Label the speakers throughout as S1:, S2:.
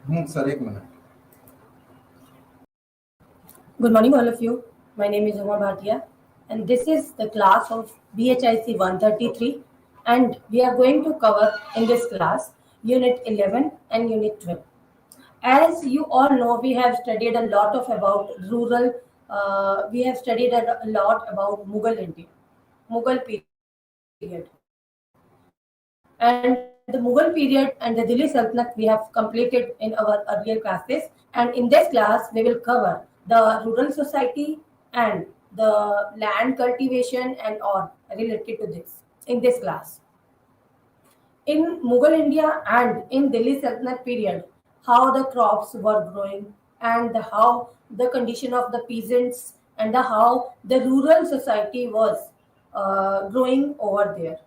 S1: Sir एक minute.
S2: Good morning, all of you. My name is Uma Bhatia, and this is the class of BHIC 133. And we are going to cover in this class Unit 11 and Unit 12. As you all know, we have studied a lot of about rural. We have studied a lot about Mughal India, Mughal period, and the Mughal period and the Delhi Sultanate we have completed in our earlier classes. And in this class, we will cover the rural society and the land cultivation and all related to this in this class. In Mughal India and in Delhi Sultanate period, how the crops were growing and how the condition of the peasants and how the rural society was growing over there.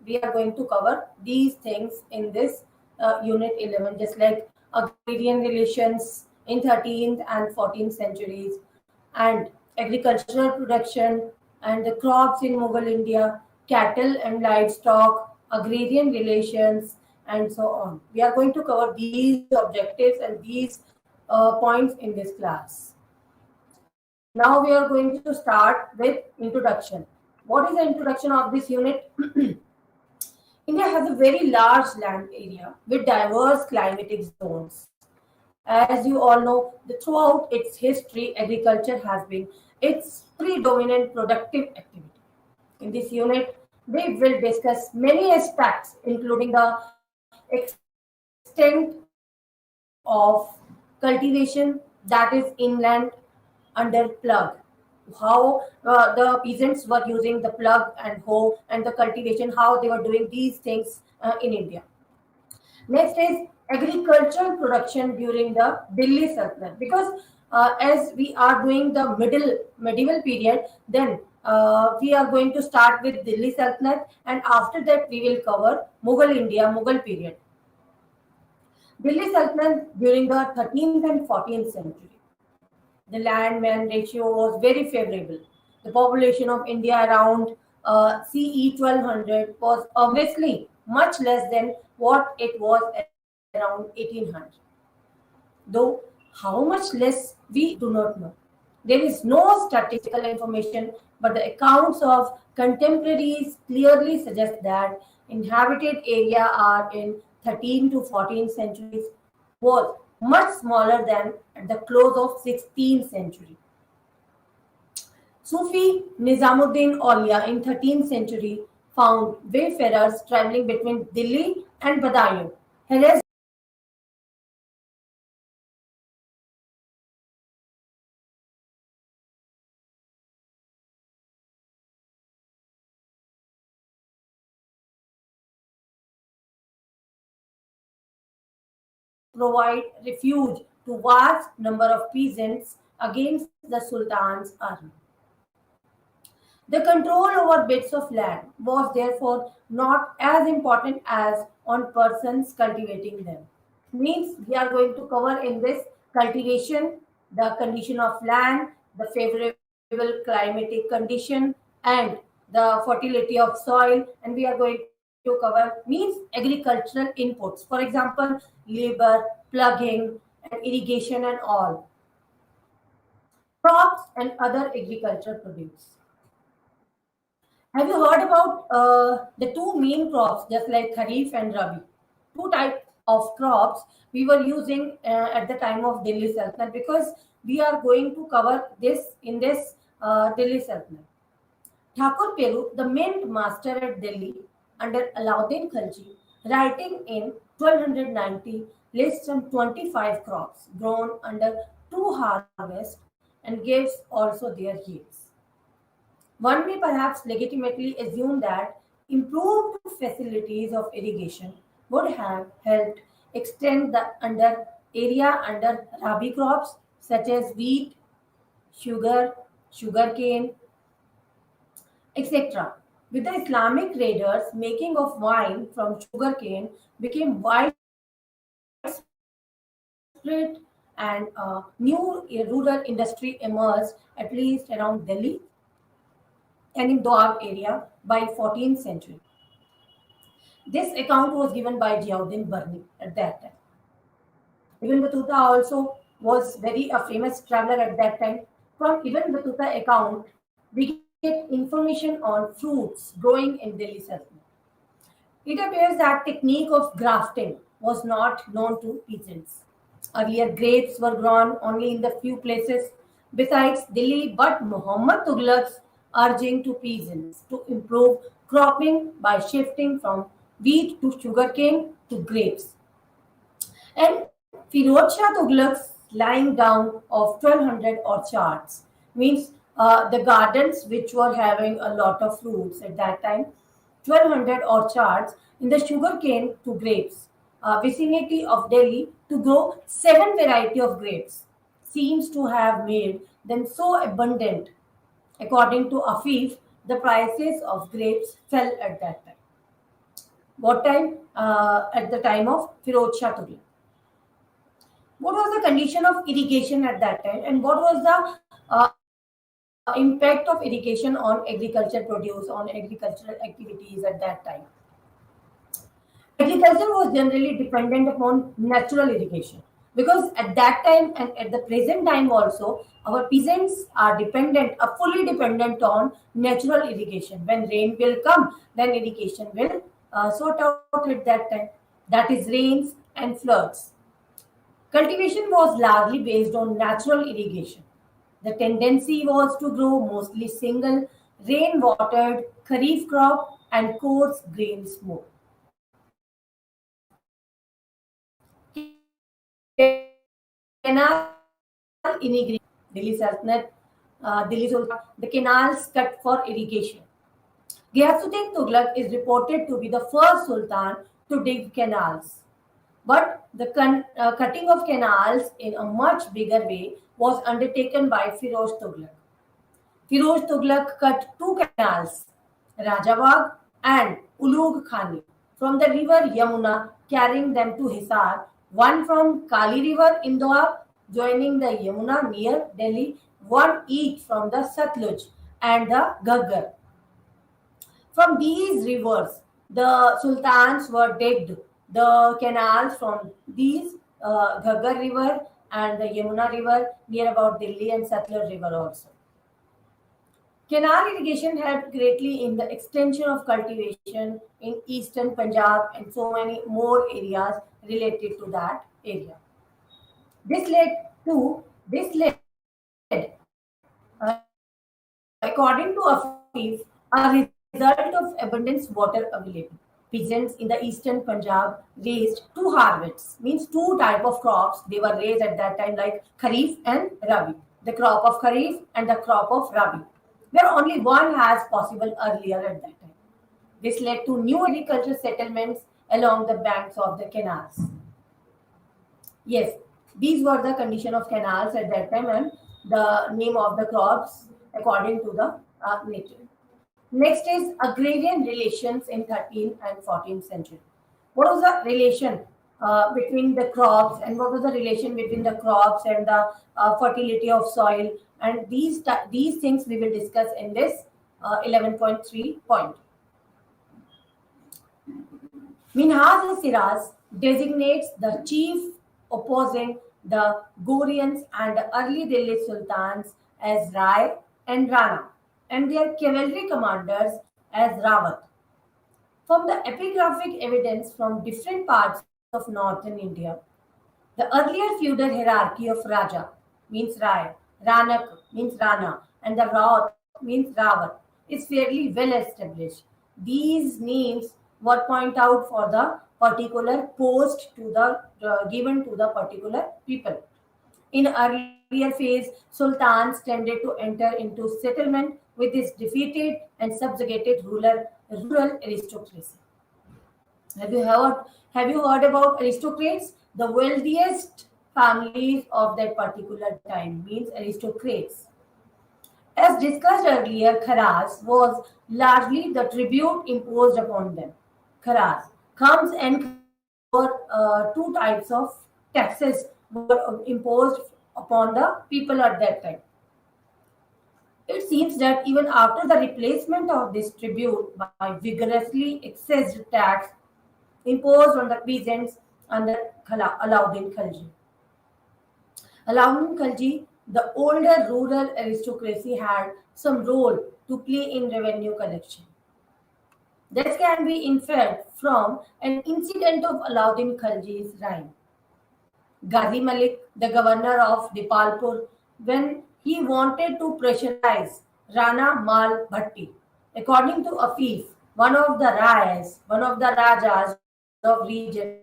S2: We are going to cover these things in this unit 11, just like agrarian relations in 13th and 14th centuries, and agricultural production and the crops in Mughal India, cattle and livestock, agrarian relations, and so on. We are going to cover these objectives and these points in this class. Now we are going to start with introduction. What is the introduction of this unit? India has a very large land area with diverse climatic zones. As you all know, throughout its history, agriculture has been its predominant productive activity. In this unit, we will discuss many aspects, including the extent of cultivation, that is inland under plug, how the peasants were using the plug and hoe and the cultivation, how they were doing these things in India. Next is agricultural production during the Delhi Sultanate, because as we are doing the medieval period, then we are going to start with Delhi Sultanate, and after that we will cover Mughal India, Mughal period. Delhi Sultanate during the 13th and 14th century. The land-man ratio was very favorable. The population of India around CE 1200 was obviously much less than what it was around 1800. Though how much less we do not know. There is no statistical information, but the accounts of contemporaries clearly suggest that inhabited area are in 13th to 14th centuries was much smaller than at the close of 16th century. Sufi Nizamuddin Aulia in 13th century found wayfarers traveling between Delhi and Badaयूं, harassed provide refuge to vast number of peasants against the Sultan's army. The control over bits of land was therefore not as important as on persons cultivating them. Means we are going to cover in this cultivation, the condition of land, the favorable climatic condition, and the fertility of soil, and we are going to cover means agricultural inputs. For example, labor, plugging, and irrigation and all. Crops and other agricultural produce. Have you heard about the two main crops, just like Kharif and Rabi? Two types of crops we were using at the time of Delhi Sultanate, because we are going to cover this in this Delhi Sultanate. Thakur Peru, the mint master at Delhi under Alauddin Khalji, writing in 1290, lists some 25 crops grown under two harvests and gives also their yields. One may perhaps legitimately assume that improved facilities of irrigation would have helped extend the under area under rabi crops such as wheat, sugar, sugarcane, etc. With the Islamic raiders, making of wine from sugarcane became widespread, and new rural industry emerged at least around Delhi and in Doab area by 14th century. This account was given by Ziauddin Barni at that time. Ibn Battuta also was very a famous traveler at that time. From Ibn Battuta account, we get information on fruits growing in Delhi Sultanate. It appears that technique of grafting was not known to peasants. Earlier, grapes were grown only in the few places besides Delhi, but Muhammad Tughlaq's urging to peasants to improve cropping by shifting from wheat to sugarcane to grapes. And Firoz Shah Tughlaq's lying down of 1200 orchards means the gardens which were having a lot of fruits at that time, 1200 orchards in the sugarcane to grapes, vicinity of Delhi to grow seven variety of grapes seems to have made them so abundant. According to Afif, the prices of grapes fell at that time. What time? At the time of Firoz Shah Tughlaq. What was the condition of irrigation at that time, and what was the impact of irrigation on agriculture produce, on agricultural activities at that time? Agriculture was generally dependent upon natural irrigation because at that time and at the present time also our peasants are dependent, are fully dependent on natural irrigation. When rain will come, then irrigation will sort out at that time. That is rains and floods. Cultivation was largely based on natural irrigation. The tendency was to grow mostly single, rain watered kharif crop and coarse grains more. Canal irrigation. Delhi Sultanate, Delhi Sultan, the canals cut for irrigation. Ghiyasuddin Tughlaq is reported to be the first sultan to dig canals. But the cutting of canals in a much bigger way was undertaken by Firoz Tughlaq. Firoz Tughlaq cut two canals, Rajabagh and Ulugh Khani, from the river Yamuna, carrying them to Hisar, one from Kali River in Doab, joining the Yamuna near Delhi, one each from the Satluj and the Ghaggar. From these rivers, the sultans were digged the canals from these Ghaggar River and the Yamuna River near about Delhi and Satluj River also. Canal irrigation helped greatly in the extension of cultivation in eastern Punjab and so many more areas related to that area. This led according to Afif, a result of abundance water available. Peasants in the eastern Punjab raised two harvests, means two type of crops. They were raised at that time like Kharif and Rabi. The crop of Kharif and the crop of Rabi, where only one has possible earlier at that time. This led to new agricultural settlements along the banks of the canals. Yes, these were the condition of canals at that time and the name of the crops according to the nature. Next is agrarian relations in 13th and 14th century. What was the relation between the crops and what was the relation between the crops and the fertility of soil? And these things we will discuss in this 11.3 point. Minhaj-e-Siraz designates the chief opposing the Gorians and the early Delhi sultans as Rai and Rana, and their cavalry commanders as Rawat. From the epigraphic evidence from different parts of northern India, the earlier feudal hierarchy of Raja means Rai, Ranak means Rana, and the Rawat means Rawat is fairly well established. These names were point out for the particular post to the given to the particular people. In earlier phase, sultans tended to enter into settlement with this defeated and subjugated rural aristocracy. Have you heard have you heard about aristocrats? The wealthiest families of that particular time means aristocrats. As discussed earlier, kharas was largely the tribute imposed upon them. Kharas comes and were two types of taxes were imposed upon the people at that time. It seems that even after the replacement of this tribute by vigorously excessed tax imposed on the peasants under Alauddin Khilji, Allowing Khalji, the older rural aristocracy had some role to play in revenue collection. This can be inferred from an incident of Alauddin Khalji's reign. Ghazi Malik, the governor of Dipalpur, when he wanted to pressurize Rana Mal Bhatti. According to Afif, one of the Rajas of region,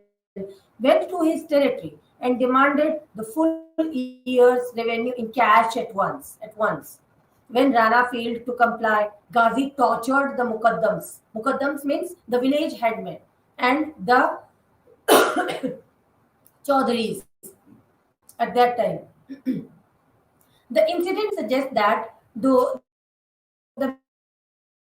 S2: went to his territory and demanded the full year's revenue in cash at once. When Rana failed to comply, Ghazi tortured the Mukaddams. Mukaddams means the village headmen and the Chaudharis at that time. The incident suggests that though the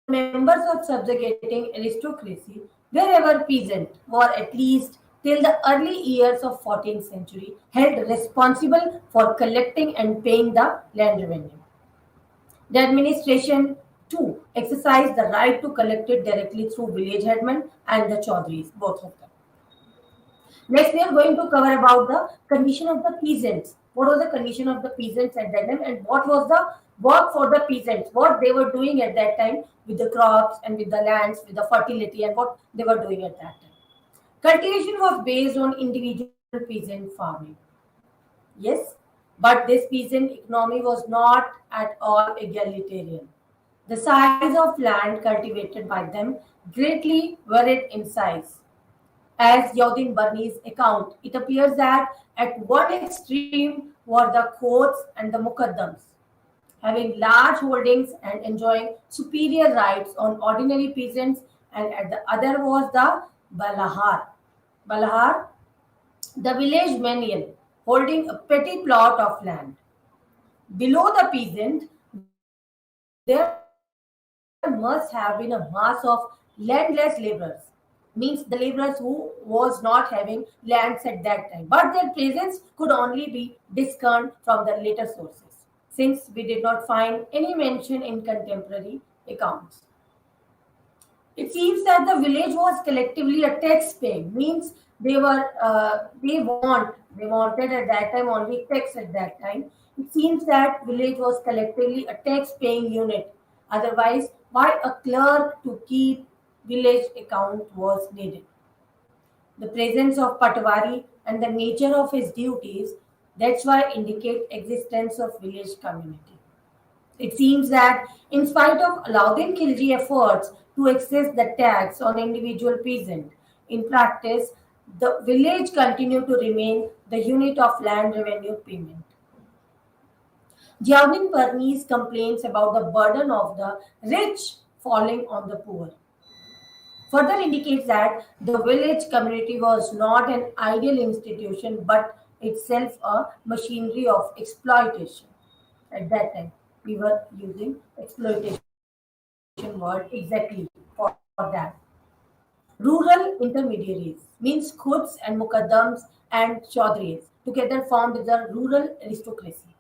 S2: members of subjugating aristocracy, wherever peasant, were at least till the early years of 14th century, held responsible for collecting and paying the land revenue. The administration, too, exercised the right to collect it directly through village headmen and the Chaudhries, both of them. Next, we are going to cover about the condition of the peasants. What was the condition of the peasants at that time, and what was the work for the peasants? What they were doing at that time with the crops and with the lands, with the fertility, and what they were doing at that time. Cultivation was based on individual peasant farming. Yes, but this peasant economy was not at all egalitarian. The size of land cultivated by them greatly varied in size. As Yaudin Barni's account, it appears that at one extreme were the Khots and the Mukaddams, having large holdings and enjoying superior rights on ordinary peasants, and at the other was the Balahar. Balahar, the village menial, holding a petty plot of land. Below the peasant, there must have been a mass of landless laborers, means the laborers who was not having lands at that time, but their presence could only be discerned from the later sources, since we did not find any mention in contemporary accounts. It seems that the village was collectively a tax paying, means they wanted at that time only tax at that time. It seems that village was collectively a tax paying unit. Otherwise, why a clerk to keep village account was needed? The presence of Patwari and the nature of his duties, that's why indicate existence of village community. It seems that, in spite of Alauddin Khilji efforts to excess the tax on individual peasant, in practice, the village continued to remain the unit of land revenue payment. Jiaoning Parnis complains about the burden of the rich falling on the poor. Further indicates that the village community was not an ideal institution but itself a machinery of exploitation. At that time, we were using exploitation word exactly for that. Rural intermediaries means Khuds and Mukaddams and Chaudhries together formed the rural aristocracy.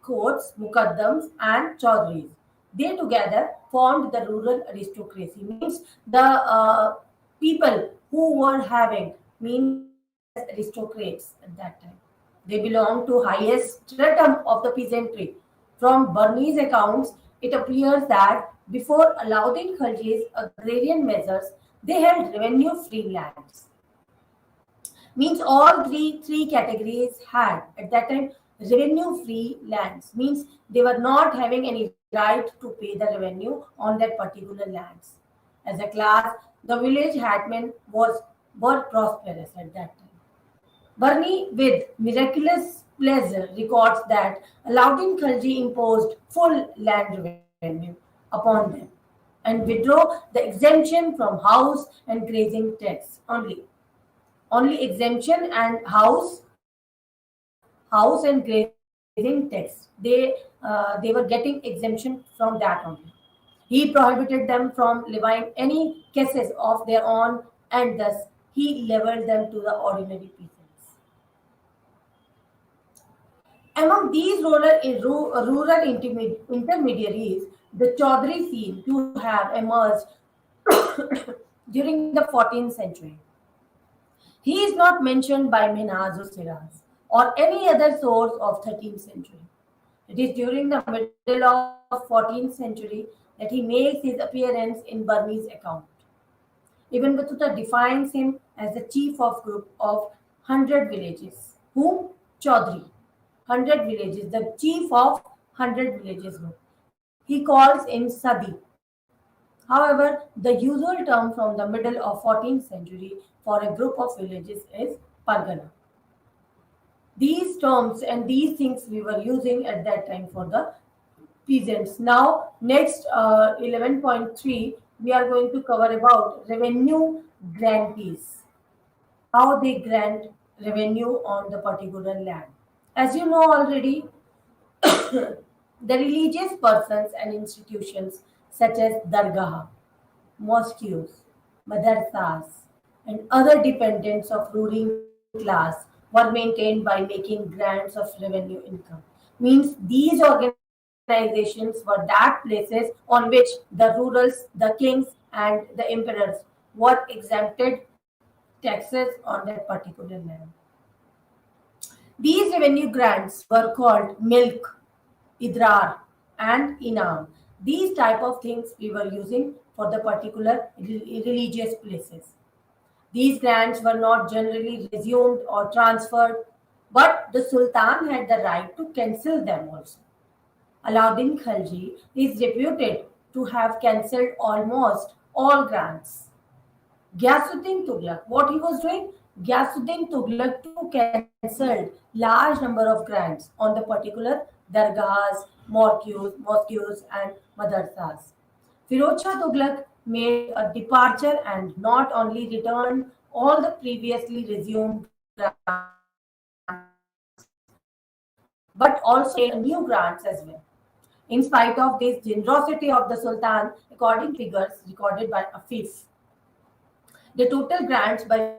S2: Khuds, Mukaddams, and Chaudhries. They together formed the rural aristocracy, means the people who were having, means as aristocrats at that time. They belonged to highest stratum of the peasantry. From Burmese accounts, it appears that before Alauddin Khalji's agrarian measures, they held revenue-free lands. Means all three categories had at that time revenue-free lands. Means they were not having any right to pay the revenue on that particular lands. As a class, the village headmen were prosperous at that time. Barney, with miraculous pleasure, records that Alauddin Khalji imposed full land revenue upon them and withdraw the exemption from house and grazing tax only. Only exemption and house and grazing tax. They were getting exemption from that only. He prohibited them from levying any cases of their own, and thus he leveled them to the ordinary peasants. Among these rural intermediaries, the Chaudhry seem to have emerged during the 14th century. He is not mentioned by Minhaj or Siraz. or any other source of 13th century. It is during the middle of 14th century that he makes his appearance in Burmese account. Ibn Battuta defines him as the chief of group of 100 villages. Whom? Chaudhry. 100 villages, the chief of 100 villages group. He calls in Sadi. However, the usual term from the middle of 14th century for a group of villages is Pargana. These terms and these things we were using at that time for the peasants. Now, next 11.3, we are going to cover about revenue grantees, how they grant revenue on the particular land. As you know already, the religious persons and institutions such as dargah, mosques, madrasas, and other dependents of ruling class were maintained by making grants of revenue income. Means these organizations were that places on which the rurals, the kings, and the emperors were exempted taxes on that particular land. These revenue grants were called milk, idrar, and inam. These type of things we were using for the particular religious places. These grants were not generally resumed or transferred, but the Sultan had the right to cancel them also. Alauddin Khalji is reputed to have cancelled almost all grants. Ghiyasuddin Tughlaq, what he was doing? Ghiyasuddin Tughlaq too cancelled large number of grants on the particular dargahs, mosques and madrasas. Firoz Shah Tughlaq made a departure and not only returned all the previously resumed grants, but also made new grants as well. In spite of this generosity of the Sultan, according to figures recorded by Afif, the total grants by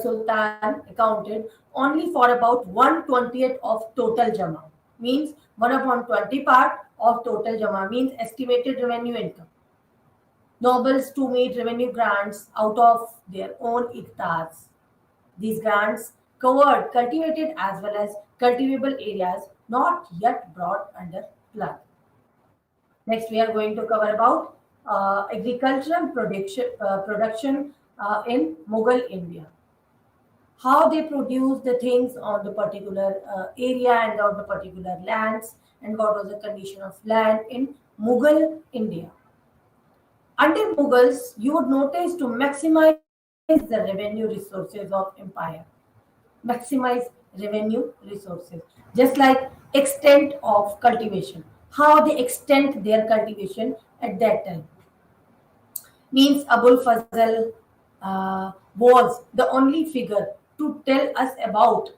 S2: Sultan accounted only for about 1/20th of total Jama. Means 1 upon 20 part of total Jama means estimated revenue income. Nobles to meet revenue grants out of their own iqtas. These grants covered cultivated as well as cultivable areas not yet brought under flood. Next, we are going to cover about agricultural production in Mughal India. How they produce the things on the particular area and on the particular lands, and what was the condition of land in Mughal India. Under Mughals, you would notice to maximize the revenue resources of empire. Maximize revenue resources. Just like extent of cultivation. How they extend their cultivation at that time. Means Abul Fazl was the only figure to tell us about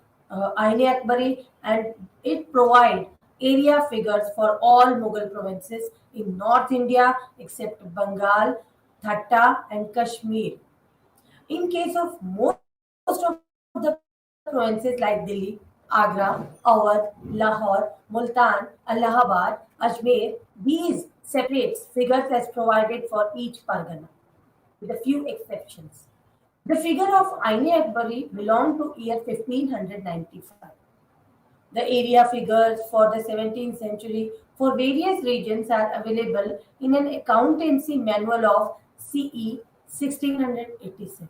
S2: Aine Akbari, and it provide area figures for all Mughal provinces in North India except Bengal, Thatta and Kashmir. In case of most of the provinces like Delhi, Agra, Awadh, Lahore, Multan, Allahabad, Ajmer, these separates figures as provided for each pargana, with a few exceptions. The figure of Aine Akbari belonged to year 1595. The area figures for the 17th century for various regions are available in an accountancy manual of CE 1686.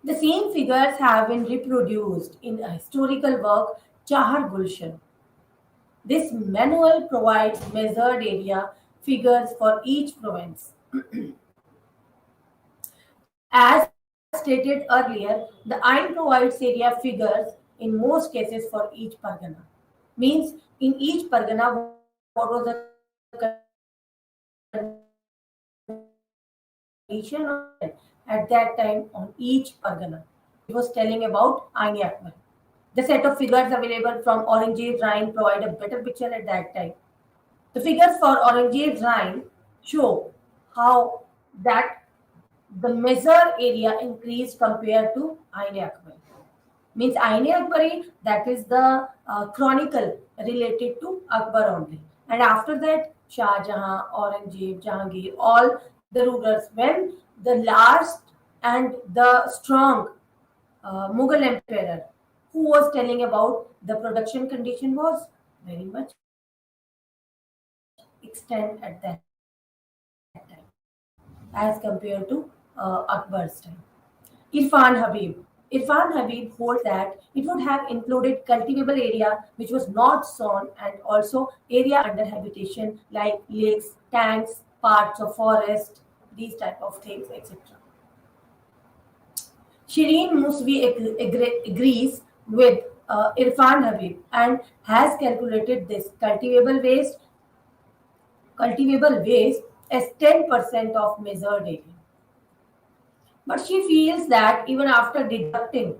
S2: The same figures have been reproduced in a historical work, Chahar Gulshan. This manual provides measured area figures for each province. As stated earlier, the Ain provides area figures in most cases for each pargana. Means in each pargana, what was the condition of at that time on each pargana. It was telling about Ain Akbar. The set of figures available from Aurangzeb Rhine provide a better picture at that time. The figures for Aurangzeb Rhine show how that the measure area increased compared to Ain Akbar. Means Aine Akbari, that is the chronicle related to Akbar only. And after that, Shah Jahan, Aurangzeb, Jahangir, all the rulers, when the last and the strong Mughal emperor who was telling about the production condition was very much extent at that time as compared to Akbar's time. Irfan Habib. Irfan Habib holds that it would have included cultivable area which was not sown and also area under habitation like lakes, tanks, parts of forest, these type of things, etc. Shireen Musvi agrees with Irfan Habib and has calculated this cultivable waste as 10% of measured area. But she feels that even after deducting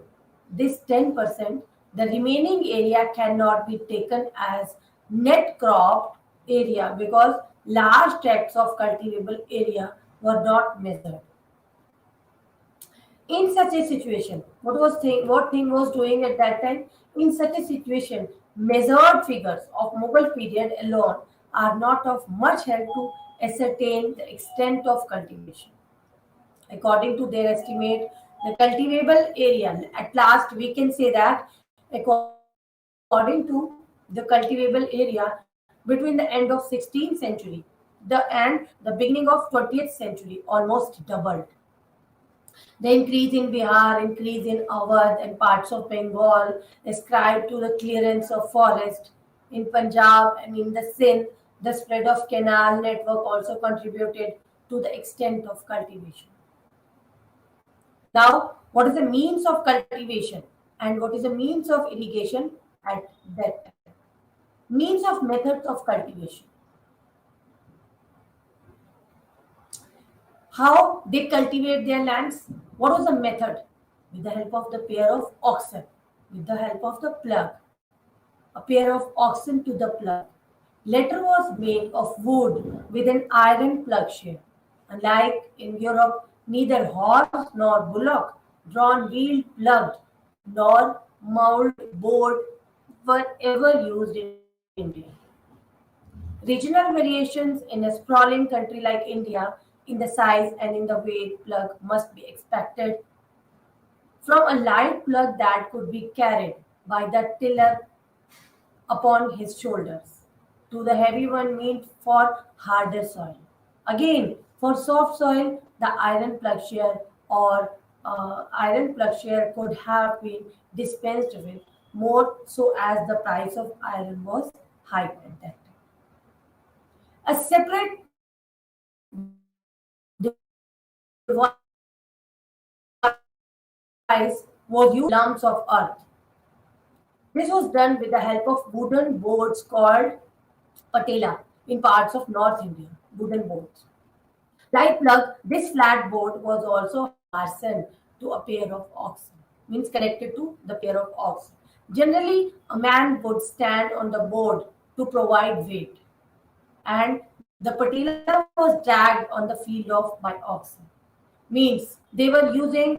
S2: this 10%, the remaining area cannot be taken as net cropped area because large tracts of cultivable area were not measured. In such a situation, what thing was doing at that time? In such a situation, measured figures of Mughal period alone are not of much help to ascertain the extent of cultivation. According to their estimate, the cultivable area, at last we can say that according to the cultivable area between the end of 16th century and the beginning of 20th century almost doubled. The increase in Bihar, increase in Awadh and parts of Bengal ascribed to the clearance of forest. In Punjab and in the Sindh, the spread of canal network also contributed to the extent of cultivation. Now, what is the means of cultivation and what is the means of irrigation at that time? Means of methods of cultivation. How they cultivate their lands? What was the method? With the help of the pair of oxen, with the help of the plug, a pair of oxen to the plug. Letter was made of wood with an iron plugshare. Unlike in Europe, neither horse nor bullock, drawn wheel plugged, nor mauled board were ever used in India. Regional variations in a sprawling country like India in the size and in the weight plug must be expected from a light plug that could be carried by the tiller upon his shoulders to the heavy one meant for harder soil. Again, for soft soil, the iron plug share could have been dispensed with more so as the price of iron was high at that time. A separate device was used to lumps of earth. This was done with the help of wooden boards called patela in parts of North India. Wooden boards. Like plug, this flat board was also fastened to a pair of oxen, means connected to the pair of oxen. Generally, a man would stand on the board to provide weight, and the patela was dragged on the field of by oxen. Means they were using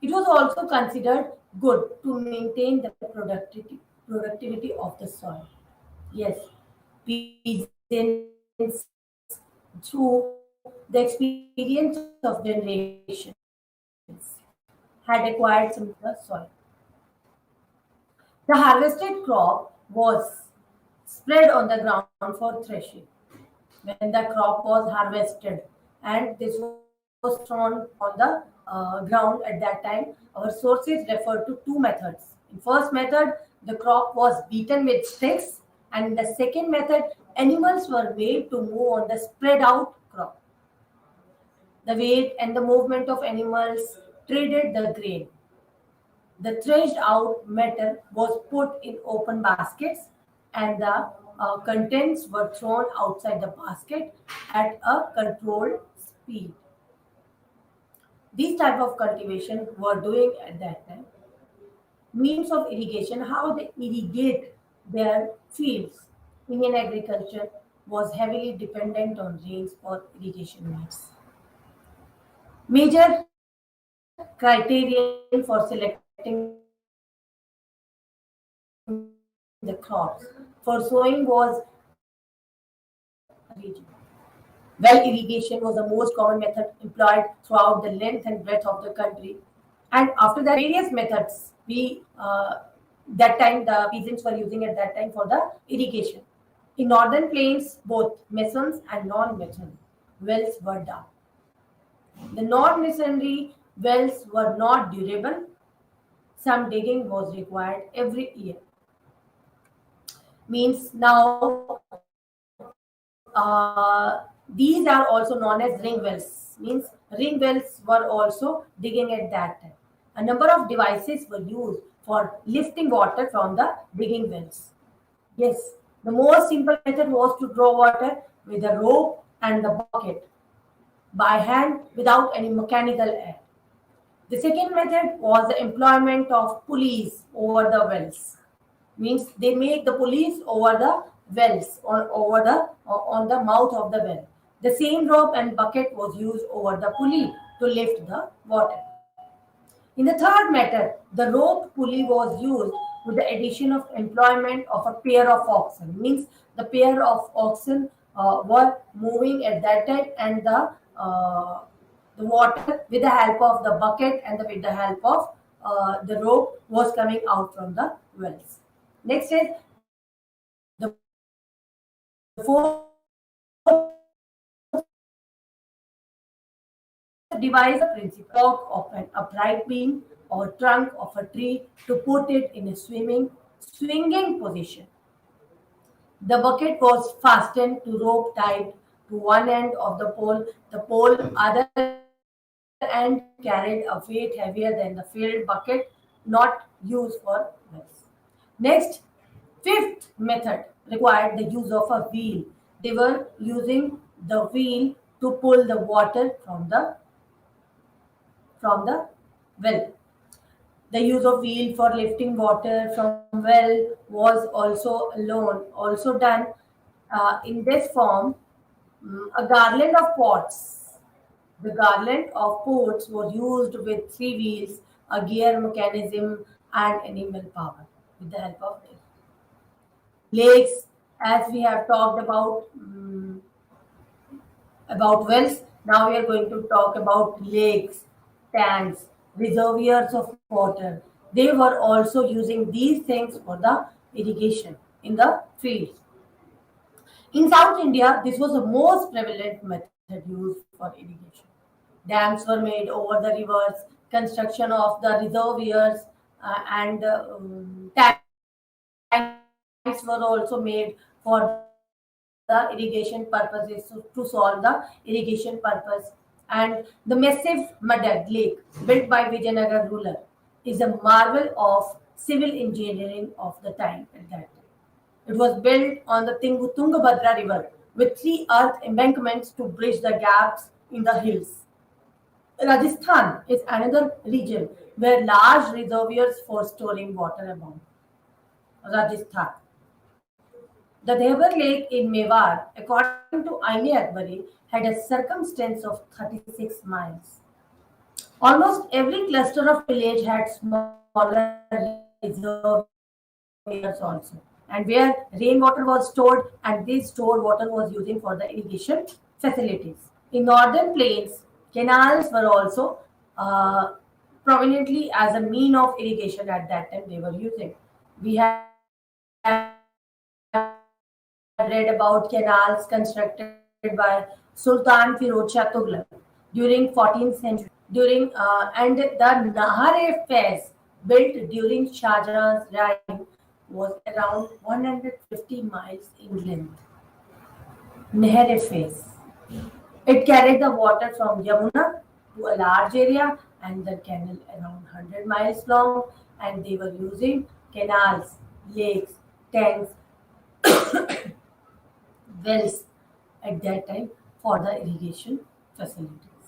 S2: it was also considered good to maintain the productivity of the soil. Yes, peasants, through the experience of generations, had acquired some of the soil. The harvested crop was spread on the ground for threshing. When the crop was harvested and this was thrown on the ground at that time, our sources refer to two methods. In first method, the crop was beaten with sticks, and in the second method, animals were made to move on the spread out crop. The weight and the movement of animals traded the grain. The threshed out matter was put in open baskets and the contents were thrown outside the basket at a controlled speed. These type of cultivation were doing at that time. Means of irrigation, how they irrigate their fields. Indian agriculture was heavily dependent on rains for irrigation needs. Major criterion for selecting the crops for sowing was well irrigation region. Well irrigation was the most common method employed throughout the length and breadth of the country. And after that, there were various methods we that time the peasants were using at that time for the irrigation. In northern plains, both masons and non-mason wells were dug. The non-masonry wells were not durable. Some digging was required every year. Means now these are also known as ring wells. Means ring wells were also digging at that time. A number of devices were used for lifting water from the digging wells. Yes, the most simple method was to draw water with a rope and the bucket by hand without any mechanical aid. The second method was the employment of pulleys over the wells. Means they make the pulleys over the wells or over the or on the mouth of the well. The same rope and bucket was used over the pulley to lift the water. In the third method, the rope pulley was used with the addition of employment of a pair of oxen. Means the pair of oxen were moving at that time, and the water with the help of the bucket and with the help of the rope was coming out from the wells. Next is the fourth devise a principle of an upright beam or trunk of a tree to put it in a swinging position. The bucket was fastened to rope tied to one end of the pole. The pole other end carried a weight heavier than the filled bucket, not used for wells. Next, fifth method required the use of a wheel. They were using the wheel to pull the water from the well. The use of wheel for lifting water from well was also done in this form. A garland of pots. The garland of pots was used with three wheels, a gear mechanism, and animal power with the help of this. Lakes, as we have talked about wells. Now we are going to talk about lakes, tanks, reservoirs of water. They were also using these things for the irrigation in the fields. In South India, this was the most prevalent method used for irrigation. Dams were made over the rivers, construction of the reservoirs and tanks were also made for the irrigation purposes to solve the irrigation purpose. And the massive Madad Lake, built by Vijayanagar ruler, is a marvel of civil engineering of the time at that time. It was built on the Tungabhadra River with three earth embankments to bridge the gaps in the hills. Rajasthan is another region where large reservoirs for storing water abound. Rajasthan. The Deoghar Lake in Mewar, according to Aine Akbari, had a circumference of 36 miles. Almost every cluster of village had smaller reservoirs also, and where rainwater was stored, and this stored water was using for the irrigation facilities. In northern plains, canals were also uh, prominently as a mean of irrigation at that time they were using. We had read about canals constructed by Sultan Firuz Shah Tughlaq during 14th century. And the Nahar Fez built during Shah Jahan's reign was around 150 miles in length. Nehar Fez. It carried the water from Yamuna to a large area and the canal around 100 miles long, and they were using canals, lakes, tanks, wells at that time for the irrigation facilities.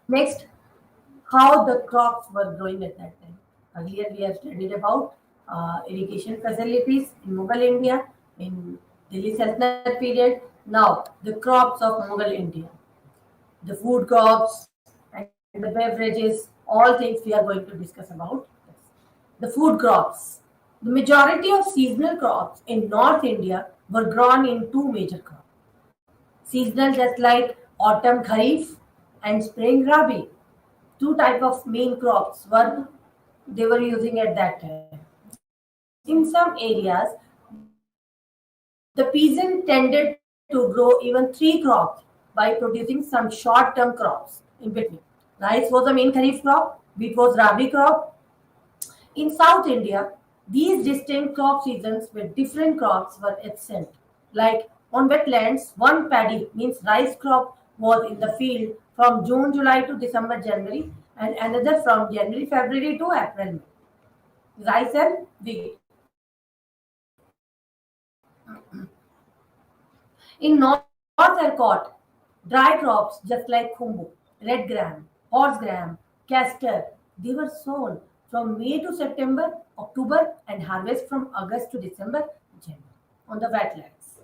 S2: Next, how the crops were growing at that time. Earlier we have studied about irrigation facilities in Mughal India, in Delhi Sultanate period. Now, the crops of Mughal India, the food crops and the beverages, all things we are going to discuss about. The food crops. The majority of seasonal crops in North India were grown in two major crops. Seasonal just like autumn kharif and spring rabi. Two type of main crops were they were using at that time. In some areas, the peasant tended to grow even three crops by producing some short-term crops in between. Rice was the main kharif crop, wheat was rabi crop. In South India, these distinct crop seasons with different crops were absent. Like on wetlands, one paddy means rice crop was in the field from June, July to December, January, and another from January, February to April, May. Rice and wheat. In North Ercot, dry crops just like khumbu, red gram, horse gram, castor, they were sown from May to September, October, and harvest from August to December, January on the wetlands.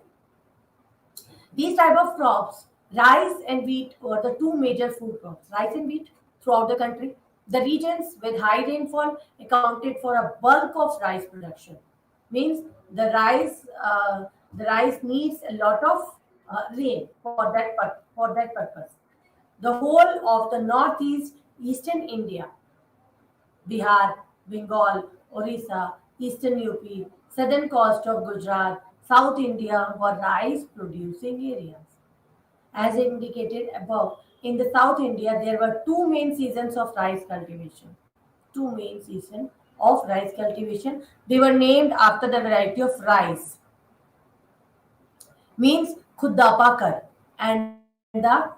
S2: These type of crops, rice and wheat, were the two major food crops. Rice and wheat throughout the country. The regions with high rainfall accounted for a bulk of rice production. Means the rice needs a lot of rain for that purpose. The whole of the northeast eastern India, Bihar, Bengal, Orissa, eastern UP, southern coast of Gujarat, South India were rice producing areas. As indicated above, in the South India, there were two main seasons of rice cultivation. Two main seasons of rice cultivation. They were named after the variety of rice, means Khuddapakar and the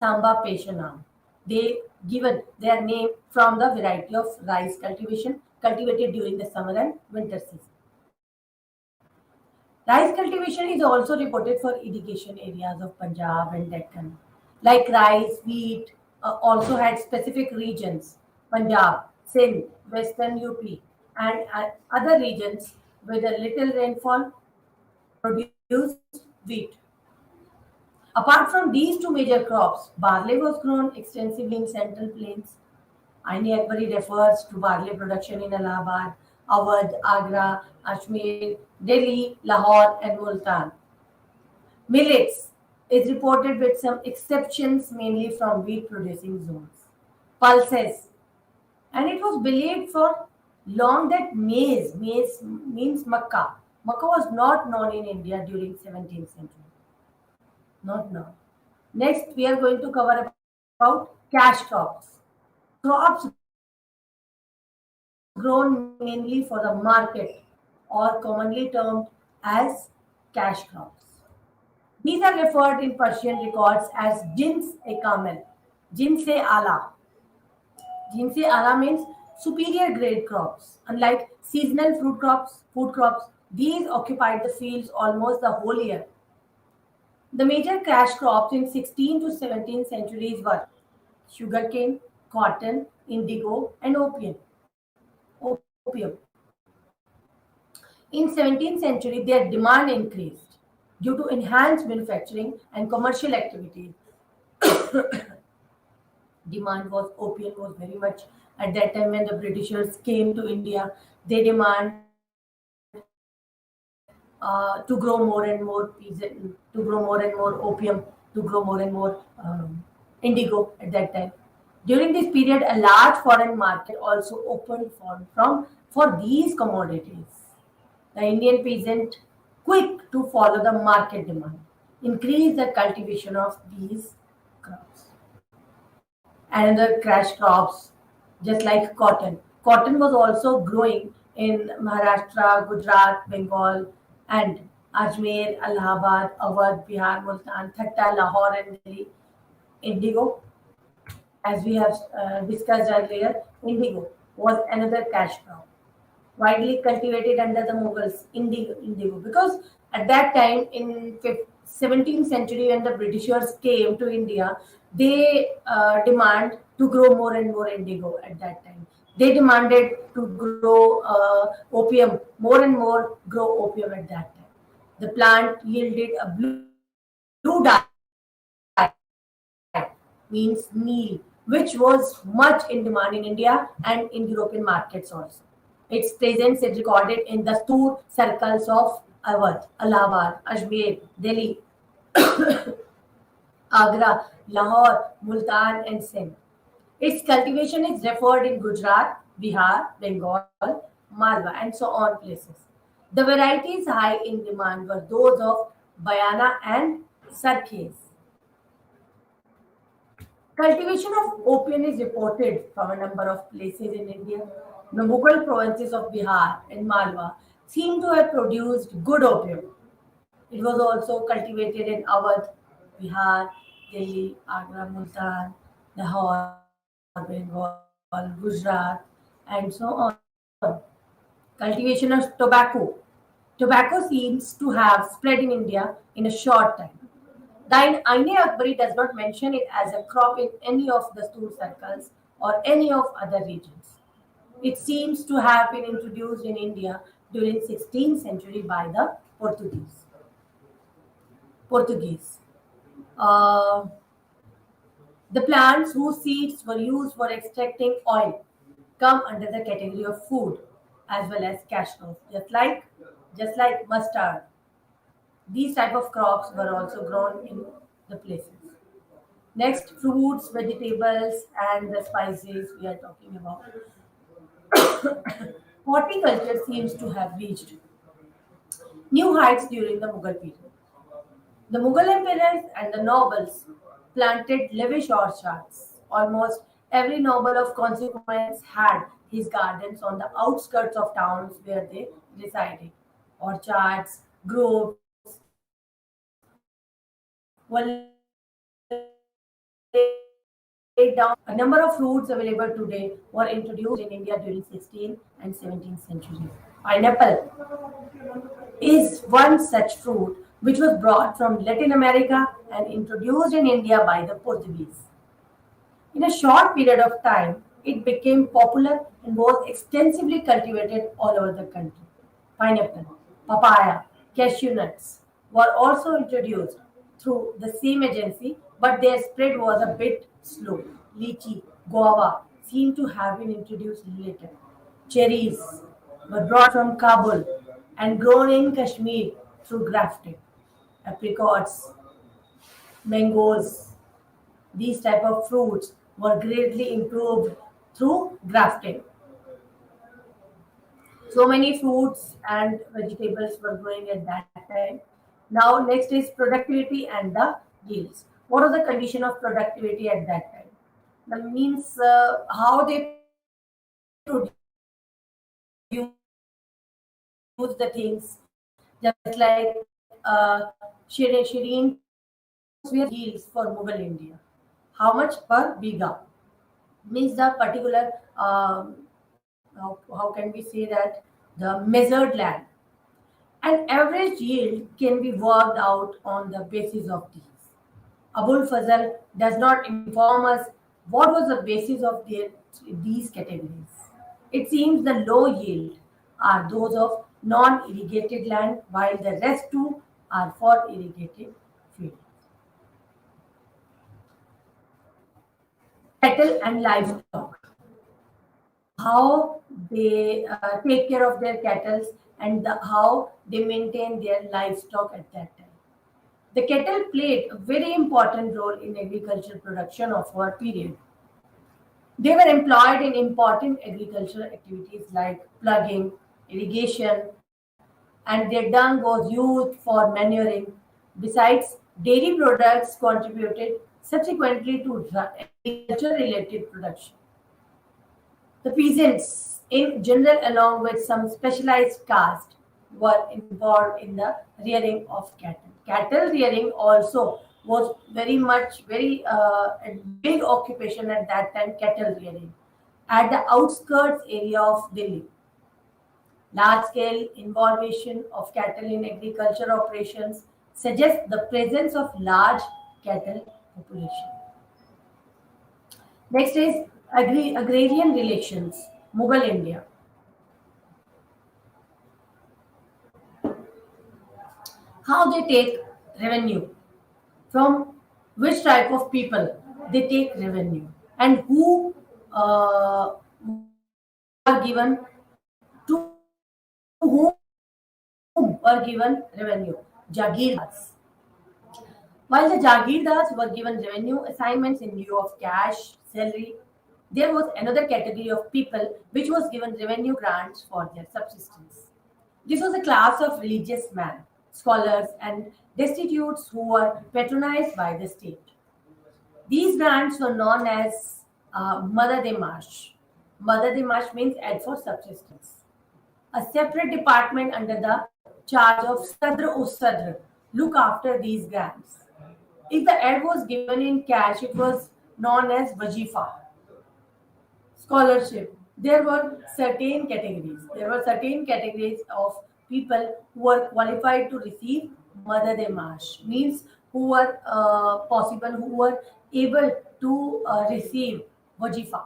S2: Samba Peshanam. They given their name from the variety of rice cultivation cultivated during the summer and winter season. Rice cultivation is also reported for irrigation areas of Punjab and Deccan. Like rice, wheat also had specific regions, Punjab, Sindh, Western UP, and other regions with a little rainfall produced wheat. Apart from these two major crops, barley was grown extensively in central plains. Aini Akbari refers to barley production in Allahabad, Awadh, Agra, Ajmer, Delhi, Lahore, and Multan. Millets is reported with some exceptions, mainly from wheat producing zones. Pulses, and it was believed for long that maize means makkah. Makkah was not known in India during 17th century. Not now. Next, we are going to cover about cash crops. Crops grown mainly for the market or commonly termed as cash crops. These are referred in Persian records as jins e kamel, jins e ala. Jins e ala means superior grade crops. Unlike seasonal food crops, these occupied the fields almost the whole year. The major cash crops in 16th to 17th centuries were sugarcane, cotton, indigo, and opium. In 17th century, their demand increased due to enhanced manufacturing and commercial activities. Demand was opium was very much at that time when the Britishers came to India. They demand to grow more and more peasant, to grow more and more opium, to grow more and more indigo at that time. During this period, a large foreign market also opened for these commodities. The Indian peasant, quick to follow the market demand, increased the cultivation of these crops. Another cash crops, just like cotton. Cotton was also growing in Maharashtra, Gujarat, Bengal, and Ajmer, Allahabad, Awadh, Bihar, Multan, Thatta, Lahore, and Delhi. Indigo, as we have discussed earlier, indigo was another cash crop widely cultivated under the Mughals, indigo, because at that time in 17th century when the Britishers came to India, they demand to grow more and more indigo at that time. They demanded to grow opium, more and more grow opium at that time. The plant yielded a blue dye, means meal, which was much in demand in India and in European markets also. Its presence is recorded in the Dastur circles of Awadh, Allahabad, Ajmer, Delhi, Agra, Lahore, Multan, and Sindh. Its cultivation is referred in Gujarat, Bihar, Bengal, Malwa, and so on places. The varieties high in demand were those of Bayana and Sarkhes. Cultivation of opium is reported from a number of places in India. The Mughal provinces of Bihar and Malwa seem to have produced good opium. It was also cultivated in Awadh, Bihar, Delhi, Agra, Multan, Lahore, Bengal, Gujarat, and so on. Cultivation of tobacco. Tobacco seems to have spread in India in a short time. The Aine Akbari does not mention it as a crop in any of the Stoor circles or any of other regions. It seems to have been introduced in India during 16th century by the Portuguese. Portuguese. Uh, the plants whose seeds were used for extracting oil come under the category of food as well as cash crops, just like mustard. These type of crops were also grown in the places. Next, fruits, vegetables, and the spices we are talking about. Horticulture seems to have reached new heights during the Mughal period. The Mughal emperors and the nobles planted lavish orchards. Almost every noble of consequence had his gardens on the outskirts of towns where they resided. Orchards, groves were laid down for the a number of fruits available today were introduced in India during 16th and 17th centuries. Pineapple is one such fruit which was brought from Latin America and introduced in India by the Portuguese. In a short period of time, it became popular and was extensively cultivated all over the country. Pineapple, papaya, cashew nuts were also introduced through the same agency, but their spread was a bit slow. Lychee, guava seem to have been introduced later. Cherries were brought from Kabul and grown in Kashmir through grafting. Apricots, mangoes, these type of fruits were greatly improved through grafting. So many fruits and vegetables were growing at that time. Now, next is productivity and the yields. What was the condition of productivity at that time? That means how they produce the things, just like Shireen Shah's yields for Mughal India. How much per biga? Means the particular, how can we say that, the measured land. An average yield can be worked out on the basis of these. Abul Fazl does not inform us what was the basis of these categories. It seems the low yield are those of non-irrigated land, while the rest two are for irrigated fields. Cattle and livestock. How they take care of their cattle and how they maintain their livestock at that time. The cattle played a very important role in agricultural production of our period. They were employed in important agricultural activities like plugging, irrigation, and their dung was used for manuring. Besides, dairy products contributed subsequently to agriculture related production. The peasants, in general, along with some specialized caste, were involved in the rearing of cattle. Cattle rearing also was very much a big occupation at that time. Cattle rearing at the outskirts area of Delhi. Large-scale involvement of cattle in agriculture operations suggests the presence of large cattle population. Next is agrarian relations. Mughal India. How they take revenue, from which type of people they take revenue, and who were given, to whom were given revenue. Jagirdars. While the Jagirdars were given revenue assignments in lieu of cash, salary, there was another category of people which was given revenue grants for their subsistence. This was a class of religious men, scholars, and destitutes who were patronized by the state. These grants were known as Mother de Marsh. Mother de Marsh means aid for subsistence. A separate department under the charge of Sadr o Sadr look after these grants. If the aid was given in cash, it was known as Wajifa. Scholarship. There were certain categories. There were certain categories of people who were qualified to receive Mother de Marsh, means who were possible, who were able to receive Wajifa.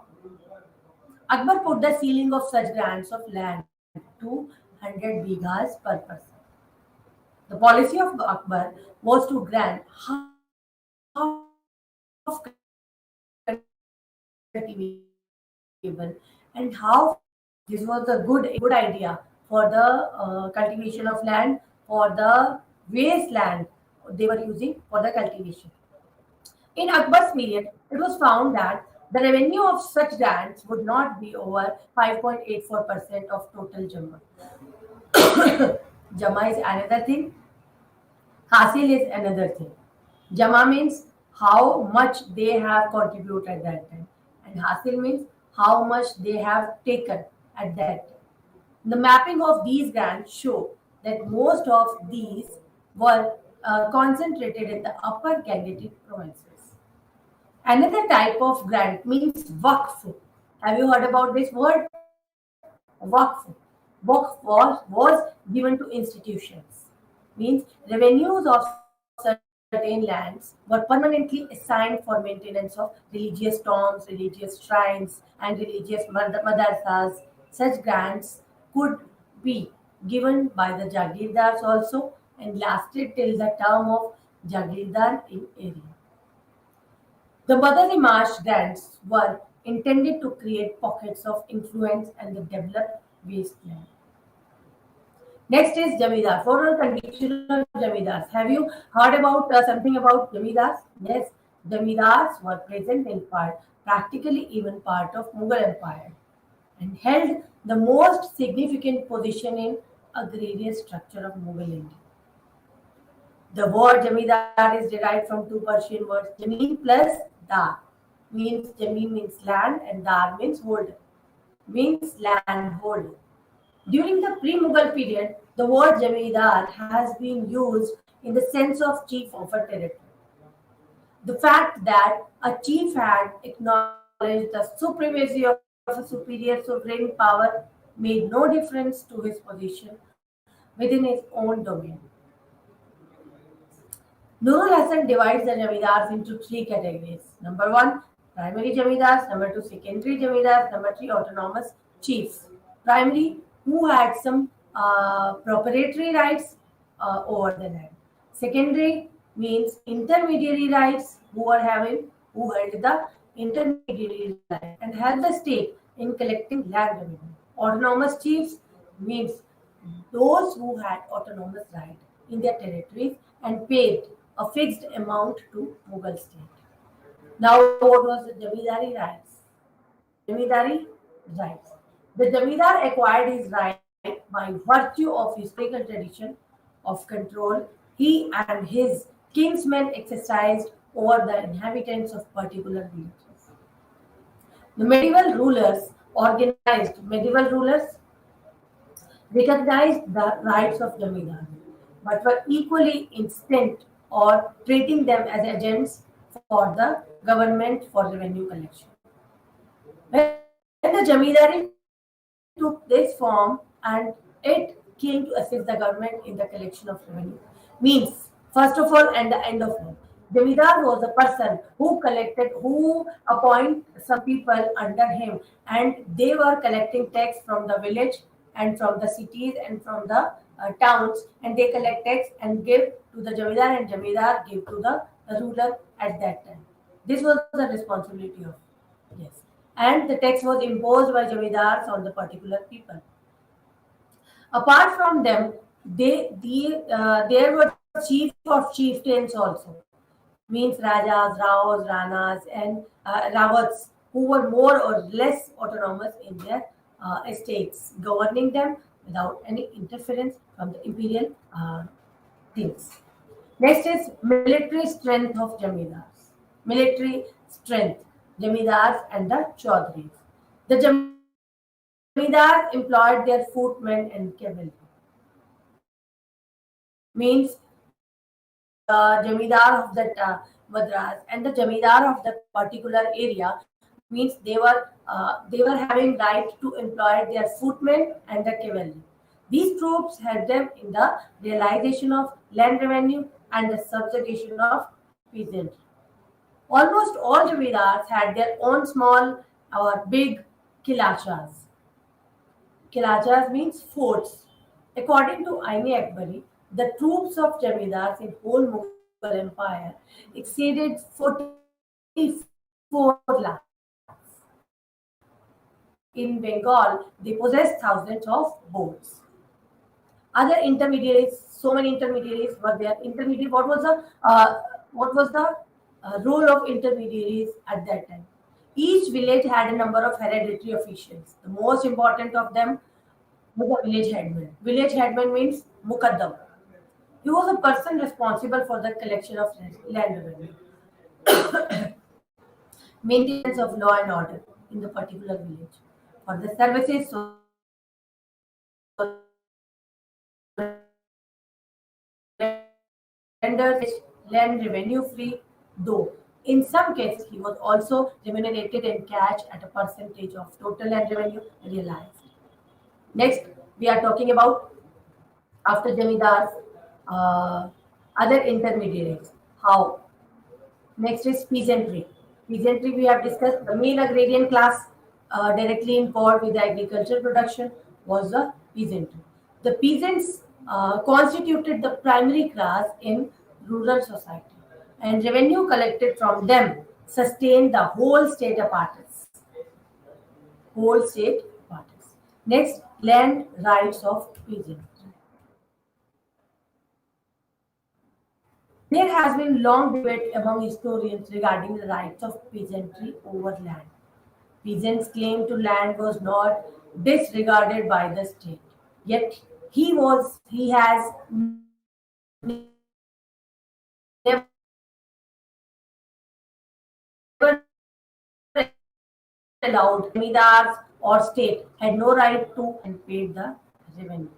S2: Akbar put the ceiling of such grants of land to 100 bighas per person. The policy of Akbar was to grant half cultivable and half. This was a good idea for the cultivation of land, for the wasteland they were using for the cultivation. In Akbar's period, it was found that the revenue of such grants would not be over 5.84% of total Jamma. Jamma is another thing, Hasil is another thing. Jama means how much they have contributed at that time, and Hasil means how much they have taken at that time. The mapping of these grants show that most of these were concentrated in the upper Gangetic provinces. Another type of grant means waqf. Have you heard about this word? Waqf. Waqf was given to institutions. Means revenues of certain lands were permanently assigned for maintenance of religious tombs, religious shrines, and religious madrasas. Such grants could be given by the Jagirdars also and lasted till the term of Jagirdar in area. The Badari Marsh grants were intended to create pockets of influence and the develop wasteland. Next is Jamidar. Formal condition of Jamidars. Have you heard about something about Jamidars? Yes, Jamidars were present in part, practically even part of Mughal Empire, and held the most significant position in agrarian structure of Mughal India. The word Jamidar is derived from two Persian words, Jameen plus Dar. Means Jameen means land and Dar means holder. Means land holder. During the pre-Mughal period, the word Jamidar has been used in the sense of chief of a territory. The fact that a chief had acknowledged the supremacy of a superior sovereign power made no difference to his position within his own domain. Nurul Hasan divides the Jamidars into three categories. Number one, primary Jamidars. Number two, secondary Jamidars. Number three, autonomous chiefs. Primary, who had some proprietary rights over the land. Secondary means intermediary rights, who held the intermediary right and helped the state in collecting land revenue. Autonomous chiefs means those who had autonomous right in their territories and paid a fixed amount to Mughal state. Now, what was the Jamidari rights? Jamidari rights. The Jamidar acquired his right by virtue of historical tradition of control he and his kinsmen exercised over the inhabitants of particular villages. The medieval rulers recognized the rights of Jamidar, but were equally instant or treating them as agents for the government for revenue collection. When the Jamidari took this form and it came to assist the government in the collection of revenue, means first of all and the end of all, Jamidar was a person who collected, who appoint some people under him, and they were collecting tax from the village and from the cities and from the towns, and they collect tax and give to the Jamidar, and Jamidar give to the ruler at that time. This was the responsibility of, yes, and the tax was imposed by Jamidars on the particular people. Apart from them, there were chief of chieftains also, means Rajas, Raos, Ranas, and Rawats, who were more or less autonomous in their estates, governing them without any interference from the imperial things. Next is military strength of Jamidars. Military strength, Jamidars and the Chaudhries. The Jamidars employed their footmen and cavalry. Means the Jamidar of that Madras and the Jamidar of the particular area, means they were having right to employ their footmen and the cavalry. These troops helped them in the realization of land revenue and the subjugation of peasantry. Almost all Jamidars had their own small or big kilachas. Kilajas means forts. According to Aine Akbari, the troops of Jamidars in whole Mughal Empire exceeded 44 lakhs. In Bengal, they possessed thousands of boats. Other intermediaries, so many intermediaries were there. Intermediary, what was the role of intermediaries at that time? Each village had a number of hereditary officials. The most important of them was a village headman. Village headman means mukaddam. He was a person responsible for the collection of land revenue, maintenance of law and order in the particular village. For the services, so rendered land revenue free, though in some cases he was also remunerated in cash at a percentage of total land revenue realized. Next, we are talking about after Jamidars, uh, other intermediaries. How? Next is peasantry. Peasantry we have discussed. The main agrarian class directly in port with the agricultural production was the peasantry. The peasants constituted the primary class in rural society, and revenue collected from them sustained the whole state apparatus. Whole state apparatus. Next, land rights of peasants. There has been long debate among historians regarding the rights of peasantry over land. Peasants' claim to land was not disregarded by the state. Yet he has never allowed Zamindars or state had no right to and paid the revenue.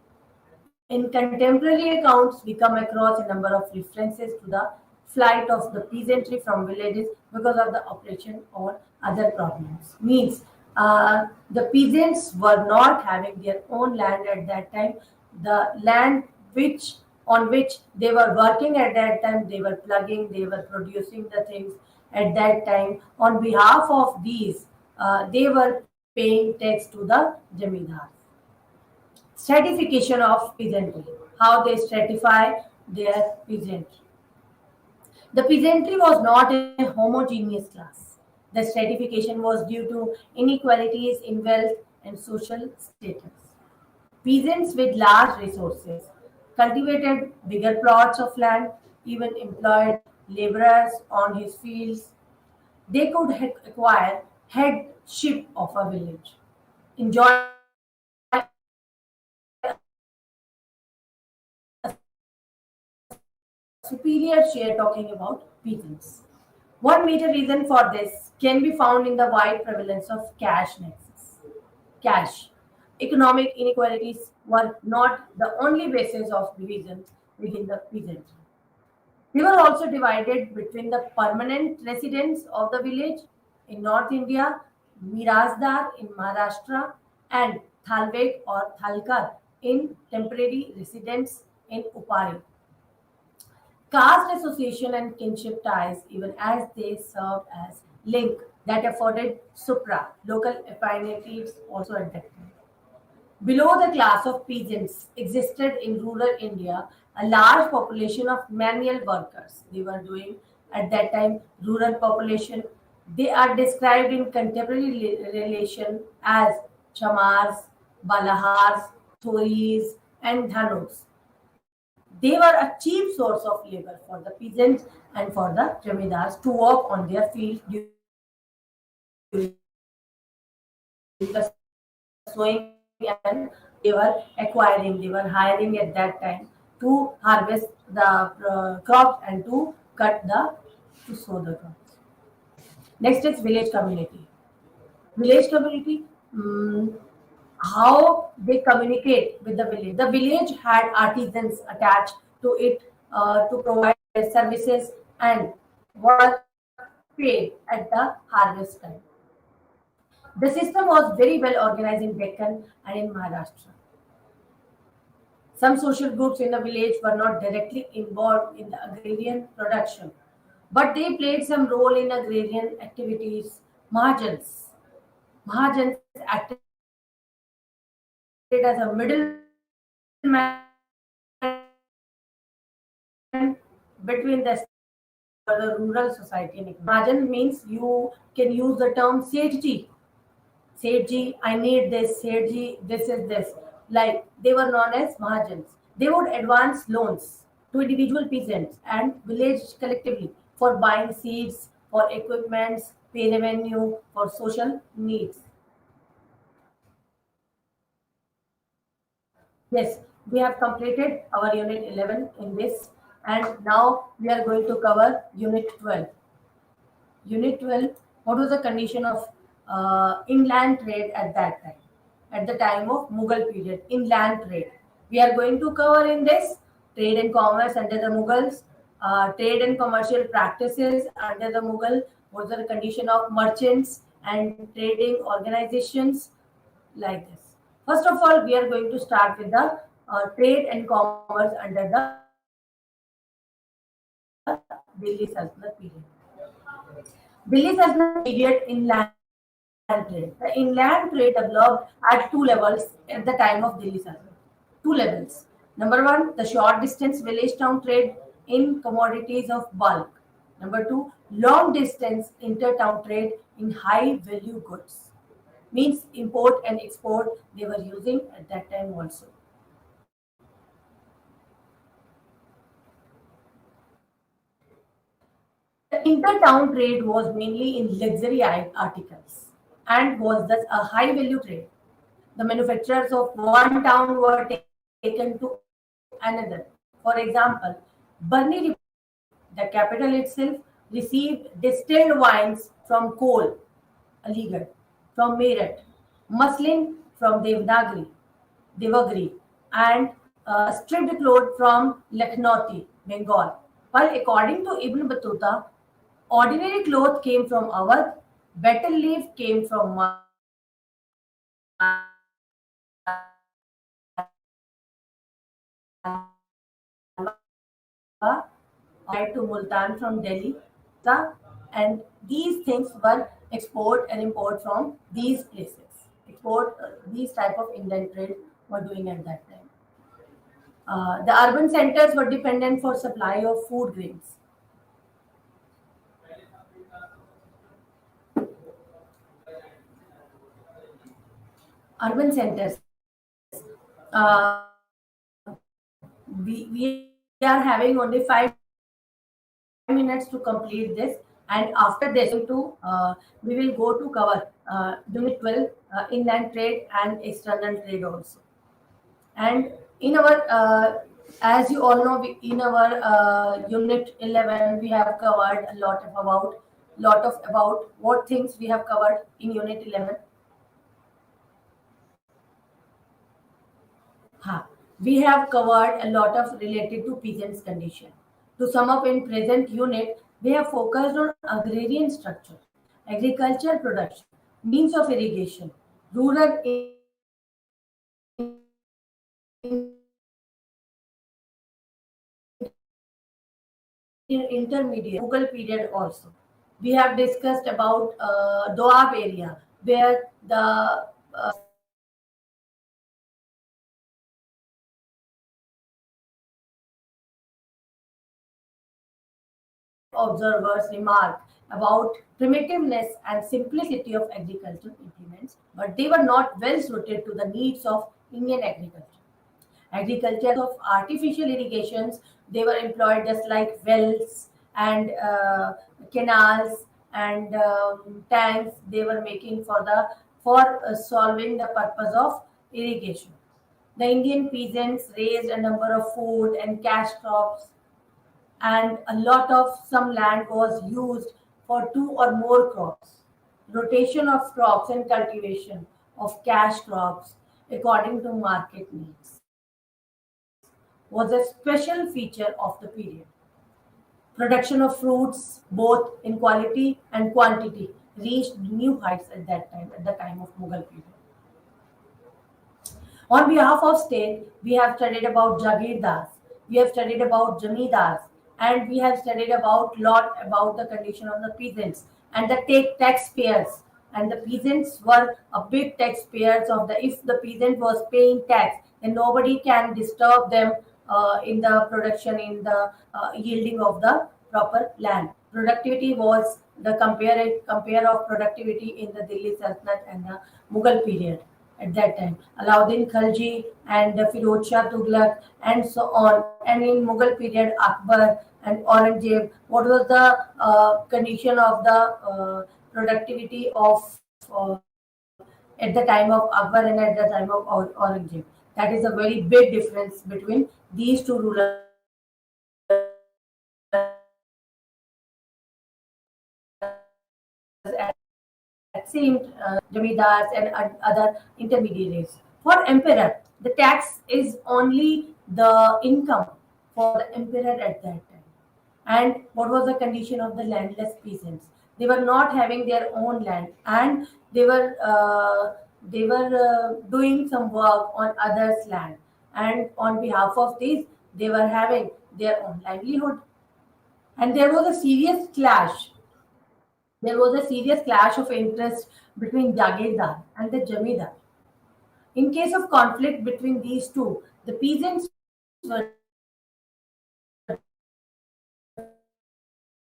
S2: In contemporary accounts, we come across a number of references to the flight of the peasantry from villages because of the oppression or other problems. Means the peasants were not having their own land at that time. The land which on which they were working at that time, they were plugging, they were producing the things at that time. On behalf of these, they were paying tax to the Jamidars. Stratification of peasantry. How they stratify their peasantry. The peasantry was not a homogeneous class. The stratification was due to inequalities in wealth and social status. Peasants with large resources cultivated bigger plots of land, even employed laborers on his fields. They could acquire headship of a village, enjoy superior share talking about peasants. One major reason for this can be found in the wide prevalence of cash nexus. Cash. Economic inequalities were not the only basis of division within the peasantry. They were also divided between the permanent residents of the village in North India, Mirasdar in Maharashtra, and Thalbek or Thalkar in temporary residents in Upari. caste association and kinship ties, even as they served as link that afforded supra local affinities also at that time. Below the class of peasants existed in rural India a large population of manual workers. They were doing at that time rural population. They are described in contemporary relation as chamars, balahars, thoris, and dhanuks. They were a cheap source of labor for the peasants and for the jamidars to work on their field during the sowing, and they were acquiring, they were hiring at that time to harvest the crops and to cut the to sow the crops. Next is village community. Village community, how they communicate with the village. The village had artisans attached to it to provide their services and were paid at the harvest time. The system was very well organized in Deccan and in Maharashtra. Some social groups in the village were not directly involved in the agrarian production, but they played some role in agrarian activities. Mahajans. Mahajans acted as a middleman between the rural society and Mahajan means you can use the term Sethji. Sethji, I need this. Sethji, this is this. Like they were known as Mahajans. They would advance loans to individual peasants and village collectively for buying seeds, for equipments, pay revenue, for social needs. Yes, we have completed our unit 11 in this, and now we are going to cover unit 12. Unit 12, what was the condition of inland trade at that time? At the time of Mughal period, inland trade. We are going to cover in this trade and commerce under the Mughals, trade and commercial practices under the Mughal, what was the condition of merchants and trading organizations, like this. First of all, we are going to start with the trade and commerce under the Delhi Sultanate period. Delhi Sultanate period inland trade. The inland trade developed at two levels at the time of Delhi Sultanate. Two levels. Number one, the short distance village town trade in commodities of bulk. Number two, long distance inter-town trade in high value goods. Means import and export they were using at that time also. The inter-town trade was mainly in luxury articles and was thus a high value trade. The manufacturers of one town were taken to another. For example, Barni, the capital itself, received distilled wines from Kol, Aligarh, from Meerut, muslin from Devagri, and stripped cloth from Lakhnauti, Bengal. While according to Ibn Battuta, ordinary cloth came from Awadh, betel leaf came from to Multan from Delhi, and these things were export and import from these places. Export these type of Indian trade were doing at that time. The urban centers were dependent for supply of food grains. Urban centers. Uh, we are having only 5 minutes to complete this, and after this we will go to cover unit 12, inland trade and external trade also. And in our as you all know, in our unit 11 we have covered a lot of about what things we have covered in unit 11. We have covered a lot of related to peasants' condition. To sum up, in present unit, we have focused on agrarian structure, agriculture production, means of irrigation, rural intermediate Mughal period also. We have discussed about Doab area where the observers remark about primitiveness and simplicity of agricultural implements, but they were not well suited to the needs of Indian agriculture. Agriculture of artificial irrigations, they were employed just like wells and canals and tanks they were making for solving the purpose of irrigation. The Indian peasants raised a number of food and cash crops, and a lot of some land was used for two or more crops. Rotation of crops and cultivation of cash crops according to market needs was a special feature of the period. Production of fruits, both in quality and quantity, reached new heights at that time, at the time of Mughal period. On behalf of state, we have studied about Jagirdars, we have studied about Jamidars, and we have studied about lot about the condition of the peasants and the taxpayers. And the peasants were a big taxpayers of the. If the peasant was paying tax, then nobody can disturb them in the production, in the yielding of the proper land. Productivity was the compare of productivity in the Delhi Sultanate and the Mughal period at that time. Alauddin Khalji and Firoz Shah Tughlaq and so on. And in Mughal period, Akbar and Aurangzeb, what was the condition of the productivity of uh, at the time of Akbar and at the time of Aurangzeb? That is a very big difference between these two rulers at same jamidars and other intermediaries. For emperor, the tax is only the income for the emperor at that time. And what was the condition of the landless peasants? They were not having their own land, and they were doing some work on others' land, and on behalf of this, they were having their own livelihood. And there was a serious clash of interest between Jagirdar and the Jamidar. In case of conflict between these two, the peasants were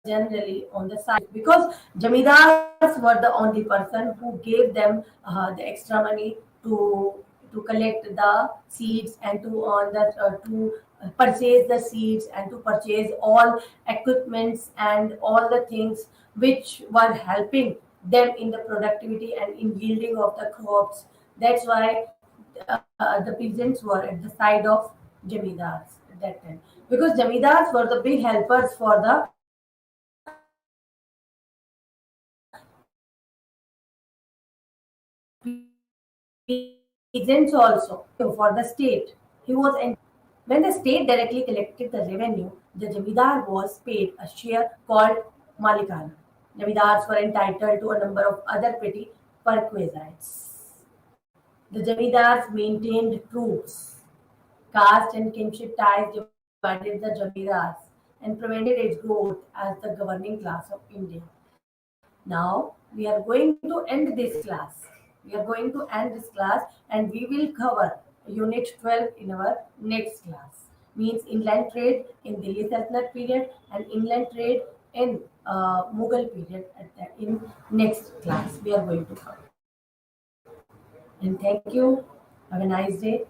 S2: generally on the side because Jamidars were the only person who gave them the extra money to collect the seeds and to purchase the seeds and to purchase all equipments and all the things which were helping them in the productivity and in yielding of the crops. That's why the peasants were at the side of Jamidars at that time because Jamidars were the big helpers for the peasants also for the state. He was when the state directly collected the revenue, the Jamidar was paid a share called Malikana. Jamidars were entitled to a number of other petty perquisites. The Jamidars maintained troops. Caste and kinship ties divided the Jamidas and prevented its growth as the governing class of India. Now we are going to end this class. We are going to end this class and we will cover unit 12 in our next class. Means inland trade in Delhi Sultanate period and inland trade in Mughal period in next class we are going to cover. And thank you. Have a nice day.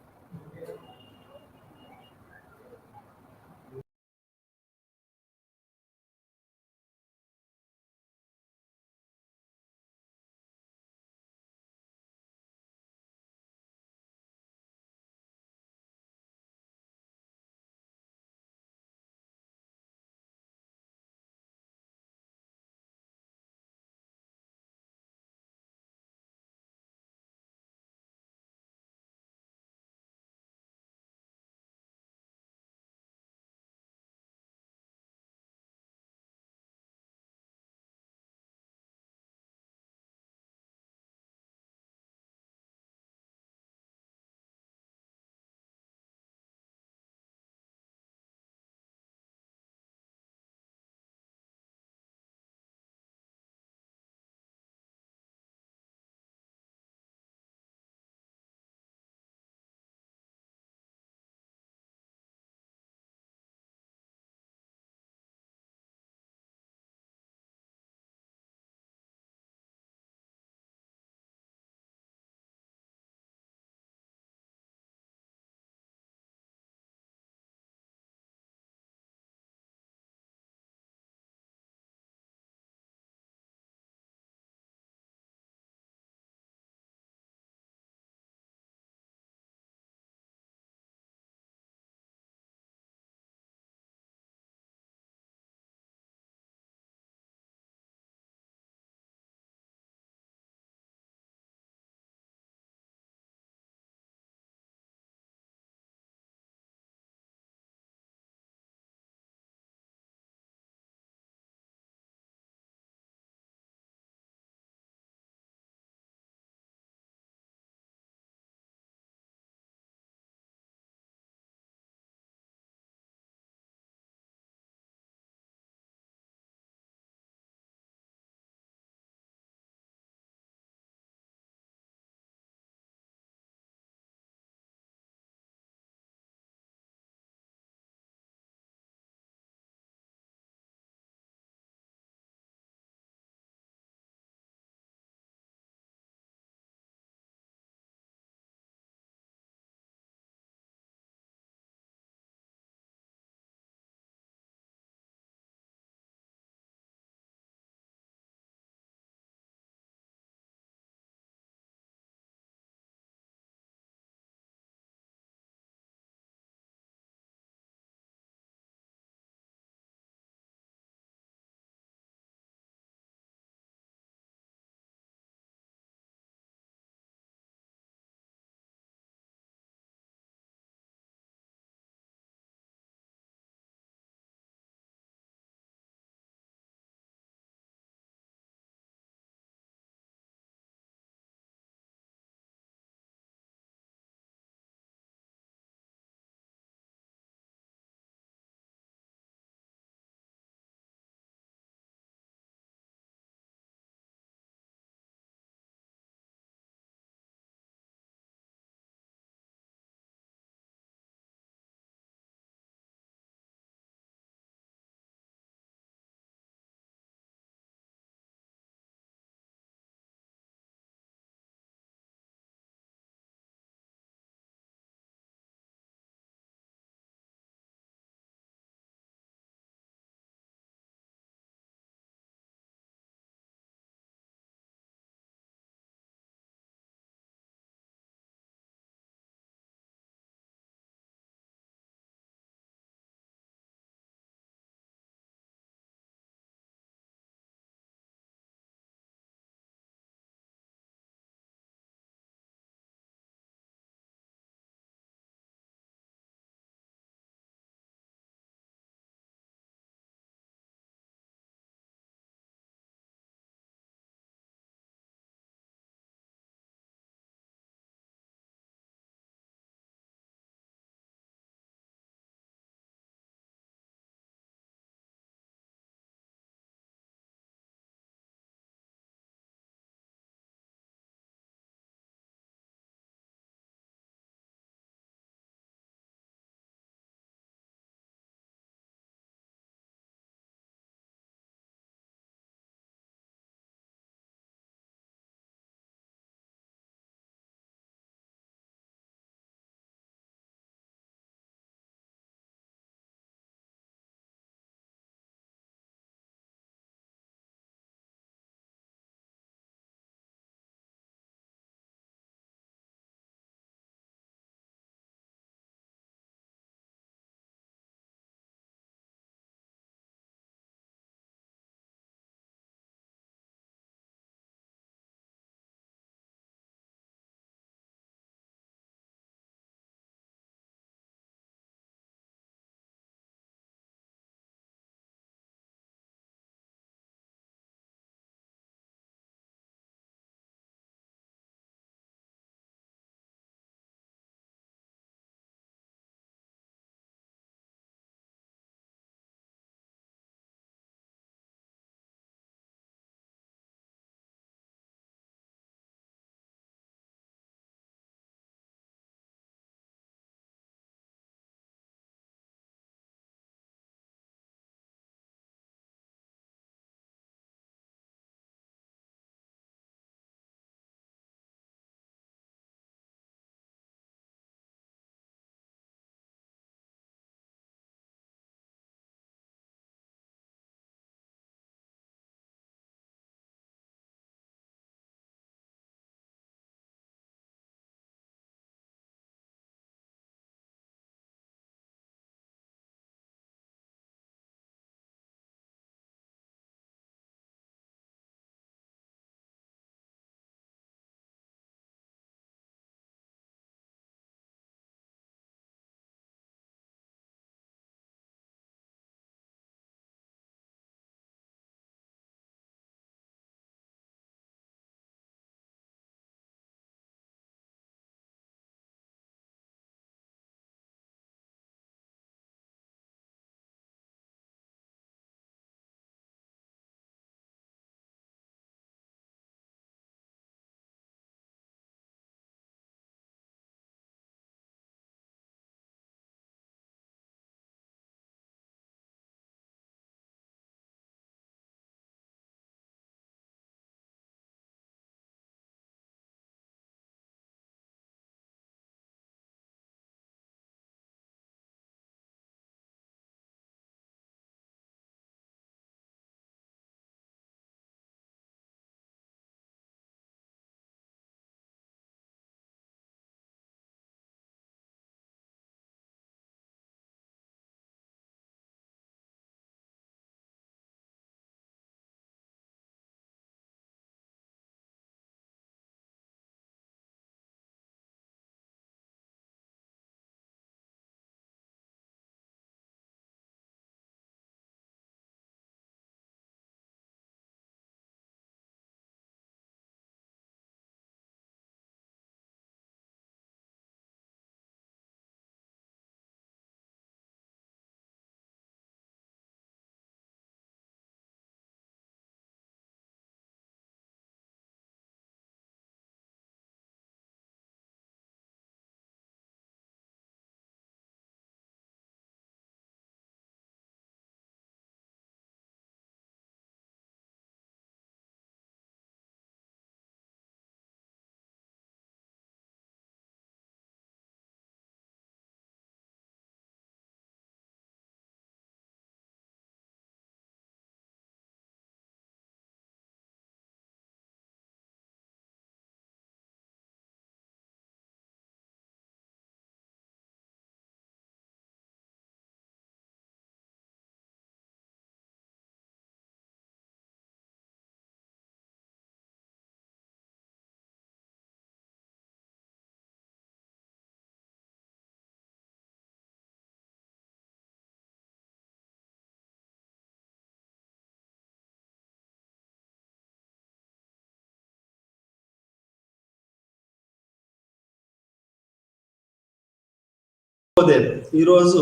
S1: ఈరోజు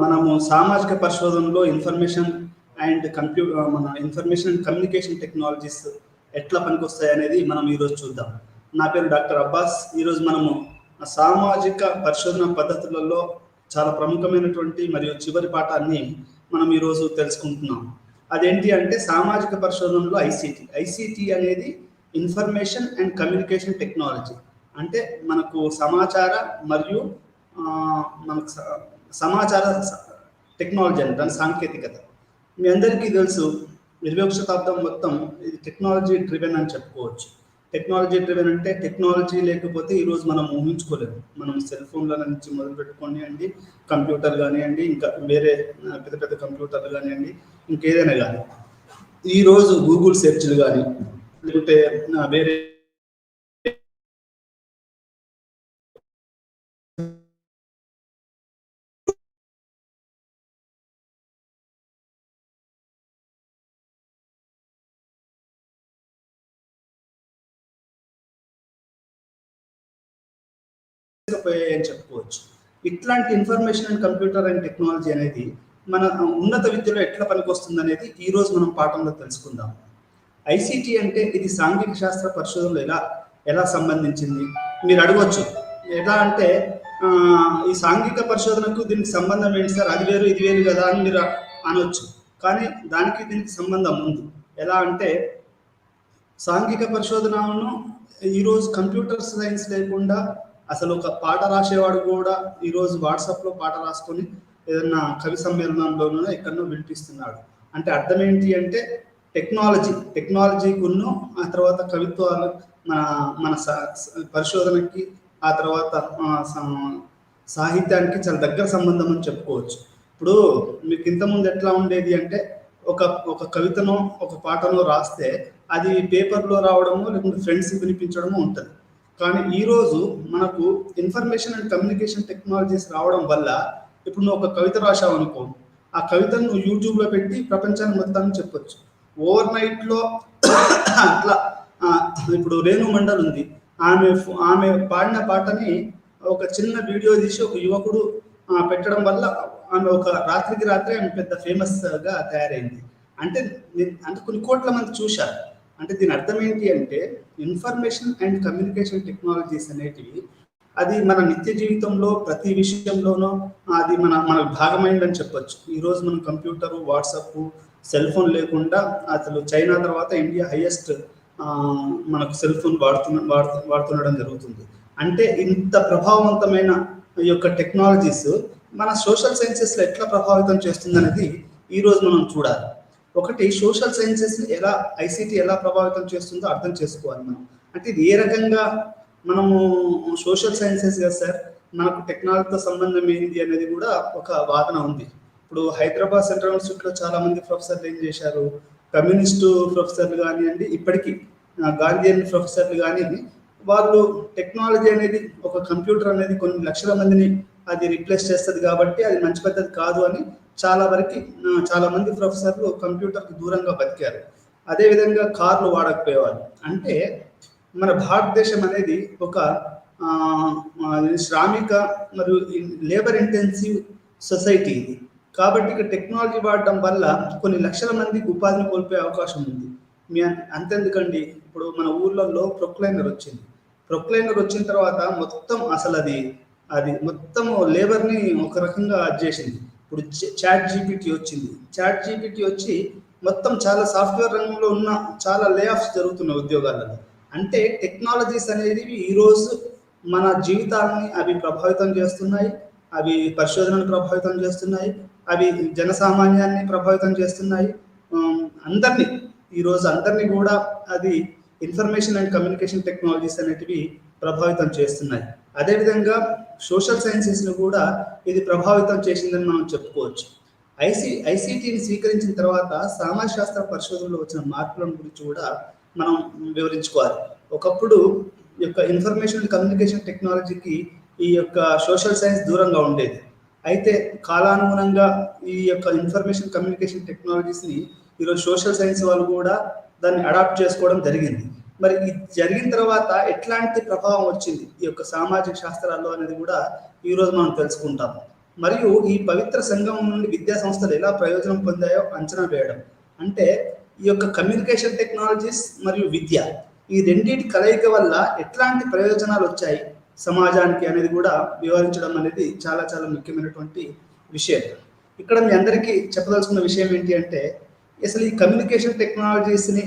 S1: మనము సామాజిక పరిశోధనలో information and information and communication technologies ఎట్లా పనికొస్తాయి అనేది మనం ఈరోజు చూద్దాం. నా పేరు డాక్టర్ అబ్బాస్. ఈరోజు మనము సామాజిక పరిశోధన పద్ధతులలో చాలా ప్రముఖమైనటువంటి మరియు చివరి పాఠాన్ని మనం ఈరోజు తెలుసుకుంటున్నాం. అదేంటి అంటే సామాజిక పరిశోధనలో ఐసిటి అనేది ఇన్ఫర్మేషన్ అండ్ కమ్యూనికేషన్ టెక్నాలజీ. అంటే మనకు సమాచార మరియు మనకు సమాచార టెక్నాలజీ అంటే దాని సాంకేతికత. మీ అందరికీ తెలుసు 21వ శతాబ్దం మొత్తం ఇది టెక్నాలజీ డ్రివెన్ అని చెప్పుకోవచ్చు. టెక్నాలజీ డ్రివెన్ అంటే టెక్నాలజీ లేకపోతే ఈరోజు మనం ఊహించుకోలేము. మనం సెల్ ఫోన్ల నుంచి మొదలు పెట్టుకోనివ్వండి, కంప్యూటర్ కానివ్వండి, ఇంకా వేరే పెద్ద పెద్ద కంప్యూటర్లు కానివ్వండి, ఇంకేదైనా కానీ ఈరోజు గూగుల్ సెర్చ్లు కానీ లేకపోతే వేరే అని చెప్పుకోవచ్చు. ఇట్లాంటి information and computer and technology అనేది మన ఉన్నత విద్యలో ఎట్లా పనికొస్తుంది అనేది ఈ రోజు మనం పాఠంలో తెలుసుకుందాం. ఐసిటి అంటే ఇది సాంఘిక శాస్త్ర పరిశోధనలో ఎలా సంబంధించింది మీరు అడగవచ్చు. ఎలా అంటే ఈ సాంఘిక పరిశోధనకు దీనికి సంబంధం ఏంటి సార్, అది వేరు ఇది వేరు కదా అని మీరు అనొచ్చు. కానీ దానికి దీనికి సంబంధం ఉంది. ఎలా అంటే సాంఘిక పరిశోధనను ఈరోజు కంప్యూటర్ సైన్స్ లేకుండా అసలు ఒక పాట రాసేవాడు కూడా ఈరోజు వాట్సాప్లో పాట రాసుకొని ఏదన్నా కవి సమ్మేళనంలోనూ ఎక్కడనో వినిపిస్తున్నాడు. అంటే అర్థం ఏంటి అంటే టెక్నాలజీకును ఆ తర్వాత కవిత్వాలు మన పరిశోధనకి ఆ తర్వాత సాహిత్యానికి చాలా దగ్గర సంబంధం అని చెప్పుకోవచ్చు. ఇప్పుడు మీకు ఇంతకుముందు ఎట్లా ఉండేది అంటే ఒక కవితనో ఒక పాటనో రాస్తే అది పేపర్లో రావడము లేకుంటే ఫ్రెండ్స్కి వినిపించడము ఉంటుంది. కానీ ఈరోజు మనకు ఇన్ఫర్మేషన్ అండ్ కమ్యూనికేషన్ టెక్నాలజీస్ రావడం వల్ల ఇప్పుడు నువ్వు ఒక కవిత రాశావు అనుకో, ఆ కవితను నువ్వు యూట్యూబ్లో పెట్టి ప్రపంచాన్ని మొత్తాన్ని చెప్పొచ్చు. ఓవర్ నైట్లో అట్లా ఇప్పుడు రేణు మండల్ ఉంది, ఆమె పాడిన పాటని ఒక చిన్న వీడియో తీసి ఒక యువకుడు పెట్టడం వల్ల ఆమె ఒక రాత్రికి రాత్రి ఆమె పెద్ద ఫేమస్గా తయారైంది. అంటే కొన్ని కోట్ల మంది చూశారు. అంటే దీని అర్థం ఏంటి అంటే ఇన్ఫర్మేషన్ అండ్ కమ్యూనికేషన్ టెక్నాలజీస్ అనేటివి అది మన నిత్య జీవితంలో ప్రతి విషయంలోనూ అది మన భాగమైందని చెప్పొచ్చు. ఈరోజు మనం కంప్యూటర్, వాట్సాప్, సెల్ ఫోన్ లేకుండా అసలు చైనా తర్వాత ఇండియా హైయెస్ట్ మనకు సెల్ ఫోన్ వాడుతుండడం జరుగుతుంది. అంటే ఇంత ప్రభావవంతమైన ఈ యొక్క టెక్నాలజీస్ మన సోషల్ సైన్సెస్లో ఎట్లా ప్రభావితం చేస్తుంది అనేది ఈరోజు మనం చూడాలి. ఒకటి, సోషల్ సైన్సెస్ ఐసిటి ఎలా ప్రభావితం చేస్తుందో అర్థం చేసుకోవాలి మనం. అంటే ఇది ఏ రకంగా మనము సోషల్ సైన్సెస్ కదా సార్, మనకు టెక్నాలజీతో సంబంధం ఏంటి అనేది కూడా ఒక వాదన ఉంది. ఇప్పుడు హైదరాబాద్ సెంట్రల్ యూనివర్సిటీలో చాలా మంది ప్రొఫెసర్లు ఏం చేశారు, కమ్యూనిస్టు ప్రొఫెసర్లు కానివ్వండి, ఇప్పటికీ గాంధీయన్ ప్రొఫెసర్లు కానీ వాళ్ళు టెక్నాలజీ అనేది ఒక కంప్యూటర్ అనేది కొన్ని లక్షల మందిని అది రీప్లేస్ చేస్తుంది కాబట్టి అది మంచి పద్ధతి కాదు అని చాలా మంది ప్రొఫెసర్లు కంప్యూటర్కి దూరంగా బతికారు. అదేవిధంగా కార్లు వాడకపోయేవాళ్ళు. అంటే మన భారతదేశం అనేది ఒక శ్రామిక మరియు లేబర్ ఇంటెన్సివ్ సొసైటీ ఇది. కాబట్టి ఇక్కడ టెక్నాలజీ వాడటం వల్ల కొన్ని లక్షల మందికి ఉపాధిని కోల్పోయే అవకాశం ఉంది. అంతెందుకండి, ఇప్పుడు మన ఊర్లలో ప్రొక్లైనర్ వచ్చిన తర్వాత మొత్తం అసలు అది మొత్తం లేబర్ని ఒక రకంగా చేసింది. ఇప్పుడు చాట్ జీపీటీ వచ్చి మొత్తం చాలా సాఫ్ట్వేర్ రంగంలో ఉన్న చాలా లే ఆఫ్స్ జరుగుతున్నాయి ఉద్యోగాలలో. అంటే టెక్నాలజీస్ అనేది ఈరోజు మన జీవితాలని అవి ప్రభావితం చేస్తున్నాయి, అవి పరిశోధనను ప్రభావితం చేస్తున్నాయి, అవి జనసామాన్యాన్ని ప్రభావితం చేస్తున్నాయి. అందరినీ కూడా అది ఇన్ఫర్మేషన్ అండ్ కమ్యూనికేషన్ టెక్నాలజీస్ అనేటివి ప్రభావితం చేస్తున్నాయి. అదేవిధంగా సోషల్ సైన్సెస్ను కూడా ఇది ప్రభావితం చేసిందని మనం చెప్పుకోవచ్చు. ఐసిటిని స్వీకరించిన తర్వాత సామాజిక శాస్త్ర పరిశోధనలో వచ్చిన మార్పుల గురించి కూడా మనం వివరించుకోవాలి. ఒకప్పుడు యొక్క ఇన్ఫర్మేషన్ అండ్ కమ్యూనికేషన్ టెక్నాలజీకి ఈ యొక్క సోషల్ సైన్స్ దూరంగా ఉండేది. అయితే కాలానుగుణంగా ఈ యొక్క ఇన్ఫర్మేషన్ కమ్యూనికేషన్ టెక్నాలజీస్ని ఈరోజు సోషల్ సైన్స్ వాళ్ళు కూడా దాన్ని అడాప్ట్ చేసుకోవడం జరిగింది. మరి ఇది జరిగిన తర్వాత ఎట్లాంటి ప్రభావం వచ్చింది ఈ యొక్క సామాజిక శాస్త్రాల్లో అనేది కూడా ఈరోజు మనం తెలుసుకుంటాము. మరియు ఈ పవిత్ర సంగమం నుండి విద్యా సంస్థలు ఎలా ప్రయోజనం పొందాయో అంచనా వేయడం. అంటే ఈ యొక్క కమ్యూనికేషన్ టెక్నాలజీస్ మరియు విద్య, ఈ రెండింటి కలయిక వల్ల ఎట్లాంటి ప్రయోజనాలు వచ్చాయి సమాజానికి అనేది కూడా వివరించడం అనేది చాలా చాలా ముఖ్యమైనటువంటి విషయం. ఇక్కడ మీ అందరికీ చెప్పదలుచుకున్న విషయం ఏంటి అంటే, అసలు ఈ కమ్యూనికేషన్ టెక్నాలజీస్ని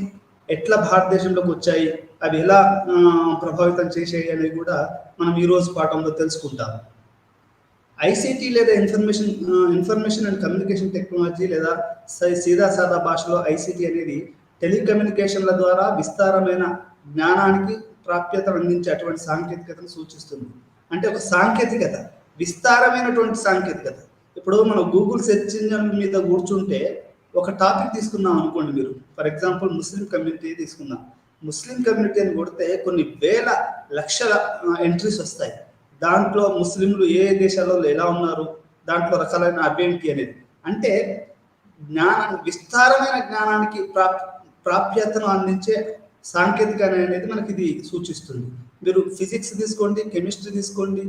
S1: ఎట్లా భారతదేశంలోకి వచ్చాయి, అవి ఎలా ప్రభావితం చేసాయి అనేది కూడా మనం ఈరోజు పాఠంలో తెలుసుకుంటాం. ఐసీటీ లేదా ఇన్ఫర్మేషన్ అండ్ కమ్యూనికేషన్ టెక్నాలజీ లేదా సీదా సాదా భాషలో ఐసీటీ అనేది టెలికమ్యూనికేషన్ల ద్వారా విస్తారమైన జ్ఞానానికి ప్రాప్యతను అందించే అటువంటి సాంకేతికతను సూచిస్తుంది. అంటే ఒక సాంకేతికత, విస్తారమైనటువంటి సాంకేతికత. ఇప్పుడు మనం గూగుల్ సెర్చ్ ఇంజిన్ మీద కూర్చుంటే ఒక టాపిక్ తీసుకున్నాం అనుకోండి, మీరు ఫర్ ఎగ్జాంపుల్ ముస్లిం కమ్యూనిటీ తీసుకుందాం. ముస్లిం కమ్యూనిటీ అని కొడితే కొన్ని వేల లక్షల ఎంట్రీస్ వస్తాయి. దాంట్లో ముస్లింలు ఏ దేశాలలో ఎలా ఉన్నారు, దాంట్లో రకాలైన అవేంటి అనేది. అంటే విస్తారమైన జ్ఞానానికి ప్రాప్యతను అందించే సాంకేతిక అనేది మనకి ఇది సూచిస్తుంది. మీరు ఫిజిక్స్ తీసుకోండి, కెమిస్ట్రీ తీసుకోండి,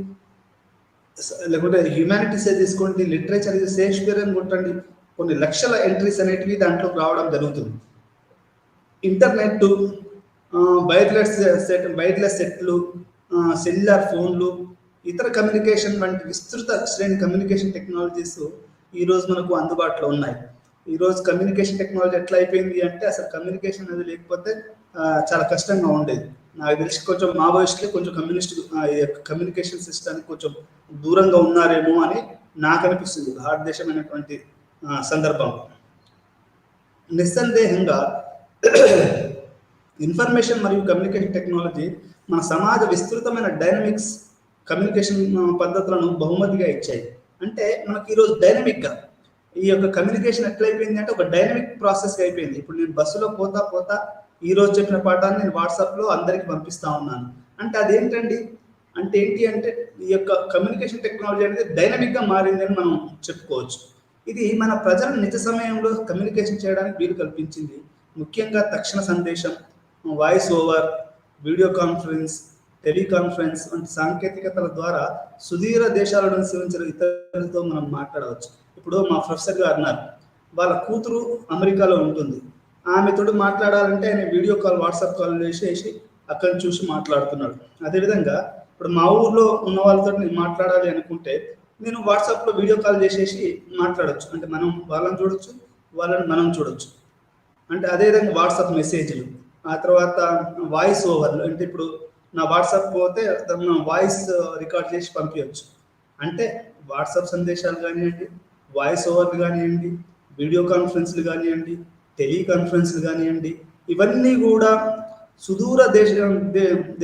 S1: లేకుంటే హ్యూమానిటీసే తీసుకోండి, లిటరేచర్ షేక్స్పియర్ అని కొట్టండి, కొన్ని లక్షల ఎంట్రీస్ అనేటివి దాంట్లోకి రావడం జరుగుతుంది. ఇంటర్నెట్, వైర్లెస్ సెట్లు, సెల్యులార్ ఫోన్లు, ఇతర కమ్యూనికేషన్ వంటి విస్తృత శ్రేణి కమ్యూనికేషన్ టెక్నాలజీస్ ఈరోజు మనకు అందుబాటులో ఉన్నాయి. ఈరోజు కమ్యూనికేషన్ టెక్నాలజీ ఎట్లా అయిపోయింది అంటే, అసలు కమ్యూనికేషన్ అనేది లేకపోతే చాలా కష్టంగా ఉండేది. నాకు తెలిసి కొంచెం మావోయిస్టులు కొంచెం కమ్యూనికేషన్ సిస్టమ్కి కొంచెం దూరంగా ఉన్నారేమో అని నాకు అనిపిస్తుంది భారతదేశం అనేటువంటి సందర్భంలో. నిస్సందేహంగా ఇన్ఫర్మేషన్ మరియు కమ్యూనికేషన్ టెక్నాలజీ మన సమాజ విస్తృతమైన డైనమిక్స్ కమ్యూనికేషన్ పద్ధతులను బహుమతిగా ఇచ్చాయి. అంటే మనకి ఈరోజు డైనమిక్గా ఈ యొక్క కమ్యూనికేషన్ ఎట్లయిపోయింది అంటే ఒక డైనమిక్ ప్రాసెస్గా అయిపోయింది. ఇప్పుడు నేను బస్సులో పోతా ఈరోజు చెప్పిన పాఠాన్ని నేను వాట్సాప్లో అందరికీ పంపిస్తా ఉన్నాను. అంటే అదేంటండి అంటే ఏంటి అంటే, ఈ యొక్క కమ్యూనికేషన్ టెక్నాలజీ అనేది డైనమిక్గా మారిందని మనం చెప్పుకోవచ్చు. ఇది మన ప్రజలను నిజ సమయంలో కమ్యూనికేషన్ చేయడానికి వీలు కల్పించింది. ముఖ్యంగా తక్షణ సందేశం, voice over, video conference, teleconference వంటి సాంకేతికతల ద్వారా సుదూర దేశాలను నివసించిన ఇతరులతో మనం మాట్లాడవచ్చు. ఇప్పుడు మా ప్రొఫెసర్ గారు అన్నారు, వాళ్ళ కూతురు అమెరికాలో ఉంటుంది. ఆమెతోటి మాట్లాడాలంటే ఆయన వీడియో కాల్, వాట్సాప్ కాల్ చేసేసి అక్కడి చూసి మాట్లాడుతున్నాడు. అదేవిధంగా ఇప్పుడు మా ఊర్లో ఉన్న వాళ్ళతో నేను మాట్లాడాలి అనుకుంటే నేను వాట్సాప్లో వీడియో కాల్ చేసేసి మాట్లాడచ్చు. అంటే మనం వాళ్ళని చూడొచ్చు, వాళ్ళని మనం చూడొచ్చు. అంటే అదేవిధంగా వాట్సాప్ మెసేజ్లు, ఆ తర్వాత వాయిస్ ఓవర్లు. అంటే ఇప్పుడు నా వాట్సాప్ పోతే వాయిస్ రికార్డ్ చేసి పంపించవచ్చు. అంటే వాట్సాప్ సందేశాలు కానివ్వండి, వాయిస్ ఓవర్లు కానివ్వండి, వీడియో కాన్ఫరెన్స్లు కానివ్వండి, టెలికాన్ఫరెన్స్లు కానివ్వండి, ఇవన్నీ కూడా సుదూర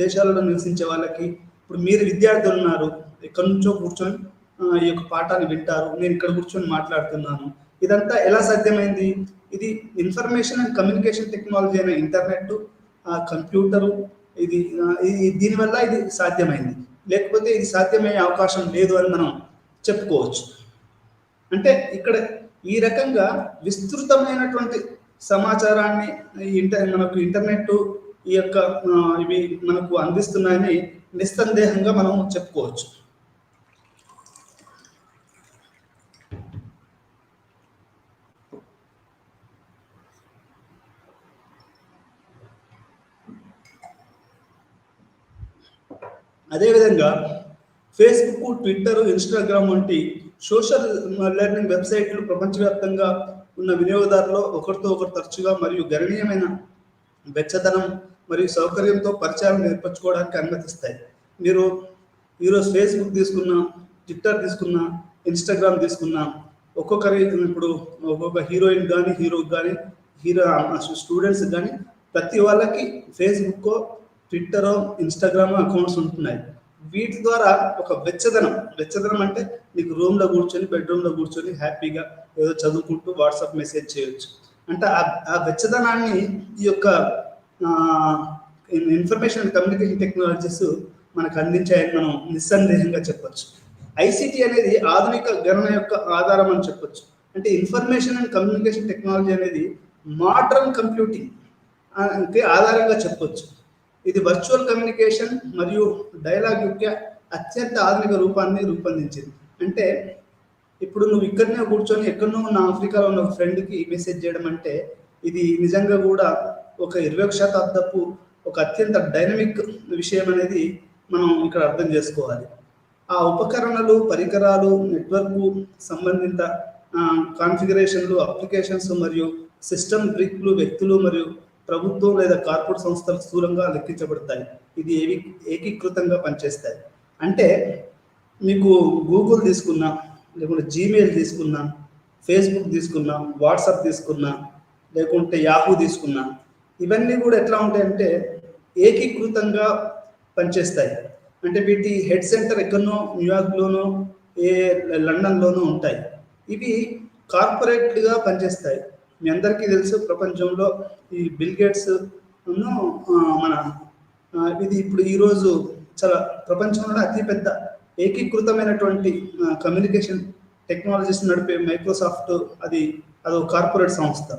S1: దేశాలలో నివసించే వాళ్ళకి, ఇప్పుడు మీరు విద్యార్థులు ఉన్నారు, ఎక్కడి నుంచో కూర్చొని ఈ యొక్క పాఠాన్ని వింటారు, నేను ఇక్కడ కూర్చొని మాట్లాడుతున్నాను. ఇదంతా ఎలా సాధ్యమైంది? ఇది ఇన్ఫర్మేషన్ అండ్ కమ్యూనికేషన్ టెక్నాలజీ అయిన ఇంటర్నెట్, కంప్యూటరు, దీనివల్ల ఇది సాధ్యమైంది. లేకపోతే ఇది సాధ్యమయ్యే అవకాశం లేదు అని మనం చెప్పుకోవచ్చు. అంటే ఇక్కడ ఈ రకంగా విస్తృతమైనటువంటి సమాచారాన్ని మనకు ఇంటర్నెట్ ఈ యొక్క ఇవి మనకు అందిస్తున్నాయని నిస్సందేహంగా మనం చెప్పుకోవచ్చు. అదేవిధంగా ఫేస్బుక్, ట్విట్టర్, ఇన్స్టాగ్రామ్ వంటి సోషల్ లెర్నింగ్ వెబ్సైట్లు ప్రపంచవ్యాప్తంగా ఉన్న వినియోగదారులు ఒకరితో ఒకరు తరచుగా మరియు గణనీయమైన వెచ్చదనం మరియు సౌకర్యంతో పరిచయాలను ఏర్పరచుకోవడానికి అనుమతిస్తాయి. మీరు ఈరోజు ఫేస్బుక్ తీసుకున్నా, ట్విట్టర్ తీసుకున్నా, ఇన్స్టాగ్రామ్ తీసుకున్నా, ఇప్పుడు ఒక్కొక్క హీరోయిన్ కానీ, హీరోకి కానీ, స్టూడెంట్స్కి కానీ ప్రతి వాళ్ళకి ఫేస్బుక్, ట్విట్టర్, ఇన్స్టాగ్రామ్ అకౌంట్స్ ఉంటున్నాయి. వీటి ద్వారా ఒక వెచ్చదనం అంటే నీకు రూమ్లో కూర్చొని, బెడ్రూమ్లో కూర్చొని హ్యాపీగా ఏదో చదువుకుంటూ వాట్సాప్ మెసేజ్ చేయొచ్చు. అంటే ఆ వెచ్చదనాన్ని ఈ యొక్క ఇన్ఫర్మేషన్ అండ్ కమ్యూనికేషన్ టెక్నాలజీస్ మనకు అందించాయని మనం నిస్సందేహంగా చెప్పొచ్చు. ఐసీటీ అనేది ఆధునిక గణన యొక్క ఆధారం అని చెప్పొచ్చు. అంటే ఇన్ఫర్మేషన్ అండ్ కమ్యూనికేషన్ టెక్నాలజీ అనేది మోడర్న్ కంప్యూటింగ్ ఆధారంగా చెప్పొచ్చు. ఇది వర్చువల్ కమ్యూనికేషన్ మరియు డైలాగ్ యొక్క అత్యంత ఆధునిక రూపాన్ని రూపొందించింది. అంటే ఇప్పుడు నువ్వు ఇక్కడనే కూర్చొని ఎక్కడనో ఉన్న ఆఫ్రికాలో ఉన్న ఫ్రెండ్కి మెసేజ్ చేయడం అంటే ఇది నిజంగా కూడా ఒక 20వ శతాబ్దపు ఒక అత్యంత డైనమిక్ విషయం అనేది మనం ఇక్కడ అర్థం చేసుకోవాలి. ఆ ఉపకరణలు, పరికరాలు, నెట్వర్క్ సంబంధిత కాన్ఫిగరేషన్లు, అప్లికేషన్స్ మరియు సిస్టమ్ బ్రిక్లు వ్యక్తులు మరియు ప్రభుత్వం లేదా కార్పొరేట్ సంస్థలు స్థూలంగా లెక్కించబడతాయి. ఇది ఏకీకృతంగా పనిచేస్తాయి. అంటే మీకు గూగుల్ తీసుకున్నా, లేకుంటే జీమెయిల్ తీసుకున్నా, ఫేస్బుక్ తీసుకున్నా, వాట్సాప్ తీసుకున్నా, లేకుంటే యాహూ తీసుకున్నా, ఇవన్నీ కూడా ఎట్లా ఉంటాయంటే ఏకీకృతంగా పనిచేస్తాయి. అంటే వీటి హెడ్ సెంటర్ ఎక్కడనో న్యూయార్క్లోనో లండన్లోనూ ఉంటాయి. ఇవి కార్పొరేట్గా పనిచేస్తాయి. మీ అందరికీ తెలుసు ప్రపంచంలో ఈ బిల్ గేట్స్ మన ఇది ఇప్పుడు ఈరోజు చాలా ప్రపంచంలో అతిపెద్ద ఏకీకృతమైనటువంటి కమ్యూనికేషన్ టెక్నాలజీస్ నడిపే మైక్రోసాఫ్ట్ అదో కార్పొరేట్ సంస్థ.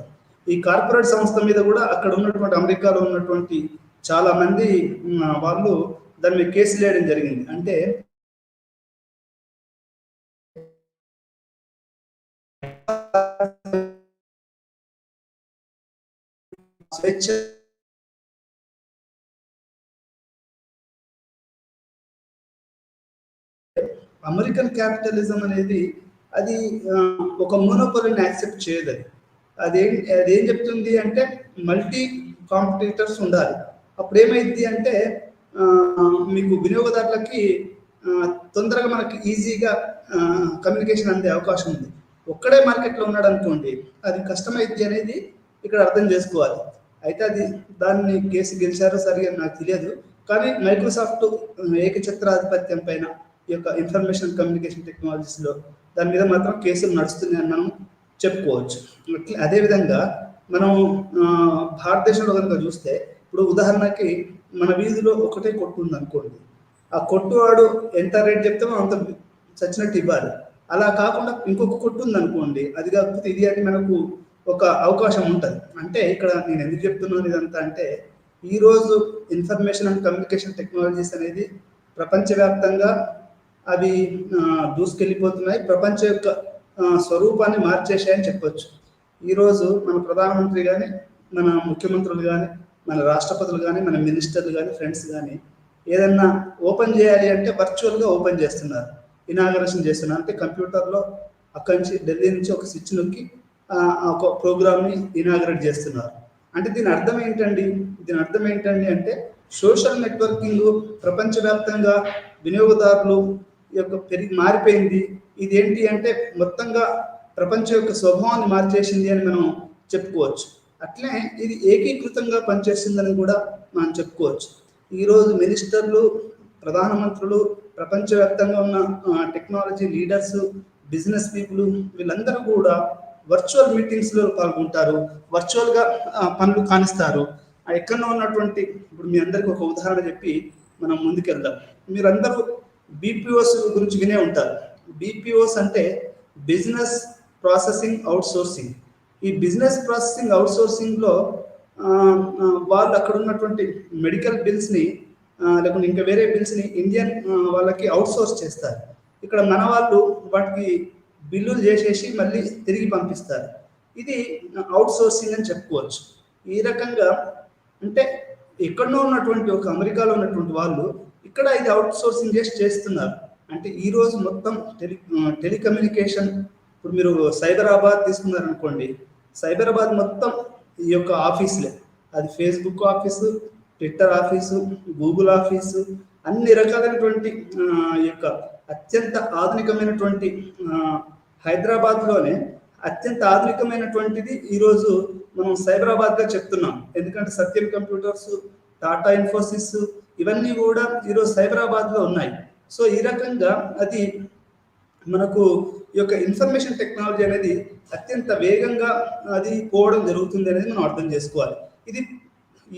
S1: ఈ కార్పొరేట్ సంస్థ మీద కూడా అక్కడ ఉన్నటువంటి అమెరికాలో ఉన్నటువంటి చాలా మంది వాళ్ళు దాని మీద కేసులు వేయడం జరిగింది. అంటే స్వేచ్ఛ అమెరికన్ క్యాపిటలిజం అనేది అది ఒక మోనోపోలీని యాక్సెప్ట్ చేయదు. అదేం చెప్తుంది అంటే మల్టీ కాంపిటీటర్స్ ఉండాలి. అప్పుడు ఏమైంది అంటే మీకు వినియోగదారులకి తొందరగా మనకి ఈజీగా కమ్యూనికేషన్ అందే అవకాశం ఉంది. ఒక్కడే మార్కెట్లో ఉన్నాడు అనుకోండి, అది కష్టమైంది అనేది ఇక్కడ అర్థం చేసుకోవాలి. అయితే దాన్ని కేసు గెలిచారో సరిగా నాకు తెలియదు, కానీ మైక్రోసాఫ్ట్ ఏకఛత్రాధిపత్యం పైన ఈ యొక్క ఇన్ఫర్మేషన్ కమ్యూనికేషన్ టెక్నాలజీస్లో దాని మీద మాత్రం కేసులు నడుస్తున్నాయని మనం చెప్పుకోవచ్చు. అదేవిధంగా మనం భారతదేశంలో కనుక చూస్తే, ఇప్పుడు ఉదాహరణకి మన వీధిలో ఒకటే కొట్టు ఉంది అనుకోండి, ఆ కొట్టువాడు ఎంత రేట్ చెప్తామో అంత చచ్చినట్టు ఇవ్వాలి. అలా కాకుండా ఇంకొక కొట్టు ఉంది అనుకోండి, అది కాకపోతే ఇది అని మనకు ఒక అవకాశం ఉంటుంది. అంటే ఇక్కడ నేను ఎందుకు చెప్తున్నాను ఇదంతా అంటే, ఈరోజు ఇన్ఫర్మేషన్ అండ్ కమ్యూనికేషన్ టెక్నాలజీస్ అనేది ప్రపంచవ్యాప్తంగా అవి దూసుకెళ్ళిపోతున్నాయి. ప్రపంచ యొక్క స్వరూపాన్ని మార్చేసాయని చెప్పొచ్చు. ఈరోజు మన ప్రధానమంత్రి కానీ, మన ముఖ్యమంత్రులు కానీ, మన రాష్ట్రపతులు కానీ, మన మినిస్టర్లు కానీ, ఫ్రెండ్స్ కానీ ఏదన్నా ఓపెన్ చేయాలి అంటే వర్చువల్గా ఓపెన్ చేస్తున్నారు, ఇనాగరేషన్ చేస్తున్నారు. అంటే కంప్యూటర్లో అక్కడి నుంచి ఢిల్లీ నుంచి ఒక స్విచ్ నొక్కి ఒక ప్రోగ్రామ్ని ఇనాగరేట్ చేస్తున్నారు. అంటే దీని అర్థం ఏంటండి అంటే సోషల్ నెట్వర్కింగ్ ప్రపంచవ్యాప్తంగా వినియోగదారులు యొక్క మారిపోయింది. ఇది ఏంటి అంటే మొత్తంగా ప్రపంచం యొక్క స్వభావాన్ని మార్చేసింది అని మనం చెప్పుకోవచ్చు. అట్లే ఇది ఏకీకృతంగా పనిచేస్తుందని కూడా మనం చెప్పుకోవచ్చు. ఈరోజు మినిస్టర్లు, ప్రధానమంత్రులు, ప్రపంచవ్యాప్తంగా ఉన్న టెక్నాలజీ లీడర్స్, బిజినెస్ పీపుల్ వీళ్ళందరూ కూడా వర్చువల్ మీటింగ్స్లో పాల్గొంటారు, వర్చువల్గా పనులు కానిస్తారు. ఎక్కడో ఉన్నటువంటి ఇప్పుడు మీ అందరికీ ఒక ఉదాహరణ చెప్పి మనం ముందుకెళ్దాం. మీరందరూ బీపీఓస్ గురించి వినే ఉంటారు. బీపీఓస్ అంటే బిజినెస్ ప్రాసెసింగ్ అవుట్ సోర్సింగ్. ఈ బిజినెస్ ప్రాసెసింగ్ అవుట్ సోర్సింగ్లో వాళ్ళు అక్కడ ఉన్నటువంటి మెడికల్ బిల్స్ని లేకుంటే ఇంకా వేరే బిల్స్ని ఇండియన్ వాళ్ళకి అవుట్ సోర్స్ చేస్తారు. ఇక్కడ మన వాళ్ళు వాటికి బిల్లులు చేసేసి మళ్ళీ తిరిగి పంపిస్తారు. ఇది అవుట్ సోర్సింగ్ అని చెప్పుకోవచ్చు. ఈ రకంగా అంటే ఎక్కడో ఉన్నటువంటి ఒక అమెరికాలో ఉన్నటువంటి వాళ్ళు ఇక్కడ ఇది అవుట్ సోర్సింగ్ చేస్తున్నారు. అంటే ఈరోజు మొత్తం టెలికమ్యూనికేషన్, ఇప్పుడు మీరు సైబరాబాద్ తీసుకున్నారనుకోండి, సైబరాబాద్ మొత్తం ఈ యొక్క ఆఫీసులే. అది Facebook office, Twitter office, Google office, అన్ని రకాలైనటువంటి యొక్క అత్యంత ఆధునికమైనటువంటి హైదరాబాద్లోనే అత్యంత ఆధునికమైనటువంటిది ఈరోజు మనం సైబరాబాద్గా చెప్తున్నాం. ఎందుకంటే సత్యం కంప్యూటర్స్, టాటా ఇన్ఫోసిస్ ఇవన్నీ కూడా ఈరోజు సైబరాబాద్లో ఉన్నాయి. సో ఈ రకంగా అది మనకు ఈ యొక్క ఇన్ఫర్మేషన్ టెక్నాలజీ అనేది అత్యంత వేగంగా అది పోవడం జరుగుతుంది అనేది మనం అర్థం చేసుకోవాలి. ఇది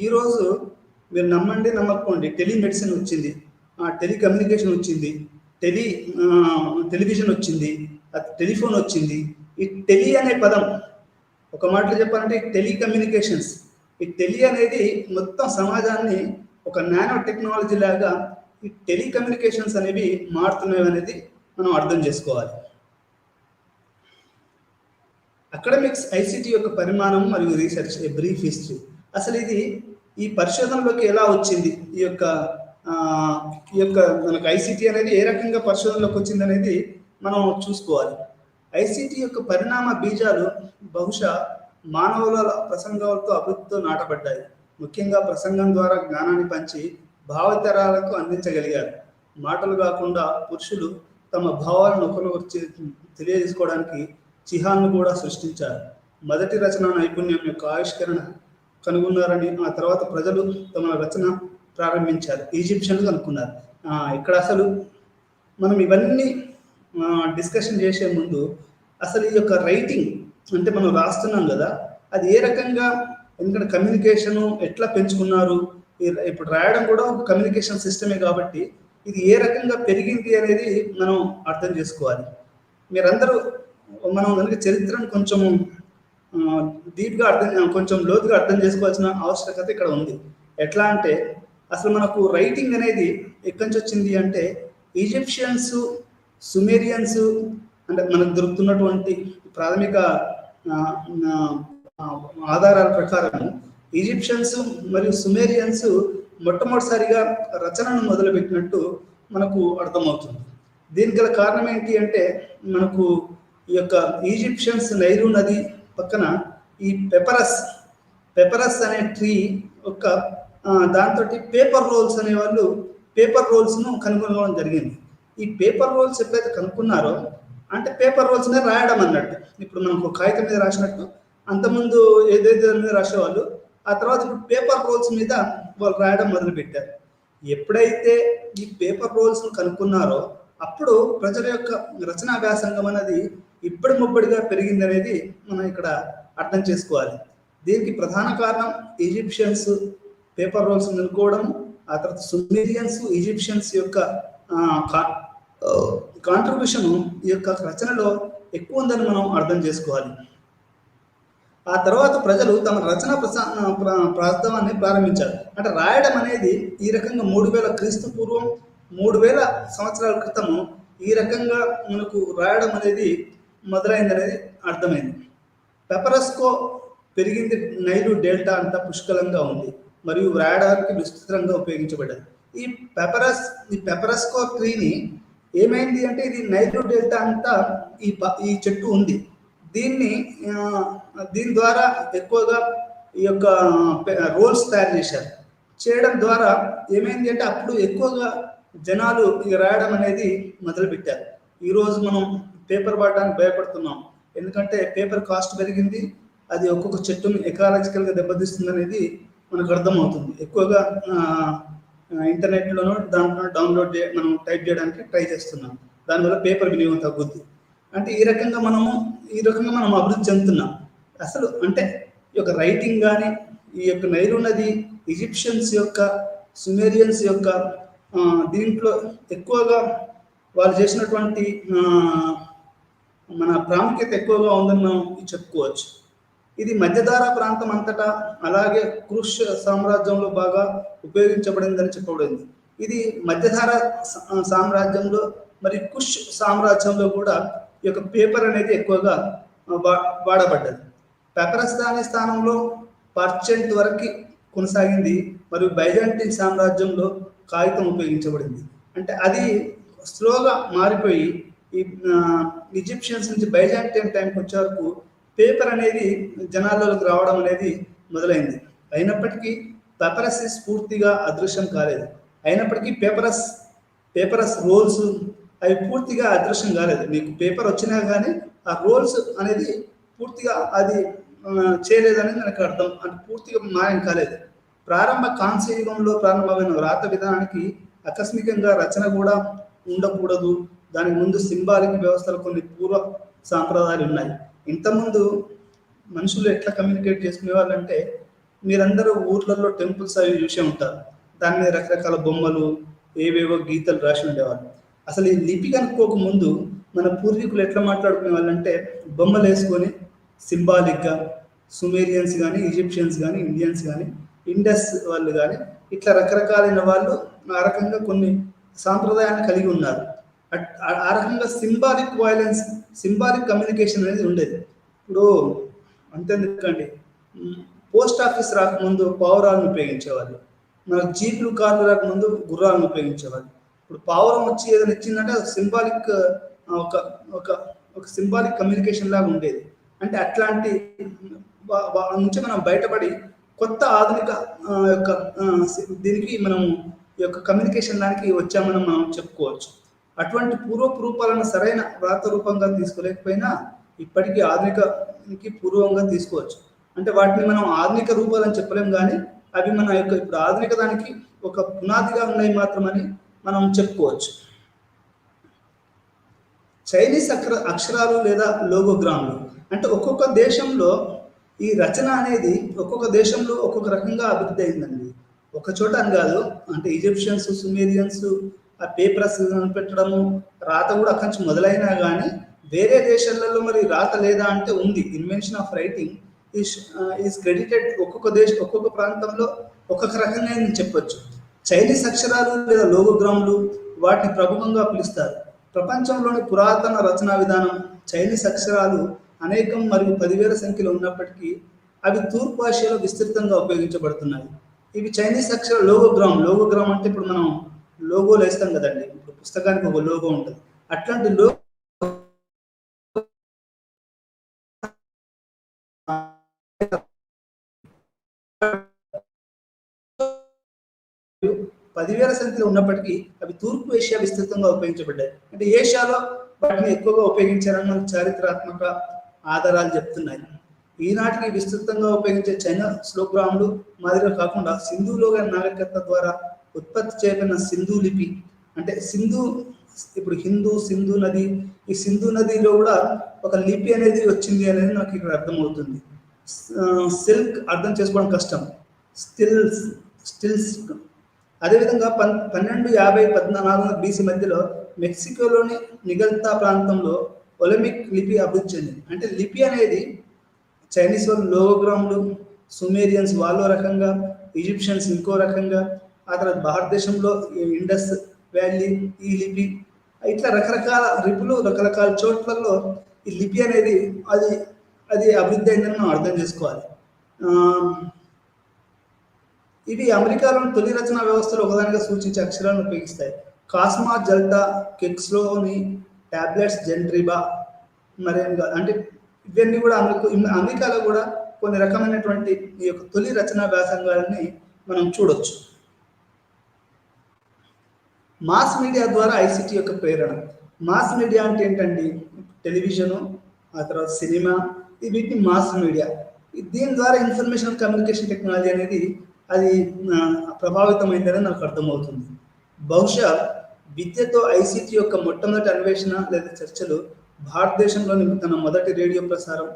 S1: ఈరోజు మీరు నమ్మండి నమ్మకపోండి, టెలిమెడిసిన్ వచ్చింది, టెలికమ్యూనికేషన్ వచ్చింది, టెలివిజన్ వచ్చింది, టెలిఫోన్ వచ్చింది. ఈ టెలి అనే పదం ఒక మాటలో చెప్పాలంటే టెలికమ్యూనికేషన్స్, ఈ టెలి అనేది మొత్తం సమాజాన్ని ఒక నానో టెక్నాలజీ లాగా ఈ టెలికమ్యూనికేషన్స్ అనేవి మారుతున్నాయి అనేది మనం అర్థం చేసుకోవాలి. అకాడమిక్స్ ఐసిటి యొక్క పరిమాణం మరియు రీసెర్చ్ ఏ బ్రీఫ్ హిస్టరీ. అసలు ఇది ఈ పరిశోధనలోకి ఎలా వచ్చింది, ఈ యొక్క మనకు ఐసిటి అనేది ఏ రకంగా పరిశోధనలోకి వచ్చింది అనేది మనం చూసుకోవాలి. ఐసిటి యొక్క పరిణామ బీజాలు బహుశా మానవుల ప్రసంగాలతో అభివృద్ధితో నాటబడ్డాయి. ముఖ్యంగా ప్రసంగం ద్వారా జ్ఞానాన్ని పంచి భావతరాలకు అందించగలిగారు. మాటలు కాకుండా పురుషులు తమ భావాలను ఒకరు తెలియజేసుకోవడానికి చిహాన్ను కూడా సృష్టించారు. మొదటి రచన నైపుణ్యం యొక్క ఆవిష్కరణ కనుగొన్నారని ఆ తర్వాత ప్రజలు తమ రచన ప్రారంభించారు, ఈజిప్షియన్లు కనుక్కున్నారు. ఇక్కడ అసలు మనం ఇవన్నీ డిస్కషన్ చేసే ముందు అసలు ఈ యొక్క రైటింగ్ అంటే మనం రాస్తున్నాం కదా, అది ఏ రకంగా, ఎందుకంటే కమ్యూనికేషను ఎట్లా పెంచుకున్నారు, ఇప్పుడు రాయడం కూడా ఒక కమ్యూనికేషన్ సిస్టమే కాబట్టి ఇది ఏ రకంగా పెరిగింది అనేది మనం అర్థం చేసుకోవాలి. మీరందరూ మనం కనుక చరిత్రను కొంచెం డీప్గా కొంచెం లోతుగా అర్థం చేసుకోవాల్సిన ఆవశ్యకత ఇక్కడ ఉంది. ఎట్లా అంటే అసలు మనకు రైటింగ్ అనేది ఎక్కడి నుంచి వచ్చింది అంటే ఈజిప్షియన్స్, సుమేరియన్స్, అంటే మనకు దొరుకుతున్నటువంటి ప్రాథమిక ఆధారాల ప్రకారం ఈజిప్షియన్స్ మరియు సుమేరియన్స్ మొట్టమొదటిసారిగా రచనను మొదలుపెట్టినట్టు మనకు అర్థమవుతుంది. దీనికి గల కారణం ఏంటి అంటే మనకు ఈ యొక్క ఈజిప్షియన్స్ నైలు నది పక్కన ఈ పెపరస్ అనే ట్రీ యొక్క దాంతో పేపర్ రోల్స్ అనే వాళ్ళు పేపర్ రోల్స్ను కనుగొనడం జరిగింది. ఈ పేపర్ రోల్స్ ఎప్పుడైతే కనుక్కున్నారో అంటే పేపర్ రోల్స్నే రాయడం అన్నట్టు. ఇప్పుడు మనకు కాగితం మీద రాసినట్టు అంతకుముందు ఏదైతే మీద రాసేవాళ్ళు, ఆ తర్వాత ఇప్పుడు పేపర్ రోల్స్ మీద వాళ్ళు రాయడం మొదలుపెట్టారు. ఎప్పుడైతే ఈ పేపర్ రోల్స్ను కనుక్కున్నారో అప్పుడు ప్రజల యొక్క రచనా వ్యాసంగం అనేది ఇబ్బడి ముబ్బడిగా పెరిగింది అనేది మనం ఇక్కడ అర్థం చేసుకోవాలి. దీనికి ప్రధాన కారణం ఈజిప్షియన్స్ పేపర్ రోల్స్ కనుక్కోవడం, ఆ తర్వాత సుమేరియన్స్ ఈజిప్షియన్స్ యొక్క కాంట్రిబ్యూషన్ ఈ యొక్క రచనలో ఎక్కువ ఉందని మనం అర్థం చేసుకోవాలి. ఆ తర్వాత ప్రజలు తమ రచన ప్రస్థానాన్ని ప్రారంభించారు. అంటే రాయడం అనేది ఈ రకంగా 3000 క్రీస్తు పూర్వం 3000 సంవత్సరాల క్రితము ఈ రకంగా మనకు రాయడం అనేది మొదలైంది అనేది అర్థమైంది. పెపరస్కో పెరిగింది నైలు డెల్టా అంతా పుష్కలంగా ఉంది మరియు వ్రాయడానికి విస్తృతంగా ఉపయోగించబడ్డది. ఈ పెపరస్కో ట్రీని ఏమైంది అంటే ఇది నైలు డెల్టా అంతా ఈ చెట్టు ఉంది. దీని ద్వారా ఎక్కువగా ఈ యొక్క రోల్స్ తయారు చేశారు. చేయడం ద్వారా ఏమైంది అంటే అప్పుడు ఎక్కువగా జనాలు రాయడం అనేది మొదలుపెట్టారు. ఈరోజు మనం పేపర్ వాడడానికి భయపడుతున్నాం, ఎందుకంటే పేపర్ కాస్ట్ పెరిగింది, అది ఒక్కొక్క చెట్టును ఎకాలజికల్గా దెబ్బతీస్తుంది అనేది మనకు అర్థమవుతుంది. ఎక్కువగా ఇంటర్నెట్లోనూ దాంట్లో డౌన్లోడ్ మనం టైప్ చేయడానికి ట్రై చేస్తున్నాం, దానివల్ల పేపర్ వినియోగం తగ్గుద్ది. అంటే ఈ రకంగా మనం అభివృద్ధి చెందుతున్నాం. అసలు అంటే ఈ యొక్క రైటింగ్ కానీ ఈ యొక్క నైలు నది ఈజిప్షియన్స్ యొక్క సుమేరియన్స్ యొక్క దీంట్లో ఎక్కువగా వాళ్ళు చేసినటువంటి మన ప్రాముఖ్యత ఎక్కువగా ఉందని మనం చెప్పుకోవచ్చు. ఇది మధ్యధారా ప్రాంతం అంతటా అలాగే కుష్ సామ్రాజ్యంలో బాగా ఉపయోగించబడిందని చెప్పబడింది. ఇది మధ్యధారా సామ్రాజ్యంలో మరి కుష్ సామ్రాజ్యంలో కూడా ఈ యొక్క పేపర్ అనేది ఎక్కువగా వాడబడ్డది. పెపరస్ దాని స్థానంలో పర్చెంట్ వరకు కొనసాగింది మరియు బైజాంటిన్ సామ్రాజ్యంలో కాగితం ఉపయోగించబడింది. అంటే అది స్లోగా మారిపోయి ఈ ఈజిప్షియన్స్ నుంచి బైజాంటిన్ టైంకి వచ్చే వరకు పేపర్ అనేది జనాల్లోకి రావడం అనేది మొదలైంది. అయినప్పటికీ పెపరస్ పూర్తిగా అదృశ్యం కాలేదు. అయినప్పటికీ పేపరస్ రోల్స్ అవి పూర్తిగా అదృశ్యం కాలేదు. మీకు పేపర్ వచ్చినా కానీ ఆ రోల్స్ అనేది పూర్తిగా అది చేయలేదని నాకు అర్థం, అంటే పూర్తిగా మాయం కాలేదు. ప్రారంభ కాంస్య యుగంలో ప్రారంభమైన వ్రాత విధానానికి ఆకస్మికంగా రచన కూడా ఉండకూడదు. దానికి ముందు సింబాలిక్ వ్యవస్థలు కొన్ని పూర్వ సాంప్రదాయాలు ఉన్నాయి. ఇంతకుముందు మనుషులు ఎట్లా కమ్యూనికేట్ చేసుకునే వాళ్ళంటే మీరందరూ ఊర్లలో టెంపుల్స్ అవి చూసే ఉంటారు. దాని మీద రకరకాల బొమ్మలు ఏవేవో గీతలు రాసి ఉండేవాళ్ళు. అసలు ఈ లిపి కనుక్కోక ముందు మన పూర్వీకులు ఎట్లా మాట్లాడుకునే వాళ్ళంటే బొమ్మలు వేసుకొని సింబాలిక్గా సుమేరియన్స్ కానీ ఈజిప్షియన్స్ కానీ ఇండియన్స్ కానీ ఇండస్ వాళ్ళు కానీ ఇట్లా రకరకాలైన వాళ్ళు ఆ రకంగా కొన్ని సాంప్రదాయాన్ని కలిగి ఉన్నారు. ఆ రకంగా సింబాలిక్ వైలెన్స్, సింబాలిక్ కమ్యూనికేషన్ అనేది ఉండేది. ఇప్పుడు అంతేందుకండి, పోస్ట్ ఆఫీస్ రాకముందు పావురాలను ఉపయోగించేవాళ్ళు, మనకు జీపులు కార్లు రాకముందు గుర్రాలను ఉపయోగించేవాళ్ళు. ఇప్పుడు పావురం వచ్చి ఏదైనా ఇచ్చిందంటే సింబాలిక్ ఒక ఒక ఒక సింబాలిక్ కమ్యూనికేషన్ లాగా ఉండేది. అంటే అట్లాంటి నుంచి మనం బయటపడి కొత్త ఆధునిక యొక్క దీనికి మనం ఈ యొక్క కమ్యూనికేషన్ దానికి వచ్చామని మనం చెప్పుకోవచ్చు. అటువంటి పూర్వపు రూపాలను సరైన వ్రాత రూపంగా తీసుకోలేకపోయినా ఇప్పటికీ ఆధునికకి పూర్వంగా తీసుకోవచ్చు. అంటే వాటిని మనం ఆధునిక రూపాలని చెప్పలేం, కానీ అవి మన యొక్క ఇప్పుడు ఆధునిక దానికి ఒక పునాదిగా ఉన్నాయి మాత్రమని మనం చెప్పుకోవచ్చు. చైనీస్ అక్షరాలు లేదా లోగోగ్రామ్లు అంటే ఒక్కొక్క దేశంలో ఈ రచన అనేది ఒక్కొక్క దేశంలో ఒక్కొక్క రకంగా అభివృద్ధి అయిందండి. ఒక చోట అని కాదు, అంటే ఈజిప్షియన్స్, సుమేరియన్స్ ఆ పేపర్స్ పెట్టడము, రాత కూడా అక్కడి నుంచి మొదలైనా కానీ వేరే దేశాలలో మరి రాత లేదా అంటే ఉంది. Invention of writing is credited ఒక్కొక్క ప్రాంతంలో ఒక్కొక్క రకంగా చెప్పొచ్చు. చైనీస్ అక్షరాలు లేదా లోగోగ్రామ్లు వాటిని ప్రముఖంగా పిలుస్తారు. ప్రపంచంలోని పురాతన రచనా విధానం చైనీస్ అక్షరాలు అనేకం మరియు 10,000 సంఖ్యలో ఉన్నప్పటికీ అవి తూర్పు ఆసియాలో విస్తృతంగా ఉపయోగించబడుతున్నాయి. ఇవి చైనీస్ అక్షర లోగోగ్రామ్ అంటే ఇప్పుడు మనం లోగోలు వేస్తాం కదండి, ఇప్పుడు పుస్తకానికి ఒక లోగో ఉంటుంది, అట్లాంటి లోగో 10,000 సంఖ్యలో ఉన్నప్పటికీ అవి తూర్పు ఏషియా విస్తృతంగా ఉపయోగించబడ్డాయి. అంటే ఏషియాలో వాటిని ఎక్కువగా ఉపయోగించారని మనకు చారిత్రాత్మక ఆధారాలు చెప్తున్నాయి. ఈనాటికి విస్తృతంగా ఉపయోగించే చైనా శ్లోగ్రాములు మాదిరిగా కాకుండా సింధులోగా నాగరికత ద్వారా ఉత్పత్తి చేయబడిన సింధు లిపి, అంటే ఇప్పుడు సింధు నది, ఈ సింధు నదిలో కూడా ఒక లిపి అనేది వచ్చింది అనేది నాకు ఇక్కడ అర్థమవుతుంది. సిల్క్ అర్థం చేసుకోవడం కష్టం, స్టిల్స్. అదేవిధంగా 1250-1400 BC మధ్యలో మెక్సికోలోని నిగల్తా ప్రాంతంలో ఒలిమిక్ లిపి అభివృద్ధి చెందింది. అంటే లిపి అనేది చైనీస్ వాళ్ళు లోగోగ్రామ్లు, సుమేరియన్స్ వాళ్ళో రకంగా, ఈజిప్షియన్స్ ఇంకో రకంగా, ఆ తర్వాత భారతదేశంలో ఇండస్ వ్యాలీ ఈ లిపి, ఇట్లా రకరకాల లిపులు రకరకాల చోట్లలో ఈ లిపి అనేది అది అభివృద్ధి అయిందని మనం అర్థం చేసుకోవాలి. ఇవి అమెరికాలోని తొలి రచనా వ్యవస్థలో ఒకదానిగా సూచించే అక్షరాలను ఉపయోగిస్తాయి. కాస్మా, జల్టా, కెక్స్లోని, టాబ్లెట్స్, జెంట్రిబా మరేం కాదు. అంటే ఇవన్నీ కూడా అమెరికాలో కూడా కొన్ని రకమైనటువంటి ఈ యొక్క తొలి రచనా వ్యాసంగాలని మనం చూడొచ్చు. మాస్ మీడియా ద్వారా ఐసిటి యొక్క ప్రేరణ. మాస్ మీడియా అంటే ఏంటండి? టెలివిజను, ఆ తర్వాత సినిమా, వీటిని మాస్ మీడియా. దీని ద్వారా ఇన్ఫర్మేషన్ కమ్యూనికేషన్ టెక్నాలజీ అనేది అది ప్రభావితమైందని నాకు అర్థమవుతుంది. బహుశా విద్యతో ఐసిటి యొక్క మొట్టమొదటి అన్వేషణ లేదా చర్చలు భారతదేశంలోని తన మొదటి రేడియో ప్రసారం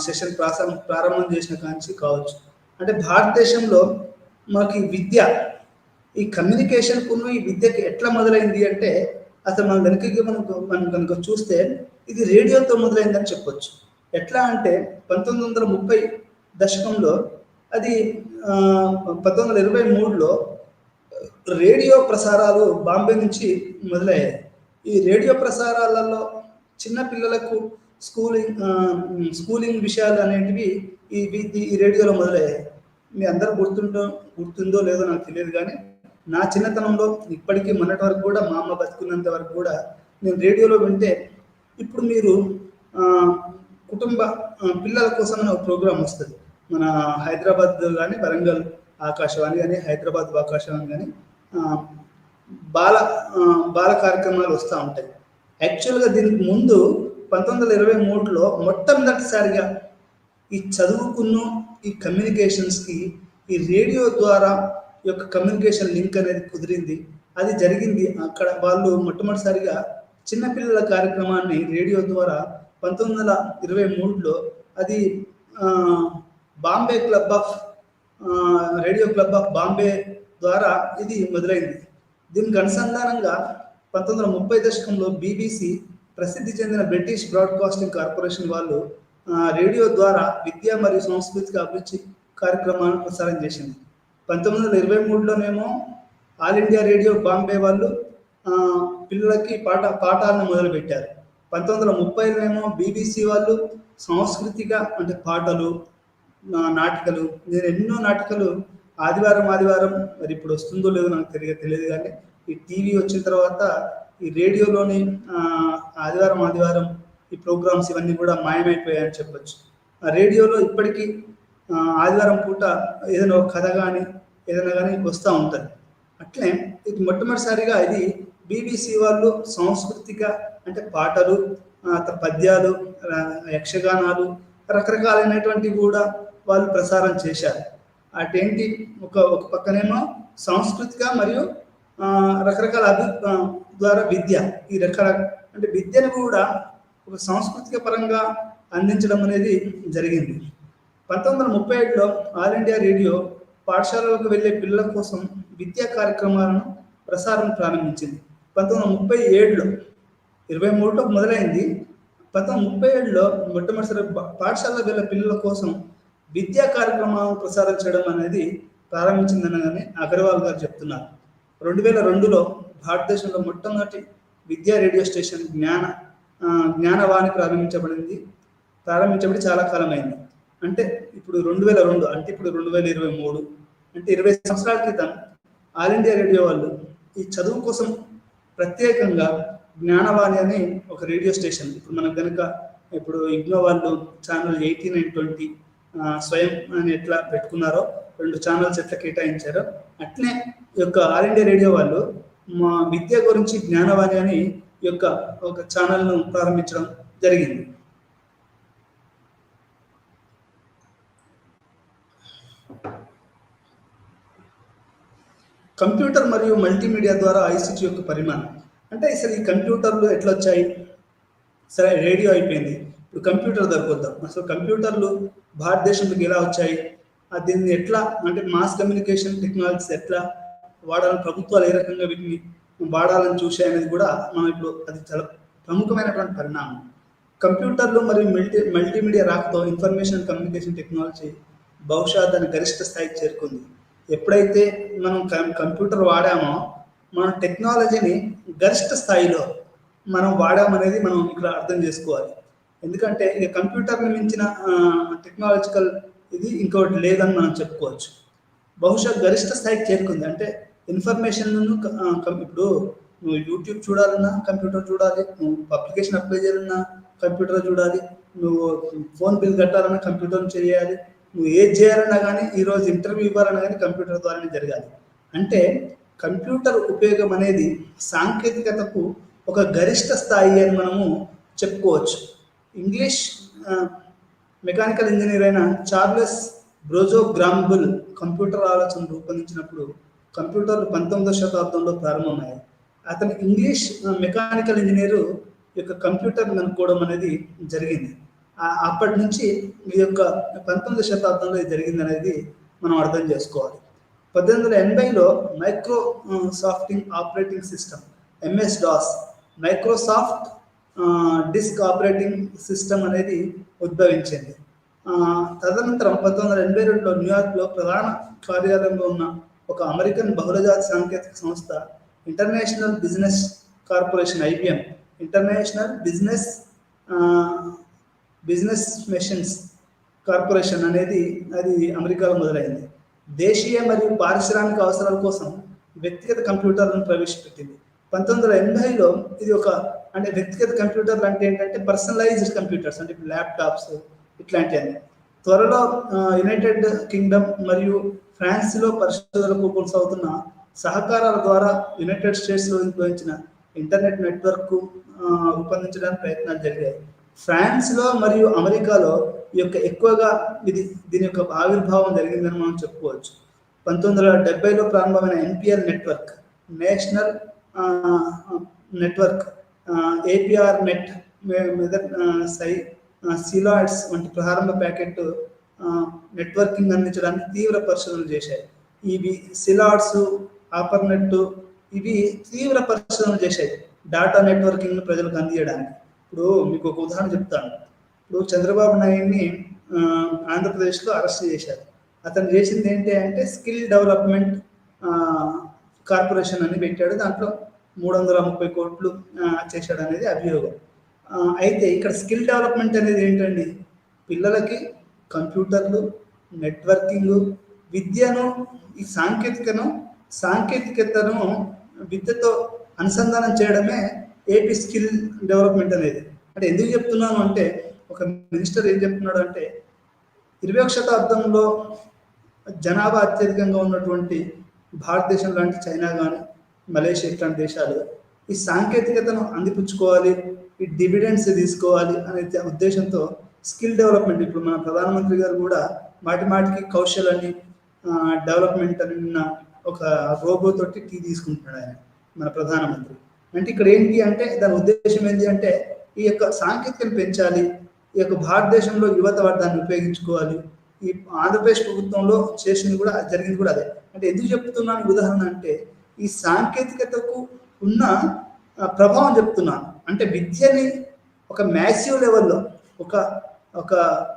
S1: సెషన్ ప్రారంభం చేసిన కాంచి కావచ్చు. అంటే భారతదేశంలో మనకి విద్య, ఈ కమ్యూనికేషన్కును ఈ విద్యకి ఎట్లా మొదలైంది అంటే అసలు మనం కనుక చూస్తే ఇది రేడియోతో మొదలైందని చెప్పొచ్చు. ఎట్లా అంటే 1930 దశకంలో అది 1923లో రేడియో ప్రసారాలు బాంబే నుంచి మొదలయ్యాయి. ఈ రేడియో ప్రసారాలలో చిన్న పిల్లలకు స్కూలింగ్ విషయాలు అనేటివి ఈ రేడియోలో మొదలయ్యాయి. మీ అందరూ గుర్తుందో లేదో నాకు తెలియదు, కానీ నా చిన్నతనంలో ఇప్పటికీ మొన్నటి వరకు కూడా, మా అమ్మ బతుకున్నంత వరకు కూడా నేను రేడియోలో వింటే, ఇప్పుడు మీరు కుటుంబ పిల్లల కోసం ఒక ప్రోగ్రాం వస్తుంది మన హైదరాబాద్ కానీ, వరంగల్ ఆకాశవాణి కానీ, హైదరాబాద్ ఆకాశవాణి కానీ బాల కార్యక్రమాలు వస్తూ ఉంటాయి. యాక్చువల్గా దీనికి ముందు 1923లో మొట్టమొదటిసారిగా ఈ చదువుకున్న ఈ కమ్యూనికేషన్స్కి ఈ రేడియో ద్వారా యొక్క కమ్యూనికేషన్ లింక్ అనేది కుదిరింది. అది జరిగింది అక్కడ. వాళ్ళు మొట్టమొదటిసారిగా చిన్నపిల్లల కార్యక్రమాన్ని రేడియో ద్వారా 1923లో అది Bombay radio club of Bombay ద్వారా ఇది మొదలైంది. దీనికి అనుసంధానంగా 1930 దశకంలో BBC, ప్రసిద్ధి చెందిన బ్రిటిష్ బ్రాడ్కాస్టింగ్ కార్పొరేషన్ వాళ్ళు రేడియో ద్వారా విద్య మరియు సాంస్కృతిక అభివృద్ధి కార్యక్రమాలను ప్రసారం చేసింది. 1923లోనేమో ఆల్ ఇండియా రేడియో బాంబే వాళ్ళు పిల్లలకి పాఠాలను మొదలుపెట్టారు. 1930లోనేమో బీబీసీ వాళ్ళు సాంస్కృతిక అంటే పాటలు, నాటికలు, నేను ఎన్నో నాటికలు ఆదివారం మరి ఇప్పుడు వస్తుందో లేదో నాకు తెలియదు కానీ ఈ టీవీ వచ్చిన తర్వాత ఈ రేడియోలోని ఆదివారం ఈ ప్రోగ్రామ్స్ ఇవన్నీ కూడా మాయమైపోయాయని చెప్పొచ్చు. ఆ రేడియోలో ఇప్పటికీ ఆదివారం పూట ఏదైనా ఒక కథ కానీ ఏదైనా కానీ వస్తూ ఉంటుంది. అట్లే ఇది మొట్టమొదటిసారిగా ఇది బీబీసీ వాళ్ళు సాంస్కృతిక అంటే పాటలు, పద్యాలు, యక్షగానాలు రకరకాలైనటువంటివి కూడా వాళ్ళు ప్రసారం చేశారు. అటేంటి ఒక పక్కనేమో సాంస్కృతిక మరియు రకరకాల ద్వారా విద్య, ఈ అంటే విద్యను కూడా ఒక సాంస్కృతిక పరంగా అందించడం అనేది జరిగింది. 1937లో ఆల్ ఇండియా రేడియో పాఠశాలలకు వెళ్ళే పిల్లల కోసం విద్యా కార్యక్రమాలను ప్రసారం ప్రారంభించింది. 1937లో 23లో మొదలైంది. 1937లో మొట్టమొదటిసారి పాఠశాలకు వెళ్ళే పిల్లల కోసం విద్యా కార్యక్రమాలను ప్రసారం చేయడం అనేది ప్రారంభించిందని అగర్వాల్ గారు చెప్తున్నారు. 2002లో భారతదేశంలో మొట్టమొదటి విద్యా రేడియో స్టేషన్ జ్ఞానవాణి ప్రారంభించబడి చాలా కాలం అయింది. అంటే ఇప్పుడు 2002 అంటే ఇప్పుడు 2023 అంటే 20 సంవత్సరాల క్రితం ఆల్ ఇండియా రేడియో వాళ్ళు ఈ చదువు కోసం ప్రత్యేకంగా జ్ఞానవాణి అని ఒక రేడియో స్టేషన్, ఇప్పుడు మనకు కనుక ఇప్పుడు ఇగ్నో వాళ్ళు ఛానల్ 18 and 20 స్వయం అని ఎట్లా పెట్టుకున్నారో, 2 ఛానల్స్ ఎట్లా కేటాయించారో అట్లే ఈ యొక్క ఆల్ ఇండియా రేడియో వాళ్ళు మా విద్య గురించి జ్ఞానవాణి అని ఈ యొక్క ఒక ఛానల్ను ప్రారంభించడం జరిగింది. కంప్యూటర్ మరియు మల్టీమీడియా ద్వారా ఐసిటి యొక్క పరిమాణం అంటే అసలు ఈ కంప్యూటర్లు ఎట్లా వచ్చాయి? సరే, రేడియో అయిపోయింది, ఇప్పుడు కంప్యూటర్ దొరుకుద్దాం. అసలు కంప్యూటర్లు భారతదేశంలోకి ఎలా వచ్చాయి, దీన్ని ఎట్లా అంటే మాస్ కమ్యూనికేషన్ టెక్నాలజీస్ ఎట్లా వాడాలని, ప్రభుత్వాలు ఏ రకంగా వీటిని వాడాలని చూసాయి అనేది కూడా మనం ఇప్పుడు అది చాలా ప్రముఖమైనటువంటి పరిణామం. కంప్యూటర్లు మరియు మల్టీమీడియా రాకతో ఇన్ఫర్మేషన్ కమ్యూనికేషన్ టెక్నాలజీ బహుశా దాని గరిష్ట స్థాయికి చేరుకుంది. ఎప్పుడైతే మనం కంప్యూటర్ వాడామో మన టెక్నాలజీని గరిష్ట స్థాయిలో మనం వాడామనేది మనం ఇక్కడ అర్థం చేసుకోవాలి. ఎందుకంటే ఇక కంప్యూటర్ని మించిన టెక్నాలజికల్ ఇది ఇంకోటి లేదని మనం చెప్పుకోవచ్చు. బహుశా గరిష్ట స్థాయికి చేరుకుంది. అంటే ఇన్ఫర్మేషన్ ఇప్పుడు నువ్వు యూట్యూబ్ చూడాలన్నా కంప్యూటర్ చూడాలి, నువ్వు అప్లికేషన్ అప్లై చేయాలన్నా కంప్యూటర్ చూడాలి, నువ్వు ఫోన్ బిల్ కట్టాలన్నా కంప్యూటర్ చేయాలి, నువ్వు ఏది చేయాలన్నా కానీ ఈరోజు ఇంటర్వ్యూ ఇవ్వాలన్నా కానీ కంప్యూటర్ ద్వారానే జరగాలి. అంటే కంప్యూటర్ ఉపయోగం అనేది సాంకేతికతకు ఒక గరిష్ట స్థాయి అని మనము చెప్పుకోవచ్చు. ఇంగ్లీష్ మెకానికల్ ఇంజనీర్ అయిన చార్లెస్ బ్రోజో-గ్రాంబుల్ కంప్యూటర్ ఆలోచన రూపొందించినప్పుడు కంప్యూటర్లు 19వ శతాబ్దంలో ప్రారంభమయ్యాయి. అతను ఇంగ్లీష్ మెకానికల్ ఇంజనీరు యొక్క కంప్యూటర్ అనుకోవడం అనేది జరిగింది. అప్పటి నుంచి ఈ యొక్క 19వ శతాబ్దంలో ఇది జరిగింది అనేది మనం అర్థం చేసుకోవాలి. 1880లో మైక్రోసాఫ్టింగ్ operating system MS-DOS, Microsoft disk operating system అనేది ఉద్భవించింది. తదనంతరం 1982లో న్యూయార్క్లో ప్రధాన కార్యాలయంలో ఉన్న ఒక అమెరికన్ బహుళజాతి సాంకేతిక సంస్థ international business corporation IBM international business machines corporation అనేది అది అమెరికాలో మొదలైంది. దేశీయ మరియు పారిశ్రామిక అవసరాల కోసం వ్యక్తిగత కంప్యూటర్లను ప్రవేశపెట్టింది. 1980లో ఇది ఒక అంటే వ్యక్తిగత కంప్యూటర్లు అంటే ఏంటంటే పర్సనలైజ్డ్ కంప్యూటర్స్, అంటే ఇప్పుడు ల్యాప్టాప్స్ ఇట్లాంటివన్నీ. త్వరలో యునైటెడ్ కింగ్డమ్ మరియు ఫ్రాన్స్లో పరిశోధనలకు కొనసాగుతున్న సహకారాల ద్వారా యునైటెడ్ స్టేట్స్లో ఉద్భవించిన ఇంటర్నెట్ నెట్వర్క్ రూపొందించడానికి ప్రయత్నాలు జరిగాయి. ఫ్రాన్స్లో మరియు అమెరికాలో ఈ యొక్క ఎక్కువగా దీని యొక్క ఆవిర్భావం జరిగిందని మనం చెప్పుకోవచ్చు. 1970లో ప్రారంభమైన NPL network, national network, APR net, సిలాయిడ్స్ వంటి ప్రారంభ ప్యాకెట్ నెట్వర్కింగ్ అందించడానికి తీవ్ర పరిశోధనలు చేశాయి. ఇవి సిలాయిడ్స్, ఆపర్నెట్ ఇవి తీవ్ర పరిశోధనలు చేశాయి డాటా నెట్వర్కింగ్ ప్రజలకు అందించడానికి. ఇప్పుడు మీకు ఒక ఉదాహరణ చెప్తాను. ఇప్పుడు చంద్రబాబు నాయుడిని ఆంధ్రప్రదేశ్లో అరెస్ట్ చేశారు. అతను చేసింది ఏంటి అంటే స్కిల్ డెవలప్మెంట్ కార్పొరేషన్ అని పెట్టాడు. దాంట్లో 330 కోట్లు చేశాడు అనేది అభియోగం. అయితే ఇక్కడ స్కిల్ డెవలప్మెంట్ అనేది ఏంటండి, పిల్లలకి కంప్యూటర్లు, నెట్వర్కింగ్, విద్యను, ఈ సాంకేతికతను విద్యతో అనుసంధానం చేయడమే ఏపీ స్కిల్ డెవలప్మెంట్ అనేది. అంటే ఎందుకు చెప్తున్నాను అంటే, ఒక మినిస్టర్ ఏం చెప్తున్నాడు అంటే 21వ శతాబ్దంలో జనాభా అత్యధికంగా ఉన్నటువంటి భారతదేశం లాంటి చైనా కానీ, మలేషియా ఇట్లాంటి దేశాలు ఈ సాంకేతికతను అందిపుచ్చుకోవాలి, ఈ డివిడెండ్స్ తీసుకోవాలి అనే ఉద్దేశంతో స్కిల్ డెవలప్మెంట్, ఇప్పుడు మన ప్రధానమంత్రి గారు కూడా మాటికి కౌశల్ డెవలప్మెంట్ అన్న ఒక రోబో తోటి టీ తీసుకుంటున్నాడు ఆయన, మన ప్రధానమంత్రి. అంటే ఇక్కడ ఏంటి అంటే దాని ఉద్దేశం ఏంటి అంటే ఈ యొక్క సాంకేతికను పెంచాలి, ఈ యొక్క భారతదేశంలో యువత దాన్ని ఉపయోగించుకోవాలి. ఈ ఆంధ్రప్రదేశ్ ప్రభుత్వంలో చేసింది కూడా జరిగింది కూడా అదే. అంటే ఎందుకు చెప్తున్నాను ఉదాహరణ అంటే, ఈ సాంకేతికతకు ఉన్న ప్రభావం చెప్తున్నాను. అంటే విద్యని ఒక మ్యాసివ్ లెవెల్లో ఒక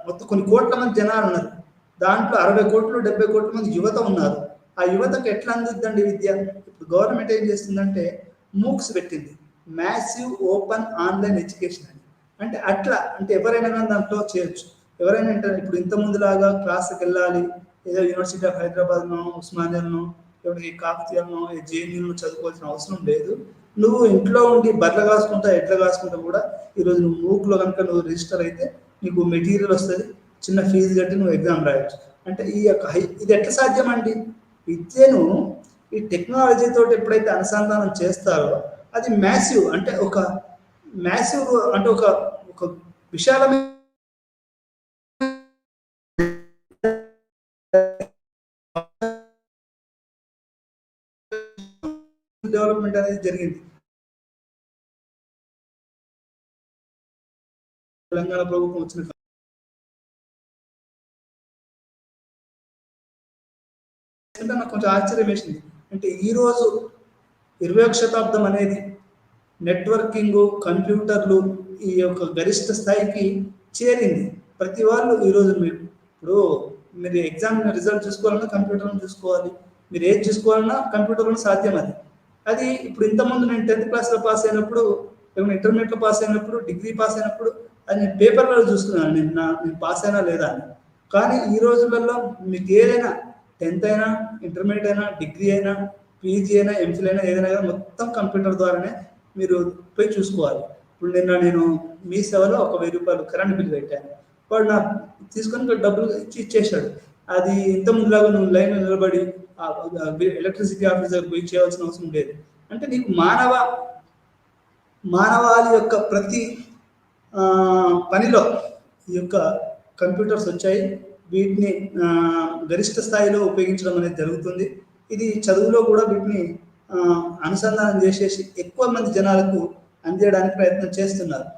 S1: మొత్తం కొన్ని కోట్ల మంది జనాలు ఉన్నారు, దాంట్లో 60 కోట్లు 70 కోట్ల మంది యువత ఉన్నారు. ఆ యువతకు ఎట్లా అందుద్దండి విద్య? ఇప్పుడు గవర్నమెంట్ ఏం చేస్తుందంటే మూక్స్ పెట్టింది, మ్యాసివ్ ఓపెన్ ఆన్లైన్ ఎడ్యుకేషన్ అని. అంటే అట్లా అంటే ఎవరైనా కానీ దాంట్లో చేయొచ్చు. ఎవరైనా అంటే ఇప్పుడు ఇంతకుముందులాగా క్లాస్కి వెళ్ళాలి, ఏదో యూనివర్సిటీ ఆఫ్ హైదరాబాద్నో, ఉస్మానియానో, లేకపోతే ఈ కాకతీయనో, ఈ జేఎన్యూనో చదువుకోవాల్సిన అవసరం లేదు. నువ్వు ఇంట్లో ఉండి బట్టలు కాసుకుంటా ఎట్లా కాసుకుంటా కూడా ఈరోజు నువ్వు మూక్లో కనుక నువ్వు రిజిస్టర్ అయితే నీకు మెటీరియల్ వస్తుంది, చిన్న ఫీజు కట్టి నువ్వు ఎగ్జామ్ రాయొచ్చు. అంటే ఈ యొక్క ఇది ఎట్లా సాధ్యం అండి? విద్యను ఈ టెక్నాలజీ తోటి ఎప్పుడైతే అనుసంధానం చేస్తారో అది మ్యాసివ్, అంటే ఒక మ్యాసివ్, అంటే ఒక విశాలమైన డెవలప్మెంట్ అనేది జరిగింది. తెలంగాణ ప్రభుత్వం వచ్చిన నాకు కొంచెం ఆశ్చర్యం వేసింది. అంటే ఈరోజు 21వ శతాబ్దం అనేది నెట్వర్కింగ్, కంప్యూటర్లు ఈ యొక్క గరిష్ట స్థాయికి చేరింది. ప్రతి వాళ్ళు ఈరోజు మీరు ఎగ్జామ్ రిజల్ట్ చూసుకోవాలన్నా కంప్యూటర్లో చూసుకోవాలి, మీరు ఏది చూసుకోవాలన్నా కంప్యూటర్లో సాధ్యం. అది ఇప్పుడు ఇంతకుముందు నేను 10th క్లాస్లో పాస్ అయినప్పుడు, ఇంటర్మీడియట్లో పాస్ అయినప్పుడు, డిగ్రీ పాస్ అయినప్పుడు అది నేను పేపర్లో చూసుకున్నాను, నేను పాస్ అయినా లేదా అని. కానీ ఈ రోజులలో మీకు ఏదైనా 10th అయినా, ఇంటర్మీడియట్ అయినా, డిగ్రీ అయినా, పీజీ అయినా, ఎంఫిల్ అయినా, ఏదైనా మొత్తం కంప్యూటర్ ద్వారానే మీరు పోయి చూసుకోవాలి. ఇప్పుడు నేను మీ సేవలో ఒక 1000 రూపాయలు కరెంట్ బిల్ పెట్టాను, వాడు నాకు తీసుకొని డబ్బులు ఇచ్చేసాడు. అది ఇంతకుముందులాగా నువ్వు లైన్లో నిలబడి ఎలక్ట్రిసిటీ ఆఫీసర్ పోయి చేయాల్సిన అవసరం లేదు. అంటే నీకు మానవాళి యొక్క ప్రతి పనిలో ఈ యొక్క కంప్యూటర్స్ వచ్చాయి. వీటిని గరిష్ట స్థాయిలో ఉపయోగించడం అనేది జరుగుతుంది. ఇది చదువులో కూడా వీటిని అనుసంధానం చేసేసి ఎక్కువ మంది జనాలకు అందించడానికి ప్రయత్నం చేస్తున్నారు.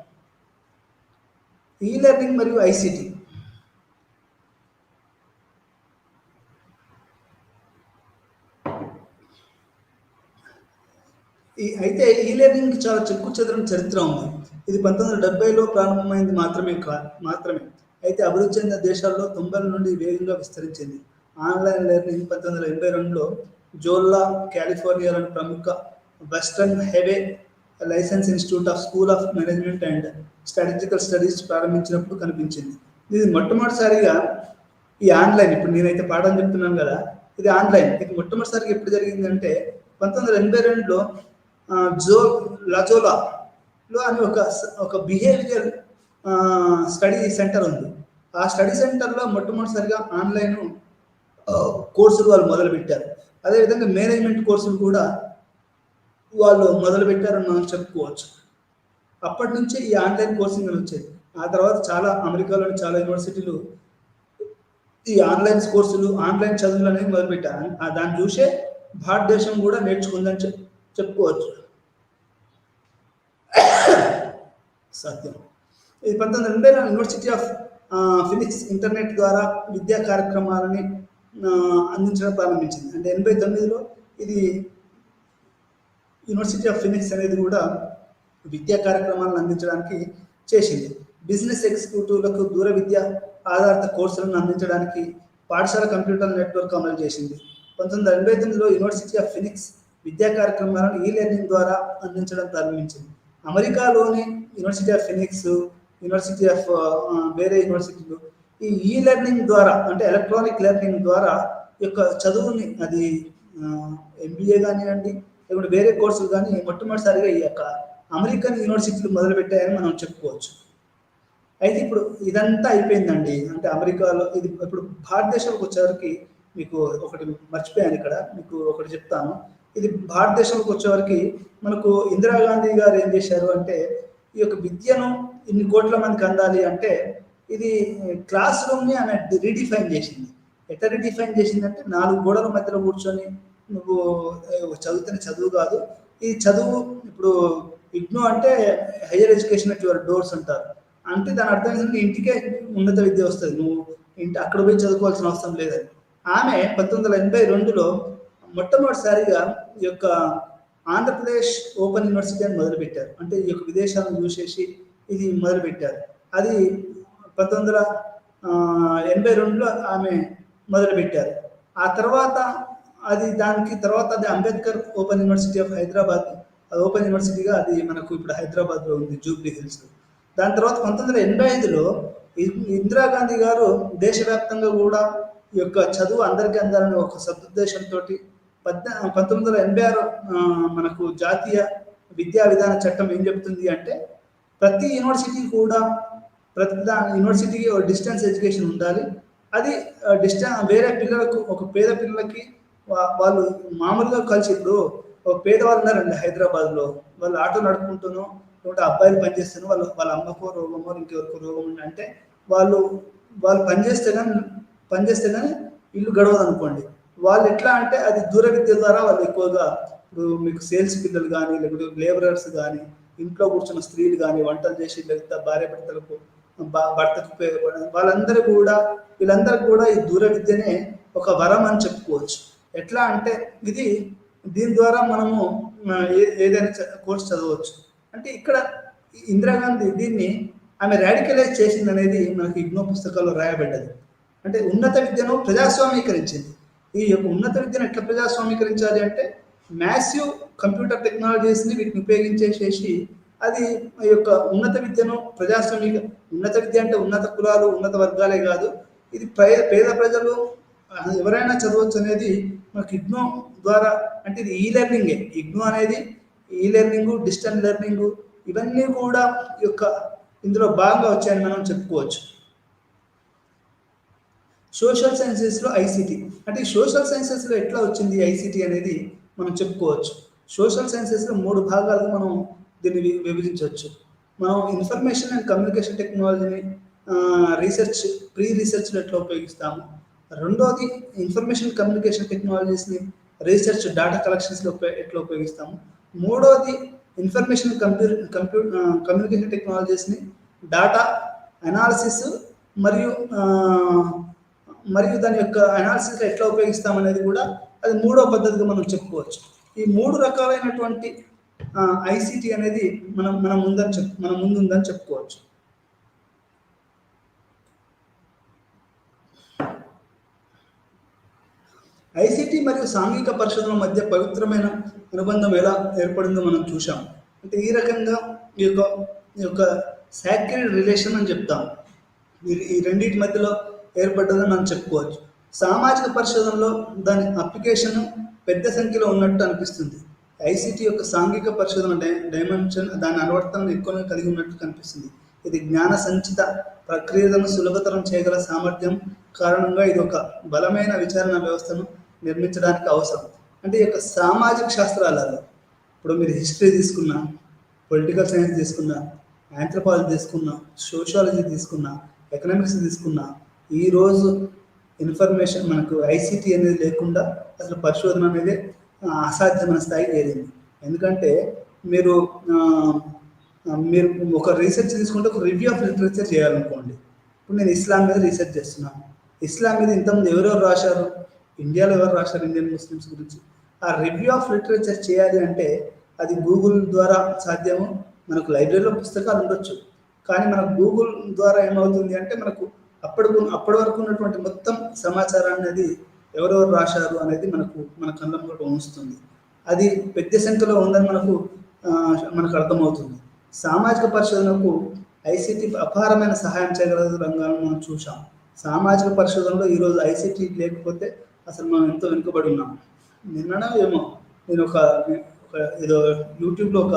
S1: ఈ లెర్నింగ్ మరియు ఐసిటి అయితే ఈ లెర్నింగ్కి చాలా చెక్కు చెదరని చరిత్ర ఉంది. ఇది 1970లో ప్రారంభమైంది మాత్రమే. అయితే అభివృద్ధి చెందిన దేశాల్లో 90ల నుండి వేగంగా విస్తరించింది. ఆన్లైన్ లెర్నింగ్ 1982లో జోల్లా, కాలిఫోర్నియాలోని ప్రముఖ western highway licence institute of school of management and strategical studies ప్రారంభించినప్పుడు కనిపించింది. ఇది మొట్టమొదటిసారిగా ఈ ఆన్లైన్, ఇప్పుడు నేనైతే పాఠం చెప్తున్నాను కదా, ఇది ఆన్లైన్. ఇది మొట్టమొదటిసారిగా ఎప్పుడు జరిగిందంటే 1982లో లాజోలాలో అని ఒక బిహేవియర్ స్టడీ సెంటర్ ఉంది. ఆ స్టడీ సెంటర్లో మొట్టమొదటిసారిగా ఆన్లైన్ కోర్సులు వాళ్ళు మొదలుపెట్టారు. అదేవిధంగా మేనేజ్మెంట్ కోర్సులు కూడా వాళ్ళు మొదలుపెట్టారని మనం చెప్పుకోవచ్చు. అప్పటి నుంచి ఈ ఆన్లైన్ కోర్సింగ్ అని వచ్చేది. ఆ తర్వాత అమెరికాలోని చాలా యూనివర్సిటీలు ఈ ఆన్లైన్ కోర్సులు, ఆన్లైన్ చదువులు అనేవి మొదలుపెట్టారు. దాన్ని చూసే భారతదేశం కూడా నేర్చుకుందని చెప్పుకోవచ్చు. సత్యం. ఇది 1980లో యూనివర్సిటీ ఆఫ్ ఫినిక్స్ ఇంటర్నెట్ ద్వారా విద్యా కార్యక్రమాలని అందించడం ప్రారంభించింది. అంటే 89లో ఇది యూనివర్సిటీ ఆఫ్ ఫినిక్స్ అనేది కూడా విద్యా కార్యక్రమాలను అందించడానికి చేసింది. బిజినెస్ ఎగ్జిక్యూటివ్లకు దూర విద్య ఆధారిత కోర్సులను అందించడానికి పాఠశాల కంప్యూటర్ నెట్వర్క్ అమలు చేసింది. 1989లో యూనివర్సిటీ ఆఫ్ ఫినిక్స్ విద్యా కార్యక్రమాలను ఈ లెర్నింగ్ ద్వారా అందించడం ప్రారంభించింది. అమెరికాలోని university of Phoenix, university of వేరే యూనివర్సిటీలు ఈ లెర్నింగ్ ద్వారా అంటే ఎలక్ట్రానిక్ లెర్నింగ్ ద్వారా ఈ యొక్క చదువుని అది ఎంబీఏ కానివ్వండి లేకుంటే వేరే కోర్సులు కానీ మొట్టమొదటిసారిగా ఈ యొక్క అమెరికన్ యూనివర్సిటీలు మొదలుపెట్టాయని మనం చెప్పుకోవచ్చు. అయితే ఇప్పుడు ఇదంతా అయిపోయిందండి. అంటే అమెరికాలో ఇది ఇప్పుడు భారతదేశంలోకి వచ్చేవరకు మీకు ఒకటి మర్చిపోయాను, ఇక్కడ మీకు ఒకటి చెప్తాను. ఇది భారతదేశంలోకి వచ్చేవరకు మనకు ఇందిరాగాంధీ గారు ఏం చేశారు అంటే ఈ యొక్క విద్యను ఇన్ని కోట్ల మందికి అందాలి అంటే ఇది క్లాస్ రూమ్ని ఆమె రీడిఫైన్ చేసింది. ఎట్లా రీడిఫైన్ చేసింది అంటే 4 గోడల మధ్యలో కూర్చొని నువ్వు చదువుతున్న చదువు కాదు ఈ చదువు. ఇప్పుడు ఇగ్నో అంటే higher education at your doors అంటారు. అంటే దాని అర్థం ఏంటంటే ఇంటికే ఉన్నత విద్య వస్తుంది, నువ్వు ఇంటి అక్కడ పోయి చదువుకోవాల్సిన అవసరం లేదని. ఆమె 1982లో మొట్టమొదటిసారిగా ఈ యొక్క ఆంధ్రప్రదేశ్ ఓపెన్ యూనివర్సిటీ అని మొదలుపెట్టారు. అంటే ఈ యొక్క విదేశాలను చూసేసి ఇది మొదలుపెట్టారు. అది 1982లో ఆమె మొదలుపెట్టారు. ఆ తర్వాత దానికి తర్వాత అది Ambedkar open university of Hyderabad, అది ఓపెన్ యూనివర్సిటీగా అది మనకు ఇప్పుడు హైదరాబాద్లో ఉంది, జూబ్లీ హిల్స్. దాని తర్వాత 1985లో ఇందిరాగాంధీ గారు దేశవ్యాప్తంగా కూడా ఈ యొక్క చదువు అందరికీ అందాలని ఒక సదుద్దేశంతో 1986 మనకు జాతీయ విద్యా విధాన చట్టం ఏం చెప్తుంది అంటే ప్రతి యూనివర్సిటీ కూడా ప్రతి యూనివర్సిటీకి ఒక డిస్టెన్స్ ఎడ్యుకేషన్ ఉండాలి. అది వేరే పిల్లలకు, ఒక పేద పిల్లలకి వాళ్ళు మామూలుగా కలిసి, ఇప్పుడు ఒక పేదవాళ్ళు ఉన్నారండి హైదరాబాద్లో, వాళ్ళు ఆటో నడుపుకుంటున్నాం లేకుంటే అబ్బాయిలు పనిచేస్తాను, వాళ్ళ అమ్మకో రోగమో ఇంకెవరికో రోగం అంటే వాళ్ళు పనిచేస్తే కానీ ఇల్లు గడవదు అనుకోండి. వాళ్ళు ఎట్లా అంటే అది దూర విద్య ద్వారా వాళ్ళు ఎక్కువగా, ఇప్పుడు మీకు సేల్స్ పిల్లలు కానీ లేకపోతే లేబరర్స్ కానీ ఇంట్లో కూర్చున్న స్త్రీలు కానీ వంటలు చేసి లేకపోతే భార్య భర్తలకు ఉపయోగపడడం వీళ్ళందరూ కూడా ఈ దూర విద్యనే ఒక వరం అని చెప్పుకోవచ్చు. ఎట్లా అంటే దీని ద్వారా మనము ఏదైనా కోర్స్ చదవచ్చు. అంటే ఇక్కడ ఇందిరాగాంధీ దీన్ని ఆమె రాడికలైజ్ చేసింది అనేది మనకి ఇగ్నో పుస్తకాల్లో రాయబడ్డది. అంటే ఉన్నత విద్యను ప్రజాస్వామీకరించింది. ఈ యొక్క ఉన్నత విద్యను ఎట్లా ప్రజాస్వామీకరించాలి అంటే మ్యాసివ్ కంప్యూటర్ టెక్నాలజీస్ని వీటిని ఉపయోగించేసేసి అది ఈ యొక్క ఉన్నత విద్యను ఉన్నత విద్య అంటే ఉన్నత కులాలు ఉన్నత వర్గాలే కాదు, ఇది పేద ప్రజలు ఎవరైనా చదవచ్చు అనేది మనకి ఇగ్నో ద్వారా. అంటే ఇది ఈ లెర్నింగే, ఇగ్నో అనేది ఈ లెర్నింగ్, డిస్టెన్స్ లెర్నింగ్ ఇవన్నీ కూడా ఈ యొక్క ఇందులో భాగంగా వచ్చాయని మనం చెప్పుకోవచ్చు. సోషల్ సైన్సెస్లో ఐసిటి, అంటే సోషల్ సైన్సెస్లో ఎట్లా వచ్చింది ఐసిటి అనేది మనం చెప్పుకోవచ్చు. సోషల్ సైన్సెస్లో 3 భాగాలుగా మనం దీన్ని విభజించవచ్చు. మనం ఇన్ఫర్మేషన్ అండ్ కమ్యూనికేషన్ టెక్నాలజీని ప్రీ రీసెర్చ్లో ఎట్లా ఉపయోగిస్తాము. రెండోది ఇన్ఫర్మేషన్ కమ్యూనికేషన్ టెక్నాలజీస్ని రీసెర్చ్ డేటా కలెక్షన్స్లో ఎట్లా ఉపయోగిస్తాము. మూడోది ఇన్ఫర్మేషన్ కమ్యూనికేషన్ టెక్నాలజీస్ని డేటా అనాలిసిస్ మరియు దాని యొక్క అనాలిసిస్ ఎట్లా ఉపయోగిస్తాం అనేది కూడా అది 3వ పద్ధతిగా మనం చెప్పుకోవచ్చు. ఈ 3 రకాలైనటువంటి ఐసిటి అనేది మన ముందుందని చెప్పుకోవచ్చు. ఐసిటి మరియు సాంఘిక పరిశోధనల మధ్య పవిత్రమైన అనుబంధం ఎలా ఏర్పడిందో మనం చూసాం. అంటే ఈ రకంగా ఈ యొక్క సాక్రెడ్ రిలేషన్ అని చెప్తాం. ఈ రెండింటి మధ్యలో ఏర్పడ్డదని మనం చెప్పుకోవచ్చు. సామాజిక పరిశోధనలో దాని అప్లికేషన్ పెద్ద సంఖ్యలో ఉన్నట్టు అనిపిస్తుంది. ఐసిటి యొక్క సాంఘిక పరిశోధన డైమెన్షన్ దాని అనువర్తనం ఎక్కువగా కలిగి ఉన్నట్టు కనిపిస్తుంది. ఇది జ్ఞాన సంచిత ప్రక్రియలను సులభతరం చేయగల సామర్థ్యం కారణంగా ఇది ఒక బలమైన విచారణ వ్యవస్థను నిర్మించడానికి అవసరం. అంటే ఈ యొక్క సామాజిక శాస్త్రాలలో ఇప్పుడు మీరు హిస్టరీ తీసుకున్నా, పొలిటికల్ సైన్స్ తీసుకున్నా, ఆంథ్రోపాలజీ తీసుకున్నా, సోషియాలజీ తీసుకున్నా, ఎకనామిక్స్ తీసుకున్నా, ఈరోజు ఇన్ఫర్మేషన్ మనకు ఐసిటి అనేది లేకుండా అసలు పరిశోధన అనేది అసాధ్యమైన స్థాయికి ఏరింది. ఎందుకంటే మీరు ఒక రీసెర్చ్ తీసుకుంటే ఒక రివ్యూ ఆఫ్ లిటరేచర్ చేయాలనుకోండి. ఇప్పుడు నేను ఇస్లాం మీద రీసెర్చ్ చేస్తున్నాను. ఇస్లాం మీద ఇంతకుముందు ఎవరెవరు రాశారు, ఇండియాలో ఎవరు రాశారు ఇండియన్ ముస్లిమ్స్ గురించి, ఆ రివ్యూ ఆఫ్ లిటరేచర్ చేయాలి అంటే అది గూగుల్ ద్వారా సాధ్యము. మనకు లైబ్రరీలో పుస్తకాలు ఉండొచ్చు, కానీ మనకు గూగుల్ ద్వారా ఏమవుతుంది అంటే మనకు ఆ అప్పటి వరకు ఉన్నటువంటి మొత్తం సమాచారాన్ని అనేది ఎవరెవరు రాశారు అనేది మన కళ్ళ ముంగట ఉంచుతుంది. అది పెద్ద సంఖ్యలో ఉందని మనకు అర్థమవుతుంది. సామాజిక పరిశోధనకు ఐసీటీ అపారమైన సహాయం చేయగల రంగాలను మనం చూసాం. సామాజిక పరిశోధనలో ఈరోజు ఐసీటీ లేకపోతే అసలు మనం ఎంతో వెనుకబడి ఉన్నాం. నిన్ననో ఏమో నేను ఒక ఏదో యూట్యూబ్లో ఒక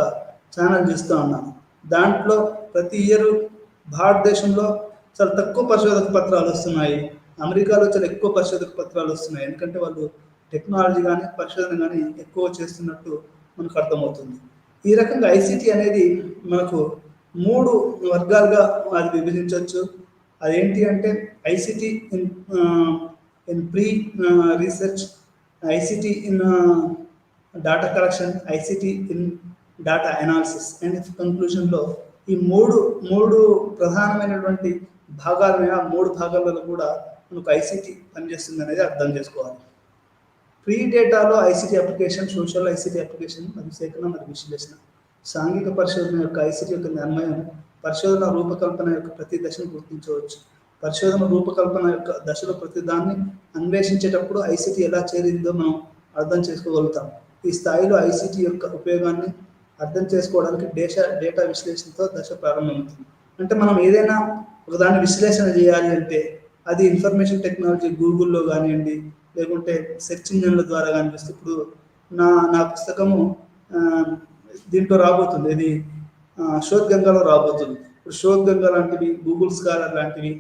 S1: ఛానల్ చూస్తూ ఉన్నాను. దాంట్లో ప్రతి ఇయర్ భారతదేశంలో చాలా తక్కువ పరిశోధక పత్రాలు వస్తున్నాయి, అమెరికాలో చాలా ఎక్కువ పరిశోధక పత్రాలు వస్తున్నాయి. ఎందుకంటే వాళ్ళు టెక్నాలజీ కానీ పరిశోధన కానీ ఎక్కువ చేస్తున్నట్టు మనకు అర్థమవుతుంది. ఈ రకంగా ఐసీటీ అనేది మనకు 3 వర్గాలుగా అది విభజించవచ్చు. అదేంటి అంటే ICT in pre research, ICT in data collection, ICT in data analysis and కంక్లూజన్లో ఈ మూడు ప్రధానమైనటువంటి భాగాలైన 3 భాగాలలో కూడా మనకు ఐసీటీ పనిచేస్తుంది అనేది అర్థం చేసుకోవాలి. ప్రీ డేటాలో ICT application, social ICT application మరియు సేకరణ మరియు విశ్లేషణ. సాంఘిక పరిశోధన యొక్క ఐసీటీ యొక్క నిర్ణయం పరిశోధన రూపకల్పన యొక్క ప్రతి దశను గుర్తించవచ్చు. పరిశోధన రూపకల్పన యొక్క దశలో ప్రతి దాన్ని అన్వేషించేటప్పుడు ఐసీటీ ఎలా చేరిందో మనం అర్థం చేసుకోగలుగుతాం. ఈ స్థాయిలో ఐసీటీ యొక్క ఉపయోగాన్ని అర్థం చేసుకోవడానికి డేటా విశ్లేషణతో దశ ప్రారంభమవుతుంది. అంటే మనం ఏదైనా ఒకదాన్ని విశ్లేషణ చేయాలి అంటే అది ఇన్ఫర్మేషన్ టెక్నాలజీ గూగుల్లో కానివ్వండి, లేకుంటే సెర్చ్ ఇంజన్ల ద్వారా కానిపిస్తే, ఇప్పుడు నా పుస్తకము దీంట్లో రాబోతుంది, ఇది శోధ్ గంగాలో రాబోతుంది. ఇప్పుడు శోధ్ గంగా లాంటివి, గూగుల్ స్కాలర్ లాంటివి,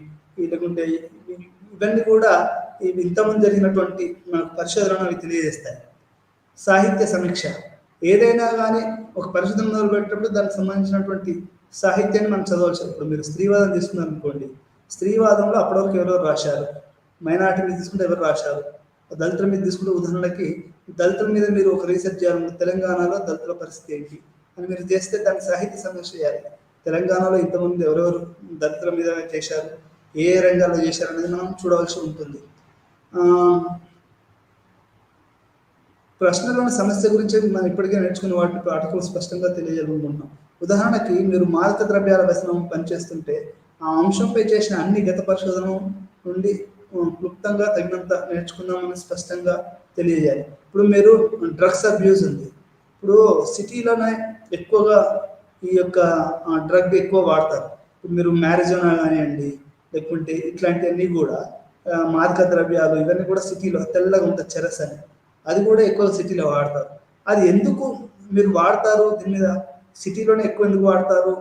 S1: లేకుంటే ఇవన్నీ కూడా ఇవి ఇంతకుముందు జరిగినటువంటి మనకు పరిశోధనలు అవి తెలియజేస్తాయి. సాహిత్య సమీక్ష, ఏదైనా కానీ ఒక పరిశోధన మొదలు పెట్టేటప్పుడు దానికి సంబంధించినటువంటి సాహిత్యాన్ని మనం చదవచ్చు. ఇప్పుడు మీరు స్త్రీవాదం తీసుకున్నారు అనుకోండి, స్త్రీవాదంలో అప్పటివరకు ఎవరెవరు రాశారు, మైనారిటీ మీద తీసుకుంటే ఎవరు రాశారు, దళితుల మీద తీసుకుంటే ఉదాహరణకి దళితుల మీద మీరు ఒక రీసెర్చ్ చేయాలి, తెలంగాణలో దళితుల పరిస్థితి ఏంటి అని మీరు చేస్తే దానికి సాహిత్య సమీక్ష చేయాలి. తెలంగాణలో ఇంతమంది ఎవరెవరు దళితుల మీద చేశారు, ఏ రంగాల్లో చేశారు అనేది మనం చూడవలసి ఉంటుంది. ప్రశ్నలోని సమస్య గురించి మనం ఇప్పటికే నేర్చుకున్న వాటిని ఆర్టికల్ స్పష్టంగా తెలియజేయాలనుకుంటున్నాం. ఉదాహరణకి మీరు మాదక ద్రవ్యాల వ్యసనం పనిచేస్తుంటే ఆ అంశంపై చేసిన అన్ని గత పరిశోధన నుండి క్లుప్తంగా తగినంత నేర్చుకుందామని స్పష్టంగా తెలియజేయాలి. ఇప్పుడు మీరు డ్రగ్స్ అబ్యూస్ ఉంది, ఇప్పుడు సిటీలోనే ఎక్కువగా ఈ యొక్క డ్రగ్ ఎక్కువ వాడతారు. ఇప్పుడు మీరు మ్యారేజోనా కానివ్వండి, లేకుంటే ఇట్లాంటివన్నీ కూడా మాదక ద్రవ్యాలు ఇవన్నీ కూడా సిటీలో తెల్లగా ఉంటుంది చెరస్ అని, అది కూడా ఎక్కువ సిటీలో వాడతారు. అది ఎందుకు మీరు వాడతారు, దీని మీద సిటీలోనే ఎక్కువ ఎందుకు వాడతారు,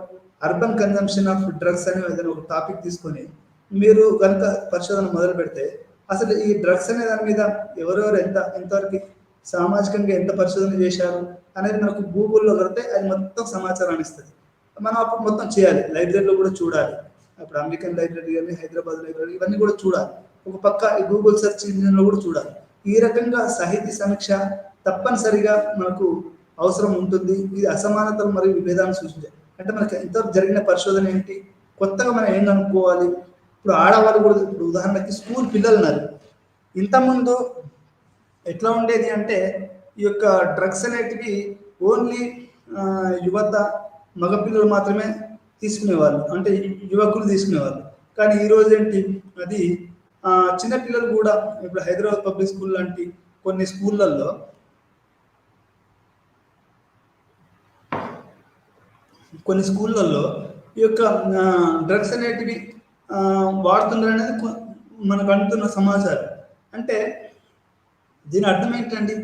S1: అర్బన్ కన్జంప్షన్ ఆఫ్ డ్రగ్స్ అనే ఏదైనా ఒక టాపిక్ తీసుకొని మీరు కనుక పరిశోధన మొదలు పెడితే అసలు ఈ డ్రగ్స్ అనే దాని మీద ఎవరెవరు ఎంతవరకు సామాజికంగా ఎంత పరిశోధన చేశారు అనేది మనకు గూగుల్లో కడితే అది మొత్తం సమాచారాన్ని ఇస్తుంది. మనం అప్పుడు మొత్తం చేయాలి, లైబ్రరీలో కూడా చూడాలి. అప్పుడు అమెరికన్ లైబ్రరీ కానీ హైదరాబాద్ లైబ్రరీ ఇవన్నీ కూడా చూడాలి. ఒక పక్క ఈ గూగుల్ సెర్చ్ ఇంజిన్లో కూడా చూడాలి. ఈ రకంగా సాహిత్య సమీక్ష తప్పనిసరిగా మనకు అవసరం ఉంటుంది. ఇది అసమానతలు మరియు విభేదాలను సూచించాలి. అంటే మనకి ఇంతవరకు జరిగిన పరిశోధన ఏంటి, కొత్తగా మనం ఏం అనుకోవాలి. ఇప్పుడు ఆడవాళ్ళు కూడా, ఇప్పుడు ఉదాహరణకి స్కూల్ పిల్లలు ఉన్నారు, ఇంతకుముందు ఎట్లా ఉండేది అంటే ఈ యొక్క డ్రగ్స్ అనేటివి ఓన్లీ యువత మగపిల్లలు మాత్రమే తీసుకునేవాళ్ళు, అంటే యువకులు తీసుకునేవాళ్ళు. కానీ ఈరోజు ఏంటి, అది చిన్నపిల్లలు కూడా, ఇప్పుడు హైదరాబాద్ పబ్లిక్ స్కూల్ లాంటి కొన్ని స్కూళ్ళల్లో ఈ యొక్క డ్రగ్స్ అనేటివి వాడుతున్నారు అనేది మనకు అందుతున్న సమాచారం. అంటే దీని అర్థం ఏంటండి,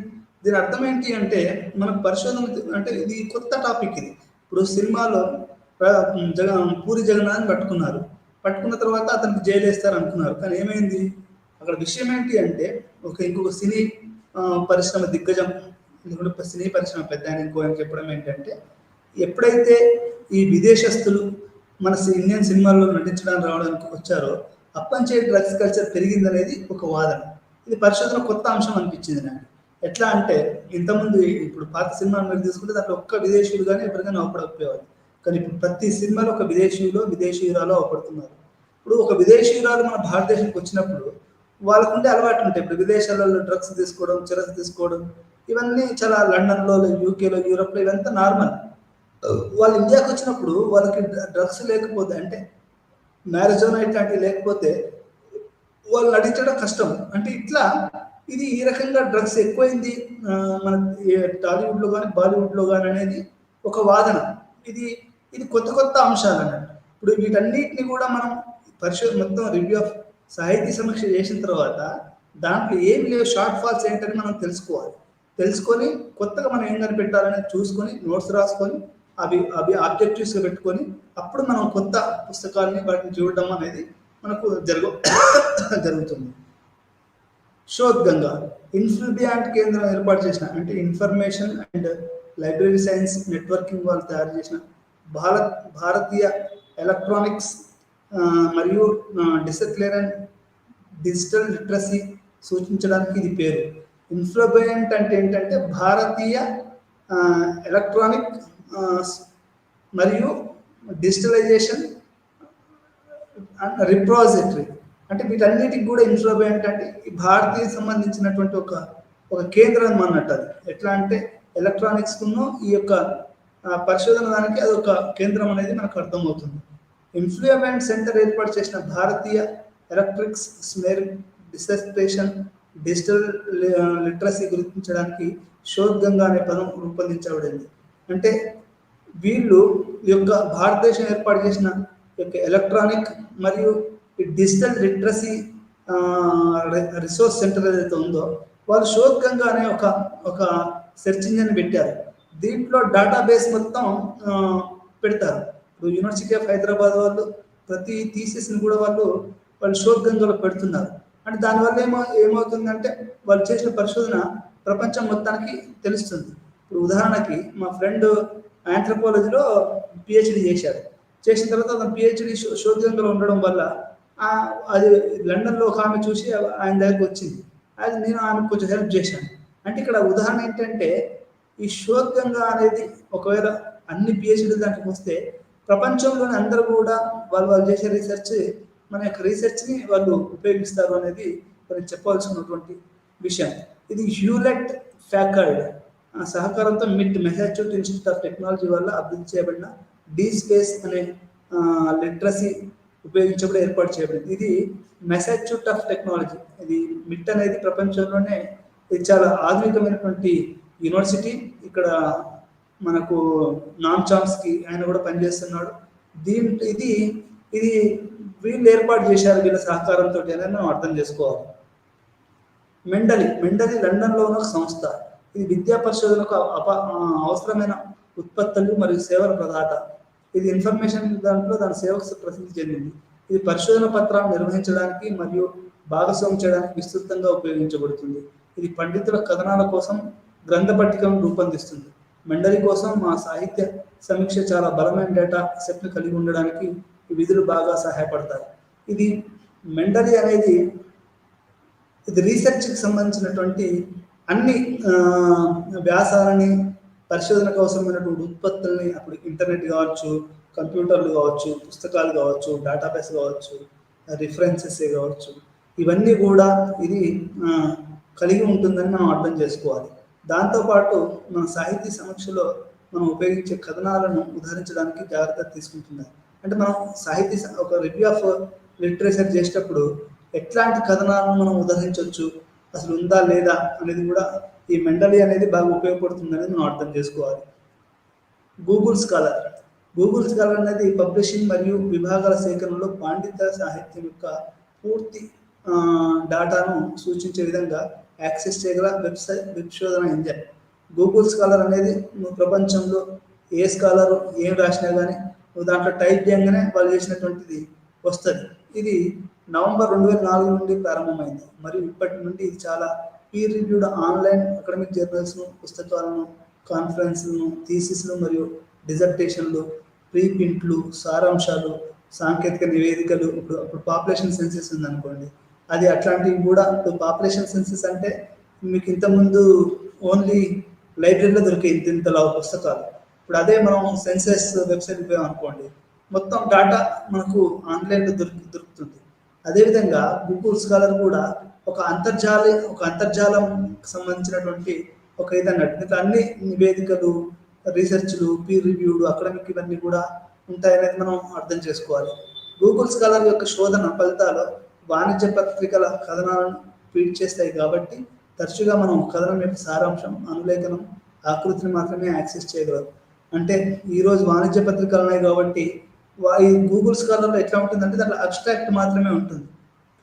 S1: దీని అర్థం ఏంటి అంటే మనకు పరిశోధన, అంటే ఇది కొత్త టాపిక్. ఇది ఇప్పుడు సినిమాలో పూరి జగన్నాథ్ని పట్టుకున్న తర్వాత అతనికి జైలు వేస్తారు అనుకున్నారు. కానీ ఏమైంది అక్కడ, విషయం ఏంటి అంటే ఇంకొక సినీ పరిశ్రమ దిగ్గజం, ఎందుకంటే సినీ పరిశ్రమ పెద్ద ఆయన ఇంకో చెప్పడం ఏంటంటే, ఎప్పుడైతే ఈ విదేశస్తులు మన ఇండియన్ సినిమాల్లో నటించడానికి రావడానికి వచ్చారో అప్పంచే డ్రగ్స్ కల్చర్ పెరిగిందనేది ఒక వాదన. ఇది పరిశోధన కొత్త అంశం అనిపించింది నాకు. ఎట్లా అంటే ఇంతకుముందు ఇప్పుడు పాత సినిమాలు మీరు తీసుకుంటే దాంట్లో ఒక్క విదేశీయులు కానీ ఎవరికైనా అవపడకపోయేవారు. కానీ ఇప్పుడు ప్రతి సినిమాలో ఒక విదేశీయురాలు అవపడుతున్నారు. ఇప్పుడు ఒక విదేశీయురాలు మన భారతదేశానికి వచ్చినప్పుడు వాళ్ళకుండే అలవాటు ఉంటాయి. ఇప్పుడు విదేశాలలో డ్రగ్స్ తీసుకోవడం, చెరస్ తీసుకోవడం, ఇవన్నీ చాలా లండన్లో, యూకేలో, యూరోప్లో ఇవంతా నార్మల్. వాళ్ళు ఇండియాకి వచ్చినప్పుడు వాళ్ళకి డ్రగ్స్ లేకపోతే, అంటే మ్యారజోనా ఇట్లాంటివి లేకపోతే వాళ్ళు నటించడం కష్టం. అంటే ఇట్లా ఇది ఈ రకంగా డ్రగ్స్ ఎక్కువైంది మన టాలీవుడ్లో కానీ బాలీవుడ్లో కానీ అనేది ఒక వాదన. ఇది ఇది కొత్త కొత్త అంశాలు అన్నట్టు. ఇప్పుడు వీటన్నిటిని కూడా మనం మొత్తం రివ్యూ ఆఫ్ సాహితీ సమీక్ష చేసిన తర్వాత దాంట్లో ఏం లేవు, షార్ట్ ఫాల్స్ ఏంటని మనం తెలుసుకోవాలి. తెలుసుకొని కొత్తగా మనం ఏం కనిపెట్టాలని చూసుకొని నోట్స్ రాసుకొని అవి అవి ఆబ్జెక్టివ్స్గా పెట్టుకొని అప్పుడు మనం కొత్త పుస్తకాలని వాటిని చూడడం అనేది మనకు జరుగుతుంది. శోధ్ గంగా ఇన్ఫ్లుబియాంట్ కేంద్రం ఏర్పాటు చేసిన, అంటే information and library science networking వాళ్ళు తయారు చేసిన భారతీయ ఎలక్ట్రానిక్స్ మరియు డిజిటల్ లిటరసీ సూచించడానికి ఇది పేరు. ఇన్ఫ్లుబియాంట్ అంటే ఏంటంటే భారతీయ ఎలక్ట్రానిక్ మరియు డిజిటలైజేషన్ రిప్రాజిటరీ, అంటే వీటన్నిటికి కూడా ఇన్ఫ్లుబియాంట్ అంటే ఈ భారతీయ సంబంధించినటువంటి ఒక కేంద్రం అన్నట్టు. అది ఎట్లా అంటే ఎలక్ట్రానిక్స్ను ఈ యొక్క పరిశోధన దానికి అది ఒక కేంద్రం అనేది మనకు అర్థమవుతుంది. ఇన్ఫ్లుయెంట్ సెంటర్ ఏర్పాటు చేసిన భారతీయ ఎలక్ట్రిక్స్ స్మెర్ డిసర్టేషన్ డిజిటల్ లిటరసీ గుర్తించడానికి శోధ్ గంగా అనే పదం రూపొందించబడింది. అంటే వీళ్ళు ఈ యొక్క భారతదేశం ఏర్పాటు చేసిన యొక్క ఎలక్ట్రానిక్ మరియు డిజిటల్ లిటరసీ రిసోర్స్ సెంటర్ ఏదైతే ఉందో వాళ్ళు శోధ్ గంగా అనే ఒక సెర్చ్ ఇంజిన్ పెట్టారు. దీంట్లో డేటాబేస్ మొత్తం పెడతారు. ఇప్పుడు యూనివర్సిటీ ఆఫ్ హైదరాబాద్ వాళ్ళు ప్రతి థీసిస్ని కూడా వాళ్ళు శోధ్ గంగాలో పెడుతున్నారు. అంటే దానివల్ల ఏమవుతుందంటే వాళ్ళు చేసిన పరిశోధన ప్రపంచం మొత్తానికి తెలుస్తుంది. ఇప్పుడు ఉదాహరణకి మా ఫ్రెండ్ ఆంథ్రోపాలజీలో పిహెచ్డి చేశాడు. చేసిన తర్వాత అతను పిహెచ్డి శోధ్ గంగాలో ఉండడం వల్ల అది లండన్లో ఒక ఆమె చూసి ఆయన దగ్గరికి వచ్చింది. అది నేను ఆమెకు కొంచెం హెల్ప్ చేశాను. అంటే ఇక్కడ ఉదాహరణ ఏంటంటే ఈ శోధ్ గంగా అనేది ఒకవేళ అన్ని పిహెచ్డీలు దాంట్లోకి వస్తే ప్రపంచంలోని అందరూ కూడా వాళ్ళు చేసే రీసెర్చ్ మన యొక్క రీసెర్చ్ని వాళ్ళు ఉపయోగిస్తారు అనేది మనం చెప్పవలసినటువంటి విషయం. ఇది హ్యూలెట్ ప్యాకర్డ్ సహకారంతో మెసాచ్యూసెట్స్ ఇన్స్టిట్యూట్ ఆఫ్ టెక్నాలజీ వల్ల అభివృద్ధి చేయబడిన డీస్పేస్ అనే లిటరసీ ఉపయోగించబడి ఏర్పాటు చేయబడింది. ఇది మెసాచ్యూసెట్స్ ఆఫ్ టెక్నాలజీ. ఇది మిట్ అనేది ప్రపంచంలోనే ఇది చాలా ఆధునికమైనటువంటి యూనివర్సిటీ. ఇక్కడ మనకు నామ్ చామ్స్కీ ఆయన కూడా పనిచేస్తున్నాడు. ఇది వీళ్ళు ఏర్పాటు చేశారు వీళ్ళ సహకారంతో అనేది మనం అర్థం చేసుకోవాలి. మెండలి లండన్లో ఉన్న ఒక సంస్థ. ఇది విద్యా పరిశోధనకు అవసరమైన ఉత్పత్తులు మరియు సేవల ప్రదాత. ఇది ఇన్ఫర్మేషన్ దాంట్లో దాని సేవకు ప్రసిద్ధి చెందింది. ఇది పరిశోధన పత్రాలు నిర్వహించడానికి మరియు భాగస్వామ్యం చేయడానికి విస్తృతంగా ఉపయోగించబడుతుంది. ఇది పండితుల కథనాల కోసం గ్రంథ పట్టికను రూపొందిస్తుంది. మెండలి కోసం మా సాహిత్య సమీక్ష చాలా బలమైన డేటా సెట్ను కలిగి ఉండడానికి ఈ విధులు బాగా సహాయపడతాయి. ఇది మెండలి అనేది ఇది రీసెర్చ్కి సంబంధించినటువంటి అన్ని వ్యాసాలని పరిశోధనకు అవసరమైనటువంటి ఉత్పత్తుల్ని, అప్పుడు ఇంటర్నెట్ కావచ్చు, కంప్యూటర్లు కావచ్చు, పుస్తకాలు కావచ్చు, డేటాబేస్ కావచ్చు, రిఫరెన్సెస్ కావచ్చు, ఇవన్నీ కూడా ఇది కలిగి ఉంటుందని మనం అర్థం చేసుకోవాలి. దాంతోపాటు మన సాహితీ సమీక్షలో మనం ఉపయోగించే కథనాలను ఉదహరించడానికి జాగ్రత్త తీసుకుంటున్నారు. అంటే మనం సాహితీ ఒక రివ్యూ ఆఫ్ లిటరేచర్ చేసేటప్పుడు ఎట్లాంటి కథనాలను మనం ఉదహరించవచ్చు, అసలు ఉందా లేదా అనేది కూడా ఈ మెండలి అనేది బాగా ఉపయోగపడుతుంది అనేది మనం అర్థం చేసుకోవాలి. గూగుల్ స్కాలర్ అనేది పబ్లిషింగ్ మరియు విభాగాల సేకరణలో పాండిత సాహిత్యం యొక్క పూర్తి డేటాను సూచించే విధంగా యాక్సెస్ చేయగల వెబ్ శోధన ఇంజన్. గూగుల్ స్కాలర్ అనేది నువ్వు ప్రపంచంలో ఏ స్కాలర్ ఏం రాసినా కానీ నువ్వు దాంట్లో టైప్ చేయగానే వాళ్ళు చేసినటువంటిది వస్తుంది. ఇది నవంబర్ 2004 నుండి ప్రారంభమైంది మరియు ఇప్పటి నుండి ఇది చాలా పీర్ రివ్యూడ్ ఆన్లైన్ అకాడమిక్ జర్నల్స్ను, పుస్తకాలను, కాన్ఫరెన్స్లను, థీసిస్లు మరియు డిజర్టేషన్లు, ప్రీప్రింట్లు, సారాంశాలు, సాంకేతిక నివేదికలు. ఇప్పుడు పాపులేషన్ సెన్సెస్ ఉందనుకోండి, అది అట్లాంటివి కూడా. పాపులేషన్ సెన్సెస్ అంటే మీకు ఇంతకుముందు ఓన్లీ లైబ్రరీలో దొరికే ఇంతలా పుస్తకాలు. ఇప్పుడు అదే మనం సెన్సెస్ వెబ్సైట్ పోయాం అనుకోండి, మొత్తం డేటా మనకు ఆన్లైన్లో దొరుకుతుంది. అదేవిధంగా గూగుల్ స్కాలర్ కూడా ఒక అంతర్జాలం సంబంధించినటువంటి ఒక ఇదన్నట్టు. ఇంకా అన్ని నివేదికలు, రీసెర్చ్లు, పీర్ రివ్యూడ్, అకాడమిక్ ఇవన్నీ కూడా ఉంటాయనేది మనం అర్థం చేసుకోవాలి. గూగుల్ స్కాలర్ యొక్క శోధన ఫలితాలు వాణిజ్య పత్రికల కథనాలను ఫీడ్ చేస్తాయి కాబట్టి తరచుగా మనం కథనం యొక్క సారాంశం, అనులేఖనం, ఆకృతిని మాత్రమే యాక్సెస్ చేయగలరు. అంటే ఈరోజు వాణిజ్య పత్రికలు ఉన్నాయి కాబట్టి ఈ గూగుల్ స్కాలర్లో ఎట్లా ఉంటుందంటే దాంట్లో అబ్స్ట్రాక్ట్ మాత్రమే ఉంటుంది,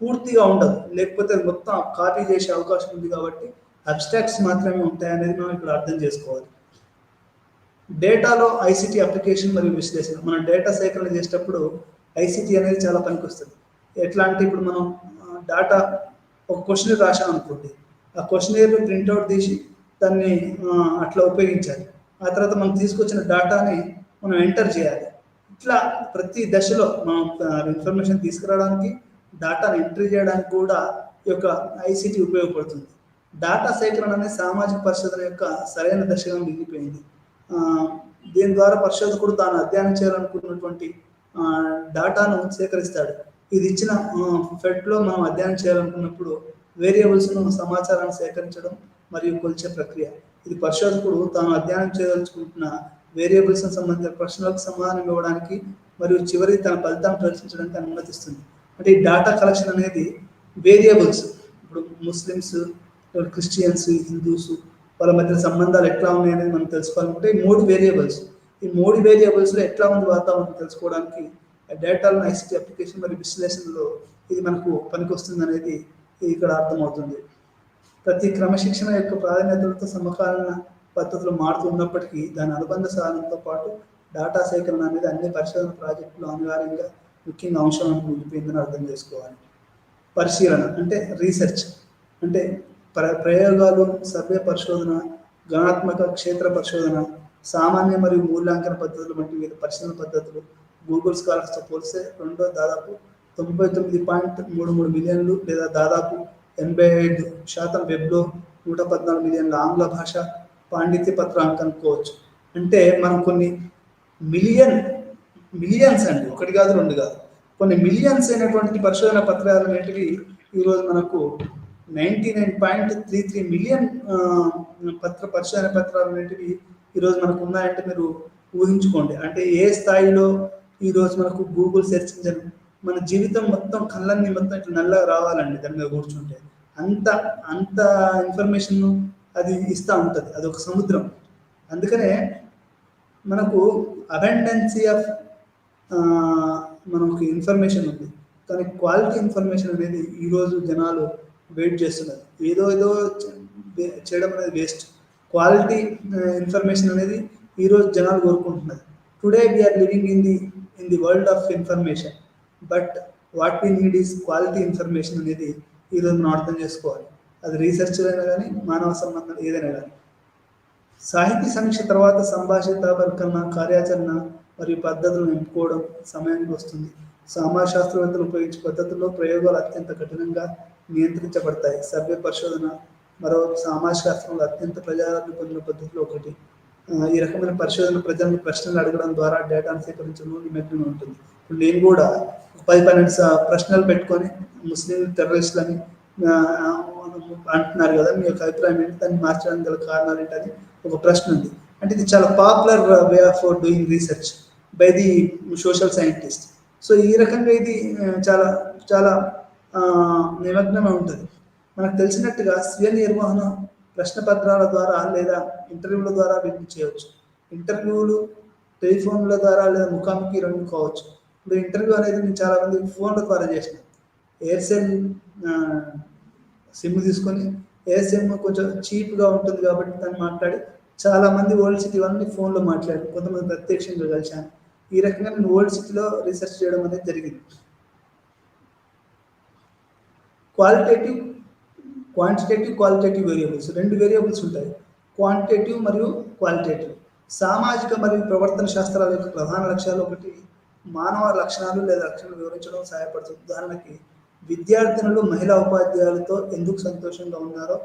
S1: పూర్తిగా ఉండదు. లేకపోతే మొత్తం కాపీ చేసే అవకాశం ఉంది కాబట్టి అబ్స్ట్రాక్ట్స్ మాత్రమే ఉంటాయి అనేది మనం ఇక్కడ అర్థం చేసుకోవాలి. డేటాలో ఐసిటి అప్లికేషన్ మరియు విశ్లేషణ. మనం డేటా సేకరణ చేసేటప్పుడు ఐసిటి అనేది చాలా పనికొస్తుంది. ఎట్లా అంటే ఇప్పుడు మనం డేటా ఒక క్వశ్చన్ రాసాం అనుకోండి, ఆ క్వశ్చన్ ప్రింట్అవుట్ తీసి దాన్ని అట్లా ఉపయోగించాలి. ఆ తర్వాత మనం తీసుకొచ్చిన డేటాని మనం ఎంటర్ చేయాలి. ఇట్లా ప్రతి దశలో మనం ఇన్ఫర్మేషన్ తీసుకురావడానికి, డేటాను ఎంట్రీ చేయడానికి కూడా ఈ యొక్క ఐసిటి ఉపయోగపడుతుంది. డేటా సేకరణ అనేది సామాజిక పరిశోధన యొక్క సరైన దశగా మిగిలిపోయింది. దీని ద్వారా పరిశోధకుడు తాను అధ్యయనం చేయాలనుకున్నటువంటి డేటాను సేకరిస్తాడు. ఇది ఇచ్చిన ఫెడ్లో మనం అధ్యయనం చేయాలనుకున్నప్పుడు వేరియబుల్స్ను, సమాచారాన్ని సేకరించడం మరియు కొలిచే ప్రక్రియ. ఇది పరిశోధకుడు తాను అధ్యయనం చేయదలుచుకుంటున్న వేరియబుల్స్ సంబంధించిన ప్రశ్నలకు సమాధానం ఇవ్వడానికి మరియు చివరి తన ఫలితాన్ని ప్రదర్శించడానికి అనుమతిస్తుంది. అంటే ఈ డేటా కలెక్షన్ అనేది వేరియబుల్స్, ఇప్పుడు ముస్లిమ్స్, క్రిస్టియన్స్, హిందూస్ వాళ్ళ మధ్య సంబంధాలు ఎట్లా ఉన్నాయి అనేది మనం తెలుసుకోవాలంటే ఈ 3 వేరియబుల్స్, ఈ 3 వేరియబుల్స్లో ఎట్లా ఉంది వాతావరణం తెలుసుకోవడానికి డేటాలను ఐసిటి అప్లికేషన్ మరియు విశ్లేషణలో ఇది మనకు పనికొస్తుంది అనేది ఇక్కడ అర్థమవుతుంది. ప్రతి క్రమశిక్షణ యొక్క ప్రాధాన్యతలతో సమకాలీన పద్ధతులు మారుతున్నప్పటికీ దాని అనుబంధ సాధనంతో పాటు డేటా సేకరణ అనేది అన్ని పరిశోధన ప్రాజెక్టులు అనివార్యంగా ముఖ్యంగా అంశం మిగిలిపోయిందని అర్థం చేసుకోవాలి. పరిశీలన అంటే రీసెర్చ్, అంటే ప్రయోగాలు, సర్వే పరిశోధన, గణాత్మక క్షేత్ర పరిశోధన, సామాన్య మరియు మూల్యాంకన పద్ధతులు వంటి వివిధ పరిశీలన పద్ధతులు గూగుల్ స్కాలర్స్తో పోలిస్తే దాదాపు 99.33 మిలియన్లు లేదా దాదాపు 85% వెబ్లో, 114 మిలియన్ల ఆంగ్ల భాష పాండిత్య పత్రాలను కనుక్కోవచ్చు. అంటే మనం కొన్ని మిలియన్స్ అండి, 1 కాదు 2 కాదు, కొన్ని మిలియన్స్ అయినటువంటి పరిశోధన పత్రాలు అనేటివి ఈరోజు మనకు 99.33 మిలియన్ పరిశోధన పత్రాలు అనేటివి ఈరోజు మనకు ఉన్నాయంటే మీరు ఊహించుకోండి. అంటే ఏ స్థాయిలో ఈరోజు మనకు గూగుల్ సెర్చ్ ఇంజన్ మన జీవితం మొత్తం కళ్ళన్ని మొత్తం ఇట్లా నల్లగా రావాలండి దాని మీద కూర్చుంటే. అంత ఇన్ఫర్మేషన్ అది ఇస్తూ ఉంటుంది, అది ఒక సముద్రం. అందుకనే మనకు అబెండెన్సీ ఆఫ్ మనకు ఇన్ఫర్మేషన్ ఉంది, కానీ క్వాలిటీ ఇన్ఫర్మేషన్ అనేది ఈరోజు జనాలు వెయిట్ చేస్తున్నారు. ఏదో చేయడం అనేది వేస్ట్. క్వాలిటీ ఇన్ఫర్మేషన్ అనేది ఈరోజు జనాలు కోరుకుంటున్నారు. Today we are living in the world of information, but what we need is quality information అనేది ఈరోజు మనం అర్థం చేసుకోవాలి. అది రీసెర్చ్ అయినా కానీ, మానవ సంబంధం ఏదైనా కానీ. సాహిత్య సమీక్ష తర్వాత సంభాషితవల్కరణ, కార్యాచరణ మరియు పద్ధతులను ఎంపుకోవడం సమయానికి వస్తుంది. సమాజ శాస్త్రవేత్తలు ఉపయోగించే పద్ధతుల్లో ప్రయోగాలు అత్యంత కఠినంగా నియంత్రించబడతాయి. సర్వే పరిశోధన మరో సామాజిక శాస్త్రంలో అత్యంత ప్రజాదరణ పొందిన పద్ధతిలో ఒకటి. ఈ రకమైన పరిశోధన ప్రజలను ప్రశ్నలు అడగడం ద్వారా డేటాను సేకరించడంలో నిమగ్నం ఉంటుంది. ఇప్పుడు నేను కూడా 10-12 ప్రశ్నలు పెట్టుకొని ముస్లిం టెర్రరిస్టులని అంటున్నారు కదా, మీ యొక్క అభిప్రాయం ఏంటి, దాన్ని మార్చడానికి గల కారణాలు ఏంటని ఒక ప్రశ్న ఉంది. అంటే ఇది చాలా popular way of doing research by the social scientist. So ఈ రకంగా ఇది చాలా చాలా నిమగ్నమే ఉంటుంది. మనకు తెలిసినట్టుగా స్వీయ నిర్వహణ ప్రశ్నపత్రాల ద్వారా లేదా ఇంటర్వ్యూల ద్వారా వీటిని చేయవచ్చు. ఇంటర్వ్యూలు టెలిఫోన్ల ద్వారా లేదా ముఖాముఖి 2 కావచ్చు. ఇప్పుడు ఇంటర్వ్యూ అనేది నేను చాలా మంది ఫోన్ల ద్వారా చేసిన. ఎయిర్సెల్ సిమ్ తీసుకొని, ఎయిర్ సిమ్ కొంచెం చీప్గా ఉంటుంది కాబట్టి దాన్ని మాట్లాడి చాలామంది ఓల్డ్ సిటీ వాళ్ళని ఫోన్లో మాట్లాడి, కొంతమంది ప్రత్యక్షంగా కలిశాను. ఈ రకంగా నేను ఓల్డ్ సిటీలో రీసెర్చ్ చేయడం అనేది జరిగింది. క్వాంటిటేటివ్ క్వాలిటేటివ్ వేరియబుల్స్, 2 వేరియబుల్స్ ఉంటాయి, క్వాంటిటేటివ్ మరియు క్వాలిటేటివ్. సామాజిక మరియు ప్రవర్తన శాస్త్రాల యొక్క ప్రధాన లక్ష్యాలు ఒకటి మానవ లక్షణాలు లేదా లక్షణాలు వివరించడం సహాయపడుతుంది. ఉదాహరణకి విద్యార్థినులు మహిళా ఉపాధ్యాయులతో ఎందుకు సంతోషంగా ఉన్నారో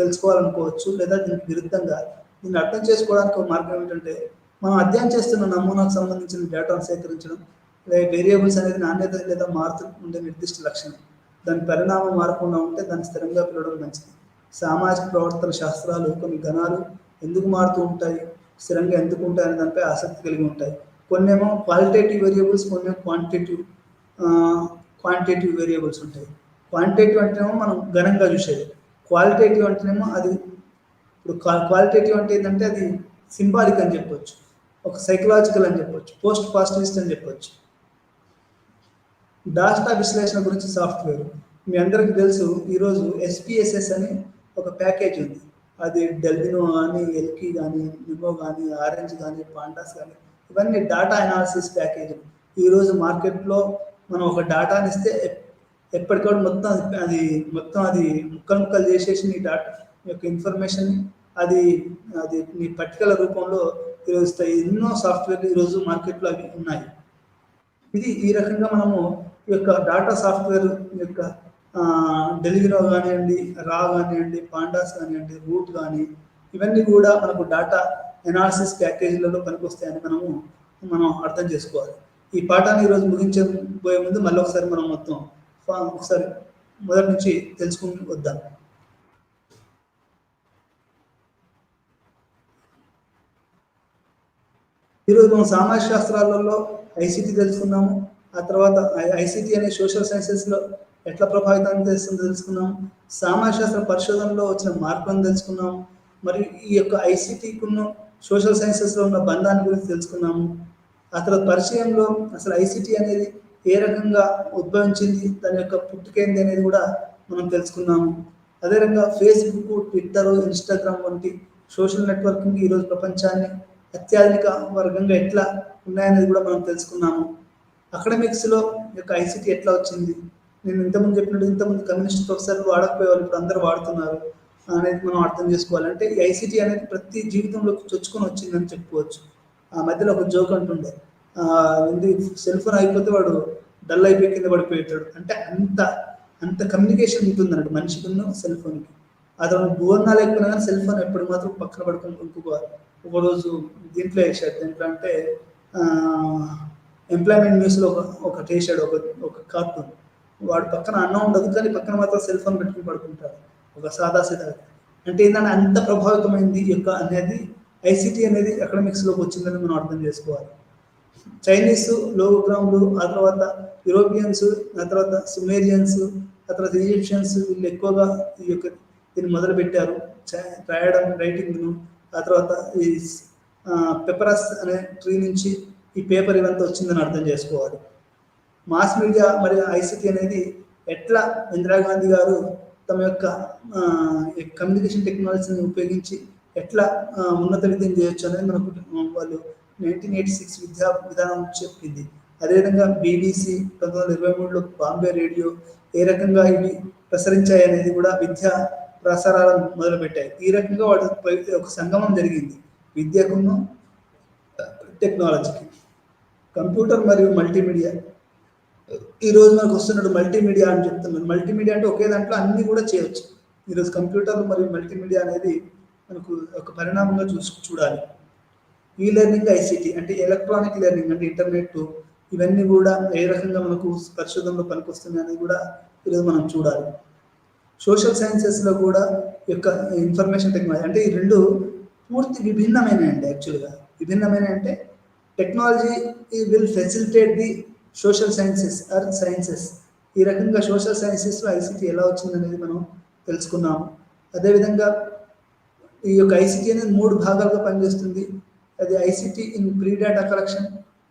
S1: తెలుసుకోవాలనుకోవచ్చు, లేదా దీనికి విరుద్ధంగా దీన్ని అర్థం చేసుకోవడానికి ఒక మార్గం ఏంటంటే మనం అధ్యయనం చేస్తున్న నమూనాకు సంబంధించిన డేటాను సేకరించడం. వేరియబుల్స్ అనేది నాణ్యత లేదా మారుతూ ఉండే నిర్దిష్ట లక్షణం, దాని పరిణామం మారకుండా ఉంటే దాన్ని స్థిరంగా పిలవడం మంచిది. సామాజిక ప్రవర్తన శాస్త్రాలు కొన్ని గణాలు ఎందుకు మారుతూ ఉంటాయి, స్థిరంగా ఎందుకు ఉంటాయి అనే దానిపై ఆసక్తి కలిగి ఉంటాయి. కొన్నేమో క్వాలిటేటివ్ వేరియబుల్స్, కొన్నేమో క్వాంటిటేటివ్ వేరియబుల్స్ ఉంటాయి. క్వాంటిటేటివ్ అంటేనేమో మనం ఘనంగా చూసేది, క్వాలిటేటివ్ అంటేనేమో అది ఇప్పుడు క్వాలిటేటివ్ అంటే ఏంటంటే అది సింబాలిక్ అని చెప్పొచ్చు, ఒక సైకలాజికల్ అని చెప్పొచ్చు, పోస్ట్ పాజిటివిస్ట్ అని చెప్పొచ్చు. డాటా విశ్లేషణ గురించి సాఫ్ట్వేర్ మీ అందరికీ తెలుసు. ఈరోజు SPSS అని ఒక ప్యాకేజ్ ఉంది. అది డెల్వినో కానీ, ఎల్కి కానీ, నిమో కానీ, ఆరెంజ్ కానీ, పాండాస్ కానీ, ఇవన్నీ డాటా అనాలిసిస్ ప్యాకేజ్. ఈరోజు మార్కెట్లో మనం ఒక డాటాని ఇస్తే ఎప్పటికప్పుడు మొత్తం అది ముక్కలు ముక్కలు చేసేసి నీ డాటా యొక్క ఇన్ఫర్మేషన్ అది అది నీ పట్టికల రూపంలో ఈరోజు ఎన్నో సాఫ్ట్వేర్లు ఈరోజు మార్కెట్లో అవి ఉన్నాయి. ఇది ఈ రకంగా మనము ఈ యొక్క డాటా సాఫ్ట్వేర్ యొక్క డెలివరీ కానివ్వండి, రా కానివ్వండి, పాండాస్ కానివ్వండి, రూట్ కానీ, ఇవన్నీ కూడా మనకు డాటా ఎనాలిసిస్ ప్యాకేజీలలో పనికొస్తాయని మనం అర్థం చేసుకోవాలి. ఈ పాఠాన్ని ఈరోజు ముగించబోయే ముందు మళ్ళీ ఒకసారి మనం ఒకసారి మొదటి నుంచి తెలుసుకుని వద్దాం. ఈరోజు మనం సామాజిక శాస్త్రాలలో ICT తెలుసుకున్నాము. ఆ తర్వాత ICT అనే సోషల్ సైన్సెస్లో ఎట్లా ప్రభావితం చేస్తుందో తెలుసుకున్నాము. సామాజిక శాస్త్ర పరిశోధనలో వచ్చిన మార్పులను తెలుసుకున్నాము. మరియు ఈ యొక్క ICTకున్న సోషల్ సైన్సెస్లో ఉన్న బంధాన్ని గురించి తెలుసుకున్నాము. ఆ తర్వాత పరిచయంలో అసలు ICT అనేది ఏ రకంగా ఉద్భవించింది, దాని యొక్క పుట్టుకేంది అనేది కూడా మనం తెలుసుకున్నాము. అదే రకంగా ఫేస్బుక్, ట్విట్టర్, ఇన్స్టాగ్రామ్ వంటి సోషల్ నెట్వర్కింగ్ ఈరోజు ప్రపంచాన్ని అత్యాధునిక వర్గంగా ఎట్లా ఉన్నాయనేది కూడా మనం తెలుసుకున్నాము. అకాడమిక్స్లో యొక్క ICT ఎట్లా వచ్చింది, నేను ఇంతకుముందు ఇంతకుముందు కమ్యూనిస్ట్ ప్రొఫెసర్లు వాడకపోయేవాళ్ళు, ఇప్పుడు అందరూ వాడుతున్నారు అనేది మనం అర్థం చేసుకోవాలంటే ఈ ICT అనేది ప్రతి జీవితంలోకి చొచ్చుకొని వచ్చిందని చెప్పుకోవచ్చు. ఆ మధ్యలో ఒక జోక్ అంటుండే, సెల్ ఫోన్ అయిపోతే వాడు డల్ అయిపోయి కింద పడిపోయేటాడు అంటే అంత కమ్యూనికేషన్ ఉంటుంది అన్నట్టు మనిషికి సెల్ ఫోన్కి. అతను బోర్నా లేకపోయినా కానీ సెల్ ఫోన్ ఎప్పుడు మాత్రం పక్కన పడుకొని కొనుక్కోవాలి. ఒకరోజు దీంట్లో వేసాడు, దీంట్లో అంటే ఎంప్లాయ్మెంట్ న్యూస్లో ఒకటి వేసాడు, ఒక కార్టూన్. వాడు పక్కన అన్నం ఉండదు కానీ పక్కన మాత్రం సెల్ ఫోన్ పెట్టుకుని పడుకుంటాడు, ఒక సాదాసీదా. అంటే ఏంటంటే అంత ప్రభావితమైంది యొక్క అనేది ICT అనేది అకాడమిక్స్లోకి వచ్చిందని మనం అర్థం చేసుకోవాలి. చైనీస్, లోగ్రాములు, ఆ తర్వాత యూరోపియన్స్, ఆ తర్వాత సుమేరియన్స్, ఆ తర్వాత ఈజిప్షియన్స్, వీళ్ళు ఎక్కువగా ఈ యొక్క దీన్ని మొదలుపెట్టారు రాయడం, రైటింగ్ను. ఆ తర్వాత ఈ పెపరస్ అనే ట్రీ నుంచి ఈ పేపర్ ఇవంతా వచ్చిందని అర్థం చేసుకోవాలి. మాస్ మీడియా మరియు ICT అనేది ఎట్లా ఇందిరాగాంధీ గారు తమ యొక్క కమ్యూనికేషన్ టెక్నాలజీని ఉపయోగించి ఎట్లా ఉన్నత విద్యను చేయొచ్చు అనేది మనకు వాళ్ళు 1986 విద్యా విధానం చెప్పింది. అదేవిధంగా BBC 1923లో బాంబే రేడియో ఏ రకంగా ఇవి ప్రసరించాయి అనేది కూడా విద్యా ప్రసారాలను మొదలుపెట్టాయి. ఈ రకంగా వాటి ఒక సంగమం జరిగింది విద్యకును టెక్నాలజీకి. కంప్యూటర్ మరియు మల్టీమీడియా ఈరోజు మనకు వస్తున్నట్టు మల్టీమీడియా అని చెప్తున్నారు. మల్టీమీడియా అంటే ఒకే దాంట్లో అన్ని కూడా చేయవచ్చు. ఈరోజు కంప్యూటర్లు మరియు మల్టీమీడియా అనేది మనకు ఒక పరిణామంగా చూడాలి. ఈ లెర్నింగ్ ICT అంటే ఎలక్ట్రానిక్ లెర్నింగ్ అంటే ఇంటర్నెట్, ఇవన్నీ కూడా ఏ రకంగా మనకు పరిశోధనలో పనికొస్తుంది అనేది కూడా ఈరోజు మనం చూడాలి. సోషల్ సైన్సెస్లో కూడా యొక్క ఇన్ఫర్మేషన్ టెక్నాలజీ అంటే ఈ రెండు పూర్తి విభిన్నమైనవి. యాక్చువల్గా విభిన్నమైన అంటే technology will facilitate the social sciences are sciences. ఈ రకంగా సోషల్ సైన్సెస్లో ICT ఎలా వచ్చిందనేది మనం తెలుసుకున్నాము. అదేవిధంగా ఈ యొక్క ICT అనేది 3 భాగాలుగా పనిచేస్తుంది. అది ICT in pre data collection,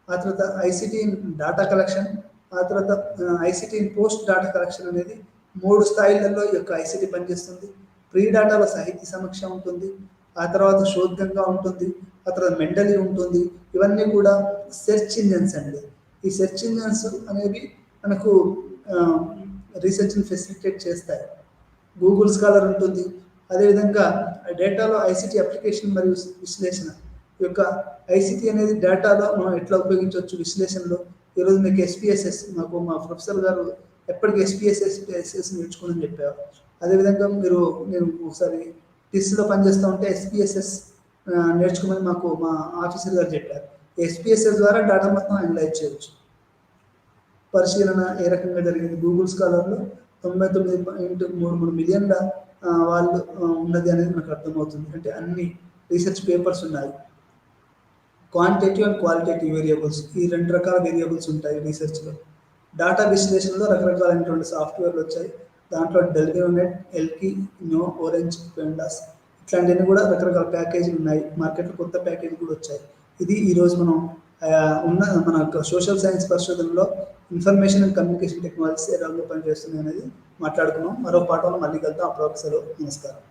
S1: ఆ తర్వాత ICT ఇన్ డాటా కలెక్షన్, ఆ తర్వాత ICT in post data collection అనేది 3 స్థాయిలలో ఈ యొక్క ICT పనిచేస్తుంది. ప్రీ డాటాలో సాహిత్య సమీక్ష ఉంటుంది, ఆ తర్వాత శోధంగా ఉంటుంది, ఆ తర్వాత మెంటలీ ఉంటుంది. ఇవన్నీ కూడా సెర్చ్ ఇంజన్స్ అండి. ఈ సెర్చ్ ఇంజన్స్ అనేవి మనకు రీసెర్చ్ని ఫెసిలిటేట్ చేస్తాయి. గూగుల్ స్కాలర్ ఉంటుంది. అదేవిధంగా డేటాలో ICT అప్లికేషన్ మరియు విశ్లేషణ యొక్క ICT అనేది డేటాలో మనం ఎట్లా ఉపయోగించవచ్చు విశ్లేషణలో. ఈరోజు మీకు SPSS, మాకు మా ప్రొఫెసర్ గారు ఎప్పటికీ SPSS నేర్చుకోమని చెప్పారు. అదేవిధంగా నేను ఒకసారి TISలో పనిచేస్తూ ఉంటే SPSS నేర్చుకోమని మాకు మా ఆఫీసర్ గారు చెప్పారు. SPSS ద్వారా డేటా మొత్తం అనలైజ్ చేయవచ్చు. పరిశీలన ఏ రకంగా జరిగింది గూగుల్ స్కాలర్లో 99.33 మిలియన్ల వాళ్ళు ఉన్నది అనేది మనకు అర్థమవుతుంది. అంటే అన్ని రీసెర్చ్ పేపర్స్ ఉన్నాయి. క్వాంటిటేటివ్ అండ్ క్వాలిటేటివ్ వేరియబుల్స్, ఈ రెండు రకాల వేరియబుల్స్ ఉంటాయి రీసెర్చ్లో. డేటా విశ్లేషణలో రకరకాలైనటువంటి సాఫ్ట్వేర్లు వచ్చాయి. దాంట్లో డెల్ఫినెట్, ఎల్కి, నో, ఓరెంజ్, పెండాస్ ఇట్లాంటివన్నీ కూడా రకరకాల ప్యాకేజీలు ఉన్నాయి. మార్కెట్లో కొత్త ప్యాకేజీ కూడా వచ్చాయి. ఇది ఈరోజు మనం ఉన్న మన సోషల్ సైన్స్ పరిశోధనలో ఇన్ఫర్మేషన్ అండ్ కమ్యూనికేషన్ టెక్నాలజీస్ ఏ రంగంలో పనిచేస్తున్నాయి అనేది మాట్లాడుకున్నాం. మరో పాఠంలో మళ్ళీ కలుద్దాం. అప్పటివరకు సెలవు. నమస్కారం.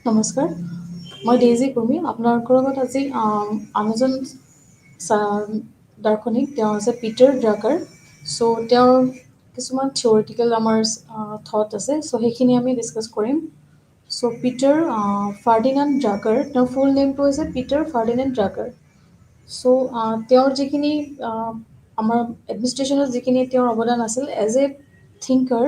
S3: নমস্কাৰ, মই ডেইজি কুৰ্মী। আপোনালোকৰ লগত আজি আন এজন দাৰ্শনিক, তেওঁ হৈছে পিটাৰ ড্ৰাকাৰ। চ' তেওঁৰ কিছুমান থিয়ৰিটিকেল আমাৰ থট আছে, চ' সেইখিনি আমি ডিছকাছ কৰিম। চ' পিটাৰ ফাৰ্ডিনাণ্ড ড্ৰাকাৰ, তেওঁৰ ফুল নেমটো হৈছে পিটাৰ ফাৰ্ডিনাণ্ড ড্ৰাকাৰ। চ' তেওঁৰ যিখিনি আমাৰ এডমিনিষ্ট্ৰেশ্যনত যিখিনি তেওঁৰ অৱদান আছিল এজ এ থিংকাৰ,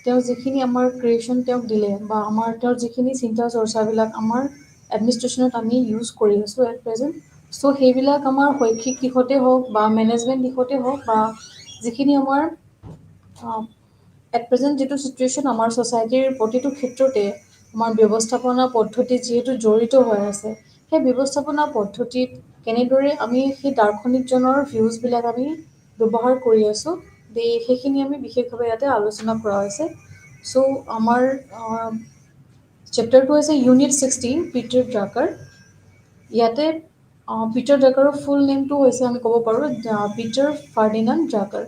S3: তেওঁ যিখিনি আমাৰ ক্ৰিয়েশ্যন তেওঁক দিলে বা তেওঁৰ যিখিনি চিন্তা চৰ্চাবিলাক আমাৰ এডমিনিষ্ট্ৰেশ্যনত আমি ইউজ কৰি আছোঁ এট প্ৰেজেণ্ট, চ' সেইবিলাক আমাৰ শৈক্ষিক দিশতে হওক বা মেনেজমেণ্ট দিশতে হওক বা যিখিনি আমাৰ এট প্ৰেজেণ্ট যিটো চিটুৱেশ্যন আমাৰ ছ'চাইটিৰ প্ৰতিটো ক্ষেত্ৰতে আমাৰ ব্যৱস্থাপনা পদ্ধতিত যিহেতু জড়িত হৈ আছে, সেই ব্যৱস্থাপনা পদ্ধতিত কেনেদৰে আমি সেই দাৰ্শনিকজনৰ ভিউজবিলাক আমি ব্যৱহাৰ কৰি আছোঁ, সেইখিনি আমি বিশেষভাৱে ইয়াতে আলোচনা কৰা হৈছে। চ' আমাৰ চেপ্টাৰটো হৈছে ইউনিট 16, পিটাৰ ড্ৰাকাৰ। ইয়াতে পিটাৰ ড্ৰাকাৰৰ ফুল নেমটো হৈছে আমি ক'ব পাৰোঁ পিটাৰ Ferdinand ড্ৰাকাৰ।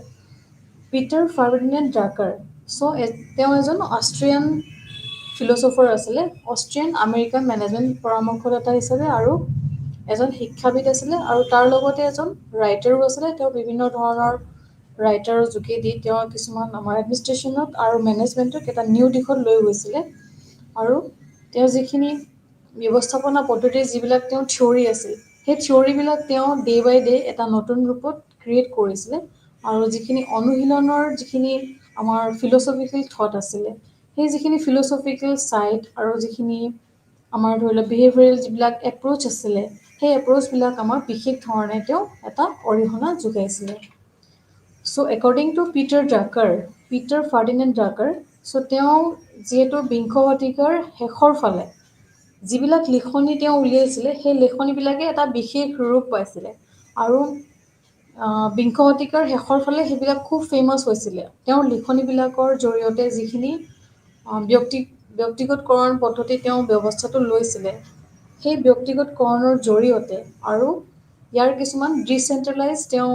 S3: Peter Ferdinand Drucker, so' তেওঁ এজন অষ্ট্ৰিয়ান ফিলচফাৰ আছিলে, অষ্ট্ৰিয়ান আমেৰিকান মেনেজমেণ্ট পৰামৰ্শদাতা হিচাপে আৰু এজন শিক্ষাবিদ আছিলে, আৰু তাৰ লগতে এজন ৰাইটাৰো আছিলে। তেওঁ বিভিন্ন ধৰণৰ ৰাইটাৰৰ যোগেদি তেওঁ কিছুমান আমাৰ এডমিনিষ্ট্ৰেশ্যনত আৰু মেনেজমেণ্টক এটা নিউ দিশত লৈ গৈছিলে। আৰু তেওঁ যিখিনি ব্যৱস্থাপনা পদ্ধতিৰ যিবিলাক তেওঁ থিয়ৰী আছিল, সেই থিয়ৰীবিলাক তেওঁ ডে বাই ডে এটা নতুন ৰূপত ক্ৰিয়েট কৰিছিলে। আৰু যিখিনি অনুশীলনৰ যিখিনি আমাৰ ফিলচফিকেল থট আছিলে, সেই যিখিনি ফিলচফিকেল চাইড আৰু যিখিনি আমাৰ ধৰি লওক বিহেভিয়াৰেল যিবিলাক এপ্ৰ'চ আছিলে, সেই এপ্ৰ'চবিলাক আমাক বিশেষ ধৰণে তেওঁ এটা অৰিহণা যোগাইছিলে। So' according to Peter Drucker, Peter Ferdinand Drucker, so' তেওঁ যিহেতু বিংশ শতিকাৰ শেষৰ ফালে যিবিলাক লিখনি তেওঁ উলিয়াইছিলে, সেই লিখনিবিলাকে এটা বিশেষ ৰূপ পাইছিলে আৰু বিংশ শতিকাৰ শেষৰ ফালে সেইবিলাক খুব ফেমাছ হৈছিলে। তেওঁৰ লিখনিবিলাকৰ জৰিয়তে যিখিনি ব্যক্তিগতকৰণ পদ্ধতি তেওঁ ব্যৱস্থাটো লৈছিলে, সেই ব্যক্তিগতকৰণৰ জৰিয়তে আৰু ইয়াৰ কিছুমান ডিচেণ্ট্ৰেলাইজ তেওঁ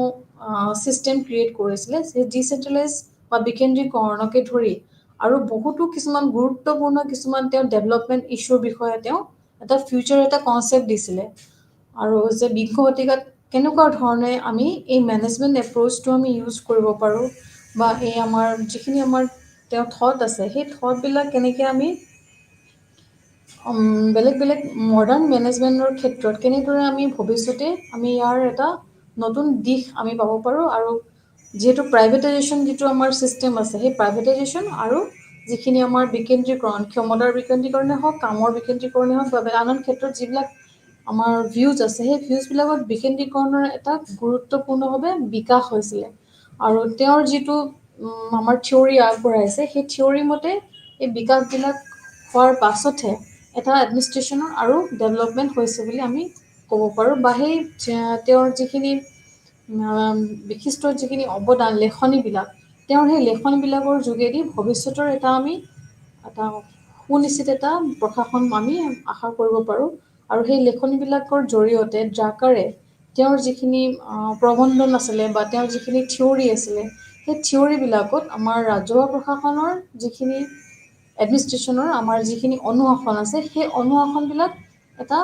S3: ছিষ্টেম ক্ৰিয়েট কৰিছিলে। সেই ডিচেণ্ট্ৰেলাইজ বা বিকেন্দ্ৰীকৰণকে ধৰি আৰু বহুতো কিছুমান গুৰুত্বপূৰ্ণ কিছুমান তেওঁ ডেভেলপমেণ্ট ইছ্যুৰ বিষয়ে তেওঁ এটা ফিউচাৰ এটা কনচেপ্ট দিছিলে। আৰু যে বিংশ শতিকাত কেনেকুৱা ধৰণে আমি এই মেনেজমেণ্ট এপ্ৰ'চটো আমি ইউজ কৰিব পাৰোঁ, বা এই আমাৰ যিখিনি আমাৰ তেওঁ থট আছে, সেই থটবিলাক কেনেকৈ আমি বেলেগ বেলেগ মডাৰ্ণ মেনেজমেণ্টৰ ক্ষেত্ৰত কেনেদৰে আমি ভৱিষ্যতে আমি ইয়াৰ এটা নতুন দিশ আমি পাব পাৰোঁ। আৰু যিহেতু প্ৰাইভেটাইজেশ্যন যিটো আমাৰ ছিষ্টেম আছে, সেই প্ৰাইভেটাইজেশ্যন আৰু যিখিনি আমাৰ বিকেন্দ্ৰীকৰণ, ক্ষমতাৰ বিকেন্দ্ৰীকৰণে হওক, কামৰ বিকেন্দ্ৰীকৰণে হওক, বা আন ক্ষেত্ৰত যিবিলাক আমাৰ ভিউজ আছে, সেই ভিউজবিলাকত বিকেন্দ্ৰীকৰণৰ এটা গুৰুত্বপূৰ্ণভাৱে বিকাশ হৈছিলে। আৰু তেওঁৰ যিটো আমাৰ থিয়ৰী আগবঢ়াইছে, সেই থিয়ৰী মতে এই বিকাশবিলাক হোৱাৰ পাছতহে এটা এডমিনিষ্ট্ৰেশ্যনৰ আৰু ডেভেলপমেণ্ট হৈছে বুলি আমি ক'ব পাৰোঁ। বা সেই তেওঁৰ যিখিনি বিশিষ্ট যিখিনি অৱদান লেখনিবিলাক, তেওঁৰ সেই লেখনিবিলাকৰ যোগেদি ভৱিষ্যতৰ আমি এটা সুনিশ্চিত এটা প্ৰশাসন আমি আশা কৰিব পাৰোঁ। আৰু সেই লেখনিবিলাকৰ জৰিয়তে ড্ৰাকাৰে তেওঁৰ যিখিনি প্ৰবন্ধন আছিলে বা তেওঁৰ যিখিনি থিয়ৰী আছিলে, সেই থিয়ৰীবিলাকত আমাৰ ৰাজহুৱা প্ৰশাসনৰ যিখিনি এডমিনিষ্ট্ৰেশ্যনৰ আমাৰ যিখিনি অনুশাসন আছে, সেই অনুশাসনবিলাক এটা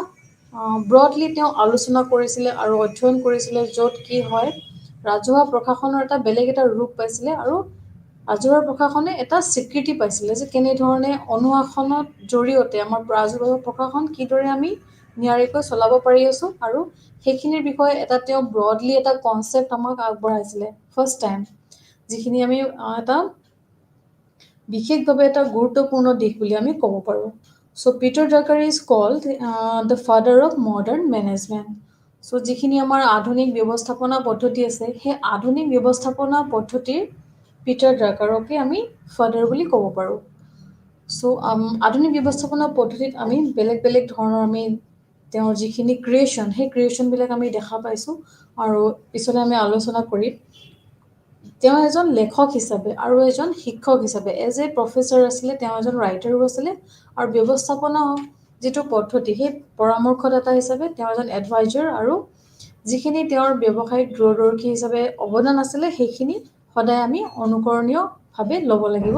S3: ব্ৰডলি তেওঁ আলোচনা কৰিছিলে আৰু অধ্যয়ন কৰিছিলে, য'ত কি হয় ৰাজহুৱা প্ৰশাসনৰ এটা বেলেগ এটা ৰূপ পাইছিলে আৰু ৰাজহুৱা প্ৰশাসনে এটা স্বীকৃতি পাইছিলে যে কেনেধৰণে অনুশাসনৰ জৰিয়তে আমাৰ ৰাজহুৱা প্ৰশাসন কিদৰে আমি নিয়াৰিকৈ চলাব পাৰি আছোঁ। আৰু সেইখিনিৰ বিষয়ে এটা তেওঁ ব্ৰডলি এটা কনচেপ্ট আমাক আগবঢ়াইছিলে ফাৰ্ষ্ট টাইম, যিখিনি আমি এটা বিশেষভাৱে এটা গুৰুত্বপূৰ্ণ দিশ বুলি আমি ক'ব পাৰোঁ। So' Peter Drucker is called the father of modern management. So' যিখিনি আমাৰ আধুনিক ব্যৱস্থাপনা পদ্ধতি আছে, সেই আধুনিক ব্যৱস্থাপনা পদ্ধতিৰ পিটাৰ ড্ৰাকাৰকে আমি ফাদাৰ বুলি ক'ব পাৰোঁ। চ' আধুনিক ব্যৱস্থাপনা পদ্ধতিত আমি বেলেগ বেলেগ ধৰণৰ আমি তেওঁৰ যিখিনি ক্ৰিয়েশ্যন, সেই ক্ৰিয়েশ্যনবিলাক আমি দেখা পাইছোঁ আৰু পিছলৈ আমি আলোচনা কৰিম। তেওঁ এজন লেখক হিচাপে আৰু এজন শিক্ষক হিচাপে এজ এ প্ৰফেচাৰ আছিলে, তেওঁ এজন ৰাইটাৰো আছিলে, আৰু ব্যৱস্থাপনা যিটো পদ্ধতি সেই পৰামৰ্শদাতা হিচাপে তেওঁ এজন এডভাইজাৰ, আৰু যিখিনি তেওঁৰ ব্যৱসায়িক দূৰদৰ্শী হিচাপে অৱদান আছিলে, সেইখিনি সদায় আমি অনুকৰণীয়ভাৱে ল'ব লাগিব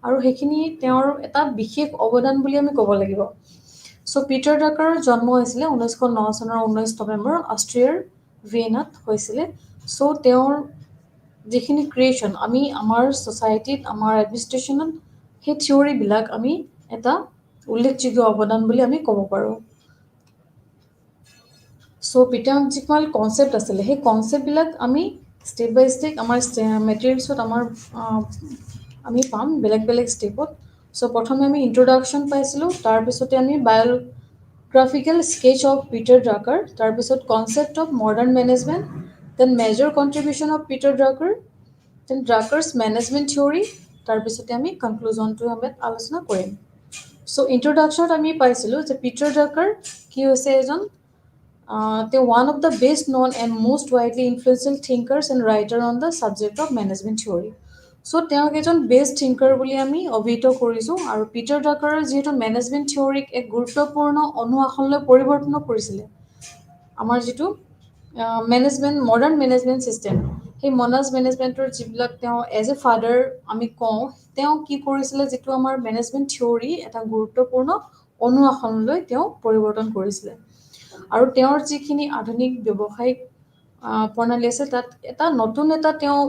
S3: আৰু সেইখিনি তেওঁৰ এটা বিশেষ অৱদান বুলি আমি ক'ব লাগিব। চ' পিটাৰ ড্ৰাকাৰৰ জন্ম হৈছিলে 1909 চনৰ 19 নৱেম্বৰ অষ্ট্ৰিয়াৰ ভিয়েনাত হৈছিলে। চ' তেওঁৰ যিখিনি ক্ৰিয়েশ্যন আমি আমাৰ ছ'চাইটিত আমাৰ এডমিনিষ্ট্ৰেশ্যনত সেই থিয়ৰীবিলাক আমি এটা উল্লেখযোগ্য অৱদান বুলি আমি ক'ব পাৰোঁ। চ' তেওঁৰ যিমান কনচেপ্ট আছিলে সেই কনচেপ্টবিলাক আমি ষ্টেপ বাই ষ্টেপ আমাৰ মেটেৰিয়েলছত আমি পাম বেলেগ বেলেগ ষ্টেপত। চ' প্ৰথমে আমি ইন্ট্ৰডাকশ্যন পাইছিলোঁ, তাৰপিছতে আমি বায়োগ্ৰাফিকেল স্কেচ অফ পিটাৰ ড্ৰাকাৰ, তাৰপিছত concept of modern management, then major contribution of Peter Drucker, then Drucker's management theory, তাৰপিছতে আমি কনক্লুজনটো আমি আলোচনা কৰিম। চ' ইন্ট্ৰডাকশ্যনত আমি পাইছিলোঁ যে পিটাৰ ড্ৰাকাৰ কি হৈছে এজন তেওঁ one of the best known and most widely influential thinkers and writer on the subject of management theory. So' তেওঁক এজন বেষ্ট থিংকাৰ বুলি আমি অভিহিত কৰিছোঁ। আৰু পিটাৰ ড্ৰাকাৰৰ যিহেতু মেনেজমেণ্ট থিয়ৰীক এক গুৰুত্বপূৰ্ণ অনুশাসনলৈ পৰিৱৰ্তন কৰিছিলে, আমাৰ যিটো মেনেজমেণ্ট মডাৰ্ণ মেনেজমেণ্ট ছিষ্টেম, সেই মেনেজমেণ্টৰ যিবিলাক তেওঁ এজ এ ফাদাৰ আমি কওঁ, তেওঁ কি কৰিছিলে, যিটো আমাৰ মেনেজমেণ্ট থিয়ৰী এটা গুৰুত্বপূৰ্ণ অনুশাসনলৈ তেওঁ পৰিৱৰ্তন কৰিছিলে। আৰু তেওঁৰ যিখিনি আধুনিক ব্যৱসায়িক প্ৰণালী আছে তাত নতুন এটা তেওঁ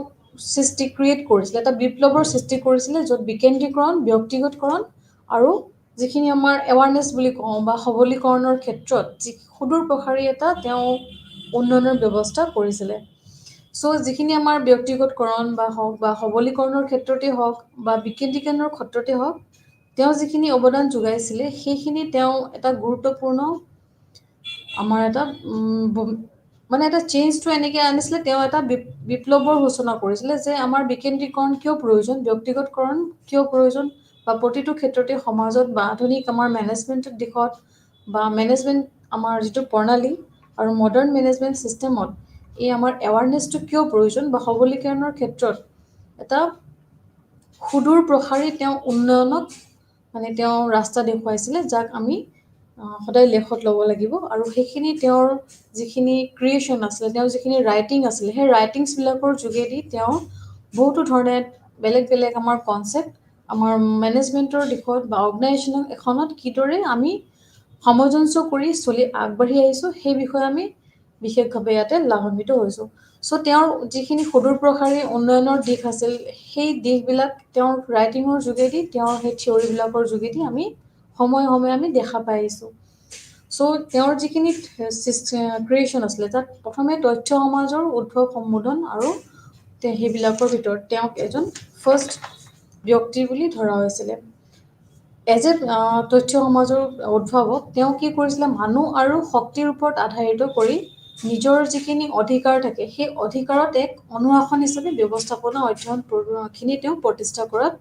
S3: ক্ৰিয়েট কৰিছিলে, এটা বিপ্লৱৰ সৃষ্টি কৰিছিলে, য'ত বিকেন্দ্ৰীকৰণ, ব্যক্তিগতকৰণ আৰু যিখিনি আমাৰ এৱাৰনেছ বুলি কওঁ বা সবলীকৰণৰ ক্ষেত্ৰত যি সুদূৰ প্ৰসাৰী এটা তেওঁ উন্নয়নৰ ব্যৱস্থা কৰিছিলে। চ' যিখিনি আমাৰ ব্যক্তিগতকৰণ বা হওক বা সবলীকৰণৰ ক্ষেত্ৰতে হওক বা বিকেন্দ্ৰীকৰণৰ ক্ষেত্ৰতে হওক, তেওঁ যিখিনি অৱদান যোগাইছিলে সেইখিনি তেওঁ এটা গুৰুত্বপূৰ্ণ আমাৰ এটা মানে এটা চেঞ্জটো এনেকৈ আনিছিলে, তেওঁ এটা বিপ্লৱৰ সূচনা কৰিছিলে যে আমাৰ বিকেন্দ্ৰীকৰণ কিয় প্ৰয়োজন, ব্যক্তিগতকৰণ কিয় প্ৰয়োজন, বা প্ৰতিটো ক্ষেত্ৰতে সমাজত বা আধুনিক আমাৰ মেনেজমেণ্টৰ দিশত বা মেনেজমেণ্ট আমাৰ যিটো প্ৰণালী আৰু মডাৰ্ণ মেনেজমেণ্ট ছিষ্টেমত এই আমাৰ এৱাৰনেছটো কিয় প্ৰয়োজন বা সবলীকৰণৰ ক্ষেত্ৰত এটা সুদূৰ প্ৰসাৰী তেওঁ উন্নয়নক মানে তেওঁ ৰাস্তা দেখুৱাইছিলে, যাক আমি সদায় লেখত ল'ব লাগিব। আৰু সেইখিনি তেওঁৰ যিখিনি ক্ৰিয়েশ্যন আছিলে, তেওঁৰ যিখিনি ৰাইটিং আছিলে, সেই ৰাইটিংছবিলাকৰ যোগেদি তেওঁ বহুতো ধৰণে বেলেগ বেলেগ আমাৰ কনচেপ্ট আমাৰ মেনেজমেণ্টৰ দিশত বা অৰ্গেনাইজেশ্যন এখনত কিদৰে আমি সামঞ্জস্য কৰি চলি আগবাঢ়ি আহিছোঁ সেই বিষয়ে আমি বিশেষভাৱে ইয়াতে লাভান্বিত হৈছোঁ। চ' তেওঁৰ যিখিনি সুদূৰ প্ৰসাৰী উন্নয়নৰ দিশ আছিল, সেই দিশবিলাক তেওঁৰ ৰাইটিঙৰ যোগেদি, তেওঁৰ সেই থিয়ৰীবিলাকৰ যোগেদি আমি সময়ে সময়ে আমি দেখা পাই আহিছোঁ। চ' তেওঁৰ যিখিনি ক্ৰিয়েশ্যন আছিলে তাত প্ৰথমে তথ্য সমাজৰ উদ্ভৱ সম্বোধন আৰু সেইবিলাকৰ ভিতৰত তেওঁক এজন ফাৰ্ষ্ট ব্যক্তি বুলি ধৰা হৈছিলে। এজ এ তথ্য সমাজৰ উদ্ভাৱক তেওঁ কি কৰিছিলে, মানুহ আৰু শক্তিৰ ওপৰত আধাৰিত কৰি নিজৰ যিখিনি অধিকাৰ থাকে সেই অধিকাৰত এক অনুশাসন হিচাপে ব্যৱস্থাপনা অধ্যয়নখিনি তেওঁ প্ৰতিষ্ঠা কৰাত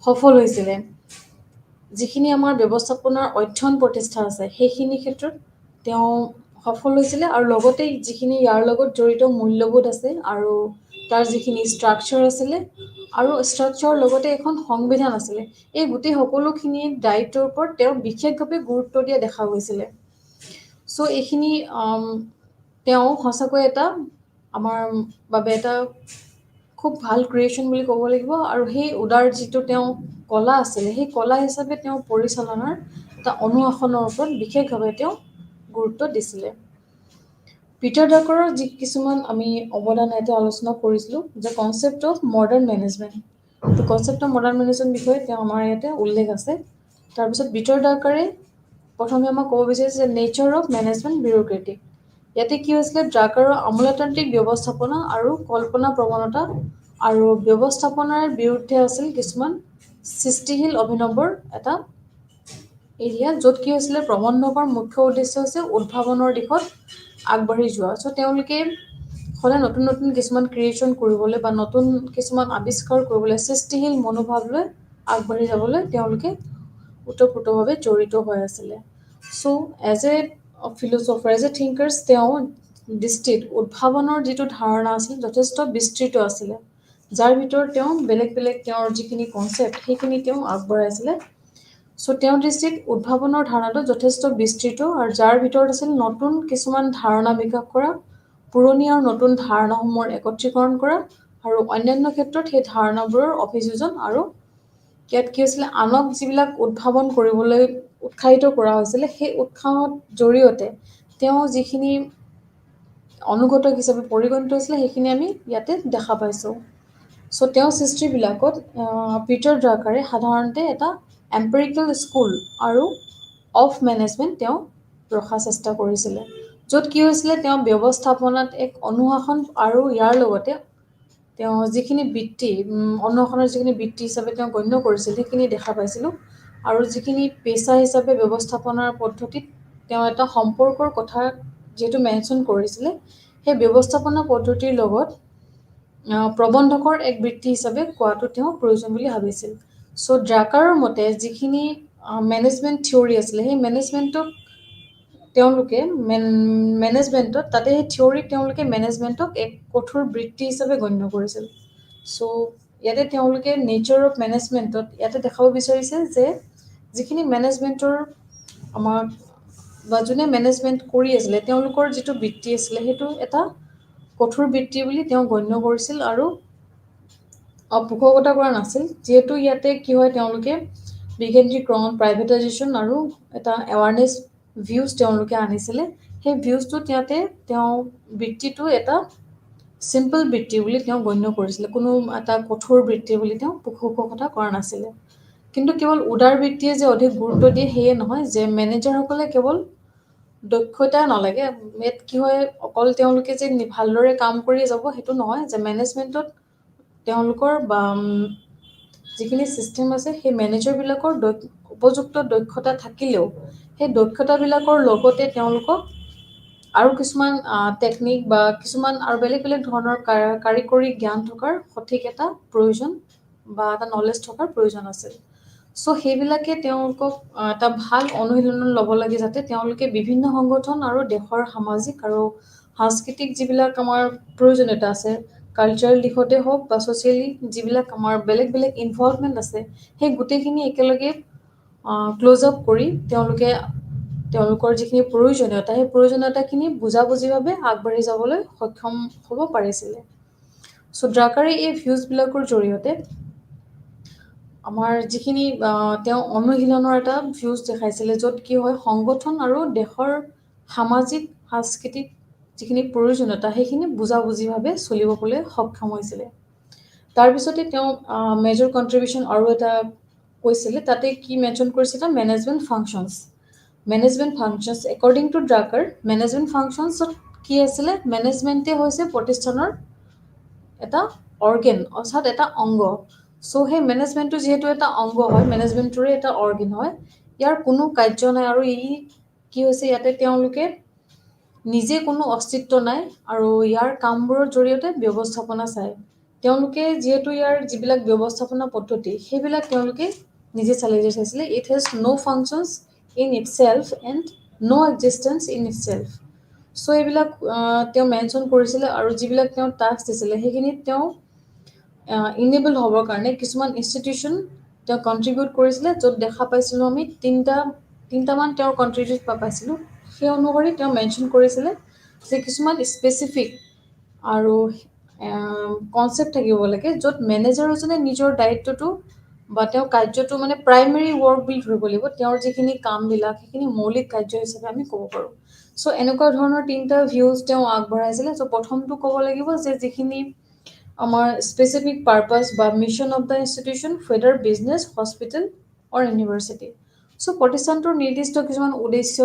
S3: সফল হৈছিলে। যিখিনি আমাৰ ব্যৱস্থাপনাৰ অধ্যয়ন প্ৰতিষ্ঠা আছে সেইখিনি ক্ষেত্ৰত তেওঁ সফল হৈছিলে। আৰু লগতে যিখিনি ইয়াৰ লগত জড়িত মূল্যবোধ আছে আৰু তাৰ যিখিনি ষ্ট্ৰাকচাৰ আছিলে আৰু ষ্ট্ৰাকচাৰৰ লগতে এখন সংবিধান আছিলে, এই গোটেই সকলোখিনি দায়িত্বৰ ওপৰত তেওঁ বিশেষভাৱে গুৰুত্ব দিয়া দেখা গৈছিলে। চ' এইখিনি তেওঁ সঁচাকৈ এটা আমাৰ বাবে এটা খুব ভাল ক্ৰিয়েশ্যন বুলি ক'ব লাগিব। আৰু সেই উদাৰ যিটো তেওঁ কলা আছিলে, সেই কলা হিচাপে তেওঁ পৰিচালনাৰ এটা অনুশাসনৰ ওপৰত বিশেষভাৱে তেওঁ গুৰুত্ব দিছিলে। পিটাৰ ড্ৰাকাৰৰ যি কিছুমান আমি অৱদান ইয়াতে আলোচনা কৰিছিলোঁ, যে কনচেপ্ট অফ মডাৰ্ণ মেনেজমেণ্ট, তো কনচেপ্ট অফ মডাৰ্ণ মেনেজমেণ্ট বিষয়ে তেওঁ আমাৰ ইয়াতে উল্লেখ আছে। তাৰপিছত পিটাৰ ড্ৰাকাৰে প্ৰথমে আমাক ক'ব বিচাৰিছে যে নেচাৰ অফ মেনেজমেণ্ট বিউৰ'ক্ৰেটিক। ইয়াতে কি হৈছিলে, ড্ৰাকাৰৰ আমোলাতান্ত্ৰিক ব্যৱস্থাপনা আৰু কল্পনা প্ৰৱণতা আৰু ব্যৱস্থাপনাৰ বিৰুদ্ধে আছিল কিছুমান সৃষ্টিশীল অভিনৱৰ এটা এৰিয়া, য'ত কি হৈছিলে, প্ৰবন্ধকৰ মুখ্য উদ্দেশ্য হৈছে উদ্ভাৱনৰ দিশত আগবাঢ়ি যোৱা। চ' তেওঁলোকে সদায় নতুন নতুন কিছুমান ক্ৰিয়েশ্যন কৰিবলৈ বা নতুন কিছুমান আৱিষ্কাৰ কৰিবলৈ, সৃষ্টিশীল মনোভাৱ লৈ আগবাঢ়ি যাবলৈ তেওঁলোকে ওতঃপ্ৰোতভাৱে জড়িত হৈ আছিলে। চ' as A philosopher, age a thinkers, তেওঁ দৃষ্টিত উদ্ভাৱনৰ যিটো ধাৰণা আছিল যথেষ্ট বিস্তৃত আছিলে, যাৰ ভিতৰত তেওঁ বেলেগ বেলেগ তেওঁৰ যিখিনি কনচেপ্ট সেইখিনি তেওঁ আগবঢ়াইছিলে। চ' তেওঁৰ দৃষ্টিত উদ্ভাৱনৰ ধাৰণাটো যথেষ্ট বিস্তৃত, আৰু যাৰ ভিতৰত আছিল নতুন কিছুমান ধাৰণা বিকাশ কৰা, পুৰণি আৰু নতুন ধাৰণাসমূহৰ একত্ৰীকৰণ কৰা, আৰু অন্যান্য ক্ষেত্ৰত সেই ধাৰণাবোৰৰ অভিযোজন। আৰু ইয়াত কি হৈছিলে, আনক যিবিলাক উদ্ভাৱন কৰিবলৈ উৎসাহিত কৰা হৈছিলে, সেই উৎসাহৰ জৰিয়তে তেওঁ যিখিনি অনুগত হিচাপে পৰিগণিত হৈছিলে সেইখিনি আমি ইয়াতে দেখা পাইছোঁ। চ' তেওঁ সৃষ্টিবিলাকত পিটাৰ ড্ৰাকাৰে সাধাৰণতে এটা এম্পেৰিকেল স্কুল আৰু অফ মেনেজমেণ্ট তেওঁ ৰখাৰ চেষ্টা কৰিছিলে, য'ত কি হৈছিলে তেওঁ ব্যৱস্থাপনাত এক অনুশাসন আৰু ইয়াৰ লগতে তেওঁ যিখিনি বৃত্তি অনুশাসনৰ যিখিনি বৃত্তি হিচাপে তেওঁ গণ্য কৰিছিল সেইখিনি দেখা পাইছিলোঁ। আৰু যিখিনি পেচা হিচাপে ব্যৱস্থাপনাৰ পদ্ধতিত তেওঁ এটা সম্পৰ্কৰ কথা যিহেতু মেনশ্যন কৰিছিলে, সেই ব্যৱস্থাপনা পদ্ধতিৰ লগত প্ৰবন্ধকৰ এক বৃত্তি হিচাপে কোৱাটো তেওঁ প্ৰয়োজন বুলি ভাবিছিল। চ' ড্ৰাকাৰৰ মতে যিখিনি মেনেজমেণ্ট থিয়ৰী আছিলে সেই মেনেজমেণ্টক তেওঁলোকে মেনেজমেণ্টত তাতে সেই থিয়ৰীত তেওঁলোকে মেনেজমেণ্টক এক কঠোৰ বৃত্তি হিচাপে গণ্য কৰিছিল। চ' ইয়াতে তেওঁলোকে নেচাৰ অফ মেনেজমেণ্টত ইয়াতে দেখাব বিচাৰিছে যে যিখিনি মেনেজমেণ্টৰ আমাৰ বা যোনে মেনেজমেণ্ট কৰি আছিলে তেওঁলোকৰ যিটো বৃত্তি আছিলে সেইটো এটা কঠোৰ বৃত্তি বুলি তেওঁ গণ্য কৰিছিল আৰু পোষকতা কৰা নাছিল। যিহেতু ইয়াতে কি হয় তেওঁলোকে বিকেন্দ্ৰীকৰণ, প্ৰাইভেটাইজেশ্যন আৰু এটা এৱাৰনেছ ভিউজ তেওঁলোকে আনিছিলে। সেই ভিউজটোত ইয়াতে তেওঁ বৃত্তিটো এটা চিম্পল বৃত্তি বুলি তেওঁ গণ্য কৰিছিলে, কোনো এটা কঠোৰ বৃত্তি বুলি তেওঁ পোষকতা কৰা নাছিলে। কিন্তু কেৱল উদাৰ বৃত্তিয়ে যে অধিক গুৰুত্ব দিয়ে সেয়ে নহয়, যে মেনেজাৰসকলে কেৱল দক্ষতা নালাগে, ইয়াত কি হয় অকল তেওঁলোকে যে ভালদৰে কাম কৰি যাব সেইটো নহয়, যে মেনেজমেণ্টত তেওঁলোকৰ বা যিখিনি ছিষ্টেম আছে সেই মেনেজাৰবিলাকৰ উপযুক্ত দক্ষতা থাকিলেও সেই দক্ষতাবিলাকৰ লগতে তেওঁলোকক আৰু কিছুমান টেকনিক বা কিছুমান আৰু বেলেগ বেলেগ ধৰণৰ কাৰিকৰী জ্ঞান থকাৰ সঠিক এটা প্ৰয়োজন বা এটা নলেজ থকাৰ প্ৰয়োজন আছিল। চ' সেইবিলাকে তেওঁলোকক এটা ভাল অনুশীলন ল'ব লাগে, যাতে তেওঁলোকে বিভিন্ন সংগঠন আৰু দেশৰ সামাজিক আৰু সাংস্কৃতিক যিবিলাক আমাৰ প্ৰয়োজনীয়তা আছে, কালচাৰেল দিশতে হওক বা ছ'চিয়েলি যিবিলাক আমাৰ বেলেগ বেলেগ ইনভলভমেণ্ট আছে, সেই গোটেইখিনি একেলগে ক্ল'জ আপ কৰি তেওঁলোকৰ যিখিনি প্ৰয়োজনীয়তা সেই প্ৰয়োজনীয়তাখিনি বুজাবুজিভাৱে আগবাঢ়ি যাবলৈ সক্ষম হ'ব পাৰিছিলে। চ' ড্ৰাকাৰে এই ভিউজবিলাকৰ জৰিয়তে আমাৰ যিখিনি তেওঁ অনুশীলনৰ এটা ভিউজ দেখাইছিলে, য'ত কি হয় সংগঠন আৰু দেশৰ সামাজিক সাংস্কৃতিক যিখিনি প্ৰয়োজনীয়তা সেইখিনি বুজাবুজিভাৱে চলিবলৈ সক্ষম হৈছিলে। তাৰপিছতে তেওঁ মেজৰ কণ্ট্ৰিবিউশ্যন আৰু এটা কৈছিলে, তাতে কি মেনশ্যন কৰিছিলে, management functions. Management functions according to Drucker management ফাংচনছত কি আছিলে, মেনেজমেণ্টে হৈছে প্ৰতিষ্ঠানৰ এটা অৰ্গেন অৰ্থাৎ এটা অংগ। চ' সেই মেনেজমেণ্টটো যিহেতু এটা অংগ হয়, মেনেজমেণ্টৰে এটা অৰ্গেন হয়, ইয়াৰ কোনো কাৰ্য নাই আৰু কি হৈছে ইয়াতে তেওঁলোকে নিজে কোনো অস্তিত্ব নাই আৰু ইয়াৰ কামবোৰৰ জৰিয়তে ব্যৱস্থাপনা চায়। তেওঁলোকে যিহেতু ইয়াৰ যিবিলাক ব্যৱস্থাপনা পদ্ধতি সেইবিলাক তেওঁলোকে নিজে চালি জাৰি চাইছিলে। ইট হেজ ন' functions in it self and ন' এক্সিষ্টেঞ্চ ইন ইট ছেল্ফ। চ' এইবিলাক তেওঁ মেনশ্যন কৰিছিলে আৰু যিবিলাক তেওঁ টাস্ক দিছিলে সেইখিনিত তেওঁ ইনেবল হ'বৰ কাৰণে কিছুমান ইনষ্টিটিউশ্যন তেওঁ কণ্ট্ৰিবিউট কৰিছিলে, য'ত দেখা পাইছিলোঁ আমি তিনিটামান তেওঁৰ কণ্ট্ৰিবিউট পাইছিলোঁ। সেই অনুসৰি তেওঁ মেনশ্যন কৰিছিলে যে কিছুমান স্পেচিফিক আৰু কনচেপ্ট থাকিব লাগে, য'ত মেনেজাৰ এজনে নিজৰ দায়িত্বটো বা তেওঁৰ কাৰ্যটো মানে প্ৰাইমেৰী ৱৰ্ক বুলি ধৰিব লাগিব, তেওঁৰ যিখিনি কামবিলাক সেইখিনি মৌলিক কাৰ্য হিচাপে আমি ক'ব পাৰোঁ। চ' এনেকুৱা ধৰণৰ তিনিটা ভিউজ তেওঁ আগবঢ়াইছিলে। চ' প্ৰথমটো ক'ব লাগিব যে যিখিনি আমাৰ স্পেচিফিক পাৰ্পাছ বা mission of the institution, whether business, hospital or university. So' প্ৰতিষ্ঠানটোৰ নিৰ্দিষ্ট কিছুমান উদ্দেশ্য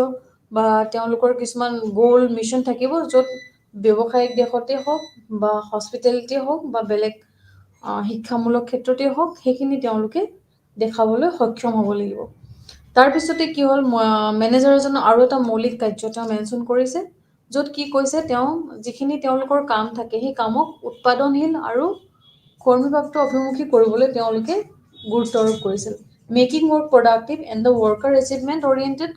S3: বা তেওঁলোকৰ কিছুমান গ'ল মিছন থাকিব, য'ত ব্যৱসায়িক দিশতে হওক বা হস্পিটেলিটিয়ে হওক বা বেলেগ শিক্ষামূলক ক্ষেত্ৰতে হওক সেইখিনি তেওঁলোকে দেখাবলৈ সক্ষম হ'ব লাগিব। তাৰপিছতে কি হ'ল, মেনেজাৰ এজনৰ আৰু এটা মৌলিক কাৰ্য তেওঁ মেনশ্যন কৰিছে, য'ত কি কৈছে তেওঁ যিখিনি তেওঁলোকৰ কাম থাকে সেই কামক উৎপাদনশীল আৰু কৰ্মীপ্ৰাপ্ত অভিমুখী কৰিবলৈ তেওঁলোকে গুৰুত্ব আৰোপ কৰিছিল। Making work productive and the worker achievement oriented,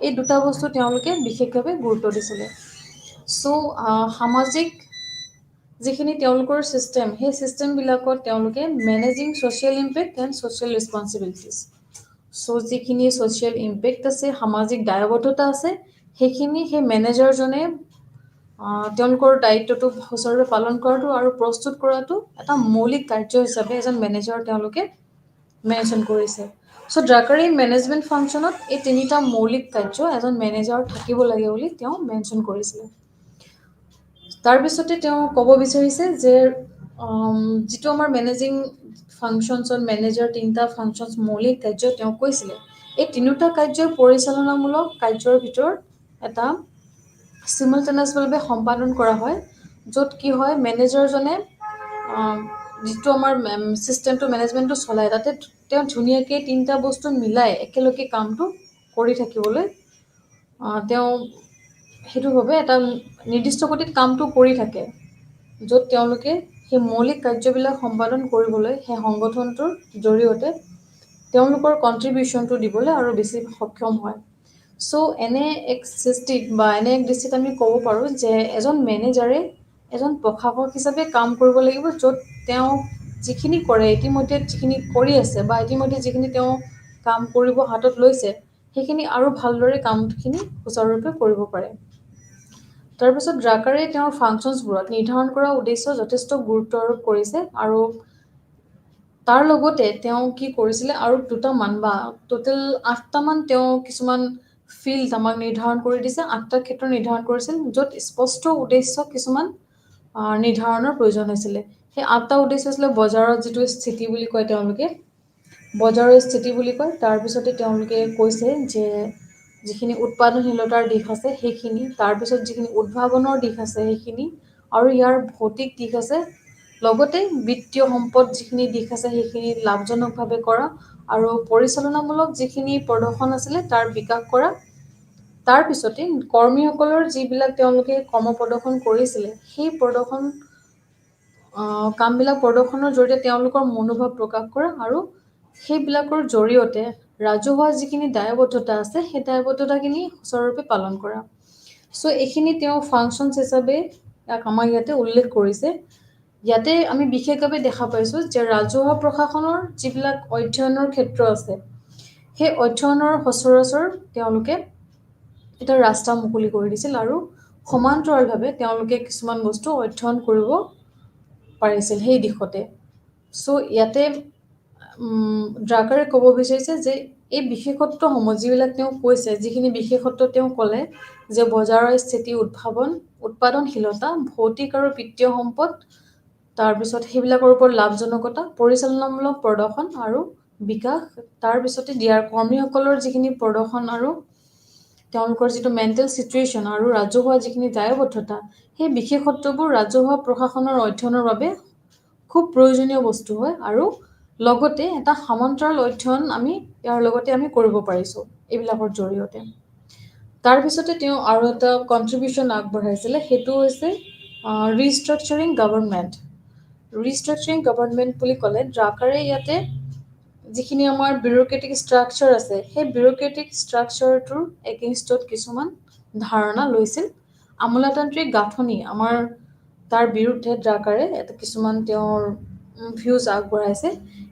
S3: এই দুটা বস্তু তেওঁলোকে বিশেষভাৱে গুৰুত্ব দিছিলে। চ' সামাজিক যিখিনি তেওঁলোকৰ ছিষ্টেম সেই ছিষ্টেমবিলাকত তেওঁলোকে managing social impact and social responsibilities. So' যিখিনি ছ'চিয়েল ইম্পেক্ট আছে, সামাজিক দায়বদ্ধতা আছে, সেইখিনি সেই মেনেজাৰজনে তেওঁলোকৰ দায়িত্বটো সুচাৰুৰূপে পালন কৰাটো আৰু প্ৰস্তুত কৰাটো এটা মৌলিক কাৰ্য হিচাপে এজন মেনেজাৰ তেওঁলোকে মেনশ্যন কৰিছে। চ' ড্ৰাকাৰে মেনেজমেণ্ট ফাংচনত এই তিনিটা মৌলিক কাৰ্য এজন মেনেজাৰ থাকিব লাগে বুলি তেওঁ মেনশ্যন কৰিছিলে। তাৰপিছতে তেওঁ ক'ব বিচাৰিছে যে যিটো আমাৰ মেনেজিং ফাংচনছত মেনেজাৰ তিনিটা ফাংচনছ মৌলিক কাৰ্য তেওঁ কৈছিলে, এই তিনিটা কাৰ্যই পৰিচালনামূলক কাৰ্যৰ ভিতৰত এটা চিমুলটেনিয়াছভাৱে সম্পাদন কৰা হয়, য'ত কি হয় মেনেজাৰজনে যিটো আমাৰ চিষ্টেমটো মেনেজমেণ্টটো চলায় তাতে তেওঁ ধুনীয়াকৈ তিনিটা বস্তু মিলাই একেলগে কামটো কৰি থাকিবলৈ তেওঁ সেইটোভাৱে এটা নিৰ্দিষ্ট গতিত কামটো কৰি থাকে, য'ত তেওঁলোকে সেই মৌলিক কাৰ্যবিলাক সম্পাদন কৰিবলৈ সেই সংগঠনটোৰ জৰিয়তে তেওঁলোকৰ কণ্ট্ৰিবিউশ্যনটো দিবলৈ আৰু বেছি সক্ষম হয়। চ' এনে এক সৃষ্টিত বা এনে এক দৃষ্টিত আমি ক'ব পাৰোঁ যে এজন মেনেজাৰে এজন প্ৰশাসক হিচাপে কাম কৰিব লাগিব, য'ত তেওঁ যিখিনি কৰে ইতিমধ্যে যিখিনি কৰি আছে বা ইতিমধ্যে যিখিনি তেওঁ কাম কৰিব হাতত লৈছে সেইখিনি আৰু ভালদৰে কামখিনি সুচাৰুৰূপে কৰিব পাৰে। তাৰপিছত ড্ৰাকাৰে তেওঁৰ ফাংচনছবোৰত নিৰ্ধাৰণ কৰা উদ্দেশ্য যথেষ্ট গুৰুত্ব আৰোপ কৰিছে আৰু তাৰ লগতে তেওঁ কি কৰিছিলে আৰু দুটামান বা টোটেল 8টামান তেওঁ কিছুমান ফিল্ড আমাক নিৰ্ধাৰণ কৰি দিছে, 8টা ক্ষেত্ৰ নিৰ্ধাৰণ কৰিছিল য'ত স্পষ্ট উদ্দেশ্য কিছুমান নিৰ্ধাৰণৰ প্ৰয়োজন হৈছিলে। সেই 8টা উদ্দেশ্য হৈছিলে বজাৰত যিটো স্থিতি বুলি কয় তেওঁলোকে, বজাৰৰ স্থিতি বুলি কয়। তাৰপিছতে তেওঁলোকে কৈছে যে যিখিনি উৎপাদনশীলতাৰ দিশ আছে সেইখিনি, তাৰপিছত যিখিনি উদ্ভাৱনৰ দিশ আছে সেইখিনি, আৰু ইয়াৰ ভৌতিক দিশ আছে, লগতে বিত্তীয় সম্পদ যিখিনি দিশ আছে সেইখিনি লাভজনকভাৱে কৰা, আৰু পৰিচালনামূলক যিখিনি প্ৰদৰ্শন আছিলে তাৰ বিকাশ কৰা। তাৰপিছতে কৰ্মীসকলৰ যিবিলাক তেওঁলোকে কৰ্ম প্ৰদৰ্শন কৰিছিলে সেই কামবিলাক প্ৰদৰ্শনৰ জৰিয়তে তেওঁলোকৰ মনোভাৱ প্ৰকাশ কৰা, আৰু সেইবিলাকৰ জৰিয়তে ৰাজহুৱা যিখিনি দায়বদ্ধতা আছে সেই দায়বদ্ধতাখিনি সুচাৰুৰূপে পালন কৰা। চ' এইখিনি তেওঁ ফাংচনছ হিচাপে আমাক ইয়াতে উল্লেখ কৰিছে। ইয়াতে আমি বিশেষভাৱে দেখা পাইছোঁ যে ৰাজহুৱা প্ৰশাসনৰ যিবিলাক অধ্যয়নৰ ক্ষেত্ৰ আছে সেই অধ্যয়নৰ সচৰাচৰ তেওঁলোকে এটা ৰাস্তা মুকলি কৰি দিছিল আৰু সমান্তৰালভাৱে তেওঁলোকে কিছুমান বস্তু অধ্যয়ন কৰিব পাৰিছিল সেই দিশতে। চ' ইয়াতে ড্ৰাকাৰে ক'ব বিচাৰিছে যে এই বিশেষত্বসমূহ যিবিলাক তেওঁ কৈছে, যিখিনি বিশেষত্ব তেওঁ ক'লে যে বজাৰৰ স্থিতি, উৎপাদনশীলতা, ভৌতিক আৰু বিত্তীয় সম্পদ, তাৰপিছত সেইবিলাকৰ ওপৰত লাভজনকতা, পৰিচালনামূলক প্ৰদৰ্শন আৰু বিকাশ, তাৰপিছতে দিয়াৰ কৰ্মীসকলৰ যিখিনি প্ৰদৰ্শন আৰু তেওঁলোকৰ যিটো মেণ্টেল চিটুৱেশ্যন আৰু ৰাজহুৱা যিখিনি দায়বদ্ধতা, সেই বিশেষত্ববোৰ ৰাজহুৱা প্ৰশাসনৰ অধ্যয়নৰ বাবে খুব প্ৰয়োজনীয় বস্তু হয়, আৰু লগতে এটা সমান্তৰাল অধ্যয়ন ইয়াৰ লগতে আমি কৰিব পাৰিছোঁ এইবিলাকৰ জৰিয়তে। তাৰপিছতে তেওঁ আৰু এটা কণ্ট্ৰিবিউশ্যন আগবঢ়াইছিলে, সেইটো হৈছে ৰিষ্ট্ৰাকচাৰিং গভৰ্ণমেণ্ট। ৰিষ্ট্ৰাকচাৰিং গভৰ্ণমেণ্ট বুলি ক'লে ড্ৰাকাৰে ইয়াতে যিখিনি আমাৰ বিউৰ'ক্ৰেটিক ষ্ট্ৰাকচাৰ আছে সেই বিউৰ'ক্ৰেটিক ষ্ট্ৰাকচাৰটোৰ এগেইনষ্টত কিছুমান ধাৰণা লৈছিল। আমোলাতান্ত্ৰিক গাঁথনি তাৰ বিৰুদ্ধে ড্ৰাকাৰে কিছুমান তেওঁৰ ভিউজ আগবঢ়াইছে।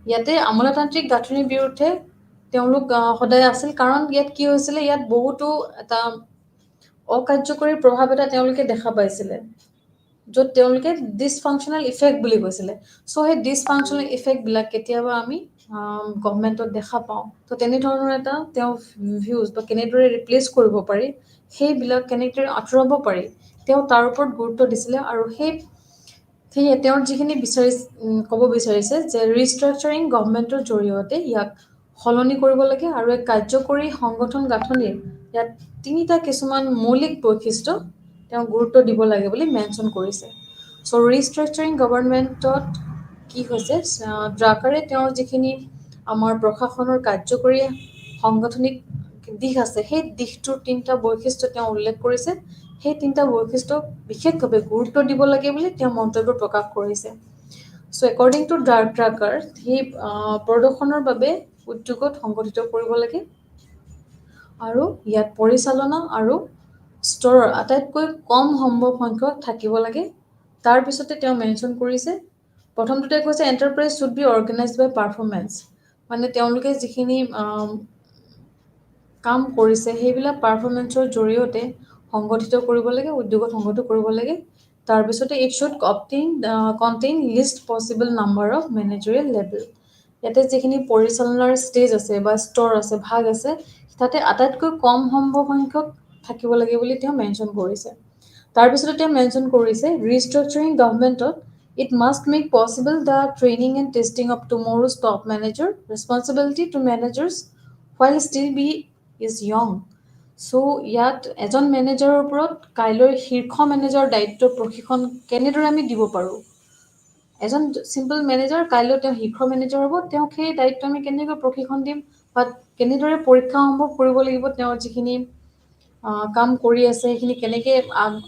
S3: ইয়াতে আমোলাতান্ত্ৰিক গাঁথনিৰ বিৰুদ্ধে তেওঁলোক সদায় আছিল, কাৰণ ইয়াত কি হৈছিলে, ইয়াত বহুতো এটা অকাৰ্যকৰী প্ৰভাৱ এটা তেওঁলোকে দেখা পাইছিলে, য'ত তেওঁলোকে ডিছফাংচনেল ইফেক্ট বুলি কৈছিলে। চ' সেই ডিছফাংচনেল ইফেক্টবিলাক কেতিয়াবা আমি গভমেণ্টত দেখা পাওঁ। তো তেনেধৰণৰ এটা তেওঁ ভিউজ বা কেনেদৰে ৰিপ্লেচ কৰিব পাৰি, সেইবিলাক কেনেদৰে আঁতৰাব পাৰি, তেওঁ তাৰ ওপৰত গুৰুত্ব দিছিলে। আৰু সেয়ে তেওঁৰ যিখিনি ক'ব বিচাৰিছে যে ৰিষ্ট্ৰাকচাৰিং গভৰ্ণমেণ্টৰ জৰিয়তে ইয়াক সলনি কৰিব লাগে, আৰু এক কাৰ্যকৰী সংগঠন গাঁথনিৰ ইয়াত তিনিটা কিছুমান মৌলিক বৈশিষ্ট্য তেওঁ গুৰুত্ব দিব লাগে বুলি মেনশ্যন কৰিছে। চ' ৰিষ্ট্ৰাকচাৰিং গভৰ্ণমেণ্টত কি হৈছে, ড্ৰাকাৰে তেওঁৰ যিখিনি আমাৰ প্ৰশাসনৰ কাৰ্যকৰী সাংগঠনিক দিশ আছে সেই দিশটোৰ তিনিটা বৈশিষ্ট্য তেওঁ উল্লেখ কৰিছে। সেই তিনিটা বৈশিষ্ট্যক বিশেষভাৱে গুৰুত্ব দিব লাগে বুলি তেওঁ মন্তব্য প্ৰকাশ কৰিছে। চ' একৰ্ডিং টু ড্ৰাকাৰ, সেই প্ৰদৰ্শনৰ বাবে উদ্যোগত সংগঠিত কৰিব লাগে, আৰু ইয়াত পৰিচালনা আৰু ষ্টৰৰ আটাইতকৈ কম সম্ভৱ সংখ্যক থাকিব লাগে। তাৰপিছতে তেওঁ মেনশ্যন কৰিছে, প্ৰথমটোতে কৈছে enterprise should be organised by performance, মানে তেওঁলোকে যিখিনি কাম কৰিছে সেইবিলাক পাৰফৰ্মেঞ্চৰ জৰিয়তে সংগঠিত কৰিব লাগে, উদ্যোগত সংগঠিত কৰিব লাগে। তাৰপিছতে it should contain least possible number of managerial level, ইয়াতে যিখিনি পৰিচালনাৰ ষ্টেজ আছে বা স্তৰ আছে, ভাগ আছে, তাতে আটাইতকৈ কম সম্ভৱ সংখ্যক থাকিব লাগে বুলি তেওঁ মেনশ্যন কৰিছে। তাৰপিছতে তেওঁ মেনশ্যন কৰিছে ৰিষ্ট্ৰাকচাৰিং গভৰ্ণমেণ্টত it must make possible the training and testing of tomorrow's top manager responsibility to managers while still be is young. চ' ইয়াত এজন মেনেজাৰৰ ওপৰত কাইলৈ শীৰ্ষ মেনেজাৰৰ দায়িত্ব প্ৰশিক্ষণ কেনেদৰে আমি দিব পাৰোঁ। এজন চিম্পল মেনেজাৰ কাইলৈ তেওঁ শীৰ্ষ মেনেজাৰ হ'ব, তেওঁক সেই দায়িত্ব আমি কেনেকৈ প্ৰশিক্ষণ দিম বা কেনেদৰে পৰীক্ষাসমূহ কৰিব লাগিব, তেওঁ যিখিনি কাম কৰি আছে সেইখিনি কেনেকৈ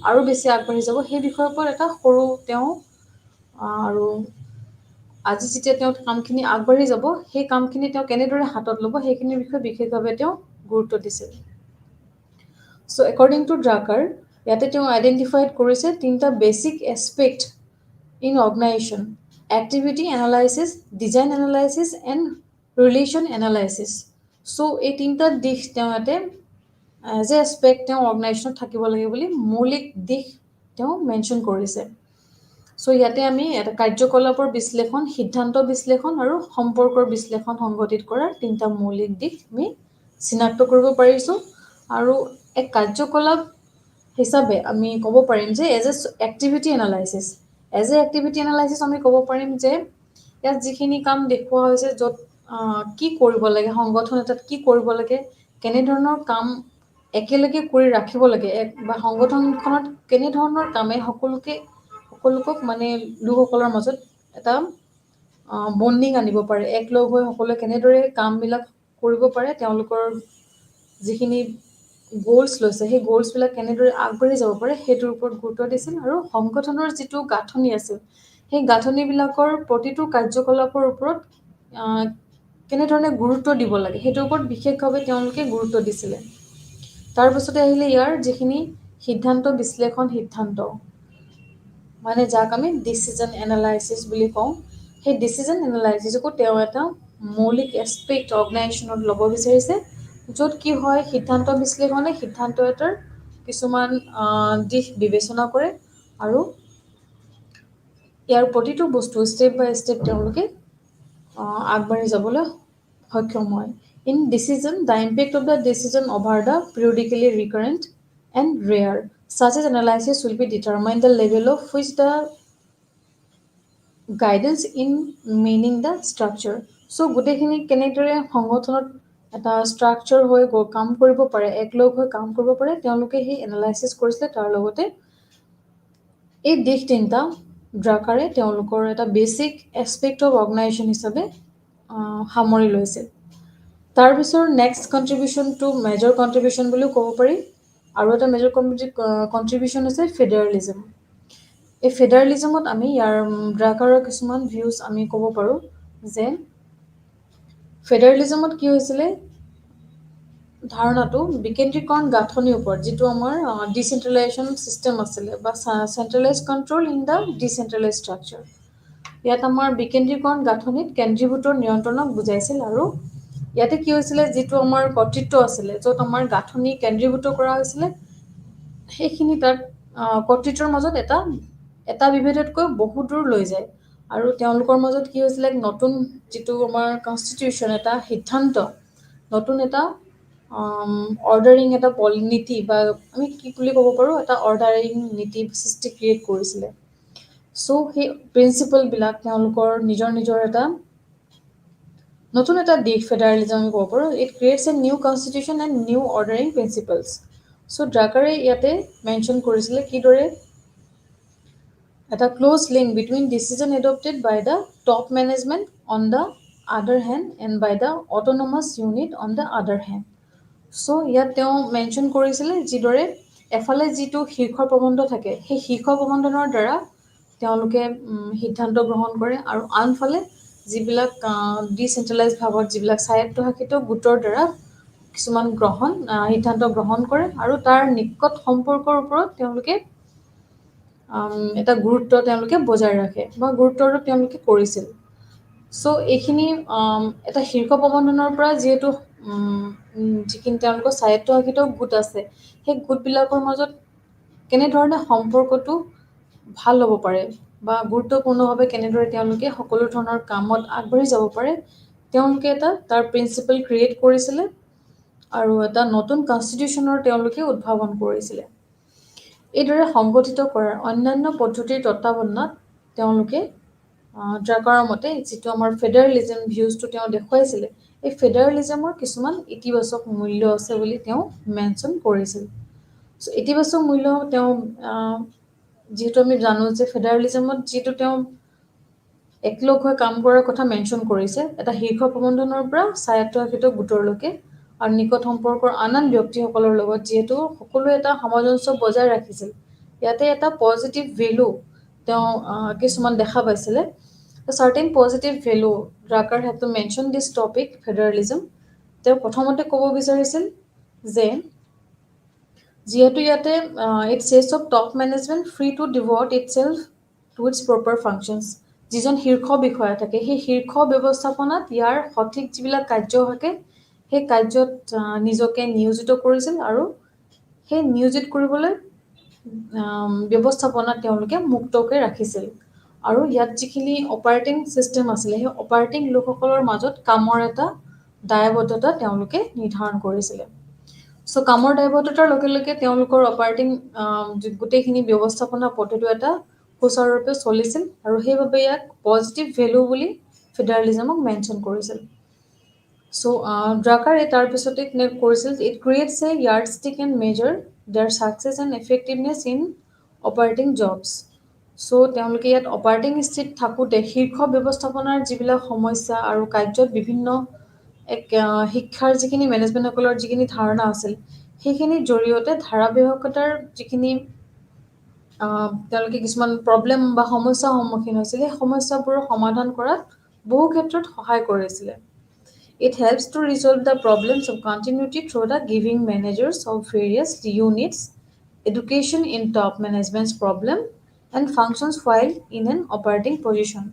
S3: আৰু বেছি আগবাঢ়ি যাব, সেই বিষয়ৰ ওপৰত এটা সৰু তেওঁ আৰু আজি যেতিয়া তেওঁ কামখিনি আগবাঢ়ি যাব, সেই কামখিনি তেওঁ কেনেদৰে হাতত ল'ব সেইখিনিৰ বিষয়ে বিশেষভাৱে তেওঁ গুৰুত্ব দিছিল। চ' একৰ্ডিং টু ড্ৰাকাৰ, ইয়াতে তেওঁ আইডেণ্টিফাইড কৰিছে 3টা basic aspect in organisation: activity analysis, design analysis and relation analysis. চ' এই 3টা দিশ তেওঁ ইয়াতে এজ এ এছপেক্ট তেওঁ অৰ্গেনাইজেশ্যনত থাকিব লাগে বুলি মৌলিক দিশ তেওঁ মেনশ্যন কৰিছে। চ' ইয়াতে আমি এটা কাৰ্যকলাপৰ বিশ্লেষণ, সিদ্ধান্ত বিশ্লেষণ আৰু সম্পৰ্কৰ বিশ্লেষণ সংঘটিত কৰাৰ 3টা মৌলিক দিশ আমি চিনাক্ত কৰিব পাৰিছোঁ। আৰু এক কাৰ্যকলাপ হিচাপে আমি ক'ব পাৰিম যে এজ এ এক্টিভিটি এনালাইচিছ, আমি ক'ব পাৰিম যে ইয়াত যিখিনি কাম দেখুওৱা হৈছে, য'ত কি কৰিব লাগে, সংগঠন এটাত কি কৰিব লাগে, কেনেধৰণৰ কাম একেলগে কৰি ৰাখিব লাগে, বা সংগঠনখনত কেনেধৰণৰ কামে সকলোকক মানে লোকসকলৰ মাজত এটা বণ্ডিং আনিব পাৰে, একলগ হৈ সকলোৱে কেনেদৰে কামবিলাক কৰিব পাৰে, তেওঁলোকৰ যিখিনি গ'লছ লৈছে সেই গ'লছবিলাক কেনেদৰে আগবাঢ়ি যাব পাৰে সেইটোৰ ওপৰত গুৰুত্ব দিছিল। আৰু সংগঠনৰ যিটো গাঁথনি আছিল, সেই গাঁথনিবিলাকৰ প্ৰতিটো কাৰ্যকলাপৰ ওপৰত কেনেধৰণে গুৰুত্ব দিব লাগে সেইটোৰ ওপৰত বিশেষভাৱে তেওঁলোকে গুৰুত্ব দিছিলে। তাৰপিছতে আহিলে ইয়াৰ যিখিনি সিদ্ধান্ত বিশ্লেষণ, সিদ্ধান্ত মানে যাক আমি ডিচিজন এনালাইচিছ বুলি কওঁ, সেই ডিচিজন এনালাইচিছকো তেওঁ এটা মৌলিক এছপেক্ট অৰ্গেনাইজেশ্যনত ল'ব বিচাৰিছে, য'ত কি হয় সিদ্ধান্ত বিশ্লেষণে সিদ্ধান্ত এটাৰ কিছুমান দিশ বিবেচনা কৰে আৰু ইয়াৰ প্ৰতিটো বস্তু ষ্টেপ বাই ষ্টেপ তেওঁলোকে আগবাঢ়ি যাবলৈ সক্ষম হয়। In decision, the impact of the decision over the periodically recurrent and rare such as analysis will be determine the level of which the guidance in meaning the structure. চ' গোটেইখিনি কেনেদৰে সংগঠনত এটা ষ্ট্ৰাকচাৰ হৈ কাম কৰিব পাৰে, একলগ হৈ কাম কৰিব পাৰে, তেওঁলোকে সেই এনালাইচিছ কৰিছিলে। তাৰ লগতে এই দিশ 3টা ড্ৰাকাৰে তেওঁলোকৰ এটা বেচিক এছপেক্ট অফ অৰ্গেনাইজেশ্যন হিচাপে সামৰি লৈছে। তাৰপিছৰ নেক্সট কণ্ট্ৰিবিউশ্যনটো মেজৰ কণ্ট্ৰিবিউশ্যন বুলিও ক'ব পাৰি। আৰু এটা মেজৰ কণ্ট্ৰিবিউশ্যন হৈছে ফেডাৰেলিজম। এই ফেডাৰেলিজমত আমি ইয়াৰ ড্ৰাকাৰৰ কিছুমান ভিউজ আমি ক'ব পাৰোঁ যে ফেডাৰেলিজমত কি হৈছিলে, ধাৰণাটো বিকেন্দ্ৰীকৰণ গাঁথনিৰ ওপৰত, যিটো আমাৰ ডিচেন্ট্ৰেলাইজেশ্যন ছিষ্টেম আছিলে বা চেণ্ট্ৰেলাইজ কণ্ট্ৰল ইন দ্য ডিচেন্ট্ৰেলাইজ ষ্ট্ৰাকচাৰ। ইয়াত আমাৰ বিকেন্দ্ৰীকৰণ গাঁথনিত কেন্দ্ৰীভূতৰ নিয়ন্ত্ৰণক বুজাইছিল। আৰু ইয়াতে কি হৈছিলে, যিটো আমাৰ কৰ্তৃত্ব আছিলে, য'ত আমাৰ গাঁথনি কেন্দ্ৰীভূত কৰা হৈছিলে, সেইখিনি তাত কৰ্তৃত্বৰ মাজত এটা বিভেদতকৈ বহু দূৰ লৈ যায়। আৰু তেওঁলোকৰ মাজত কি হৈছিলে, নতুন যিটো আমাৰ কনষ্টিটিউশ্যন, এটা সিদ্ধান্ত, নতুন এটা অৰ্ডাৰিং এটা নীতি, বা আমি কি বুলি ক'ব পাৰোঁ, এটা অৰ্ডাৰিং নীতি সৃষ্টি ক্ৰিয়েট কৰিছিলে। চ' সেই প্ৰিন্সিপলবিলাক তেওঁলোকৰ নিজৰ এটা নতুন এটা দিশ ফেডাৰেলিজম আমি ক'ব পাৰোঁ। It creates a new constitution and new ordering principles. So' ড্ৰাকাৰে ইয়াতে মেনশ্যন কৰিছিলে কিদৰে এটা close link between decision adopted by the top management on the other hand and by the autonomous unit on the other hand. So' ইয়াত তেওঁ mention কৰিছিলে যিদৰে এফালে যিটো শীৰ্ষ প্ৰবন্ধ থাকে, সেই শীৰ্ষ প্ৰবন্ধনৰ দ্বাৰা তেওঁলোকে সিদ্ধান্ত গ্ৰহণ কৰে, আৰু আনফালে যিবিলাক ডিচেন্ট্ৰেলাইজ ভাগত যিবিলাক স্বায়ত্তশাসিত গোটৰ দ্বাৰা কিছুমান সিদ্ধান্ত গ্ৰহণ কৰে, আৰু তাৰ নিকট সম্পৰ্কৰ ওপৰত তেওঁলোকে এটা গুৰুত্ব তেওঁলোকে বজাই ৰাখে বা গুৰুত্বটো তেওঁলোকে কৰিছিল। চ' এইখিনি এটা শীৰ্ষ প্ৰবন্ধনৰ পৰা যিহেতু যিখিনি তেওঁলোকৰ স্বায়ত্তশাসিত গোট আছে, সেই গোটবিলাকৰ মাজত কেনেধৰণে সম্পৰ্কটো ভাল হ'ব পাৰে বা গুৰুত্বপূৰ্ণভাৱে কেনেদৰে তেওঁলোকে সকলো ধৰণৰ কামত আগবাঢ়ি যাব পাৰে, তেওঁলোকে এটা তাৰ প্ৰিন্সিপাল ক্ৰিয়েট কৰিছিলে আৰু এটা নতুন কনষ্টিটিউশ্যনৰ তেওঁলোকে উদ্ভাৱন কৰিছিলে। এইদৰে সংগঠিত কৰাৰ অন্যান্য পদ্ধতিৰ তত্বাৱধানত তেওঁলোকে ড্ৰাকাৰৰ মতে যিটো আমাৰ ফেডাৰেলিজম ভিউজটো তেওঁ দেখুৱাইছিলে, এই ফেডাৰেলিজমৰ কিছুমান ইতিবাচক মূল্য আছে বুলি তেওঁ মেনশ্যন কৰিছিল। চ' ইতিবাচক মূল্য তেওঁ যিহেতু আমি জানো যে ফেডাৰেলিজমত যিটো তেওঁ একলগ হৈ কাম কৰাৰ কথা মেনশ্যন কৰিছে, এটা শীৰ্ষ প্ৰবন্ধনৰ পৰা স্বায়ত্তশাসিত গোটৰলৈকে আৰু নিকট সম্পৰ্কৰ আন আন ব্যক্তিসকলৰ লগত যিহেতু সকলোৱে এটা সামঞ্জস্য বজাই ৰাখিছিল, ইয়াতে এটা পজিটিভ ভেলু তেওঁ কিছুমান দেখা পাইছিলে। Certain positive value Drucker have to mention this topic federalism. তেওঁ প্ৰথমতে ক'ব বিচাৰিছিল যে যিহেতু ইয়াতে it sees of top management free to devote itself to its proper functions. যিজন শীৰ্ষ বিষয়া থাকে সেই শীৰ্ষ ব্যৱস্থাপনাত ইয়াৰ সঠিক যিবিলাক কাৰ্য থাকে সেই কাৰ্যত নিজকে নিয়োজিত কৰিছিল আৰু সেই নিয়োজিত কৰিবলৈ ব্যৱস্থাপনাত তেওঁলোকে মুক্তকৈ ৰাখিছিল। আৰু ইয়াত যিখিনি অপাৰেটিং ছিষ্টেম আছিলে সেই অপাৰেটিং লোকসকলৰ মাজত কামৰ এটা দায়বদ্ধতা তেওঁলোকে নিৰ্ধাৰণ কৰিছিলে। চ' কামৰ দায়বদ্ধতাৰ লগে লগে তেওঁলোকৰ অপাৰেটিং গোটেইখিনি ব্যৱস্থাপনা পদ্ধতি এটা সুচাৰুৰূপে চলিছিল আৰু সেইবাবে ইয়াক পজিটিভ ভেলু বুলি ফেডাৰেলিজমক মেনশ্যন কৰিছিল। চ' ড্ৰাকাৰে তাৰপিছতে কৰিছিল it creates a yardstick and measure their success and effectiveness in operating jobs. So' তেওঁলোকে ইয়াত অপাৰেটিং স্থিতিত থাকোঁতে শীৰ্ষ ব্যৱস্থাপনাৰ যিবিলাক সমস্যা আৰু কাৰ্যত বিভিন্ন শিক্ষাৰ যিখিনি মেনেজমেণ্টসকলৰ যিখিনি ধাৰণা আছিল সেইখিনিৰ জৰিয়তে ধাৰাবাহিকতাৰ যিখিনি তেওঁলোকে কিছুমান প্ৰব্লেম বা সমস্যাৰ সন্মুখীন হৈছিল সেই সমস্যাবোৰৰ সমাধান কৰাত বহু ক্ষেত্ৰত সহায় কৰিছিলে। It helps to resolve the problems of continuity through the giving managers of various units education in top management's problem and functions while in an operating position.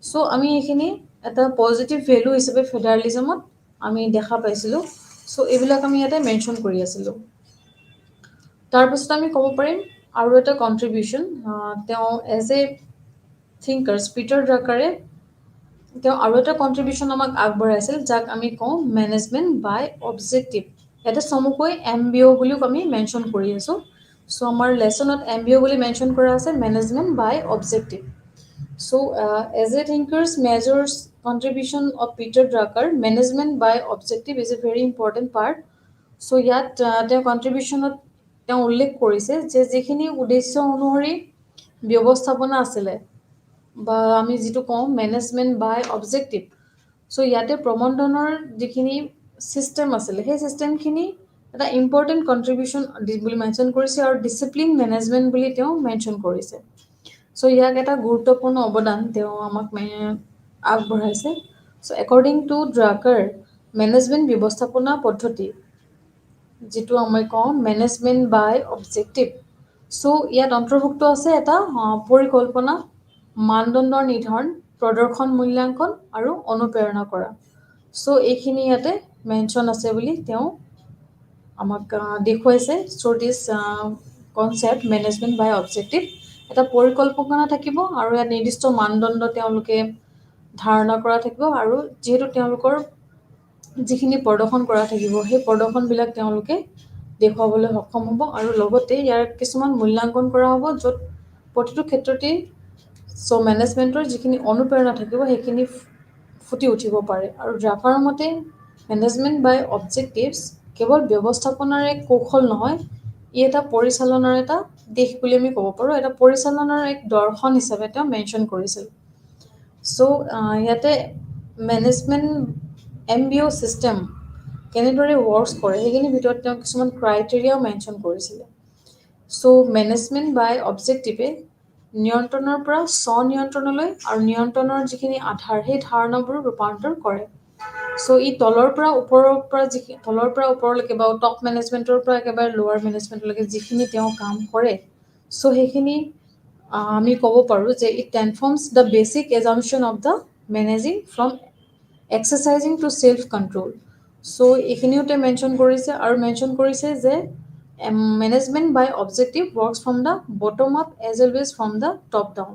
S3: So আমি এইখিনি এটা পজিটিভ ভেলু হিচাপে ফেডাৰেলিজমত আমি দেখা পাইছিলোঁ। চ' এইবিলাক আমি ইয়াতে মেনশ্যন কৰি আছিলোঁ। তাৰপিছত আমি ক'ব পাৰিম আৰু এটা কণ্ট্ৰিবিউশ্যন তেওঁ এজ এ থিংকাৰ্ছ পিটাৰ ড্ৰাকাৰে তেওঁ আৰু এটা কণ্ট্ৰিবিউশ্যন আমাক আগবঢ়াইছিল যাক আমি কওঁ মেনেজমেণ্ট বাই অবজেক্টিভ। ইয়াতে চমুকৈ MBO বুলিও আমি মেনশ্যন কৰি আছোঁ। চ' আমাৰ লেচনত MBO বুলি মেনশ্যন কৰা আছে management by objective. So' as a thinkers majors contribution of Peter Drucker management by objective is a very important part. So' ইয়াত তেওঁ কণ্ট্ৰিবিউশ্যনত তেওঁ উল্লেখ কৰিছে যে যিখিনি উদ্দেশ্য অনুসৰি ব্যৱস্থাপনা আছিলে বা আমি যিটো কওঁ মেনেজমেণ্ট বাই অবজেক্টিভ, চ' ইয়াতে প্ৰবন্ধনৰ যিখিনি ছিষ্টেম আছিলে সেই ছিষ্টেমখিনি এটা ইম্পৰ্টেণ্ট কণ্ট্ৰিবিউশ্যন বুলি মেনশ্যন কৰিছে আৰু ডিচিপ্লিন মেনেজমেণ্ট বুলি তেওঁ মেনশ্যন কৰিছে। চ' ইয়াক এটা গুৰুত্বপূৰ্ণ অৱদান তেওঁ আমাক আগবঢ়াইছে। চ' একৰ্ডিং টু ড্ৰাকাৰ মেনেজমেণ্ট ব্যৱস্থাপনা পদ্ধতি যিটো আমি কওঁ মেনেজমেণ্ট বাই অবজেক্টিভ, চ' ইয়াত অন্তৰ্ভুক্ত আছে এটা পৰিকল্পনা, মানদণ্ডৰ নিৰ্ধাৰণ, প্ৰদৰ্শন মূল্যাংকন আৰু অনুপ্ৰেৰণা কৰা। চ' এইখিনি ইয়াতে মেনশ্যন আছে বুলি তেওঁ আমাক দেখুৱাইছে। চ' দিছ কনচেপ্ট মেনেজমেণ্ট বাই অবজেক্টিভ এটা পৰিকল্পনা থাকিব আৰু ইয়াত নিৰ্দিষ্ট মানদণ্ড তেওঁলোকে ধাৰণা কৰা থাকিব আৰু যিহেতু তেওঁলোকৰ যিখিনি প্ৰদৰ্শন কৰা থাকিব সেই প্ৰদৰ্শনবিলাক তেওঁলোকে দেখুৱাবলৈ সক্ষম হ'ব আৰু লগতে ইয়াৰ কিছুমান মূল্যাংকন কৰা হ'ব য'ত প্ৰতিটো ক্ষেত্ৰতেই চ' মেনেজমেণ্টৰ যিখিনি অনুপ্ৰেৰণা থাকিব সেইখিনি ফুটি উঠিব পাৰে। আৰু ড্ৰাকাৰৰ মতে মেনেজমেণ্ট বাই অবজেক্টিভছ কেৱল ব্যৱস্থাপনাৰ এক কৌশল নহয়, ই এটা পৰিচালনাৰ এটা দিশ বুলি আমি ক'ব পাৰোঁ, এটা পৰিচালনাৰ এক দৰ্শন হিচাপে তেওঁ মেনশ্যন কৰিছিল। চ' ইয়াতে মেনেজমেণ্ট MBO ছিষ্টেম কেনেদৰে ৱৰ্কছ কৰে সেইখিনিৰ ভিতৰত তেওঁ কিছুমান ক্ৰাইটেৰিয়াও মেনশ্যন কৰিছিলে। চ' মেনেজমেণ্ট বাই অবজেক্টিভে নিয়ন্ত্ৰণৰ পৰা স্বনিয়ন্ত্ৰণলৈ আৰু নিয়ন্ত্ৰণৰ যিখিনি আধাৰ সেই ধাৰণাবোৰ ৰূপান্তৰ কৰে। চ' ই তলৰ পৰা ওপৰলৈকে বা টপ মেনেজমেণ্টৰ পৰা একেবাৰে লোৱাৰ মেনেজমেণ্টলৈকে যিখিনি তেওঁ কাম কৰে, চ' সেইখিনি আমি ক'ব পাৰোঁ যে it transforms the basic assumption of the managing from exercising to self control. So' এইখিনিও তেওঁ মেনশ্যন কৰিছে আৰু মেনশ্যন কৰিছে যে management by objective works from the bottom up as always from the top down.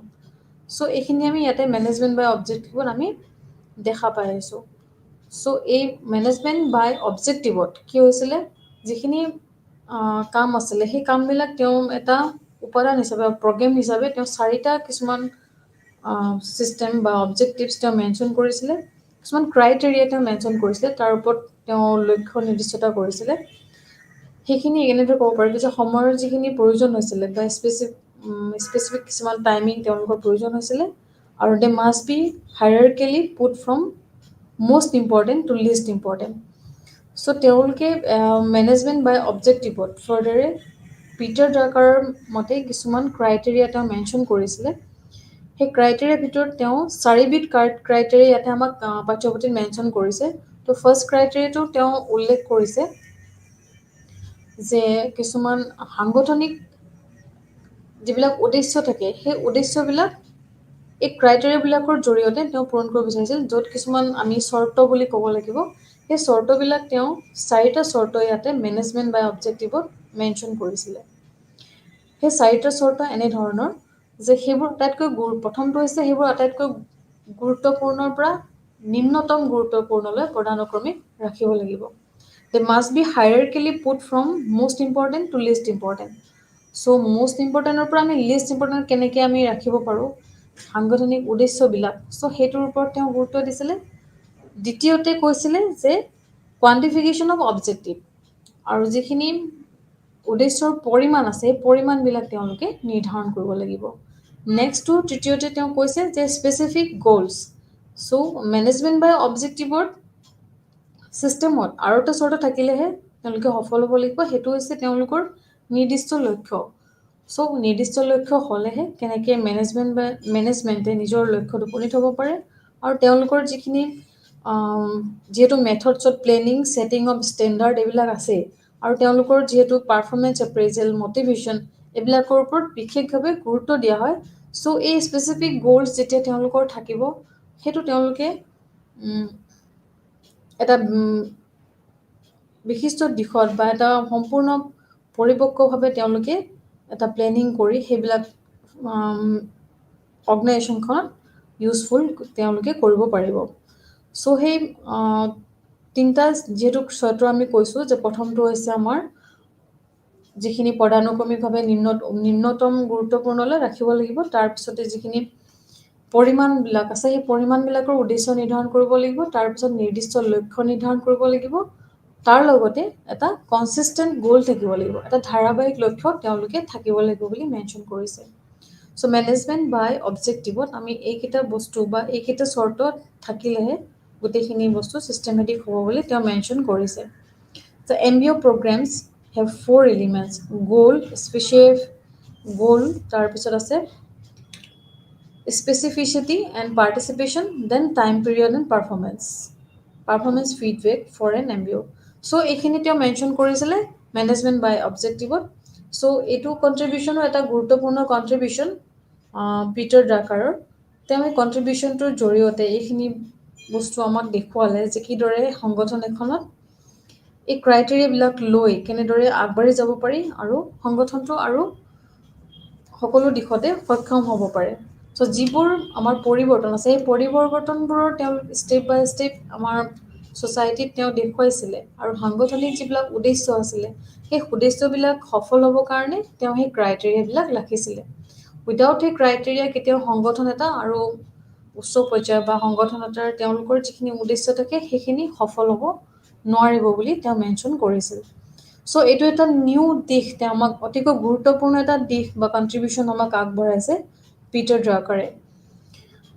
S3: So' এইখিনি আমি ইয়াতে management by অবজেক্টিভত আমি দেখা পাই আছোঁ। চ' এই মেনেজমেণ্ট বাই অবজেক্টিভত কি হৈছিলে, যিখিনি কাম আছিলে সেই কামবিলাক তেওঁ এটা উপাদান হিচাপে প্ৰগ্ৰেম হিচাপে তেওঁ 4টা কিছুমান ছিষ্টেম বা অবজেক্টিভছ তেওঁ মেনশ্যন কৰিছিলে, কিছুমান ক্ৰাইটেৰিয়া তেওঁ মেনশ্যন কৰিছিলে, তাৰ ওপৰত তেওঁ লক্ষ্য নিৰ্দিষ্টতা কৰিছিলে। সেইখিনি এনেদৰে ক'ব পাৰিব যে সময়ৰ যিখিনি প্ৰয়োজন হৈছিলে বা স্পেচিফিক কিছুমান টাইমিং তেওঁলোকৰ প্ৰয়োজন হৈছিলে, আৰু they must be hierarchically put from most important to least important. চ' তেওঁলোকে মেনেজমেণ্ট বাই অবজেক্টিভত ফৰ্ডাৰে পিটাৰ ড্ৰাকাৰৰ মতে কিছুমান ক্ৰাইটেৰিয়া তেওঁ মেনশ্যন কৰিছিলে। সেই ক্ৰাইটেৰিয়াৰ ভিতৰত তেওঁ 4বিধ ক্ৰাইটেৰিয়া ইয়াতে আমাক পাঠ্যপুথিত মেনশ্যন কৰিছে। তো ফাৰ্ষ্ট ক্ৰাইটেৰিয়াটো তেওঁ উল্লেখ কৰিছে যে কিছুমান সাংগঠনিক যিবিলাক উদ্দেশ্য থাকে সেই উদ্দেশ্যবিলাক এই ক্ৰাইটেৰিয়াবিলাকৰ জৰিয়তে তেওঁ পূৰণ কৰিব বিচাৰিছিল, য'ত কিছুমান আমি চৰ্ত বুলি ক'ব লাগিব। সেই চৰ্তবিলাক তেওঁ 4টা চৰ্ত ইয়াতে মেনেজমেণ্ট বাই অবজেক্টিভত মেনশ্যন কৰিছিলে। সেই 4টা চৰ্ত এনেধৰণৰ যে সেইবোৰ আটাইতকৈ প্ৰথমটো হৈছে সেইবোৰ আটাইতকৈ গুৰুত্বপূৰ্ণৰ পৰা নিম্নতম গুৰুত্বপূৰ্ণলৈ পদানুক্ৰমিক ৰাখিব লাগিব। They must be hierarchically put from most important to least important. So' most ইম্পৰ্টেণ্টৰ পৰা আমি লিষ্ট ইম্পৰ্টেণ্ট কেনেকৈ আমি ৰাখিব পাৰোঁ সাংগঠনিক উদ্দেশ্যবিলাক, চ' সেইটোৰ ওপৰত তেওঁ গুৰুত্ব দিছিলে। দ্বিতীয়তে কৈছিলে যে কোৱান্টিফিকেশ্যন অফ অবজেক্টিভ, আৰু যিখিনি উদ্দেশ্যৰ পৰিমাণ আছে সেই পৰিমাণবিলাক তেওঁলোকে নিৰ্ধাৰণ কৰিব লাগিব। নেক্সটটো তৃতীয়তে তেওঁ কৈছে যে স্পেচিফিক গ'লছ। চ' মেনেজমেণ্ট বাই অবজেক্টিভৰ ছিষ্টেমত আৰু এটা চৰ্ত থাকিলেহে তেওঁলোকে সফল হ'ব লাগিব, সেইটো হৈছে তেওঁলোকৰ নিৰ্দিষ্ট লক্ষ্য। চ' নিৰ্দিষ্ট লক্ষ্য হ'লেহে কেনেকৈ মেনেজমেণ্টে নিজৰ লক্ষ্যত উপনীত হ'ব পাৰে, আৰু তেওঁলোকৰ যিখিনি যিহেতু মেথডছত প্লেনিং ছেটিং অফ ষ্টেণ্ডাৰ্ড এইবিলাক আছে, আৰু তেওঁলোকৰ যিহেতু পাৰফৰ্মেঞ্চ এপ্ৰেইজেল মটিভেশ্যন এইবিলাকৰ ওপৰত বিশেষভাৱে গুৰুত্ব দিয়া হয়। চ' এই স্পেচিফিক গ'লছ যেতিয়া তেওঁলোকৰ থাকিব, সেইটো তেওঁলোকে এটা বিশিষ্ট দিশত বা এটা সম্পূৰ্ণ পৰিপক্কভাৱে তেওঁলোকে এটা প্লেনিং কৰি সেইবিলাক অৰ্গেনাইজেশ্যনখনত ইউজফুল তেওঁলোকে কৰিব পাৰিব। চ' সেই 3টা যিহেতু চৰ্ত আমি কৈছোঁ যে প্ৰথমটো হৈছে আমাৰ যিখিনি পদানুক্ৰমিকভাৱে নিম্নতম গুৰুত্বপূৰ্ণলৈ ৰাখিব লাগিব, তাৰপিছতে যিখিনি পৰিমাণবিলাক আছে সেই পৰিমাণবিলাকৰ উদ্দেশ্য নিৰ্ধাৰণ কৰিব লাগিব, তাৰপিছত নিৰ্দিষ্ট লক্ষ্য নিৰ্ধাৰণ কৰিব লাগিব, তাৰ লগতে এটা কনচিষ্টেণ্ট গ'ল থাকিব লাগিব, এটা ধাৰাবাহিক লক্ষ্য তেওঁলোকে থাকিব লাগিব বুলি মেনশ্যন কৰিছে। চ' মেনেজমেণ্ট বাই অবজেক্টিভত আমি এইকেইটা বস্তু বা এইকেইটা চৰ্ত থাকিলেহে গোটেইখিনি বস্তু ছিষ্টেমেটিক হ'ব বুলি তেওঁ মেনশ্যন কৰিছে। So' MBO programs have 4 elements: goal, goal, তাৰপিছত আছে specificity and participation, then time period and performance feedback for an MBO। So' এইখিনি তেওঁ মেনশ্যন কৰিছিলে মেনেজমেণ্ট বাই অবজেক্টিভত। চ' এইটো কণ্ট্ৰিবিউশ্যনো এটা গুৰুত্বপূৰ্ণ কণ্ট্ৰিবিউশ্যন পিটাৰ ড্ৰাকাৰৰ। তেওঁ এই কণ্ট্ৰিবিউশ্যনটোৰ জৰিয়তে এইখিনি বস্তু আমাক দেখুৱালে যে কিদৰে সংগঠন এখনত এই ক্ৰাইটেৰিয়াবিলাক লৈ কেনেদৰে আগবাঢ়ি যাব পাৰি আৰু সংগঠনটো আৰু সকলো দিশতে সক্ষম হ'ব পাৰে। চ' যিবোৰ আমাৰ পৰিৱৰ্তন আছে সেই পৰিৱৰ্তনবোৰৰ তেওঁ ষ্টেপ বাই ষ্টেপ আমাৰ ছ'চাইটিত তেওঁ দেখুৱাইছিলে, আৰু সাংগঠনিক যিবিলাক উদ্দেশ্য আছিলে সেই উদ্দেশ্যবিলাক সফল হ'বৰ কাৰণে তেওঁ সেই ক্ৰাইটেৰিয়াবিলাক ৰাখিছিলে। উইদাউট সেই ক্ৰাইটেৰিয়া কেতিয়াও সংগঠন এটা আৰু উচ্চ পৰ্যায়ৰ বা সংগঠন এটাৰ তেওঁলোকৰ যিখিনি উদ্দেশ্য থাকে সেইখিনি সফল হ'ব নোৱাৰিব বুলি তেওঁ মেনশ্যন কৰিছিল। চ' এইটো এটা নিউ দিশ, তেওঁ আমাক অতিকৈ গুৰুত্বপূৰ্ণ এটা দিশ বা কণ্ট্ৰিবিউশ্যন আমাক আগবঢ়াইছে পিটাৰ ড্ৰাকাৰে।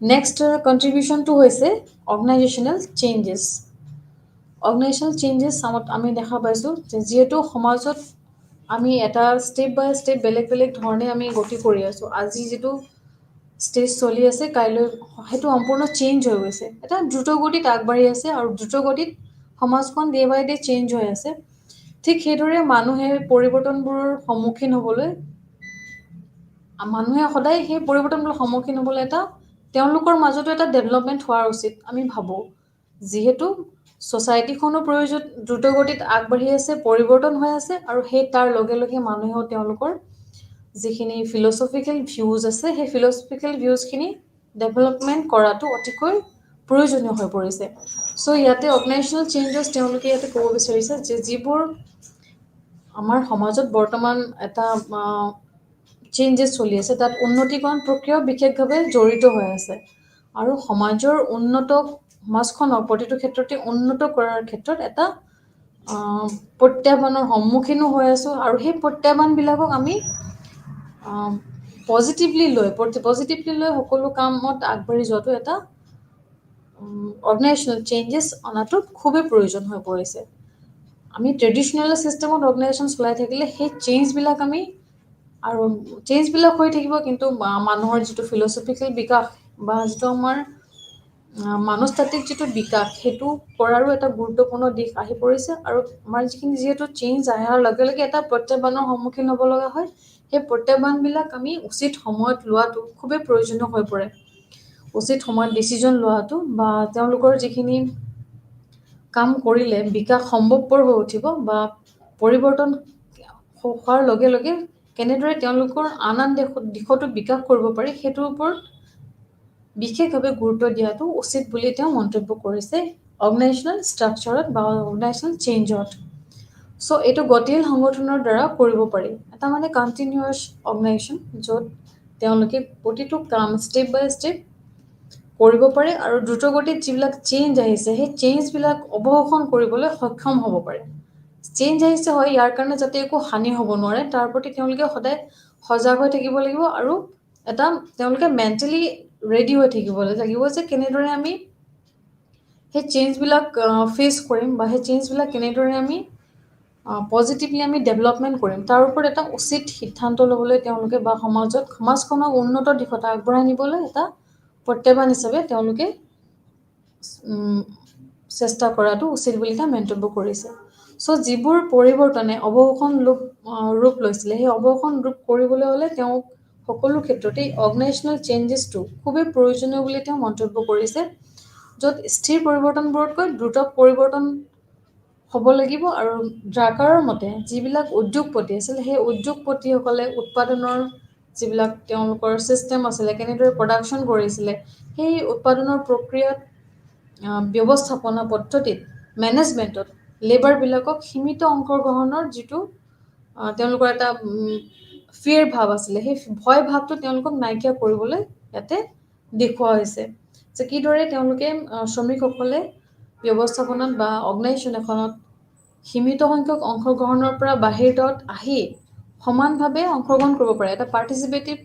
S3: নেক্সট কণ্ট্ৰিবিউশ্যনটো হৈছে অৰ্গেনাইজেশ্যনেল চেঞ্জেছ। অৰ্গেনাইজেশ্যনেল চেঞ্জেছ আমি দেখা পাইছোঁ যে যিহেতু সমাজত আমি এটা ষ্টেপ বাই ষ্টেপ বেলেগ বেলেগ ধৰণে আমি গতি কৰি আছোঁ। আজি যিটো ষ্টেজ চলি আছে কাইলৈ সেইটো সম্পূৰ্ণ চেঞ্জ হৈ গৈছে, এটা দ্ৰুতগতিত আগবাঢ়ি আছে, আৰু দ্ৰুতগতিত সমাজখন ডে বাই ডে চেঞ্জ হৈ আছে। ঠিক সেইদৰে মানুহে পৰিৱৰ্তনবোৰৰ সন্মুখীন হ'বলৈ মানুহে সদায় সেই পৰিৱৰ্তনবোৰৰ সন্মুখীন হ'বলৈ তেওঁলোকৰ মাজতো এটা ডেভেলপমেণ্ট হোৱাৰ উচিত আমি ভাবোঁ। যিহেতু ছ'চাইটিখনো দ্ৰুতগতিত আগবাঢ়ি আছে, পৰিৱৰ্তন হৈ আছে, আৰু সেই তাৰ লগে লগে মানুহেও তেওঁলোকৰ যিখিনি ফিলচফিকেল ভিউজ আছে সেই ফিলচফিকেল ভিউজখিনি ডেভেলপমেণ্ট কৰাটো অতিকৈ প্ৰয়োজনীয় হৈ পৰিছে। চ' ইয়াতে অৰ্গেনাইজেশ্যনেল চেঞ্জেছ তেওঁলোকে ইয়াতে ক'ব বিচাৰিছে যে যিবোৰ আমাৰ সমাজত বৰ্তমান এটা চেঞ্জেছ চলি আছে তাত উন্নতিকৰণ প্ৰক্ৰিয়াও বিশেষভাৱে জড়িত হৈ আছে আৰু সমাজৰ সমাজখনক প্ৰতিটো ক্ষেত্ৰতে উন্নত কৰাৰ ক্ষেত্ৰত এটা প্ৰত্যাহ্বানৰ সন্মুখীনো হৈ আছোঁ আৰু সেই প্ৰত্যাহ্বানবিলাকক আমি পজিটিভলি লৈ সকলো কামত আগবাঢ়ি যোৱাটো এটা অৰ্গেনাইজেশ্যনেল চেঞ্জেছ অনাটো খুবেই প্ৰয়োজন হৈ পৰিছে। আমি ট্ৰেডিশ্যনেল ছিষ্টেমত অৰ্গেনাইজেশ্যন চলাই থাকিলে সেই চেঞ্জবিলাক হৈ থাকিব, কিন্তু মানুহৰ যিটো ফিলচফিকেল বিকাশ বা যিটো আমাৰ মনস্তাত্ত্বিক যিটো বিকাশ সেইটো কৰাৰো এটা গুৰুত্বপূৰ্ণ দিশ আহি পৰিছে আৰু আমাৰ যিহেতু চেঞ্জ অহাৰ লগে লগে এটা প্ৰত্যাহ্বানৰ সন্মুখীন হ'ব লগা হয়, সেই প্ৰত্যাহ্বানবিলাক আমি উচিত সময়ত লোৱাটো খুবেই প্ৰয়োজনীয় হৈ পৰে। উচিত সময়ত ডিচিজন লোৱাটো বা তেওঁলোকৰ যিখিনি কাম কৰিলে বিকাশ সম্ভৱপৰ হৈ উঠিব বা পৰিৱৰ্তন হোৱাৰ লগে লগে কেনেদৰে তেওঁলোকৰ আন দিশতো বিকাশ কৰিব পাৰি সেইটোৰ ওপৰত বিশেষভাৱে গুৰুত্ব দিয়াটো উচিত বুলি তেওঁ মন্তব্য কৰিছে অৰ্গেনাইজেশ্যনেল ষ্ট্ৰাকচাৰত বা অৰ্গেনাইজেশ্যনেল চেঞ্জত। চ' এইটো গতিশীল সংগঠনৰ দ্বাৰা কৰিব পাৰি, এটা মানে কণ্টিনিউৱাছ অৰ্গেনাইজেশ্যন য'ত তেওঁলোকে প্ৰতিটো কাম ষ্টেপ বাই ষ্টেপ কৰিব পাৰে আৰু দ্ৰুতগতিত যিবিলাক চেঞ্জ আহিছে সেই চেঞ্জবিলাক অৱশোষণ কৰিবলৈ সক্ষম হ'ব পাৰে। চেঞ্জ আহিছে হয়, ইয়াৰ কাৰণে যাতে একো হানি হ'ব নোৱাৰে তাৰ প্ৰতি তেওঁলোকে সদায় সজাগ হৈ থাকিব লাগিব আৰু তেওঁলোকে মেণ্টেলি ৰেডি হৈ থাকিব লাগিব যে কেনেদৰে আমি সেই চেঞ্জবিলাক ফেচ কৰিম বা সেই চেঞ্জবিলাক কেনেদৰে আমি পজিটিভলি আমি ডেভেলপমেণ্ট কৰিম তাৰ ওপৰত এটা উচিত সিদ্ধান্ত ল'বলৈ তেওঁলোকে বা সমাজখনক উন্নত দিশত আগবঢ়াই নিবলৈ এটা প্ৰত্যাহ্বান হিচাপে তেওঁলোকে চেষ্টা কৰাটো উচিত বুলি তেওঁ মন্তব্য কৰিছে। চ' যিবোৰ পৰিৱৰ্তনে অৱশোষণ ৰূপ লৈছিলে সেই অৱশোষণ ৰূপ কৰিবলৈ হ'লে তেওঁক সকলো ক্ষেত্ৰতে অৰ্গেনাইজেশ্যনেল চেঞ্জেছটো খুবেই প্ৰয়োজনীয় বুলি তেওঁ মন্তব্য কৰিছে, য'ত স্থিৰ পৰিৱৰ্তনবোৰতকৈ দ্ৰুত পৰিৱৰ্তন হ'ব লাগিব আৰু ড্ৰাকাৰৰ মতে যিবিলাক উদ্যোগপতি আছিল সেই উদ্যোগপতিসকলে উৎপাদনৰ যিবিলাক তেওঁলোকৰ ছিষ্টেম আছিলে কেনেদৰে প্ৰডাকশ্যন কৰিছিলে সেই উৎপাদনৰ প্ৰক্ৰিয়াত ব্যৱস্থাপনা পদ্ধতিত মেনেজমেণ্টত লেবাৰবিলাকক সীমিত অংশগ্ৰহণৰ যিটো তেওঁলোকৰ এটা ফিয়েৰ ভাৱ আছিলে সেই ভয় ভাৱটো তেওঁলোকক নাইকিয়া কৰিবলৈ ইয়াতে দেখুওৱা হৈছে যে কিদৰে তেওঁলোকে শ্ৰমিকসকলে ব্যৱস্থাপনাত বা অৰ্গেনাইজেশ্যন এখনত সীমিত সংখ্যক অংশগ্ৰহণৰ পৰা বাহিৰত আহি সমানভাৱে অংশগ্ৰহণ কৰিব পাৰে, এটা পাৰ্টিচিপেটিভ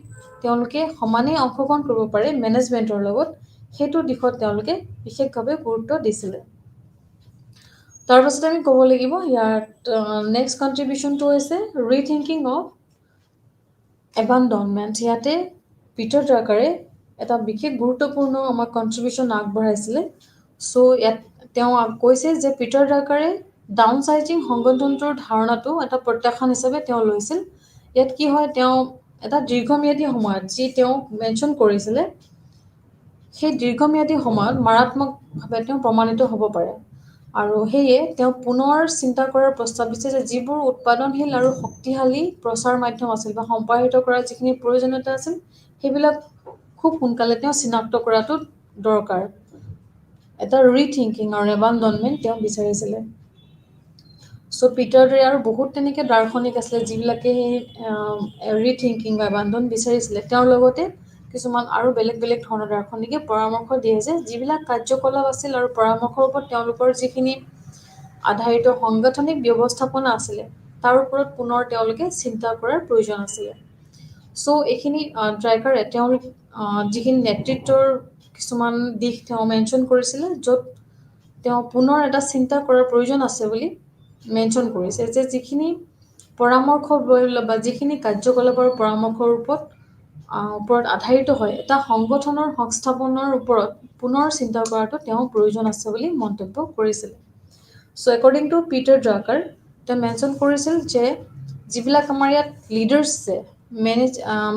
S3: তেওঁলোকে সমানেই অংশগ্ৰহণ কৰিব পাৰে মেনেজমেণ্টৰ লগত, সেইটো দিশত তেওঁলোকে বিশেষভাৱে গুৰুত্ব দিছিলে। তাৰপাছত আমি ক'ব লাগিব ইয়াত নেক্সট কণ্ট্ৰিবিউশ্যনটো হৈছে ৰিথিংকিং অফ এবাণ্ডনমেণ্ট। ইয়াতে পিটাৰ ড্ৰাকাৰে এটা বিশেষ গুৰুত্বপূৰ্ণ আমাক কণ্ট্ৰিবিউশ্যন আগবঢ়াইছিলে। চ' ইয়াত তেওঁ কৈছে যে পিটাৰ ড্ৰাকাৰে ডাউন চাইজিং সংগঠনটোৰ ধাৰণাটো এটা প্ৰত্যাখ্যান হিচাপে তেওঁ লৈছিল। ইয়াত কি হয়, তেওঁ এটা দীৰ্ঘম্যাদী সময়ত যি তেওঁ মেনশ্যন কৰিছিলে সেই দীৰ্ঘম্যাদী সময়ত মাৰাত্মকভাৱে তেওঁ প্ৰমাণিত হ'ব পাৰে আৰু সেয়ে তেওঁ পুনৰ চিন্তা কৰাৰ প্ৰস্তাৱ দিছে যে যিবোৰ উৎপাদনশীল আৰু শক্তিশালী প্ৰচাৰ মাধ্যম আছিল বা সম্প্ৰসাৰিত কৰাৰ যিখিনি প্ৰয়োজনীয়তা আছিল সেইবিলাক খুব সোনকালে তেওঁ চিনাক্ত কৰাটো দৰকাৰ। এটা ৰিথিংকিং আৰু এবাণ্ডনমেণ্ট তেওঁ বিচাৰিছিলে। চ' পিটাৰ ড্ৰে আৰু বহুত তেনেকৈ দাৰ্শনিক আছিলে যিবিলাকে সেই ৰিথিংকিং বা এবাণ্ডন বিচাৰিছিলে। তেওঁৰ লগতে কিছুমান আৰু বেলেগ বেলেগ ধৰণৰ দাৰ্শনিকে পৰামৰ্শ দিয়ে যে যিবিলাক কাৰ্যকলাপ আছিল আৰু পৰামৰ্শৰ ওপৰত তেওঁলোকৰ যিখিনি আধাৰিত সাংগঠনিক ব্যৱস্থাপনা আছিলে তাৰ ওপৰত পুনৰ তেওঁলোকে চিন্তা কৰাৰ প্ৰয়োজন আছিলে। চ' এইখিনি ড্ৰাকাৰে তেওঁলোক যিখিনি নেতৃত্বৰ কিছুমান দিশ তেওঁ মেনশ্যন কৰিছিলে য'ত তেওঁ পুনৰ এটা চিন্তা কৰাৰ প্ৰয়োজন আছে বুলি মেনশ্যন কৰিছে যে যিখিনি পৰামৰ্শ বা যিখিনি কাৰ্যকলাপৰ পৰামৰ্শৰ ওপৰত আধাৰিত হয় এটা সংগঠনৰ সংস্থাপনৰ ওপৰত পুনৰ চিন্তা কৰাটো তেওঁ প্ৰয়োজন আছে বুলি মন্তব্য কৰিছিল। চ' একৰ্ডিং টু পিটাৰ ড্ৰাকাৰ তেওঁ মেনশ্যন কৰিছিল যে যিবিলাক আমাৰ ইয়াত লিডাৰ্ছ আছে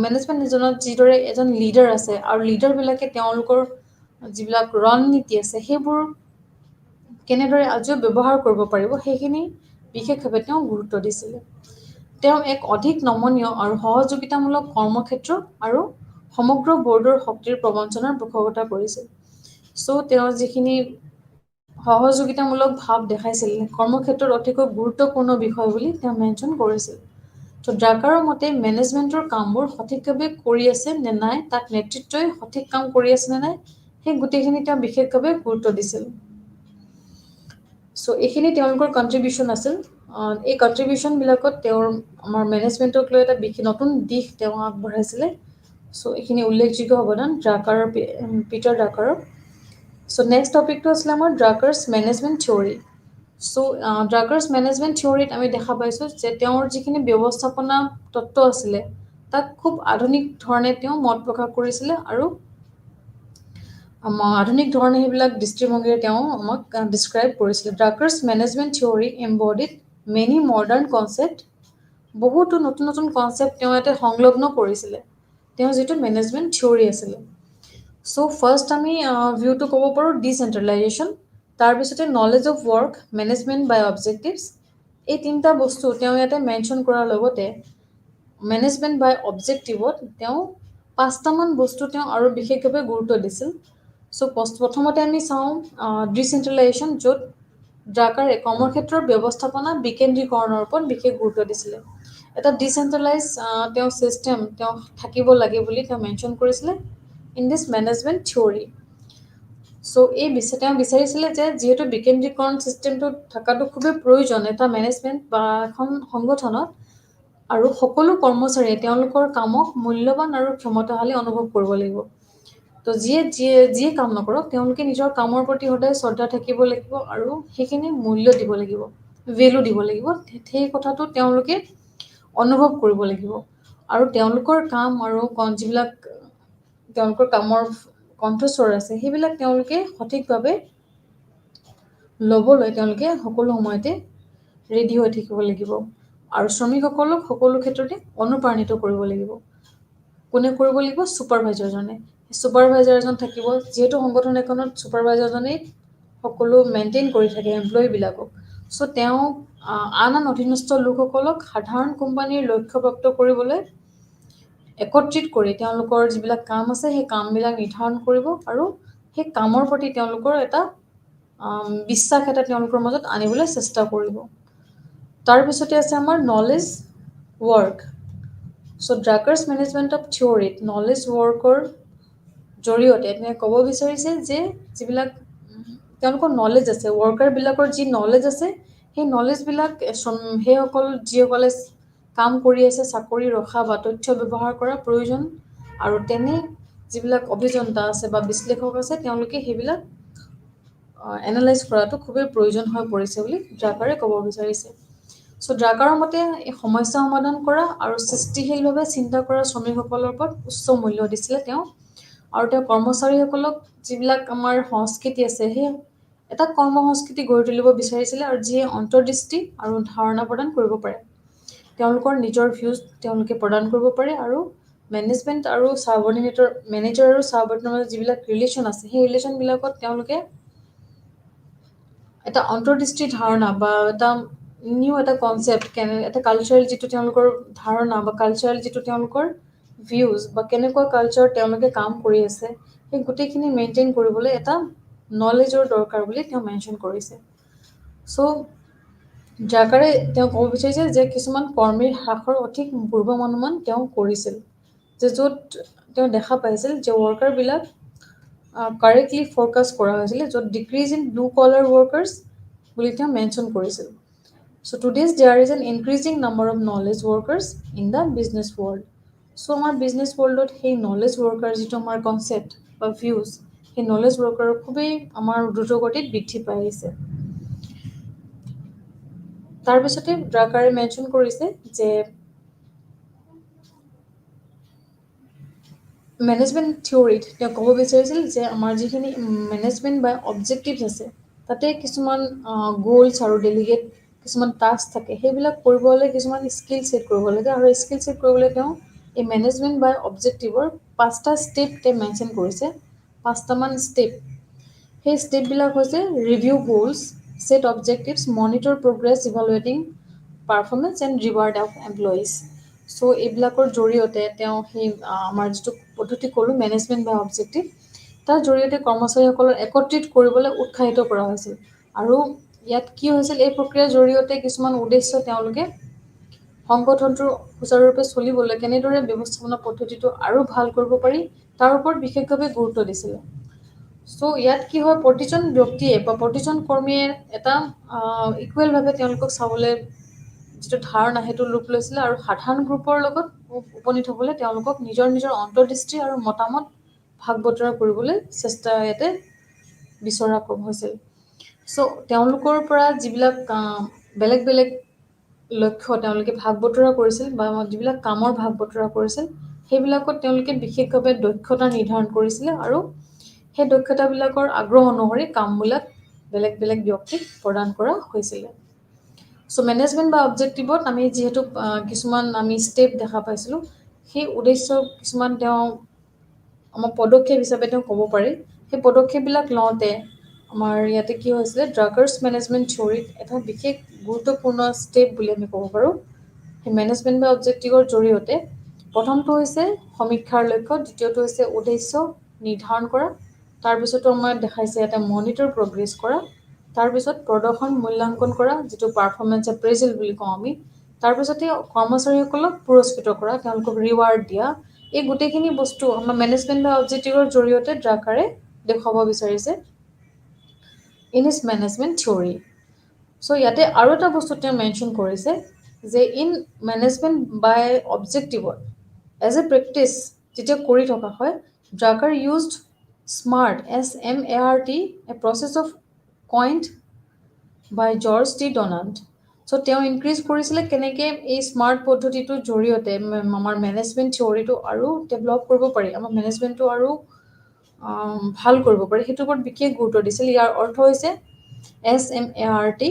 S3: মেনেজমেণ্ট এজনত যিদৰে এজন লিডাৰ আছে আৰু লিডাৰবিলাকে তেওঁলোকৰ যিবিলাক ৰণনীতি আছে সেইবোৰ কেনেদৰে আজিও ব্যৱহাৰ কৰিব পাৰিব সেইখিনি বিশেষভাৱে তেওঁ গুৰুত্ব দিছিলে। তেওঁ এক অধিক নমনীয় আৰু সহযোগিতামূলক কৰ্মক্ষেত্ৰ আৰু সমগ্ৰ বৰ্ডৰ শক্তিৰ প্ৰবঞ্চনাৰ পোষকতা কৰিছিল। চ' তেওঁৰ যিখিনি সহযোগিতামূলক ভাৱ দেখাইছিল কৰ্মক্ষেত্ৰত অতিকৈ গুৰুত্বপূৰ্ণ বিষয় বুলি তেওঁ মেনশ্যন কৰিছিল। ত' ড্ৰাকাৰৰ মতে মেনেজমেণ্টৰ কামবোৰ সঠিকভাৱে কৰি আছে নে নাই, তাক নেতৃত্বই সঠিক কাম কৰি আছে নে নাই, সেই গোটেইখিনি তেওঁ বিশেষভাৱে গুৰুত্ব দিছিল। চ' এইখিনি তেওঁলোকৰ কণ্ট্ৰিবিউশ্যন আছিল। এই কণ্ট্ৰিবিউশ্যনবিলাকত তেওঁৰ আমাৰ মেনেজমেণ্টক লৈ এটা নতুন দিশ তেওঁ আগবঢ়াইছিলে। চ' এইখিনি উল্লেখযোগ্য অৱদান পিটাৰ ড্ৰাকাৰৰ। চ' নেক্সট টপিকটো আছিলে আমাৰ ড্ৰাকাৰ্ছ মেনেজমেণ্ট থিয়ৰী। চ' ড্ৰাকাৰ্ছ মেনেজমেণ্ট থিয়ৰীত আমি দেখা পাইছোঁ যে তেওঁৰ যিখিনি ব্যৱস্থাপনা তত্ত্ব আছিলে তাক খুব আধুনিক ধৰণে তেওঁ মত প্ৰকাশ কৰিছিলে আৰু আধুনিক ধৰণে সেইবিলাক দৃষ্টিভংগীৰে তেওঁ আমাক ডিছক্ৰাইব কৰিছিলে। Drucker's management theory embodied many modern concept, বহুতো নতুন নতুন কনচেপ্ট তেওঁ ইয়াতে সংলগ্ন কৰিছিলে তেওঁ যিটো মেনেজমেণ্ট থিয়ৰী আছিলে। চ' ফাৰ্ষ্ট আমি ভিউটো ক'ব পাৰোঁ ডিচেণ্ট্ৰেলাইজেশ্যন, তাৰপিছতে knowledge of work, management by objectives. এই তিনিটা বস্তু তেওঁ ইয়াতে মেনশ্যন কৰাৰ লগতে মেনেজমেণ্ট বাই অবজেক্টিভত তেওঁ 5টামান বস্তু তেওঁ আৰু বিশেষভাৱে গুৰুত্ব দিছিল। চ' প্ৰথমতে আমি চাওঁ ডিচেণ্ট্ৰেলাইজেশ্যন, য'ত ড্ৰাকাৰে কৰ্মক্ষেত্ৰৰ ব্যৱস্থাপনা বিকেন্দ্ৰীকৰণৰ ওপৰত বিশেষ গুৰুত্ব দিছিলে। এটা ডিচেণ্ট্ৰেলাইজ তেওঁ ছিষ্টেম তেওঁ থাকিব লাগে বুলি তেওঁ মেনশ্যন কৰিছিলে ইন দিছ মেনেজমেণ্ট থিয়ৰী। চ' তেওঁ বিচাৰিছিলে যে যিহেতু বিকেন্দ্ৰীকৰণ ছিষ্টেমটো থকাটো খুবেই প্ৰয়োজন এটা মেনেজমেণ্ট বা এখন সংগঠনত, আৰু সকলো কৰ্মচাৰীয়ে তেওঁলোকৰ কামক মূল্যৱান আৰু ক্ষমতাশালী অনুভৱ কৰিব লাগিব। তো যিয়ে কাম নকৰক তেওঁলোকে নিজৰ কামৰ প্ৰতি সদায় শ্ৰদ্ধা থাকিব লাগিব আৰু সেইখিনি মূল্য দিব লাগিব, ভেলু দিব লাগিব। সেই কথাটো তেওঁলোকে অনুভৱ কৰিব লাগিব আৰু তেওঁলোকৰ কাম আৰু যিবিলাক তেওঁলোকৰ কামৰ কণ্ঠস্বৰ আছে সেইবিলাক তেওঁলোকে সঠিকভাৱে ল'বলৈ তেওঁলোকে সকলো সময়তে ৰেডি হৈ থাকিব লাগিব আৰু শ্ৰমিকসকলক সকলো ক্ষেত্ৰতে অনুপ্ৰাণিত কৰিব লাগিব। কোনে কৰিব লাগিব? ছুপাৰভাইজাৰজনে। ছুপাৰভাইজাৰ এজন থাকিব, যিহেতু সংগঠন এখনত ছুপাৰভাইজাৰজনেই সকলো মেইনটেইন কৰি থাকে এমপ্লয়ীবিলাকক। চ' তেওঁ আন অধীনস্থ লোকসকলক সাধাৰণ কোম্পানীৰ লক্ষ্যপ্ৰাপ্ত কৰিবলৈ একত্ৰিত কৰি তেওঁলোকৰ যিবিলাক কাম আছে সেই কামবিলাক নিৰ্ধাৰণ কৰিব আৰু সেই কামৰ প্ৰতি তেওঁলোকৰ এটা বিশ্বাস এটা তেওঁলোকৰ মাজত আনিবলৈ চেষ্টা কৰিব। তাৰপিছতে আছে আমাৰ নলেজ ৱৰ্ক। চ' ড্ৰাকাৰ্ছ মেনেজমেণ্ট অফ থিয়ৰীত নলেজ ৱৰ্কৰ জৰিয়তে তেওঁ ক'ব বিচাৰিছে যে যিবিলাক তেওঁলোকৰ নলেজ আছে, ৱৰ্কাৰবিলাকৰ যি নলেজ আছে সেই নলেজবিলাক সেইসকল যিসকলে কাম কৰি আছে, চাকৰি ৰখা বা তথ্য ব্যৱহাৰ কৰা প্ৰয়োজন, আৰু তেনে যিবিলাক অভিযন্তা আছে বা বিশ্লেষক আছে তেওঁলোকে সেইবিলাক এনালাইজ কৰাটো খুবেই প্ৰয়োজন হৈ পৰিছে বুলি ড্ৰাকাৰে ক'ব বিচাৰিছে। চ' ড্ৰাকাৰৰ মতে এই সমস্যা সমাধান কৰা আৰু সৃষ্টিশীলভাৱে চিন্তা কৰা শ্ৰমিকসকলৰ ওপৰত উচ্চ মূল্য দিছিলে তেওঁ, আৰু তেওঁ কৰ্মচাৰীসকলক যিবিলাক আমাৰ সংস্কৃতি আছে সেই এটা কৰ্ম সংস্কৃতি গঢ়ি তুলিব বিচাৰিছিলে আৰু যিয়ে অন্তৰ্দৃষ্টি আৰু ধাৰণা প্ৰদান কৰিব পাৰে, তেওঁলোকৰ নিজৰ ভিউজ তেওঁলোকে প্ৰদান কৰিব পাৰে আৰু মেনেজমেণ্ট আৰু মেনেজাৰ আৰু ছাবঅৰ্ডিনেটৰ মাজত যিবিলাক ৰিলেশ্যন আছে সেই ৰিলেশ্যনবিলাকত তেওঁলোকে এটা অন্তৰ্দৃষ্টিৰ ধাৰণা বা এটা নিউ এটা কনচেপ্ট, এটা কালচাৰেল যিটো তেওঁলোকৰ ধাৰণা বা কালচাৰেল যিটো তেওঁলোকৰ ভিউজ বা কেনেকুৱা কালচাৰ তেওঁলোকে কাম কৰি আছে সেই গোটেইখিনি মেইনটেইন কৰিবলৈ এটা নলেজৰ দৰকাৰ বুলি তেওঁ মেনশ্যন কৰিছে। চ' ড্ৰাকাৰে তেওঁ ক'ব বিচাৰিছে যে কিছুমান কৰ্মীৰ হ্ৰাসৰ অধিক পূৰ্বানুমান তেওঁ কৰিছিল, যে য'ত তেওঁ দেখা পাইছিল যে ৱৰ্কাৰবিলাক কাৰেক্টলি ফ'ৰকাষ্ট কৰা হৈছিলে, য'ত decrease in blue collar workers বুলি তেওঁ মেনশ্যন কৰিছিল। So' today's there is an increasing number of knowledge workers in the business world. So' আমাৰ বিজনেছ ৱৰ্ল্ডত সেই নলেজ ৱৰ্কাৰ যিটো আমাৰ কনচেপ্ট বা ভিউজ, সেই নলেজ ৱৰ্কাৰ খুবেই আমাৰ দ্ৰুতগতিত বৃদ্ধি পাই আহিছে। তাৰপিছতে ড্ৰাকাৰে মেনশ্যন কৰিছে যে মেনেজমেণ্ট থিয়ৰীত তেওঁ ক'ব বিচাৰিছিল যে আমাৰ যিখিনি মেনেজমেণ্ট বাই অবজেক্টিভছ আছে তাতে কিছুমান গ'লছ আৰু ডেলিগেট কিছুমান টাস্ক থাকে, সেইবিলাক কৰিব হ'লে কিছুমান স্কিল ছেট কৰিব লাগে, আৰু স্কিল ছেট কৰিবলৈ তেওঁ এই মেনেজমেণ্ট বাই অবজেক্টিভৰ 5টা ষ্টেপ তেওঁ মেনশ্যন কৰিছে, 5টামান ষ্টেপ। সেই ষ্টেপবিলাক হৈছে review goals, set objectives, monitor progress, evaluating performance and reward of employees. So' এইবিলাকৰ জৰিয়তে তেওঁ সেই আমাৰ যিটো পদ্ধতি ক'লোঁ মেনেজমেণ্ট বাই অবজেক্টিভ, তাৰ জৰিয়তে কৰ্মচাৰীসকলক একত্ৰিত কৰিবলৈ উৎসাহিত কৰা হৈছিল আৰু ইয়াত কি হৈছিল এই প্ৰক্ৰিয়াৰ জৰিয়তে কিছুমান উদ্দেশ্য তেওঁলোকে সংগঠনটো সুচাৰুৰূপে চলিবলৈ কেনেদৰে ব্যৱস্থাপনা পদ্ধতিটো আৰু ভাল কৰিব পাৰি তাৰ ওপৰত বিশেষভাৱে গুৰুত্ব দিছিলে চ' ইয়াত কি হয় প্ৰতিজন ব্যক্তিয়ে বা প্ৰতিজন কৰ্মীয়ে এটা ইকুৱেলভাৱে তেওঁলোকক চাবলৈ যিটো ধাৰণা সেইটো ৰূপ লৈছিলে আৰু সাধাৰণ গ্ৰুপৰ লগত উপনীত হ'বলৈ তেওঁলোকক নিজৰ নিজৰ অন্তৰ্দৃষ্টি আৰু মতামত ভাগ বতৰা কৰিবলৈ চেষ্টা ইয়াতে বিচৰা হৈছিল চ' তেওঁলোকৰ পৰা যিবিলাক বেলেগ বেলেগ লক্ষ্য তেওঁলোকে ভাগ বতৰা কৰিছিল বা যিবিলাক কামৰ ভাগ বতৰা কৰিছিল সেইবিলাকত তেওঁলোকে বিশেষভাৱে দক্ষতা নিৰ্ধাৰণ কৰিছিলে আৰু সেই দক্ষতাবিলাকৰ আগ্ৰহ অনুসৰি কামবিলাক বেলেগ বেলেগ ব্যক্তিক প্ৰদান কৰা হৈছিলে চ' মেনেজমেণ্ট বা অবজেক্টিভত আমি যিহেতু কিছুমান আমি ষ্টেপ দেখা পাইছিলোঁ সেই উদ্দেশ্য কিছুমান তেওঁ আমাৰ পদক্ষেপ হিচাপে তেওঁ ক'ব পাৰি সেই পদক্ষেপবিলাক লওঁতে আমাৰ ইয়াতে কি হৈছিলে ড্ৰাগাৰ্ছ মেনেজমেণ্ট থিয়ৰীত এটা বিশেষ গুৰুত্বপূৰ্ণ ষ্টেপ বুলি আমি ক'ব পাৰোঁ সেই মেনেজমেণ্ট বা অবজেক্টিভৰ জৰিয়তে প্ৰথমটো হৈছে সমীক্ষাৰ লক্ষ্য দ্বিতীয়টো হৈছে উদ্দেশ্য নিৰ্ধাৰণ কৰা তাৰপিছতো আমাৰ দেখাইছে এটা মনিটৰ প্ৰগ্ৰেছ কৰা তাৰপিছত প্ৰদৰ্শন মূল্যাংকন কৰা যিটো পাৰফৰ্মেঞ্চ এপ্ৰেজেল বুলি কওঁ আমি তাৰপিছতে কৰ্মচাৰীসকলক পুৰস্কৃত কৰা তেওঁলোকক ৰিৱাৰ্ড দিয়া এই গোটেইখিনি বস্তু আমাৰ মেনেজমেণ্ট বা অবজেক্টিভৰ জৰিয়তে ড্ৰাকাৰে দেখুৱাব বিচাৰিছে ইন ইজ মেনেজমেণ্ট থিয়ৰী চ' ইয়াতে আৰু এটা বস্তু তেওঁ মেনশ্যন কৰিছে যে ইন মেনেজমেণ্ট বাই অবজেক্টিভত এজ এ প্ৰেক্টিচ যেতিয়া কৰি থকা হয় Drucker used smart SMART a process of coined by George T Donald so' তেওঁ ইনক্ৰিজ কৰিছিলে কেনেকৈ এই স্মাৰ্ট পদ্ধতিটোৰ জৰিয়তে আমাৰ মেনেজমেণ্ট থিয়ৰীটো আৰু ডেভেলপ কৰিব পাৰি আমাৰ মেনেজমেণ্টটো আৰু ভাল কৰিব পাৰি সেইটোৰ ওপৰত বিশেষ গুৰুত্ব দিছিল ইয়াৰ অৰ্থ হৈছে SMART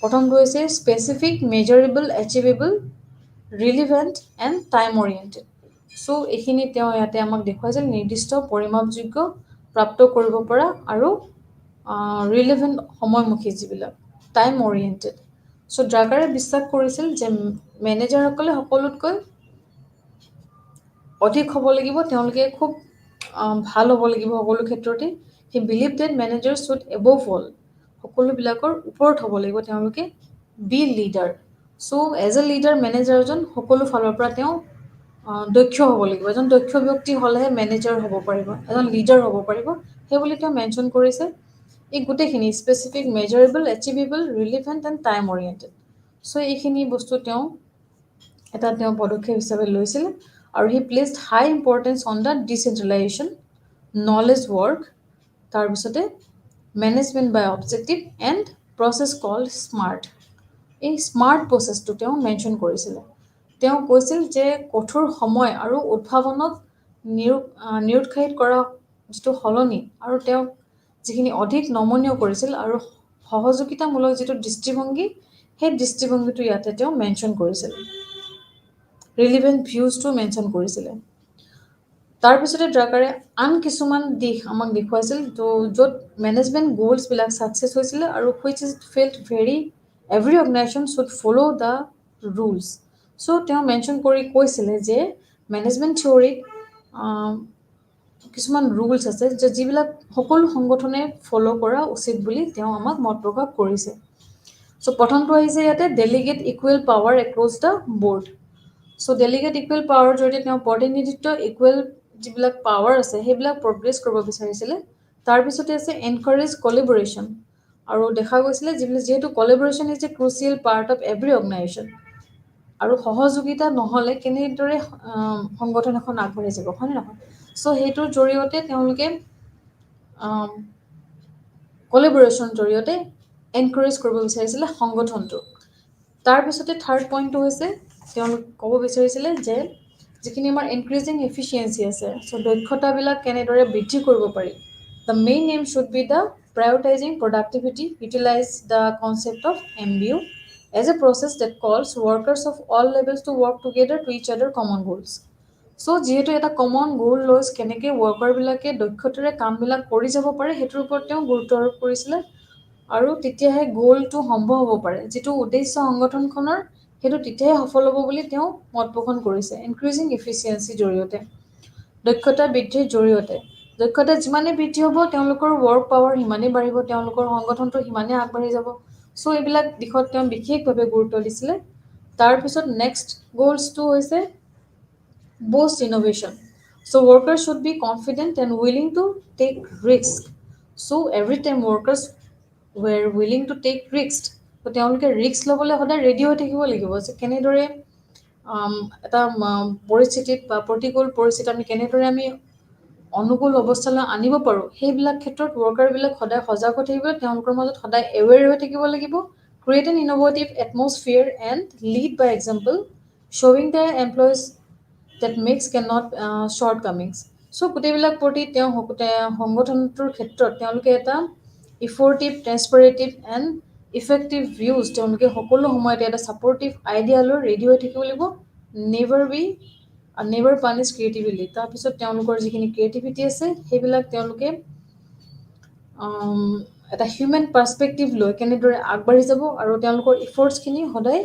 S3: প্ৰথমটো হৈছে specific measurable achievable relevant and time oriented so' এইখিনি তেওঁ ইয়াতে আমাক দেখুৱাইছিল নিৰ্দিষ্ট পৰিমাপযোগ্য প্ৰাপ্ত কৰিব পৰা আৰু ৰিলেভেণ্ট সময়মুখী যিবিলাক টাইম অৰিয়েণ্টেড চ' ড্ৰাকাৰে বিশ্বাস কৰিছিল যে মেনেজাৰসকলে সকলোতকৈ অধিক হ'ব লাগিব তেওঁলোকে খুব ভাল হ'ব লাগিব সকলো ক্ষেত্ৰতে he believe that manager should above all সকলোবিলাকৰ ওপৰত হ'ব লাগিব তেওঁলোকে be leader so' as a leader মেনেজাৰজন সকলো ফালৰ পৰা তেওঁ দক্ষ হ'ব লাগিব এজন দক্ষ ব্যক্তি হ'লেহে মেনেজাৰ হ'ব পাৰিব এজন লিডাৰ হ'ব পাৰিব সেইবুলি তেওঁ মেনশ্যন কৰিছে এই গোটেইখিনি specific measurable achievable relevant and time oriented so' এইখিনি বস্তু তেওঁ পদক্ষেপ হিচাপে লৈছিলে আৰু he placed high importance on the decentralisation knowledge work তাৰপিছতে management by objective and process called smart এই স্মাৰ্ট প্ৰচেছটো তেওঁ মেনশ্যন কৰিছিলে তেওঁ কৈছিল যে কঠোৰ সময় আৰু উদ্ভাৱনক নিৰুৎসাহিত কৰা যিটো সলনি আৰু তেওঁ যিখিনি অধিক নমনীয় কৰিছিল আৰু সহযোগিতামূলক যিটো দৃষ্টিভংগী সেই দৃষ্টিভংগীটো ইয়াতে তেওঁ মেনশ্যন কৰিছিল ৰিলিভেণ্ট ভিউজটো মেনশ্যন কৰিছিলে তাৰপিছতে ড্ৰাকাৰে আন কিছুমান দিশ আমাক দেখুৱাইছিল য'ত মেনেজমেণ্ট গ'লছবিলাক ছাকচেছ হৈছিলে আৰু which is felt very every organisation should follow' the rules চ' তেওঁ মেনশ্যন কৰি কৈছিলে যে মেনেজমেণ্ট থিয়ৰীত কিছুমান ৰুলছ আছে যে যিবিলাক সকলো সংগঠনে ফ'ল' কৰা উচিত বুলি তেওঁ আমাক মত প্ৰকাশ কৰিছে চ' প্ৰথমটো আহিছে ইয়াতে delegate equal power across the board চ' ডেলিগেট ইকুৱেল পাৱাৰৰ জৰিয়তে তেওঁ প্ৰতিনিধিত্ব ইকুৱেল যিবিলাক পাৱাৰ আছে সেইবিলাক প্ৰগ্ৰেছ কৰিব বিচাৰিছিলে তাৰপিছতে আছে এনকাৰেজ কলেবৰেশ্যন আৰু দেখা গৈছিলে যিহেতু collaboration is a crucial part of every organisation আৰু সহযোগিতা নহ'লে কেনেদৰে সংগঠন এখন আগবাঢ়ি যাব হয়নে নহয় চ' সেইটোৰ জৰিয়তে তেওঁলোকে কলেবৰেশ্যনৰ জৰিয়তে এনকাৰেজ কৰিব বিচাৰিছিলে সংগঠনটোক তাৰপিছতে থাৰ্ড পইণ্টটো হৈছে তেওঁলোক ক'ব বিচাৰিছিলে যে যিখিনি আমাৰ ইনক্ৰিজিং এফিচিয়েঞ্চি আছে চ' দক্ষতাবিলাক কেনেদৰে বৃদ্ধি কৰিব পাৰি the main aim should be the prioritising productivity utilise the concept of MBO as a process that calls workers of all levels to work together to each other common goals চ' যিহেতু এটা common গ'ল লৈ কেনেকৈ ৱৰ্কাৰবিলাকে দক্ষতাৰে কামবিলাক কৰি যাব পাৰে সেইটোৰ ওপৰত তেওঁ গুৰুত্ব আৰোপ কৰিছিলে আৰু তেতিয়াহে গ'লটো সম্ভৱ হ'ব পাৰে যিটো উদ্দেশ্য সংগঠনখনৰ সেইটো তেতিয়াহে সফল হ'ব বুলি তেওঁ মত পোষণ কৰিছে ইনক্ৰিজিং এফিচিয়েঞ্চিৰ জৰিয়তে দক্ষতা বৃদ্ধিৰ জৰিয়তে দক্ষতা যিমানে বৃদ্ধি হ'ব তেওঁলোকৰ ৱৰ্ক পাৱাৰ সিমানেই বাঢ়িব, তেওঁলোকৰ সংগঠনটো সিমানেই আগবাঢ়ি যাব। চ' এইবিলাক দিশত তেওঁ বিশেষভাৱে গুৰুত্ব দিছিলে। তাৰপিছত নেক্সট গ'লছটো হৈছে boost innovation. So workers should be confident and willing to take risk. So every time workers were willing to take risks, তো তেওঁলোকে ৰিস্ক ল'বলৈ সদায় ৰেডি হৈ থাকিব লাগিব যে কেনেদৰে এটা পৰিস্থিতিত বা প্ৰতিকূল পৰিস্থিতিত আমি কেনেদৰে আমি অনুকূল অৱস্থালৈ আনিব পাৰোঁ, সেইবিলাক ক্ষেত্ৰত ৱৰ্কাৰবিলাক সদায় সজাগ হৈ থাকিব, তেওঁলোকৰ মাজত সদায় এৱেৰ হৈ থাকিব লাগিব। Create an innovative atmosphere and lead by example, শ্ব'ৱিং the employees that makes cannot shortcomings. So গোটেইবিলাক প্ৰতি তেওঁ সংগঠনটোৰ ক্ষেত্ৰত তেওঁলোকে এটা ইফৰ্টিভ, ট্ৰেন্সপাৰেটিভ এণ্ড ইফেক্টিভ ভিউজ তেওঁলোকে সকলো সময়তে এটা ছাপৰ্টিভ আইডিয়া লৈ ৰেডি হৈ থাকিব লাগিব। Never punish creativity. তাৰপিছত তেওঁলোকৰ যিখিনি ক্ৰিয়েটিভিটি আছে সেইবিলাক তেওঁলোকে এটা হিউমেন পাৰ্চপেক্টিভ লৈ কেনেদৰে আগবাঢ়ি যাব আৰু তেওঁলোকৰ ইফৰ্টছখিনি সদায়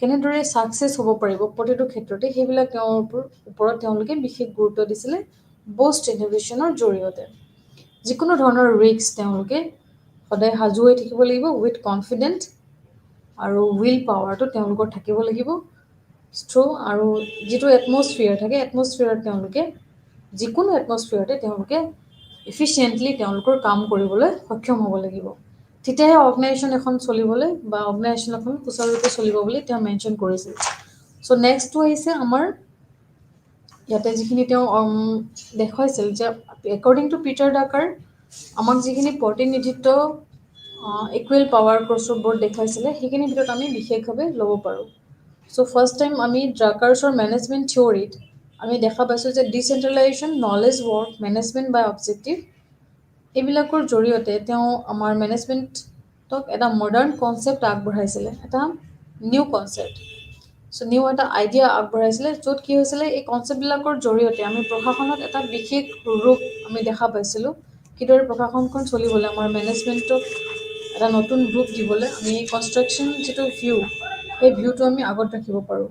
S3: কেনেদৰে ছাকচেছ হ'ব পাৰিব প্ৰতিটো ক্ষেত্ৰতে, সেইবিলাক তেওঁৰ ওপৰত তেওঁলোকে বিশেষ গুৰুত্ব দিছিলে বুষ্ট ইন'ভেশ্যনৰ জৰিয়তে। যিকোনো ধৰণৰ ৰিস্ক তেওঁলোকে সদায় সাজু হৈ থাকিব লাগিব উইথ কনফিডেণ্ট, আৰু উইল পাৱাৰটো তেওঁলোকৰ থাকিব লাগিব আৰু যিটো এটমছফিয়াৰ থাকে এটমছফিয়াৰত তেওঁলোকে যিকোনো এটমছফিয়াৰতে তেওঁলোকে ইফিচিয়েণ্টলি তেওঁলোকৰ কাম কৰিবলৈ সক্ষম হ'ব লাগিব। তেতিয়াহে অৰ্গেনাইজেশ্যন এখন চলিবলৈ বা অৰ্গেনাইজেশ্যন এখন সুচাৰুৰূপে চলিব বুলি তেওঁ মেনশ্যন কৰিছিল। চ' নেক্সটটো আহিছে আমাৰ ইয়াতে যিখিনি তেওঁ দেখুৱাইছিল যে একৰ্ডিং টু পিটাৰ ডাকাৰ আমাক যিখিনি প্ৰতিনিধিত্ব ইকুৱেল পাৱাৰ ক্ৰছৰ বৰ্ড দেখুৱাইছিলে সেইখিনিৰ ভিতৰত আমি বিশেষভাৱে ল'ব পাৰোঁ। চ' ফাৰ্ষ্ট টাইম আমি ড্ৰাকাৰ্ছৰ মেনেজমেণ্ট থিয়ৰীত আমি দেখা পাইছোঁ যে decentralisation, knowledge work, management by objective, এইবিলাকৰ জৰিয়তে তেওঁ আমাৰ মেনেজমেণ্টক এটা মডাৰ্ণ কনচেপ্ট আগবঢ়াইছিলে, এটা নিউ কনচেপ্ট। চ' নিউ এটা আইডিয়া আগবঢ়াইছিলে, য'ত কি হৈছিলে এই কনচেপ্টবিলাকৰ জৰিয়তে আমি প্ৰশাসনত এটা বিশেষ ৰূপ আমি দেখা পাইছিলোঁ। কিদৰে প্ৰশাসনখন চলিবলৈ আমাৰ মেনেজমেণ্টক এটা নতুন ৰূপ দিবলৈ আমি কনষ্ট্ৰাকশ্যন যিটো ভিউ, সেই ভিউটো আমি আগত ৰাখিব পাৰোঁ।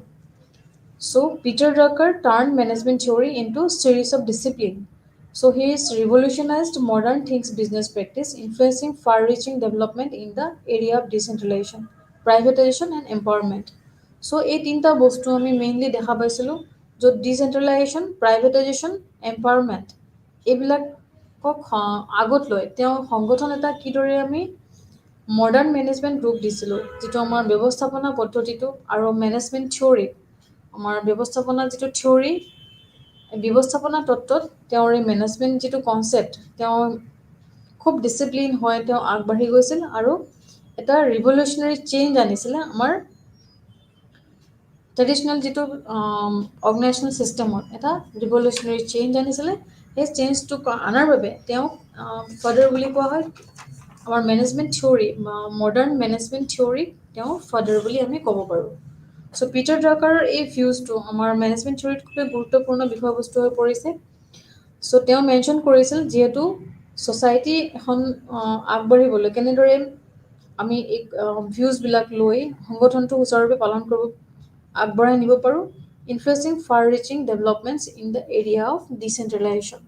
S3: So Peter Drucker turned management theory into series of discipline. So he has revolutionized modern things business practice, influencing far-reaching development in the area of decentralization, privatization and empowerment. So এই তিনিটা বস্তু আমি mainly দেখা পাইছিলোঁ, য'ত ডিচেন্ট্ৰেলাইজেশ্যন, privatisation, empowerment এইবিলাকক আগত লৈ তেওঁ সংগঠন এটা কিদৰে আমি মডাৰ্ণ মেনেজমেণ্ট ৰূপ দিছিলোঁ, যিটো আমাৰ ব্যৱস্থাপনা পদ্ধতিটো আৰু মেনেজমেণ্ট থিয়ৰী, আমাৰ ব্যৱস্থাপনা যিটো থিয়ৰী, ব্যৱস্থাপনা তত্ত্বত তেওঁৰ এই মেনেজমেণ্ট যিটো কনচেপ্ট, তেওঁ খুব ডিচিপ্লিন হয় তেওঁ আগবাঢ়ি গৈছিল আৰু এটা ৰিভলিউচনাৰী চেঞ্জ আনিছিলে আমাৰ ট্ৰেডিশ্যনেল যিটো অৰ্গেনাইজেশ্যনেল ছিষ্টেমত এটা ৰিভলিউচনাৰী চেঞ্জ আনিছিলে। সেই চেঞ্জটো অনাৰ বাবে তেওঁক ফাদাৰ বুলি কোৱা হয়। আমাৰ মেনেজমেণ্ট থিয়ৰী, মডাৰ্ণ মেনেজমেণ্ট থিয়ৰীক তেওঁ ফাদাৰ বুলি আমি ক'ব পাৰোঁ। চ' পিটাৰ ড্ৰাকাৰৰ এই ভিউজটো আমাৰ মেনেজমেণ্ট থিয়ৰীত খুবেই গুৰুত্বপূৰ্ণ বিষয়বস্তু হৈ পৰিছে। চ' তেওঁ মেনশ্যন কৰিছিল যিহেতু ছ'চাইটি এখন আগবাঢ়িবলৈ কেনেদৰে আমি এই ভিউজবিলাক লৈ সংগঠনটো সুচাৰুৰূপে পালন কৰিব আগবঢ়াই নিব পাৰোঁ, influencing far reaching developments in the area of decentralisation.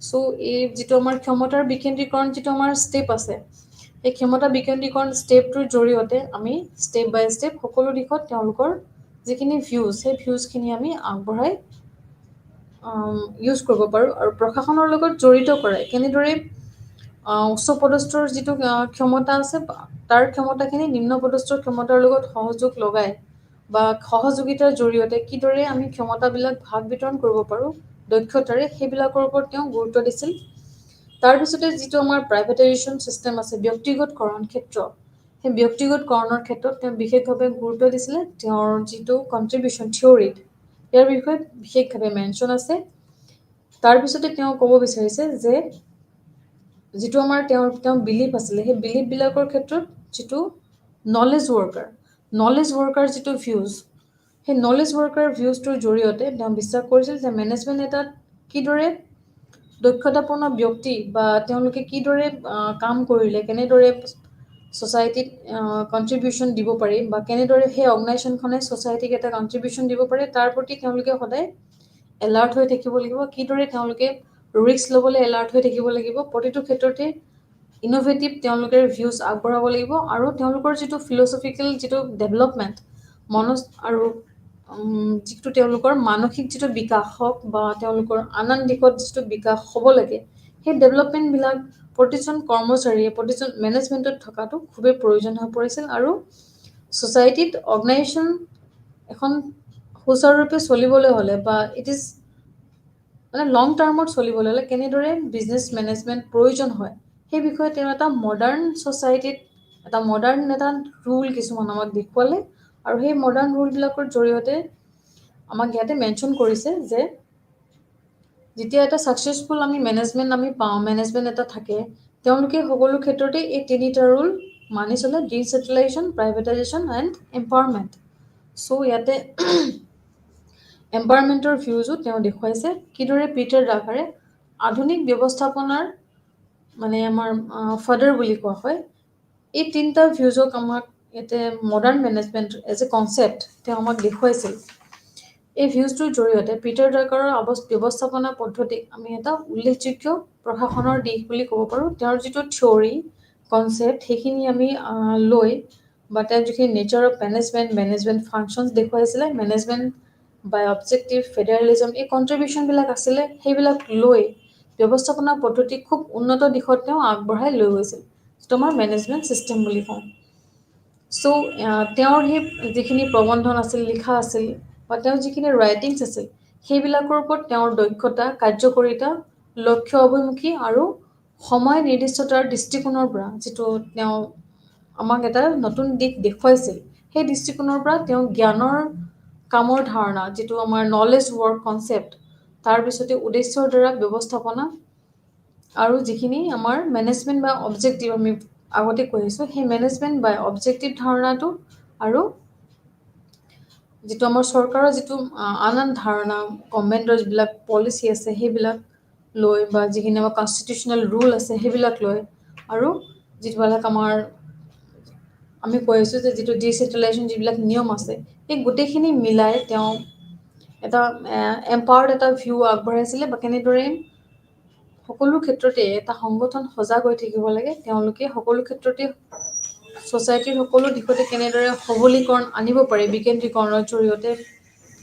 S3: So' এই যিটো আমাৰ ক্ষমতাৰ বিকেন্দ্ৰীকৰণ যিটো আমাৰ ষ্টেপ আছে, এই ক্ষমতা বিকেন্দ্ৰীকৰণ ষ্টেপটোৰ জৰিয়তে আমি ষ্টেপ বাই ষ্টেপ সকলো দিশত তেওঁলোকৰ যিখিনি ভিউজ, সেই ভিউজখিনি আমি আগবঢ়াই ইউজ কৰিব পাৰোঁ আৰু প্ৰশাসনৰ লগত জড়িত কৰাই কেনেদৰে উচ্চপদস্থৰ যিটো ক্ষমতা আছে তাৰ ক্ষমতাখিনি নিম্নপদস্থৰ ক্ষমতাৰ লগত সহযোগ লগাই বা সহযোগিতাৰ জৰিয়তে কিদৰে আমি ক্ষমতাবিলাক ভাগ বিতৰণ কৰিব পাৰোঁ দক্ষতাৰে, সেইবিলাকৰ ওপৰত তেওঁ গুৰুত্ব দিছিল। তাৰপিছতে যিটো আমাৰ প্ৰাইভেটাইজেশ্যন ছিষ্টেম আছে, ব্যক্তিগতকৰণ ক্ষেত্ৰ, সেই ব্যক্তিগতকৰণৰ ক্ষেত্ৰত তেওঁ বিশেষভাৱে গুৰুত্ব দিছিলে। তেওঁৰ যিটো কণ্ট্ৰিবিউশ্যন থিয়ৰীত ইয়াৰ বিষয়ে বিশেষভাৱে মেনশ্যন আছে। তাৰপিছতে তেওঁ ক'ব বিচাৰিছে যে যিটো আমাৰ তেওঁ বিলিভ আছিলে, সেই বিলিভবিলাকৰ ক্ষেত্ৰত যিটো নলেজ ৱৰ্কাৰ যিটো ভিউজ, সেই নলেজ ৱৰ্কাৰ ভিউজটোৰ জৰিয়তে তেওঁ বিশ্বাস কৰিছিল যে মেনেজমেণ্ট এটাত কিদৰে দক্ষতাপূৰ্ণ ব্যক্তি বা তেওঁলোকে কিদৰে কাম কৰিলে কেনেদৰে ছ'চাইটিত কণ্ট্ৰিবিউশ্যন দিব পাৰি বা কেনেদৰে সেই অৰ্গেনাইজেশ্যনখনে ছ'চাইটিক এটা কণ্ট্ৰিবিউশ্যন দিব পাৰে, তাৰ প্ৰতি তেওঁলোকে সদায় এলাৰ্ট হৈ থাকিব লাগিব। কিদৰে তেওঁলোকে ৰিস্ক ল'বলৈ এলাৰ্ট হৈ থাকিব লাগিব, প্ৰতিটো ক্ষেত্ৰতে ইন'ভেটিভ তেওঁলোকে ভিউজ আগবঢ়াব লাগিব, আৰু তেওঁলোকৰ যিটো ফিলচফিকেল যিটো ডেভেলপমেণ্ট আৰু যিটো তেওঁলোকৰ মানসিক যিটো বিকাশ হওক বা তেওঁলোকৰ আন দিশত যিটো বিকাশ হ'ব লাগে, সেই ডেভেলপমেণ্টবিলাক প্ৰতিজন কৰ্মচাৰীয়ে প্ৰতিজন মেনেজমেণ্টত থকাটো খুবেই প্ৰয়োজন হৈ পৰিছিল। আৰু ছ'চাইটিত অৰ্গেনাইজেশ্যন এখন সুচাৰুৰূপে চলিবলৈ হ'লে বা মানে লং টাৰ্মত চলিবলৈ হ'লে কেনেদৰে বিজনেছ মেনেজমেণ্ট প্ৰয়োজন হয়, সেই বিষয়ে তেওঁ এটা মডাৰ্ণ ছ'চাইটিত এটা মডাৰ্ণ এটা ৰুল কিছুমান আমাক দেখুৱালে। আৰু সেই মডাৰ্ণ ৰুলবিলাকৰ জৰিয়তে আমাক ইয়াতে মেনশ্যন কৰিছে যে যেতিয়া এটা ছাকচেছফুল আমি পাওঁ, মেনেজমেণ্ট এটা থাকে, তেওঁলোকে সকলো ক্ষেত্ৰতে এই তিনিটা ৰুল মানি চলে: ডিচেন্ট্ৰেলাইজেশ্যন, প্ৰাইভেটাইজেশ্যন এণ্ড এম্পাৱাৰমেণ্ট। চ' ইয়াতে এম্পাৱাৰমেণ্টৰ ভিউজো তেওঁ দেখুৱাইছে, কিদৰে পিটাৰ ড্ৰাকাৰে আধুনিক ব্যৱস্থাপনাৰ মানে আমাৰ ফাদাৰ বুলি কোৱা হয়। এই তিনিটা ভিউজক আমাক ইয়াতে modern management as a concept তেওঁ আমাক দেখুৱাইছিল। এই ভিউজটোৰ জৰিয়তে পিটাৰ ড্ৰাকাৰৰ ব্যৱস্থাপনা পদ্ধতিক আমি এটা উল্লেখযোগ্য প্ৰশাসনৰ দিশ বুলি ক'ব পাৰোঁ। তেওঁৰ যিটো থিয়ৰী কনচেপ্ট সেইখিনি আমি লৈ বা তেওঁৰ যিখিনি নেচাৰ অফ মেনেজমেণ্ট ফাংচনছ দেখুৱাইছিলে, মেনেজমেণ্ট বাই অবজেক্টিভ, ফেডাৰেলিজম, এই কণ্ট্ৰিবিউশ্যনবিলাক আছিলে, সেইবিলাক লৈ ব্যৱস্থাপনা পদ্ধতিক খুব উন্নত দিশত তেওঁ আগবঢ়াই লৈ গৈছিল, যিটো আমাৰ মেনেজমেণ্ট ছিষ্টেম বুলি কওঁ। চ' তেওঁৰ সেই যিখিনি প্ৰবন্ধন আছিল, লিখা আছিল বা তেওঁৰ যিখিনি ৰাইটিংছ আছিল, সেইবিলাকৰ ওপৰত তেওঁৰ দক্ষতা, কাৰ্যকৰীতা, লক্ষ্য অভিমুখী আৰু সময় নিৰ্দিষ্টতাৰ দৃষ্টিকোণৰ পৰা যিটো তেওঁ আমাক এটা নতুন দিশ দেখুৱাইছিল, সেই দৃষ্টিকোণৰ পৰা তেওঁ জ্ঞানৰ কামৰ ধাৰণা, যিটো আমাৰ নলেজ ৱৰ্ক কনচেপ্ট, তাৰপিছতে উদ্দেশ্যৰ দ্বাৰা ব্যৱস্থাপনা, আৰু যিখিনি আমাৰ মেনেজমেণ্ট বা অবজেক্টিভ আমি আগতে কৈ আহিছোঁ, সেই মেনেজমেণ্ট বাই অবজেক্টিভ ধাৰণাটো, আৰু যিটো আমাৰ চৰকাৰৰ যিটো আন ধাৰণা, গভৰ্ণমেণ্টৰ যিবিলাক পলিচি আছে সেইবিলাক লৈ, বা যিখিনি আমাৰ কনষ্টিটিউচনেল ৰুল আছে সেইবিলাক লৈ, আৰু যিবিলাক আমি কৈ আছোঁ যে যিটো ডিচেন্ট্ৰেলাইজেশ্যন যিবিলাক নিয়ম আছে, সেই গোটেইখিনি মিলাই তেওঁ এটা এম্পাৱাৰ্ড এটা ভিউ আগবঢ়াইছিলে, বা কেনেদৰে সকলো ক্ষেত্ৰতে এটা সংগঠন সজাগ হৈ থাকিব লাগে, তেওঁলোকে সকলো ক্ষেত্ৰতে ছ'চাইটিৰ সকলো দিশতে কেনেদৰে সবলীকৰণ আনিব পাৰে, বিকেন্দ্ৰীকৰণৰ জৰিয়তে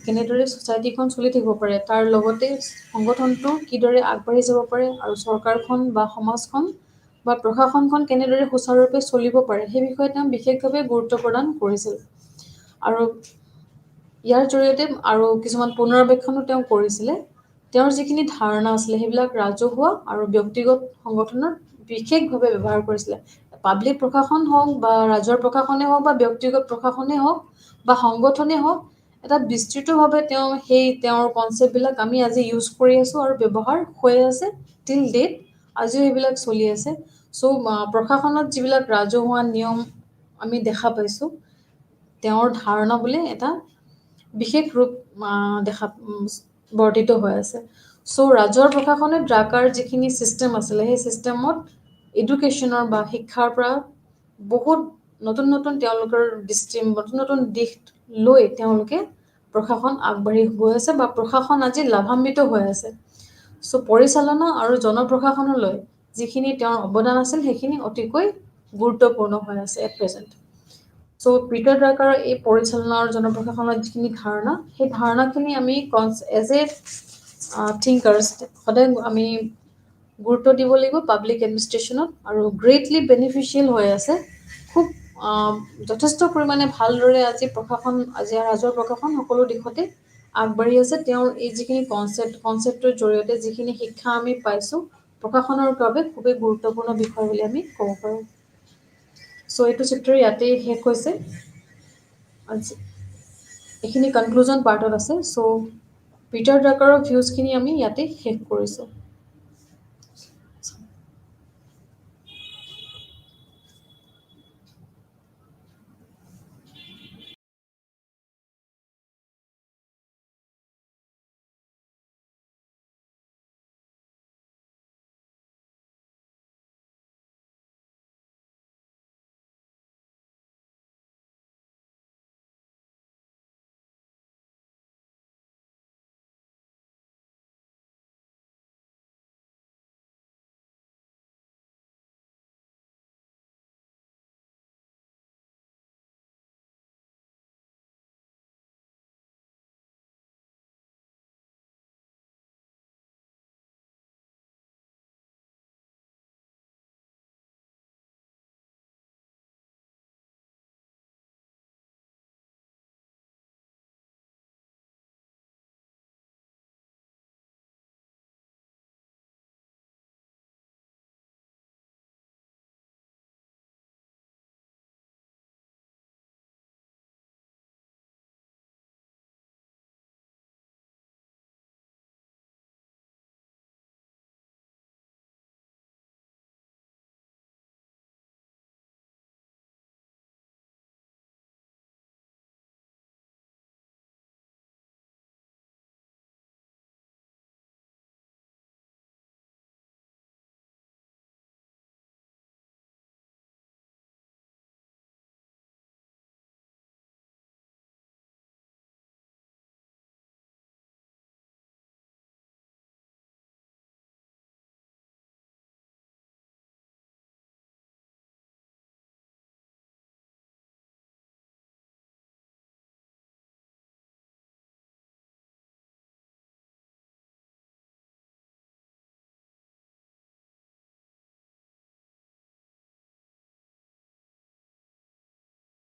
S3: কেনেদৰে ছ'চাইটিখন চলি থাকিব পাৰে, তাৰ লগতে সংগঠনটো কিদৰে আগবাঢ়ি যাব পাৰে, আৰু চৰকাৰখন বা সমাজখন বা প্ৰশাসনখন কেনেদৰে সুচাৰুৰূপে চলিব পাৰে, সেই বিষয়ে তেওঁ বিশেষভাৱে গুৰুত্ব প্ৰদান কৰিছিল। আৰু ইয়াৰ জৰিয়তে আৰু কিছুমান পুনৰাবেক্ষণো তেওঁ কৰিছিলে। তেওঁৰ যিখিনি ধাৰণা আছিলে সেইবিলাক ৰাজহুৱা আৰু ব্যক্তিগত সংগঠনৰ বিশেষভাৱে ব্যৱহাৰ কৰিছিলে। পাব্লিক প্ৰশাসন হওক বা ৰাজহুৱা প্ৰশাসনে হওক বা ব্যক্তিগত প্ৰশাসনে হওক বা সংগঠনে হওক, এটা বিস্তৃতভাৱে তেওঁৰ কনচেপ্টবিলাক আমি আজি ইউজ কৰি আছোঁ আৰু ব্যৱহাৰ হৈ আছে টিল ডেট, আজিও সেইবিলাক চলি আছে। চ' প্ৰশাসনত যিবিলাক ৰাজহুৱা নিয়ম আমি দেখা পাইছোঁ, তেওঁৰ ধাৰণা বোলে এটা বিশেষ ৰূপ বৰ্ধিত হৈ আছে। চ' ৰাজহুৱা প্ৰশাসনে ড্ৰাকাৰ যিখিনি ছিষ্টেম আছিলে, সেই ছিষ্টেমত এডুকেশ্যনৰ বা শিক্ষাৰ পৰা বহুত নতুন নতুন তেওঁলোকৰ নতুন নতুন দিশ লৈ তেওঁলোকে প্ৰশাসন আগবাঢ়ি গৈ আছে, বা প্ৰশাসন আজি লাভান্বিত হৈ আছে। চ' পৰিচালনা আৰু জনপ্ৰশাসনলৈ যিখিনি তেওঁৰ অৱদান আছিল, সেইখিনি অতিকৈ গুৰুত্বপূৰ্ণ হৈ আছে এট প্ৰেজেণ্ট। চ' পিটাৰ ড্ৰাকাৰৰ এই পৰিচালনা আৰু জনপ্ৰশাসনৰ যিখিনি ধাৰণা, সেই ধাৰণাখিনি আমি এজ এ থিংকাৰ্ছ সদায় আমি গুৰুত্ব দিব লাগিব পাব্লিক এডমিনিষ্ট্ৰেশ্যনত, আৰু গ্ৰেটলি বেনিফিচিয়েল হৈ আছে। খুব যথেষ্ট পৰিমাণে ভালদৰে আজি ৰাজহুৱা প্ৰশাসন সকলো দিশতে আগবাঢ়ি আছে। তেওঁৰ এই যিখিনি কনচেপ্টৰ জৰিয়তে যিখিনি শিক্ষা আমি পাইছোঁ, প্ৰশাসনৰ বাবে খুবেই গুৰুত্বপূৰ্ণ বিষয় বুলি আমি ক'ব পাৰোঁ। চ' এইটো চেপ্টাৰ ইয়াতেই শেষ হৈছে, এইখিনি কনক্লুজন পাৰ্টত আছে। চ' পিটাৰ ড্ৰাকাৰৰ ভিউজখিনি আমি ইয়াতে শেষ কৰিছোঁ।